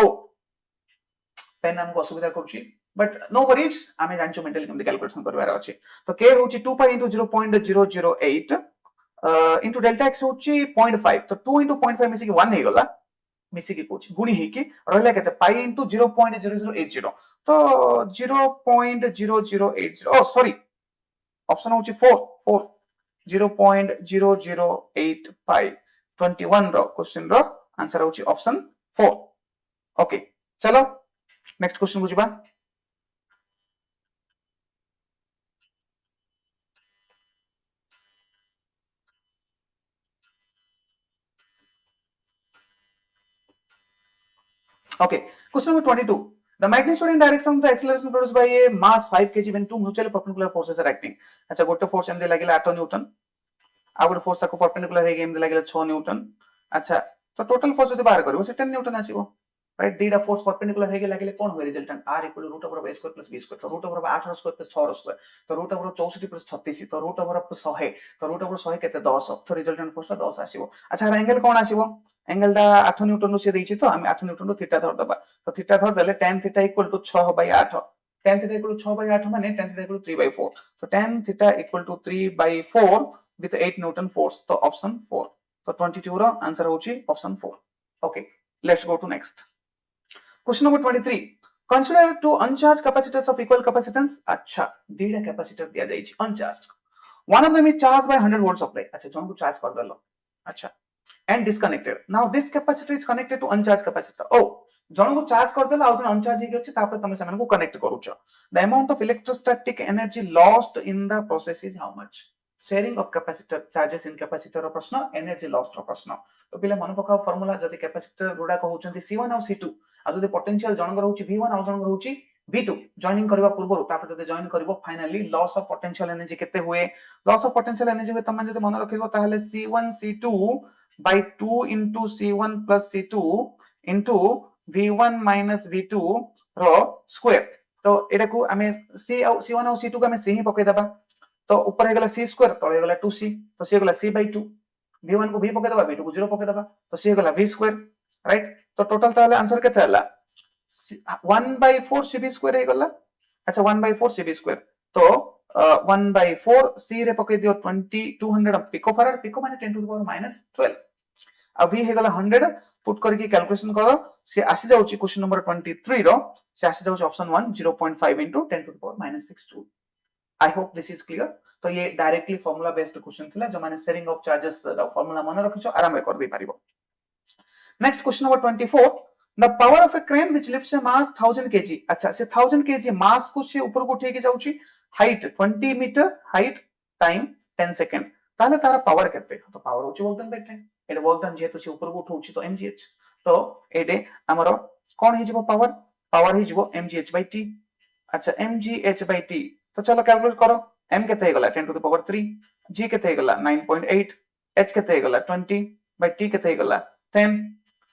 ओ पेन हमको असुविधा करछि बट नो वरीज आमे जानचो मेंटली केमते कैलकुलेशन करबार अछि तो k होची 2 पाई 0.008 इनटू डेल्टा x होची 0.5 तो 2 0.5 मिसी के 1 हे गला मिसी के कोची गुणी हे की रहला केते पाई 0.0080 तो 0.0080 ओ सॉरी ऑप्शन होची 4 0.008 पाई 21 रो क्वेश्चन रो आंसर होची ऑप्शन 4 ओके चलो नेक्स्ट क्वेश्चन बुझिबा Okay, question number 22. The magnitude and direction of the acceleration produced by a mass 5 kg when two mutually perpendicular forces are acting. अच्छा गोटे force एमदे लागिला 8 Newton आ गोटे force ताको perpendicular हे एमदे लागिला 6 Newton अच्छा तो टोटल फोर्स जदी बाहर करिवो से 10 न्यूटन आसीबो राइट दीडा फोर्स परपेंडिकुलर हे लागिले कोन होय रिजल्टेंट r = √a² + b² तो √8² + 6² तो √64 + 36 तो √100 तो √100 केते 10 तो रिजल्टेंट फोर्स 10 आसीबो अच्छा एंगल कोन आसीबो एंगल दा 8 न्यूटन नु से देछि तो हम 8 न्यूटन नु थीटा धर दबा तो थीटा धर देले tan थीटा = 6/8 tan थीटा = 6/8 माने tan थीटा = 3/4 तो tan थीटा = 3/4 with 8 न्यूटन फोर्स तो ऑप्शन 4 तो 22 रो आंसर होची option 4. Okay, let's go to next question number 23. Consider two uncharged capacitors of equal capacitance. अच्छा, दीडा कैपेसिटर दिया जाइछि uncharged. One of them is charged by 100 volt supply. अच्छा, जोन को चार्ज कर दलो. अच्छा, and disconnected. Now this capacitor is connected to uncharged capacitor. Oh, जण को चार्ज कर देला और अनचार्ज हेके अछि तापर तमे समान को connect करूछ. The amount of electrostatic energy lost in the process is how much? Sharing of capacitor charges in capacitor रो प्रश्न, energy lost रो प्रश्न. तो पिले मन पकाओ फार्मूला. जदि कैपेसिटर गुडा कहउछन्ती C1 और C2 आ जदि पोटेंशियल जणकर होछि V1 और जणकर होछि V2 जॉइनिंग करबा पूर्व तापर जदि जॉइन करबो finally loss of potential energy केते हुए. लॉस ऑफ पोटेंशियल एनर्जी हुए तमे जदि मन रखिबो ताहले C1 C2 by 2 into C1 plus C2 into V1 minus V2 row square. तो एटा को हमें C1 और C2 को हमें C ही पके दबा. तो ऊपर हे गला C स्क्वायर, तळे हे गला 2C. तो C हे गला C by 2. V1 को V पके दबा, V2 को 0 पके दबा. तो C हे गला V स्क्वायर, राइट. तो टोटल ताले आंसर केते हला 1 by 4 CB स्क्वायर हे गला. अच्छा, 1 by 4 CB स्क्वायर. तो 1 by 4 C रे पके दियो 200 पिकोफैराड. पिको माने 10 to the power minus 12. अब V हे गला 100 पुट करके कैलकुलेशन करो. से आसी जाउची क्वेश्चन नंबर 23 रो. से आसी जाउची option 1 0.5 into 10 to the power minus 6 joule. I hope this is clear. तो ये डायरेक्टली फार्मूला बेस्ड क्वेश्चन थिला. जो माने शेयरिंग ऑफ चार्जेस फार्मूला मन रखिछो आराम रे कर दे पारिबो. Next question number 24. The power of a crane which lifts a mass 1000 kg. अच्छा, से 1000 kg मास को से ऊपर को उठे के जाउची. Height 20 metre, height time 10 second. ताले तारा पावर केते? तो पावर होची वर्क डन बाय टाइम. एडे वर्क डन जेहेतु से ऊपर को उठौची तो mgh. तो एडे हमरो कोन हे जिवो पावर? पावर हे जिवो mgh by t. अच्छा, mgh by t. तो चलो कैलकुलेट करो. m केते हे गला 10 to the power 3, g केते हे गला 9.8, h केते हे गला 20 by t केते हे गला 10,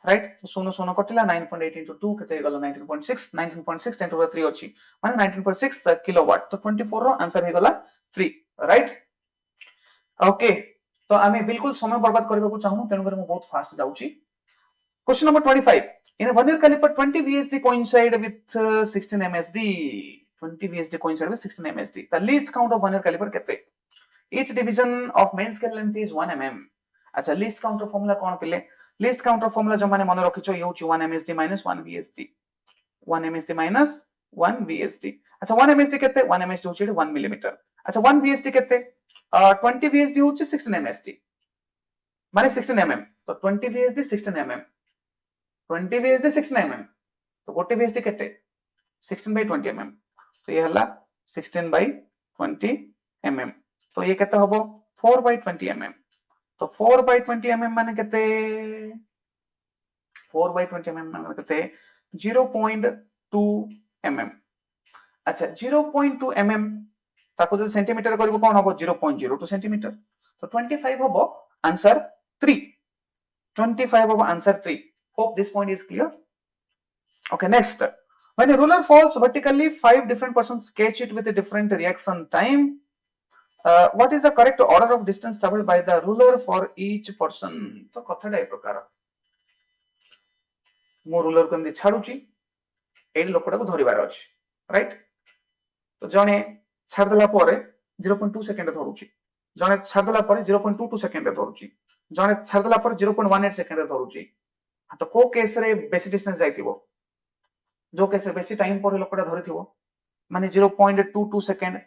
राइट. तो सोनो सोनो कटिला 9.8 into 2 केते हे गला 19.6. 19.6 10 to the 3 अछि माने 19.6 किलोवाट. तो 24 रो आंसर हे गला 3, राइट. ओके, तो आमे बिल्कुल समय बर्बाद करबा को चाहू तेनु करे मो बहुत फास्ट जाउची. Question number 25. In a vernier caliper 20 VSD coincide with 16 MSD. 20 VSD coincide with 16 MSD. The least count of vernier caliper केते? Each division of main scale length is 1 mm. अच्छा, लीस्ट काउंटर फार्मूला कोन पिले? Least counter formula जो माने मन रखिछो ये होची 1 MSD minus 1 VSD. 1 MSD minus 1 VSD. अच्छा, 1 MSD केते? 1 MSD होची 1 मिलीमीटर. अच्छा, 1 VSD केते? 20 VSD होची 16 MSD माने 16 mm. तो 20 VSD 16 mm, 20 VSD 16 mm. तो गोटे VSD केते? 16 by 20 mm. तो ये हला 16 by 20 mm. तो ये केते हबो 4 by 20 mm. तो 4 by 20 mm माने केते? 4 by 20 mm माने केते? 0.2 mm. अच्छा, 0.2 mm ताको जो सेंटीमीटर करबो कोन हबो? 0.02 सेंटीमीटर. तो 25 हबो आंसर 3. 25 हबो answer 3. Hope this point is clear. Okay, next. When a ruler falls vertically, 5 different persons catch it with a different reaction time. What is the correct order of distance traveled by the ruler for each person? तो कथाटा ए प्रकार. मो ruler को एमदी छाडुची, AD लोकटा को धरिबार अछि, right. तो जणे छाड देला परे 0.2 सेकंड धरुची, जणे छाड देला परे 0.22 सेकंड धरुची, जणे छाड देला परे 0.18 सेकंड धरुची. तो को केस रे बेसी डिस्टेंस जाइतिबो? जो केस रे बेसी टाइम पर लोकटा धरिथिबो माने 0.22 सेकंड.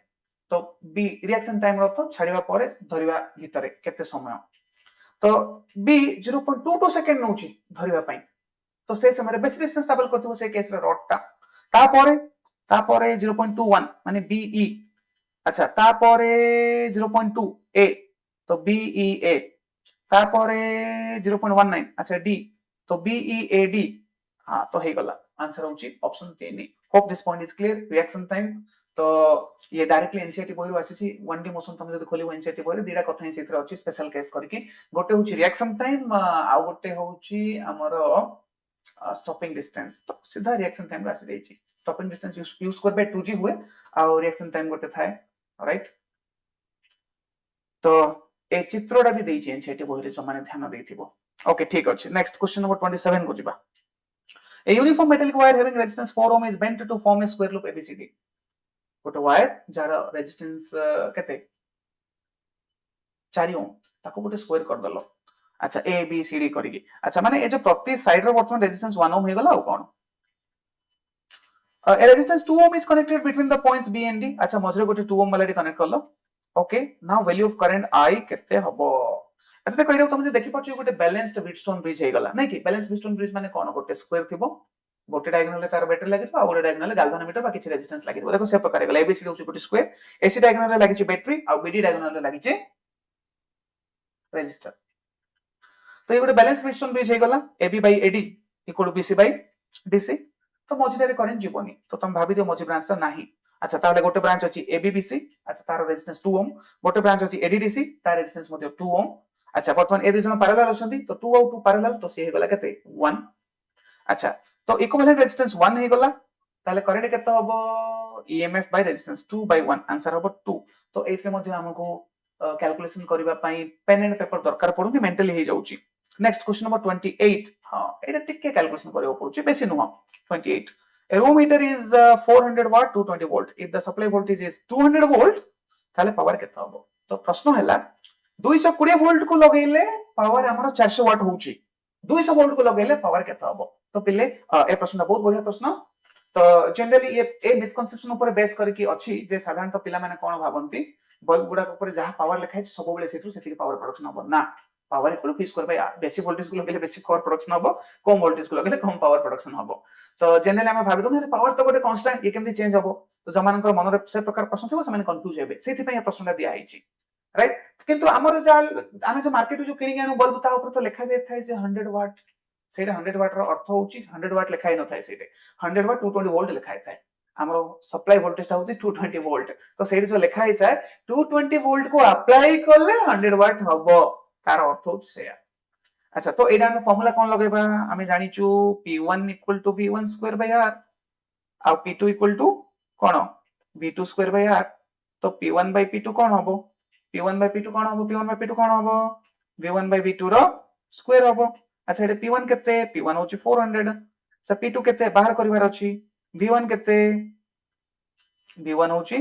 तो बी रिएक्शन टाइम रो तो छाडिबा परे धरिबा भितरे केते समय? तो बी 0.22 सेकंड नउची धरिबा पई. तो से समय रे बेसी डिस्टेंस ट्रैवल करथिबो से केस रे रॉडटा. तापरे 0.21 माने बीई. अच्छा, तापरे 0.2 ए तो बीईए. तापरे 0.19 अच्छा डी तो बीईएडी. हां, तो हे गला आंसर होची option 3. Hope this point is clear. Reaction time तो ये डायरेक्टली एनसीईआरटी बोई रो आसीसी. 1D मोशन तुम जदी खोलिबो एनसीईआरटी बोई रे दीडा कथा ही सेथरा अछि स्पेशल केस करके. गोटे होची रिएक्शन टाइम आ गोटे होची हमरो स्टॉपिंग डिस्टेंस. तो सीधा रिएक्शन टाइम रा आसी देछि. स्टॉपिंग डिस्टेंस यूज करबे 2G हुए आ रिएक्शन टाइम गोटे थाए, राइट. तो ए चित्रडा भी देछि एनसीईआरटी बोई रे जो माने ध्यान देथिबो. ओके, ठीक अछि. नेक्स्ट क्वेश्चन नंबर 27 को जिबा. A uniform metallic wire having resistance 4 ohm is bent to form a square loop ABCD. गोटे वायर जार रेजिस्टेंस केते 4 ओम ताको गोटे स्क्वायर कर दलो. अच्छा ए बी सी डी करिकी अच्छा माने ए जो प्रति साइड रो वर्तमान रेजिस्टेंस 1 ओम हे गला और कोन a resistance 2 ohm is connected between the points B and D अच्छा मझरे गोटे 2 ohm वाला कनेक्ट करलो okay now value of current I केते हबो अच्छा देखो एडो तुम जे देखि पछु गोटे बैलेंस्ड व्हीटस्टोन ब्रिज हे गला नै कि बैलेंस्ड व्हीटस्टोन ब्रिज माने कोन गोटे स्क्वायर थिबो गोटे डायगोनल तार बैटरी लागि आ गोटे डायगोनल गाल्वानोमीटर बा किछि रेजिस्टेंस लागि देखो से प्रकार गला एबीसी होछि गोटे स्क्वायर एसी डायगोनल लागि बैटरी आ बीडी डायगोनल लागि रेजिस्टर तो ये गोटे बैलेंस व्हीटस्टोन ब्रिज हे गला AB by AD equal to BC by DC तो मझिरे करंट जीवनी तो तुम भाबी दियो मझि ब्रांच ता नाही अच्छा ताले गोटे ब्रांच अछि एबीबीसी अच्छा तार रेजिस्टेंस 2 ओम गोटे ब्रांच अछि एडीडीसी तार रेजिस्टेंस मध्ये 2 ओम अच्छा वर्तमान ए दुजन पैरेलल अछंती तो 2 और 2 पैरेलल तो से हे गला केते 1 अच्छा तो इक्विवेलेंट रेजिस्टेंस 1 हे गला ताले करंट केते हबो EMF by resistance 2 by 1 answer हबो 2 तो एथरे मध्ये हमको कैलकुलेशन करबा पई पेन एंड पेपर दरकार पडुनी मेंटली हे जाउची नेक्स्ट क्वेश्चन नंबर 28 हां एटा टिके कैलकुलेशन करियो पडुची बेसी नुह 28 a room heater is 400 watt 220 volt if the supply voltage is 200 volt ताले पावर केता हबो तो प्रश्न हैला 220 वोल्ट को लगेले पावर हमरो 400 वाट होउची 200 वोल्ट को लगेले पावर केता हबो तो पिले ए प्रश्न बहुत बढ़िया प्रश्न तो जनरली ए मिसकंसेप्शन ऊपर बेस करके अछि जे साधारण तो पिला माने कोन भाबंती बल्ब गुडा ऊपर जहां पावर लिखा है सब बेले सेतु सेति पावर प्रोडक्शन हबो ना power equal to square by बेसी वोल्टेज को लगेले बेसी पावर प्रोडक्शन हबो कम वोल्टेज को लगेले कम पावर प्रोडक्शन हबो तो जनरली हम भाबी दो पावर तो गोटे कांस्टेंट ये केमती चेंज हबो तो जमानकर मन रे से प्रकार प्रश्न थिबो समान कंफ्यूज हेबे सेति पय प्रश्नटा दिया आइची राइट किंतु हमर जो आमे जो मार्केट जो किनि आनु बल्ब ता ऊपर तो लिखा जाय थाय जे 100 वाट सेटा 100 वाट रो अर्थ होची 100 वाट लिखाय न थाय सेटे 100 वाट 220 वोल्ट लिखाय थाय हमरो सप्लाई वोल्टेज ता होची 220 वोल्ट तो सेठी जो लिखाय छै 220 वोल्ट को अप्लाई करले 100 वाट हबो तार अर्थ होची से अच्छा तो एडा हम फार्मूला कोन लगेबा हमें जानि छु p1 = v1 square by r आ p2 = कोन v2 स्क्वायर बाय r तो p1 बाय p2 कोन हबो p1 बाय p2 कोन हबो p1 बाय p2 कोन हबो v1 बाय v2 रो स्क्वायर हबो अच्छा एडे p1 केते p1 होची 400 अच्छा p2 केते बाहर करिवार अछि v1 केते v1 होची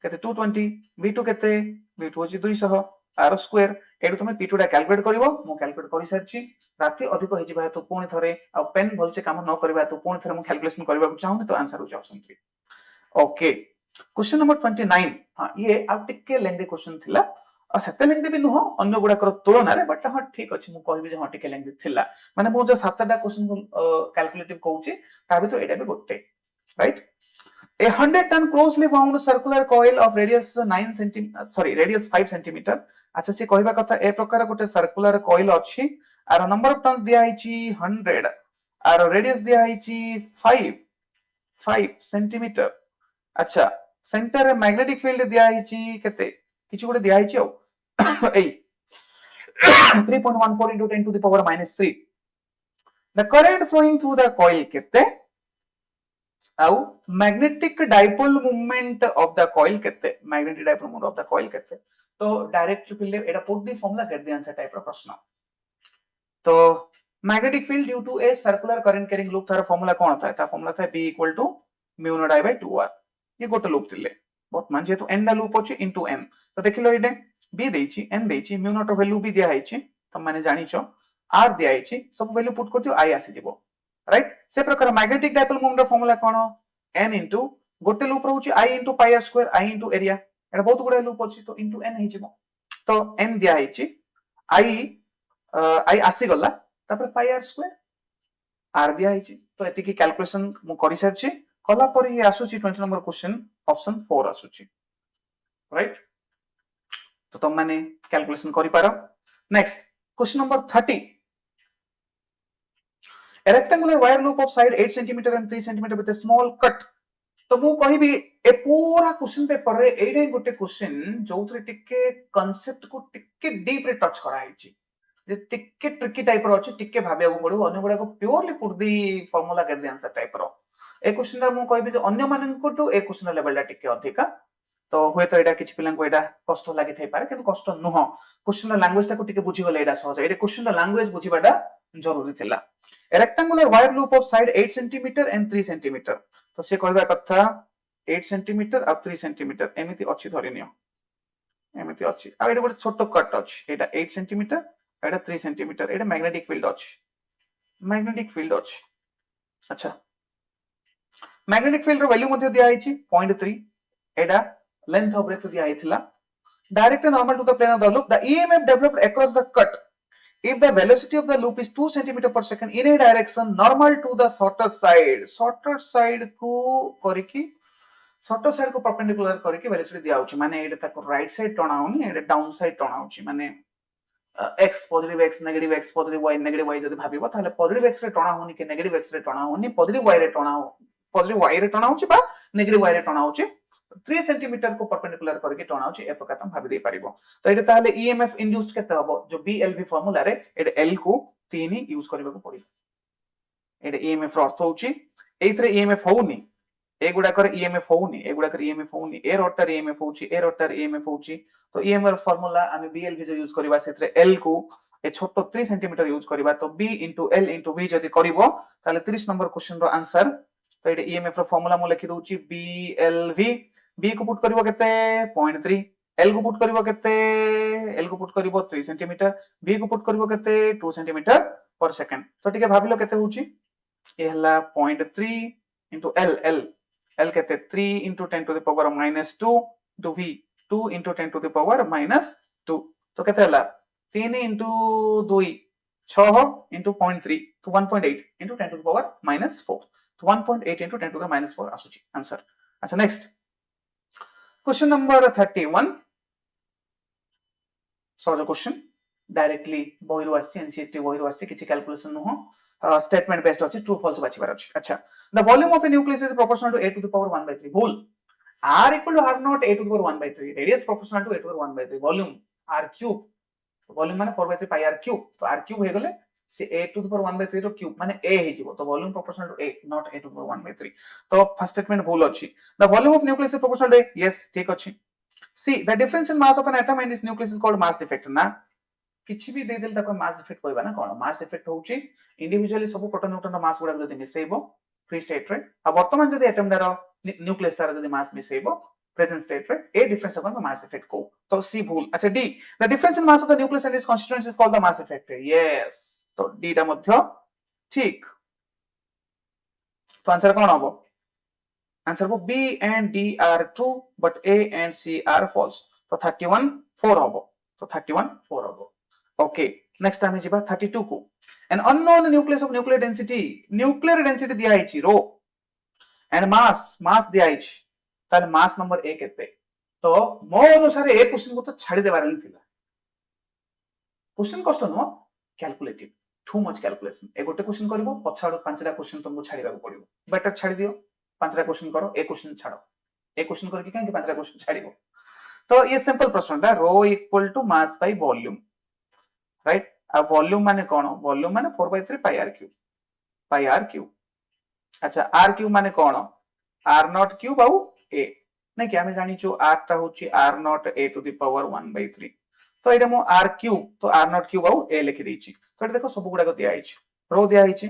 केते 220 v2 केते v2 होची 200 आर स्क्वायर एडु तुमे p2 टा कैलकुलेट करिवो मु कैलकुलेट करि सरछि राती अधिक होई जिबा तो पुणी थरे आ पेन भल से काम न करबा तो पुणी थरे मु कैलकुलेशन करबा चाहूनी तो आंसर हो ऑप्शन 3 ओके क्वेश्चन नंबर 29 हां ये आ टिके लेंदी क्वेश्चन थिला आ सते लेंदी भी नुह अन्य गुडा कर तुलना रे बट हां ठीक अछि मु कहबी जे हां टिके लेंदी थिला माने मु जो सातटा क्वेश्चन कैलकुलेटिव कहूची ता भीतर एटा भी गोटे right A 100 ton closely wound circular coil of radius 9 cm radius 5 cm अच्छा से कहबा कथा ए प्रकार गोटे सर्कुलर कॉइल अछि आर नंबर ऑफ टर्न्स दिया हिची 100 आर रेडियस दिया हिची 5 cm अच्छा सेंटर रे मैग्नेटिक फील्ड दिया हिची केते किछि गोटे दिया हिची ए 3.14 into 10 to the power -3 the current flowing through the coil केते आउ magnetic dipole movement of the coil केते magnetic dipole movement of the coil केते तो डायरेक्ट फिल एटा put the formula get the answer type रो प्रश्न तो magnetic field due to a circular current carrying loop तार फार्मूला कोन था ता फार्मूला था b = mu naught I by 2r ये गोटे लूप थिले वर्तमान जेतु n दा लूप अछि इनटू n तो देखिलो एडे b देछि n देछि mu naught वैल्यू भी दिया हैछि त माने जानि छ r दिया हैछि सब वैल्यू पुट करतियो i आसी जिवो राइट से प्रकार मैग्नेटिक डाइपोल मोमेंट फार्मूला कोन n इनटू गोटे लूप रहउची i into pi r square i into area एटा बहुत गुडा लूप अछि तो इनटू n हिजिबो तो n दिया हिची i आसी गला तापर पाई r स्क्वायर r दिया हिची तो एति की कैलकुलेशन मु करि सरछि कला पर ये आसुची 20 नंबर क्वेश्चन ऑप्शन 4 आसुची राइट तो तुम माने कैलकुलेशन करि पारो next question number 30 A rectangular wire loop of side 8 cm and 3 cm with a small cut. तो मु कहिबी ए पूरा क्वेश्चन पेपर रे एडे गोटे क्वेश्चन जोथरे टिके कांसेप्ट को टिके डीप रे टच करा हिची जे टिके ट्रिकी टाइप रो अछि टिके भाबिया को पड़ो अन्य गुडा को purely put the formula get the answer type रो ए क्वेश्चन रा मु कहिबी जे अन्य मानन को टू ए क्वेश्चन लेवल दा टिके अधिका तो होय तो एडा किछ पिलन को एडा कष्ट लागि थै पारे किंतु कष्ट नुह क्वेश्चन लैंग्वेज टा को टिके बुझी गले एडा सहज एडा क्वेश्चन लैंग्वेज बुझीबाडा जरूरी थिला A rectangular wire loop of side 8 cm and 3 cm तो से कहबा कथा 8 cm और 3 cm एमिति अछि धरिनियो एमिति अछि आ एटा गोटे छोटो कट अछि एटा 8 cm एटा 3 सेंटीमीटर एटा मैग्नेटिक फील्ड अछि अच्छा मैग्नेटिक फील्ड रो वैल्यू मध्ये दिया आइछि 0.3 एटा लेंथ ऑफ ब्रेथ दिया आइथिला direct normal to the plane of the loop the EMF developed across the cut if the velocity of the loop is 2 cm per second in a direction normal to the shorter side को करकी shorter side को perpendicular करके velocity दिया होची माने एटा ताको right side turn आउनी एटा down side turn आउची माने x positive x negative x positive y negative y जदी भाबिबो ताले पॉजिटिव x रे टर्न आउनी कि नेगेटिव x रे टर्न आउनी पॉजिटिव y रे टर्न आउ पॉजिटिव y रे टर्न आउची बा नेगेटिव y रे टर्न आउची 3 सेंटीमीटर को परपेंडिकुलर करके टर्न आउची ए प्रकार हम भाबि दे परिबो तो एटा ताले EMF इंड्यूस्ड केते हबो जो BLV फार्मूला रे एटा L को 3 यूज करबा को पड़ी एटा EMF रो अर्थ होची एथरे EMF होउनी एगुडाकर EMF होउनी एगुडाकर EMF होउनी ए रोटर EMF होउची ए रोटर EMF होउची तो EMF फार्मूला आमे BLV जो यूज करबा सेथरे L को ए छोटो 3 सेंटीमीटर यूज करबा तो B * L * V जदी करबो ताले 30 नंबर क्वेश्चन रो आंसर तो एटा EMF रो फार्मूला मु लिखि दोउची BLV B को पुट करबो केते 0.3 L को पुट करबो केते L को पुट करबो 3 सेंटीमीटर B को पुट करबो केते 2 सेंटीमीटर पर सेकंड तो ठीक है भाबिलो केते होउची ए हला 0.3 * L कहते 3 * 10 to the power -2 to V 2 * 10 to the power -2 तो कहते हला 3 * 2 6 * 0.3 तो 1.8 * 10 to the power -4 तो 1.8 * 10 to the -4 आसुची आंसर अच्छा next question number 31 so question directly बहिरो आसी एनसीईआरटी बहिरो आसी किछि कैलकुलेशन नो स्टेटमेंट बेस्ड अछि ट्रू फॉल्स बाचिबार अछि अच्छा the volume of a nucleus is proportional to a to the power 1/3 भूल r = r not a to the power 1/3 radius proportional to a to the power 1/3 volume r cube volume माने 4/3 pi r cube तो r cube हे गले से a to the power 1/3 रो cube माने a हे जिवो तो volume proportional to a not a to the power 1/3 तो फर्स्ट स्टेटमेंट भूल अछि the volume of nucleus is proportional to a yes ठीक अछि C the difference in mass of an atom and its nucleus is called mass defect ना किछि भी दे देल ताको मास डिफेक्ट कहबा ना कोन मास डिफेक्ट होउची इंडिविजुअली सब प्रोटॉन न्यूट्रॉन मास गुडा जदी मिसेइबो फ्री स्टेट रे आ वर्तमान जदी एटम दारो न्यूक्लियस तार जदी मास मिसेइबो प्रेजेंट स्टेट रे ए डिफरेंस अपन मास डिफेक्ट को तो सी भूल अच्छा D the difference in mass of the nucleus and its constituents is called the mass defect yes तो डी टा मध्य ठीक तो आंसर कोन होबो आंसर वो B and D are true but A and C are false तो 31 4 होबो तो 31 4 होबो ओके नेक्स्ट टाइम जिबा 32 को an unknown nucleus of nuclear density दिया आइछि रो एंड मास दिया आइछि ताले मास नंबर 1 केते तो मो अनुसार ए क्वेश्चन को तो छाडी देबार ही थिला क्वेश्चन कष्ट no calculative too much calculation ए गोटे क्वेश्चन करबो पछाडो पांचटा क्वेश्चन तुमको छाडीबा को पड़िबो बेटर छाडी दियो पांचटा क्वेश्चन करो ए क्वेश्चन छाडो ए क्वेश्चन करके काहे पांचटा क्वेश्चन छाडीबो तो ये सिंपल प्रश्न दा rho equal to mass by volume right अब वॉल्यूम माने कोन वॉल्यूम माने 4/3 पाई r क्यूब अच्छा r क्यूब माने कोन r नॉट क्यूब आउ a नै कि हमें जानि छु r टा होची r not a to the power 1/3 तो एटा मो r क्यूब तो r नॉट क्यूब आउ a लिखि दैछि तो एटा देखो सब गुडा को दिया आइछि रो दिया आइछि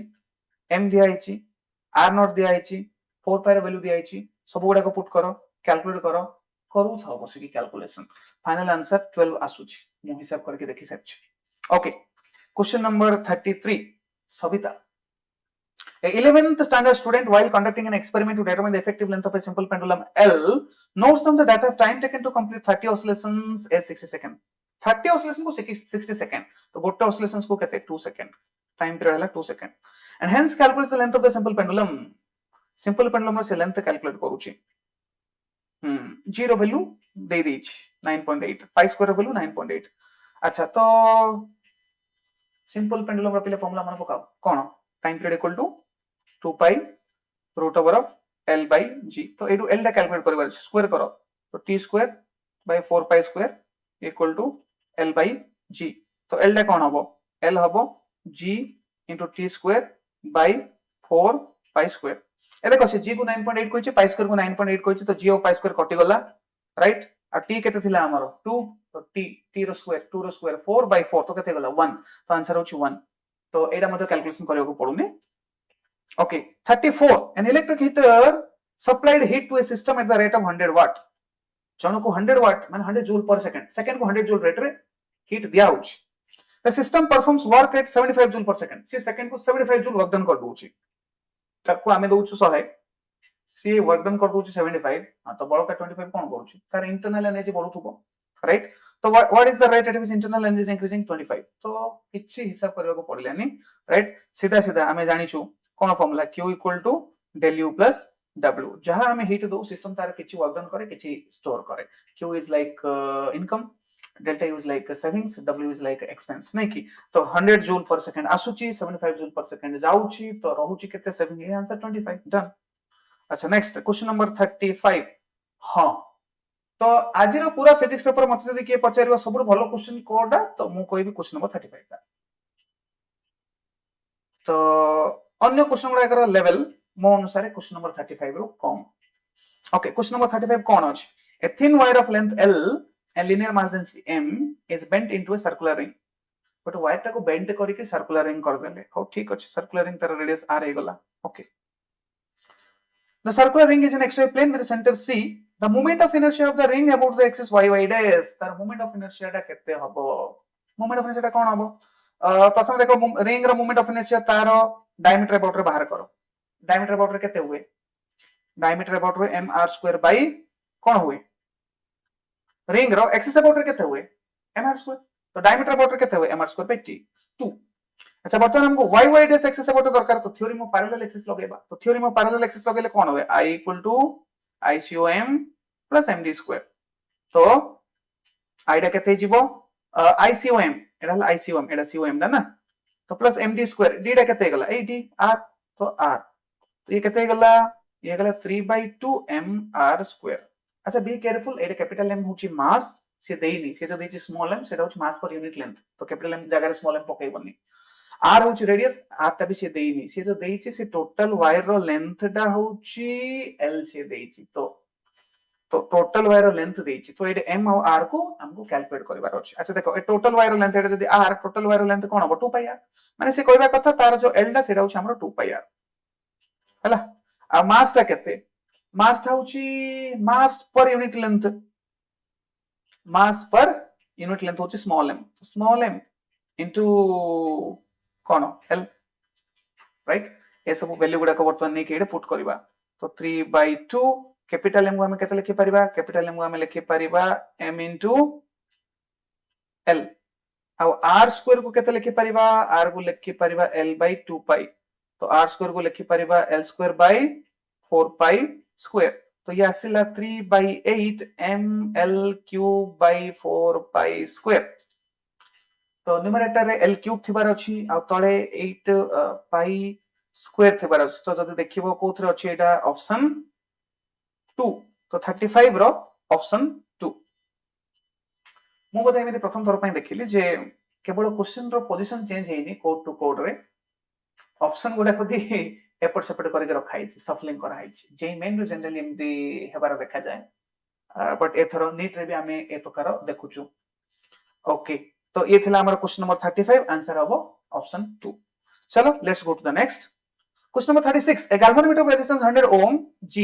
m दिया आइछि r नॉट दिया आइछि 4 पाई रो वैल्यू दिया आइछि सब गुडा को पुट करो कैलकुलेट करो करू था बस की कैलकुलेशन फाइनल आंसर 12 आसुछि मु हिसाब करके देखि सच okay question number 33 Savita a 11th standard student while conducting an experiment to determine the effective length of a simple pendulum L notes down the data of time taken to complete 30 oscillations as 60 second 30 oscillation को 60 second तो गोटे oscillations को कहते 2 second time period हला 2 second and hence calculates the length of the simple pendulum से length calculate करूची जीरो value दे दीच 9.8 पाई स्क्वायर वैल्यू 9.8 अच्छा तो सिंपल पेंडुलम रपिले फार्मूला मन पकाओ कोन time period equal to 2 pi root over of l by g तो एडू l दा कैलकुलेट करबार स्क्वायर करो तो t square by 4 pi square equal to l by g तो l दा कोन हबो l हबो g t square by 4 pi square ए देखो से g को 9.8 कोइचे पाई स्क्वायर को 9.8 कोइचे तो g और पाई स्क्वायर कटि गला राइट आ t केते थिला हमरो 2 तो t रो स्क्वायर 2 रो स्क्वायर 4 बाय 4 तो केते गला 1 तो आंसर होची 1 तो एडा मते कैलकुलेशन करियो को पडुने okay 34 an electric heater supplied heat to a system at the rate of 100 watt जणो को 100 watt माने 100 जूल पर सेकंड को 100 जूल रेट रे हीट दिया होची the system performs work at 75 joule per second C second को 75 joule वर्क डन कर दोची ताको आमे दोछु 100 सी वर्क डन कर दोची 75 हां तो बळका 25 कोन करूची तार इंटरनल एनर्जी बढुथुबो राइट तो what is the rate at which internal energy is increasing 25 तो किछि हिसाब करबा को पड़लानी राइट सीधा सीधा आमे जानिछु कोन formula q equal to del u plus w जहां हमें हीट दो सिस्टम तार किछि वर्क डन करे किछि स्टोर करे q is like income delta u is like savings w is like expense नहीं की तो 100 जूल पर सेकंड आसुची 75 जूल पर सेकंड जाउची तो रहूची केते सेविंग ये आंसर 25 डन अच्छा नेक्स्ट क्वेश्चन नंबर 35 हां तो आज पूरा फिजिक्स पेपर मत जदि के पचारिबा सबुर भलो क्वेश्चन कोडा तो मु कहबी क्वेश्चन नंबर 35 का तो अन्य क्वेश्चन गुडा कर लेवल मो अनुसार क्वेश्चन नंबर 35 रो कम ओके क्वेश्चन नंबर 35 कोन अछि a thin wire of length l and linear mass density m is bent into a circular ring but wire टा को बेंड करके सर्कुलर रिंग कर देले हो ठीक अछि सर्कुलर रिंग तार रेडियस r हे गला okay the circular ring is in xy plane with the center c the moment of inertia of the ring about the axis y dash तार moment of inertia टा केते हबो moment of inertia टा कोन हबो प्रथम देखो ring रो moment of inertia तार डायमीटर अबाउट रे बाहर करो डायमीटर अबाउट रे केते हुए डायमीटर अबाउट रे mr² बाय कोन हुए रिंग रो एक्सिस अबाउट रे केते हुए mr² तो डायमीटर अबाउट रे केते हुए mr² बाय t 2 अच्छा बर्तमान हमको y dash एक्सिस अबाउट दरकार तो थ्योरी में पैरेलल एक्सिस लगेबा तो थ्योरी में पैरेलल एक्सिस लगेले कोन हुए I = ICOM + MD² तो I डा केते जीवो ICOM एडा हला ICOM एडा COM डा ना तो प्लस MD² d डा केते गला d r तो r तो ये केते गला ये गला 3/2 mr²। अच्छा बी केयरफुल एडा कैपिटल M होची मास से देइनी से जो देइची स्मॉल m सेटा होची मास पर यूनिट लेंथ तो कैपिटल M जगह रे स्मॉल m पकेइबनी r होची रेडियस r टा भी से देइनी से जो देइची से टोटल वायर रो लेंथ डा होची l से देइची तो टोटल वायर रो लेंथ देइची तो एडे m और r को हमको कैलकुलेट करबार अछि। अच्छा देखो ए टोटल वायर रो लेंथ एडा जदी r टोटल वायर रो लेंथ कोन हो 2πr माने से कहबा कथा तार जो l डा सेडा होची हमरो 2πr हला आ मास टा केते मास टा होची मास पर यूनिट लेंथ होची स्मॉल m इनटू कोन l राइट ए सब वैल्यू गुडा को वर्तमान नै के पुट करबा तो 3/2 कैपिटल M को हम केते लिखि परिबा कैपिटल M को हम लिखि परिबा m इनटू l आ r² को केते लिखि परिबा r को लिखि परिबा l/2π तो r² को लिखि परिबा l² / 4π² तो ये आसिला 3/8 ml³ / 4π² तो न्यूमरेटर रे l³ थिबार अछि आ तळे 8π² थिबार अछि तो जदी देखिबो कोथरे अछि एटा ऑप्शन 2 तो 35 रो ऑप्शन 2 मु बोधे एमिति प्रथम थर पय देखिली जे केवल क्वेश्चन रो पोजीशन चेंज हेनी कोड टू कोड रे ऑप्शन गुडा को भी एपट सेपट करके रखाई छी सफलिंग कराई छी जे मेन रो जनरली एमिति हेबार देखा जाय बट एथरो नीट रे भी हमें ए प्रकार देखुछु ओके तो ये थिला हमर क्वेश्चन नंबर 35 आंसर हबो ऑप्शन 2 चलो let's go to the next question number 36 a galvanometer of resistance 100 ohm G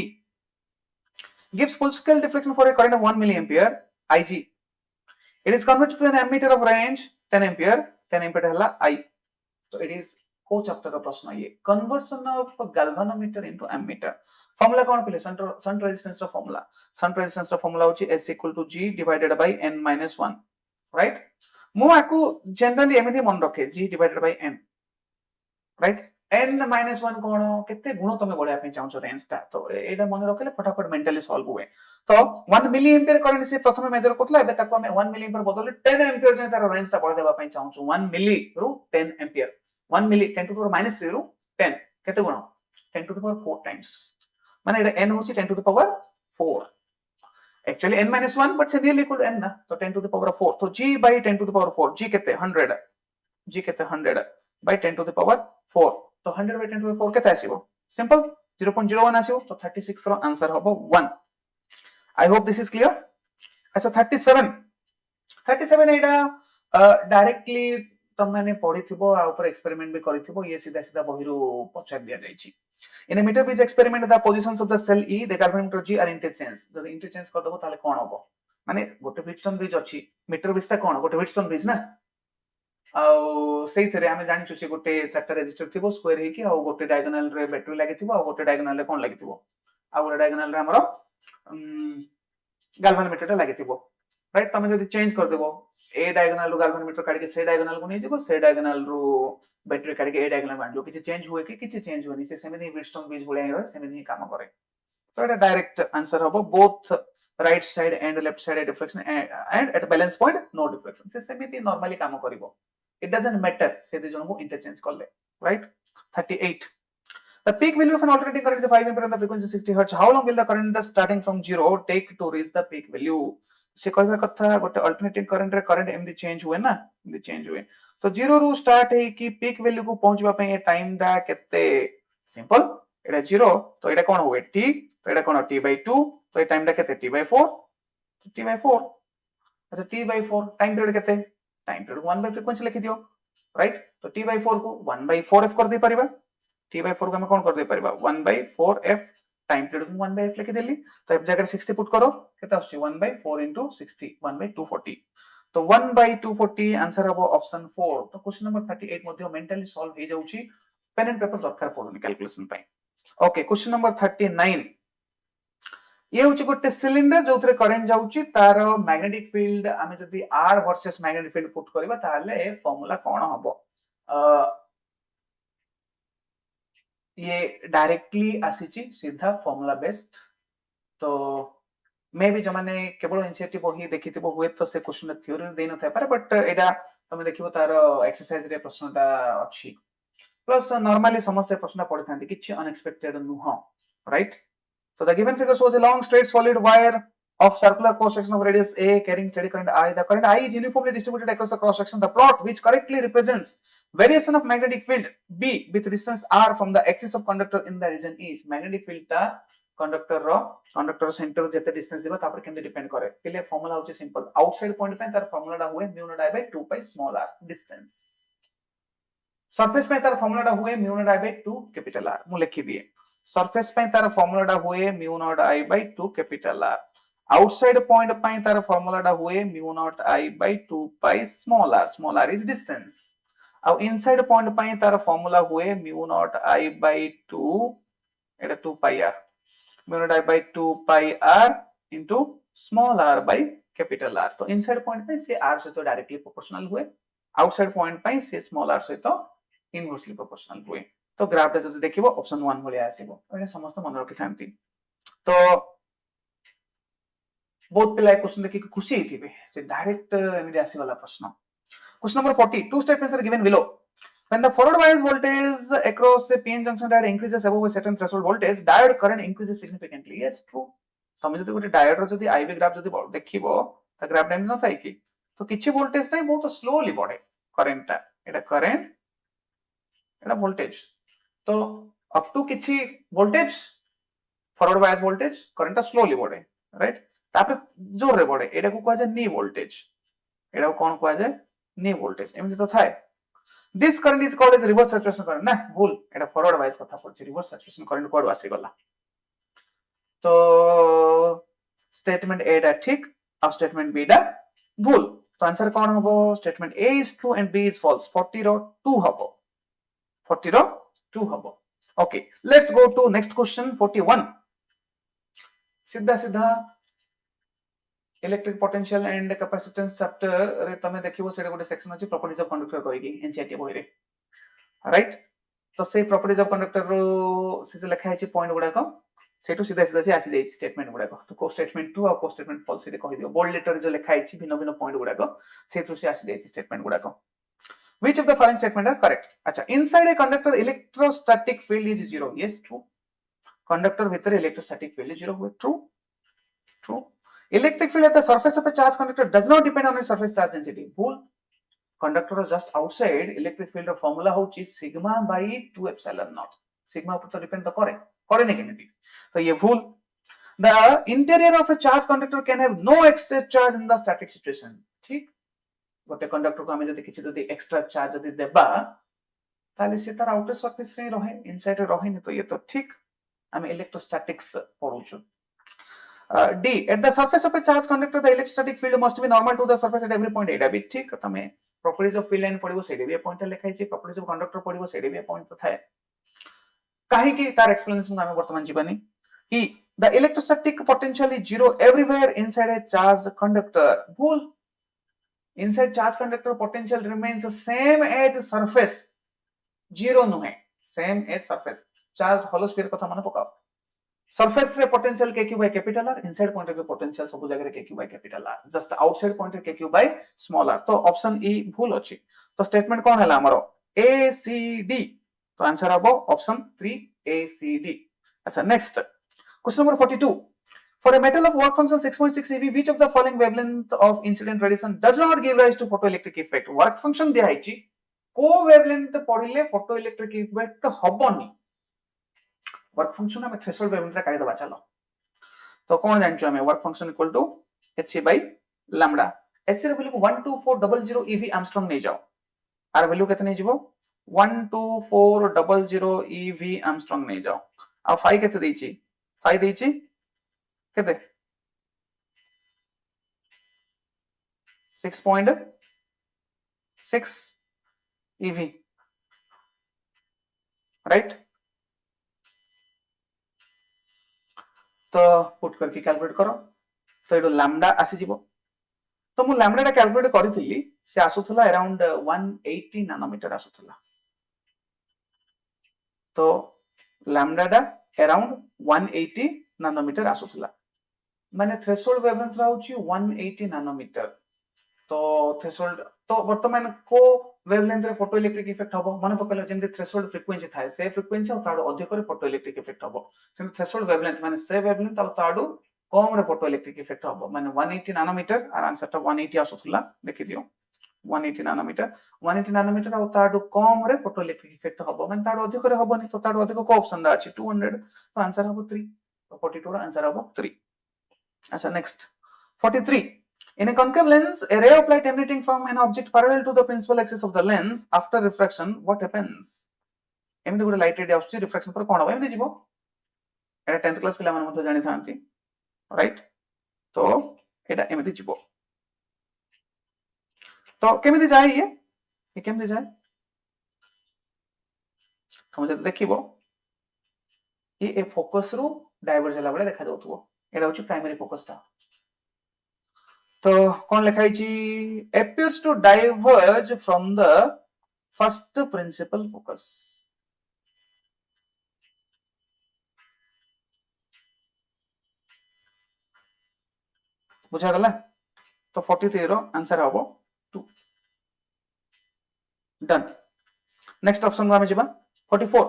gives full scale deflection for a current of 1 milliampere Ig it is converted to an ammeter of range 10 ampere हला I तो it is को chapter का प्रश्न ये conversion of galvanometer into ammeter formula कोन पले shunt resistance रो formula होची S = G divided by n - 1 right मु आकु जनरली एमिति मन रखे G divided by n right n - 1 कोन केते गुण तमे बढिया पे चाहू रेंज ता तो एडा मन रखले फटाफट मेंटली सॉल्व हुए तो 1 मिली एम्पियर करंट से प्रथम मेजर करतला एबे ताको हमें 1 मिली एम्पियर बदले 10 एम्पियर जे तार रेंज ता बढ़ देबा पे चाहू 1 मिली रु 10 ampere 1 milli 10 to the power -3 रु 10 केते गुण 10 to the power 4 टाइम्स माने एडा n होची 10 to the power 4 actually n - 1 but से नियरली इक्वल n ना तो 10 to the power 4 तो G by 10 to the power 4 G केते 100 G केते 100 by 10 to the power 4 तो 100 by 10 to the 4 केते आसीबो सिंपल 0.01 आसीबो तो 36 रो आंसर हबो 1 I hope this is clear. अच्छा 37 एडा डायरेक्टली तम माने पढिथिबो आ ऊपर एक्सपेरिमेंट भी करिथिबो ये सीधा सीधा बहिरो पचार दिया जायछि in metre bridge experiment the positions of the cell E the galvanometer G are interchange जदि इंटरचेंज कर दबो ताले कोन हबो माने गोटे व्हीटस्टोन ब्रिज अछि मीटर बीज ता कोन गोटे व्हीटस्टोन ब्रिज ना आउ सेइथरे आमे जानिछु से गोटे चारटा रेजिस्टर थिबो स्क्वायर हेकी आ गोटे डायगोनल रे बैटरी लागिथिबो आ गोटे डायगोनल रे कोन लागिथिबो आ गोटे डायगोनल रे हमरो गाल्वानोमीटर लागिथिबो राइट तमे जदी चेंज कर देबो ए डायगोनल रो गाल्वानोमीटर काढी के से डायगोनल को नै जेबो से डायगोनल रो बैटरी काढी के ए डायगोनल बांधलो किछि चेंज हुए कि किछि चेंज होनी से सेमिनी ब्रिजस्टोन बीज बोले रहे सेमिनी काम करे so এটা ডাইরেক্ট आंसर হবো both right side and left side deflection and at balance point no deflection से सेमिति नॉर्मली काम करिवो it doesn't matter से दे जणको इंटरचेंज करले right 38 the peak value of an alternating current is 5 ampere and the frequency 60 hertz how long will the current starting from 0 take to reach the peak value से कहबा कथा गोटे alternating current रे current एमदी change हुए ना एमदी change हुए तो 0 रू स्टार्ट है कि पीक वैल्यू को पहुंचबा पे ए टाइम डा केते सिंपल एटा 0 तो एटा कोन हुए t तो एटा कोन t/2 तो ए टाइम डा केते t/4 तो t/4 अच्छा t/4 टाइम पीरियड केते टाइम पीरियड 1 बाय फ्रीक्वेंसी लिखि दियो राइट तो t/4 को 1/4f कर दे परिबा t/4 को हम कोन कर दे परिबा 1/4f टाइम पीरियड को 1/f लिखि देली तो एफ जगह 60 पुट करो केते आछी 1/4 into 60 1/240 तो 1/240 आंसर हबो ऑप्शन 4 तो क्वेश्चन नंबर 38 मध्ये मेंटली सॉल्व हे जाउची पेन एंड पेपर दरकार पडुनी कैलकुलेशन पई ओके क्वेश्चन नंबर 39 ये होची गोटे सिलिंडर जोथरे करंट जाउची तार मैग्नेटिक फील्ड आमे जदी r versus magnetic field put करबा ताले फार्मूला कोन हबो ये डायरेक्टली आसीची सीधा फार्मूला बेस्ड तो मे भी जमाने केवल एनसीईआरटी बही देखिथिबो हुए तो से क्वेश्चन थ्योरी दे न थाय पारे बट एडा तमे देखिबो तार एक्सरसाइज रे प्रश्नटा अछि प्लस नॉर्मली समस्त प्रश्न पढि थांती किछि अनएक्सपेक्टेड नुह right so the given figure shows a long straight solid wire of circular cross section of radius a carrying steady current I the current I is uniformly distributed across the cross section the plot which correctly represents variation of magnetic field b with distance r from the axis of conductor in the region is magnetic field ta conductor center jete distance diba ta par kemti depend करे के लिए formula होची simple outside point पे तार formula दा हुए mu naught I by 2 pi small r distance surface पे तार फार्मूला दा हुए mu naught I by 2 capital r मु लिखि दिए सरफेस पे तार फार्मूला दा हुए mu naught I by 2 capital r outside point पे तार फार्मूला दा हुए mu naught I by 2 pi small r is distance अब इनसाइड पॉइंट पे तार फार्मूला हुए mu naught I by 2 Etah 2 pi r mu naught I by 2 pi r into small r by capital R तो inside point पे से r से तो directly proportional हुए आउटसाइड पॉइंट पे से स्मॉल r से तो इनवर्सली प्रोपोर्शनल हुए तो ग्राफ रे जति देखिबो ऑप्शन 1 भलिया आसीबो एटा समस्त मन रखि थांती तो बहुत पिला क्वेश्चन देखि खुशी हिथिबे जे डायरेक्ट एमिति आसी वाला प्रश्न question number 40 two statements are given below when the forward bias voltage across a pn junction diode increases above a certain threshold voltage diode current increases significantly yes true तमे जति गोटे diode रो जति ivy graph जति देखिबो त graph dense न Thai कि तो किछि वोल्टेज नै बहुत स्लोली बढ़े करंट एटा करंट एटा वोल्टेज तो अप टू किछि voltage forward bias voltage current slowly बढ़े राइट तापर जोर रे बढ़े एटा को कहै छै नी वोल्टेज एटा कोन कहै छै नी वोल्टेज एमि तो थाए this current is called as reverse saturation current ना भूल एटा फॉरवर्ड बायस कथा पड़छि रिवर्स सैचुरेशन करंट कोड आसी गला तो स्टेटमेंट ए डा ठीक और स्टेटमेंट बी डा भूल तो आंसर कौन हबो statement A is true and B is false 40 रो 2 हबो 40 रो 2 हबो okay let's go to next question 41 सीधा सीधा electric potential and capacitance chapter रे तमे देखिबो सेडा गोटे सेक्शन अछि प्रॉपर्टीज ऑफ कंडक्टर कहिकी एनसीईआरटी बही रे राइट तो से प्रॉपर्टीज ऑफ कंडक्टर रो से लिखा है पॉइंट गुडा को सेटू सीधा सीधा से आसी जाई स्टेटमेंट गुडा को तो को स्टेटमेंट ट्रू और को स्टेटमेंट फॉल्स से कहि दियो बोल्ड लेटर जो लिखा है भिन्न भिन्न पॉइंट गुडा को सेटू से आसी जाई स्टेटमेंट गुडा को which of the following statement are correct अच्छा inside a conductor electrostatic field is zero yes true conductor भीतर electrostatic field is zero हुए true electric field at the surface of a charged conductor does not depend on its surface charge density भूल conductor just outside electric field formula होची sigma by 2 epsilon naught sigma ऊपर तो depend तो करे नहीं केमिति तो ये भूल the interior of a charged conductor can have no excess charge in the static situation ठीक गोटे कंडक्टर को हमें जदी किछि जदी एक्स्ट्रा चार्ज जदी देबा ताले से तार आउटर सरफेस रे रहे इनसाइड रे रहे नहीं तो ये तो ठीक हमें electrostatics पढुछु D at the surface of a charged conductor the electrostatic field must be normal to the surface at every point एटा भी ठीक तमे प्रॉपर्टीज ऑफ फील्ड लाइन पड़िबो सेडे भी पॉइंट लिखाई छै प्रॉपर्टीज ऑफ कंडक्टर पड़िबो सेडे भी पॉइंट थाए काहे कि तार एक्सप्लेनेशन हम वर्तमान जीवनी ई the electrostatic potential is zero everywhere inside a charge conductor भूल inside charge conductor potential remains same as surface zero नुहे same as surface charge hollow sphere कथा मन पकाओ सरफेस रे potential k q by capital R inside point के potential सब जगह रे k q by capital R just outside point k q by small r तो ऑप्शन ई भूल अछि तो स्टेटमेंट कोन हला हमरो ए सी डी तो आंसर हबो ऑप्शन 3 ए सी डी अच्छा next question number 42 for a metal of work function 6.6 ev which of the following wavelength of incident radiation does not give rise to photoelectric effect work function दिया है को wavelength पढ़िले photoelectric effect हबनी work function में threshold wavelength रा काढी दबा चलो तो कोन जानछु हमें work function equal to hc by lambda hc रे वैल्यू 12400 ev आर्मस्ट्रांग नै जाओ आर वैल्यू केतने जीवो 12400 ev आर्मस्ट्रांग नै जाओ आ फाई केते दैछि फाई दैछि केते 6.6 ev राइट तो पुट करके कैलकुलेट करो तो एडो लैम्बडा आसी जीवो तो मु लैम्बडा टा कैलकुलेट करिथिली से आसुथला अराउंड 180 नैनोमीटर आसुथला तो लैम्बडा टा अराउंड 180 नैनोमीटर आसुथला माने थ्रेशोल्ड वेवलेंथ राउची 180 नैनोमीटर तो थ्रेशोल्ड तो वर्तमान को वेवलेंथ रे फोटो इलेक्ट्रिक इफेक्ट हबो माने पकले जेंति थ्रेशोल्ड फ्रीक्वेंसी थाए से फ्रीक्वेंसी और ताडो अधिक रे फोटो इलेक्ट्रिक इफेक्ट हबो से थ्रेशोल्ड वेवलेंथ माने से वेवलेंथ और ताडो कम रे फोटो इलेक्ट्रिक इफेक्ट हबो माने 180 नैनोमीटर और आंसर टा 180 आसुथला देखि दियो 180 नैनोमीटर और ताडो कम रे फोटो इलेक्ट्रिक इफेक्ट हबो माने ताडो अधिक रे हबोनी तो ताडो अधिक को ऑप्शन दा अछि 200 तो आंसर हबो 3 तो 42 रा आंसर हबो 3 अच्छा next 43 in a concave lens a ray of light emanating from an object parallel to the principal axis of the lens after refraction what happens एमिति गुड लाइट रे आउछि रिफ्रैक्शन पर कोन हो एमिति जीवो एटा 10th क्लास पिला मन मत जानि थांती राइट तो एटा एमिति जीवो तो केमिति जाय ये केमिति जाय हम जब देखिबो ये ए फोकस रु डाइवर्ज होला बले देखा जाउथबो एटा होछि प्राइमरी फोकस टा तो कौन लिखाई छी appears to diverge from the first principal focus बुझा गला तो 43 रो आंसर हबो 2 डन नेक्स्ट ऑप्शन में जिबा 44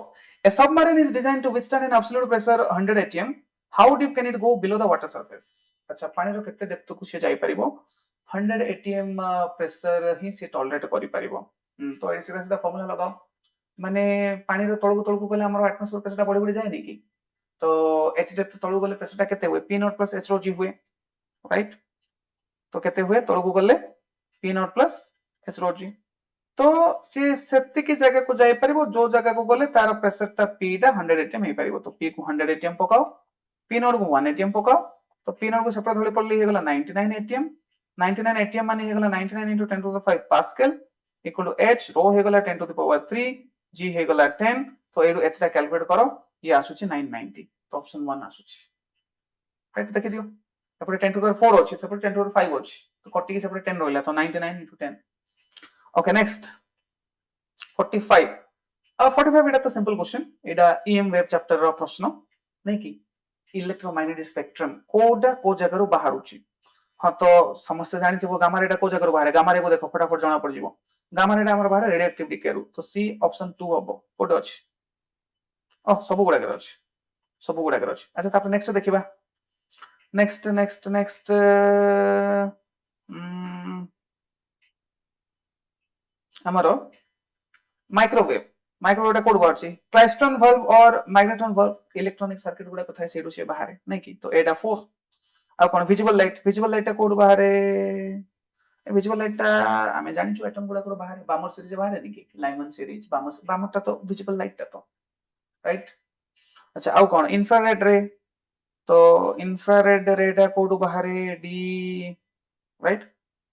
a submarine is designed to withstand an absolute pressure 100 atm how deep can it go below the water surface अच्छा पानी रो केते depth को से जाई परिबो 100 atm प्रेशर ही से टॉलरेट करि परिबो तो ए सीधा सीधा फार्मूला लगाओ माने पानी रो तळकु गले हमर एटमॉस्फेयर प्रेशर बढ़ी बढ़ी जाय नै कि तो h डेप्थ तळकु गले प्रेशर केते हुए p नॉट प्लस h रो जी हुए राइट तो केते हुए तळकु गले p नॉट प्लस h रो जी तो से सेति की जगह को जाय परिबो जो जगह को गले तार प्रेशर टा p टा 100 atm हे परिबो तो p को 100 atm पकाओ p नॉट को 1 atm पकाओ तो p नॉट को सेपरेट धोली पड़ली हे गला 99 atm 99 atm माने हे गला 99 into 10 to the 5 pascal equal to h रो हे गला 10 to the power 3 g हे गला 10 तो एडु h टा कैलकुलेट करो ये आसुची 990 तो ऑप्शन 1 आसुची राइट देखि दियो एपरे 10 to the 4 अछि सेपरे 10 to the 5 अछि तो कटि के सेपरे 10 रहला तो 99 into 10 ओके नेक्स्ट 45 अब 45 एटा तो सिंपल क्वेश्चन एटा EM वेव चैप्टर रो प्रश्न नै कि इलेक्ट्रोमैग्नेटिक स्पेक्ट्रम कोडा को जगह रो बाहर उची हां तो समस्त जानि थिबो गामा रेडा को जगह रो बाहर गामा रे को देखो फटाफट जाना पड़ जिवो गामा रेडा हमर बाहर रेडियो एक्टिविटी केरु तो सी ऑप्शन 2 हबो कोड अछि सब गुडा कर अछि अच्छा तापर नेक्स्ट देखिबा नेक्स्ट हमरो माइक्रोवेव टा कोड बारछि क्लाइस्ट्रॉन वाल्व और मैग्नेट्रॉन वाल्व इलेक्ट्रॉनिक सर्किट गुडा कथा सेडु से बाहर नै कि तो एटा 4 आ कोन विजिबल लाइट टा कोड बाहर विजिबल लाइट टा हमें जानि छु एटम गुडा को बाहर बामर सीरीज बाहर नै कि लाइमन सीरीज बामर टा तो विजिबल लाइट टा तो राइट अच्छा आ कोन इंफ्रारेड रे तो इंफ्रारेड रे टा कोड बाहर डी right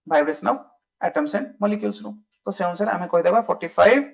vibration of atoms and molecules रो तो से अनुसार आमे कहि देबा 45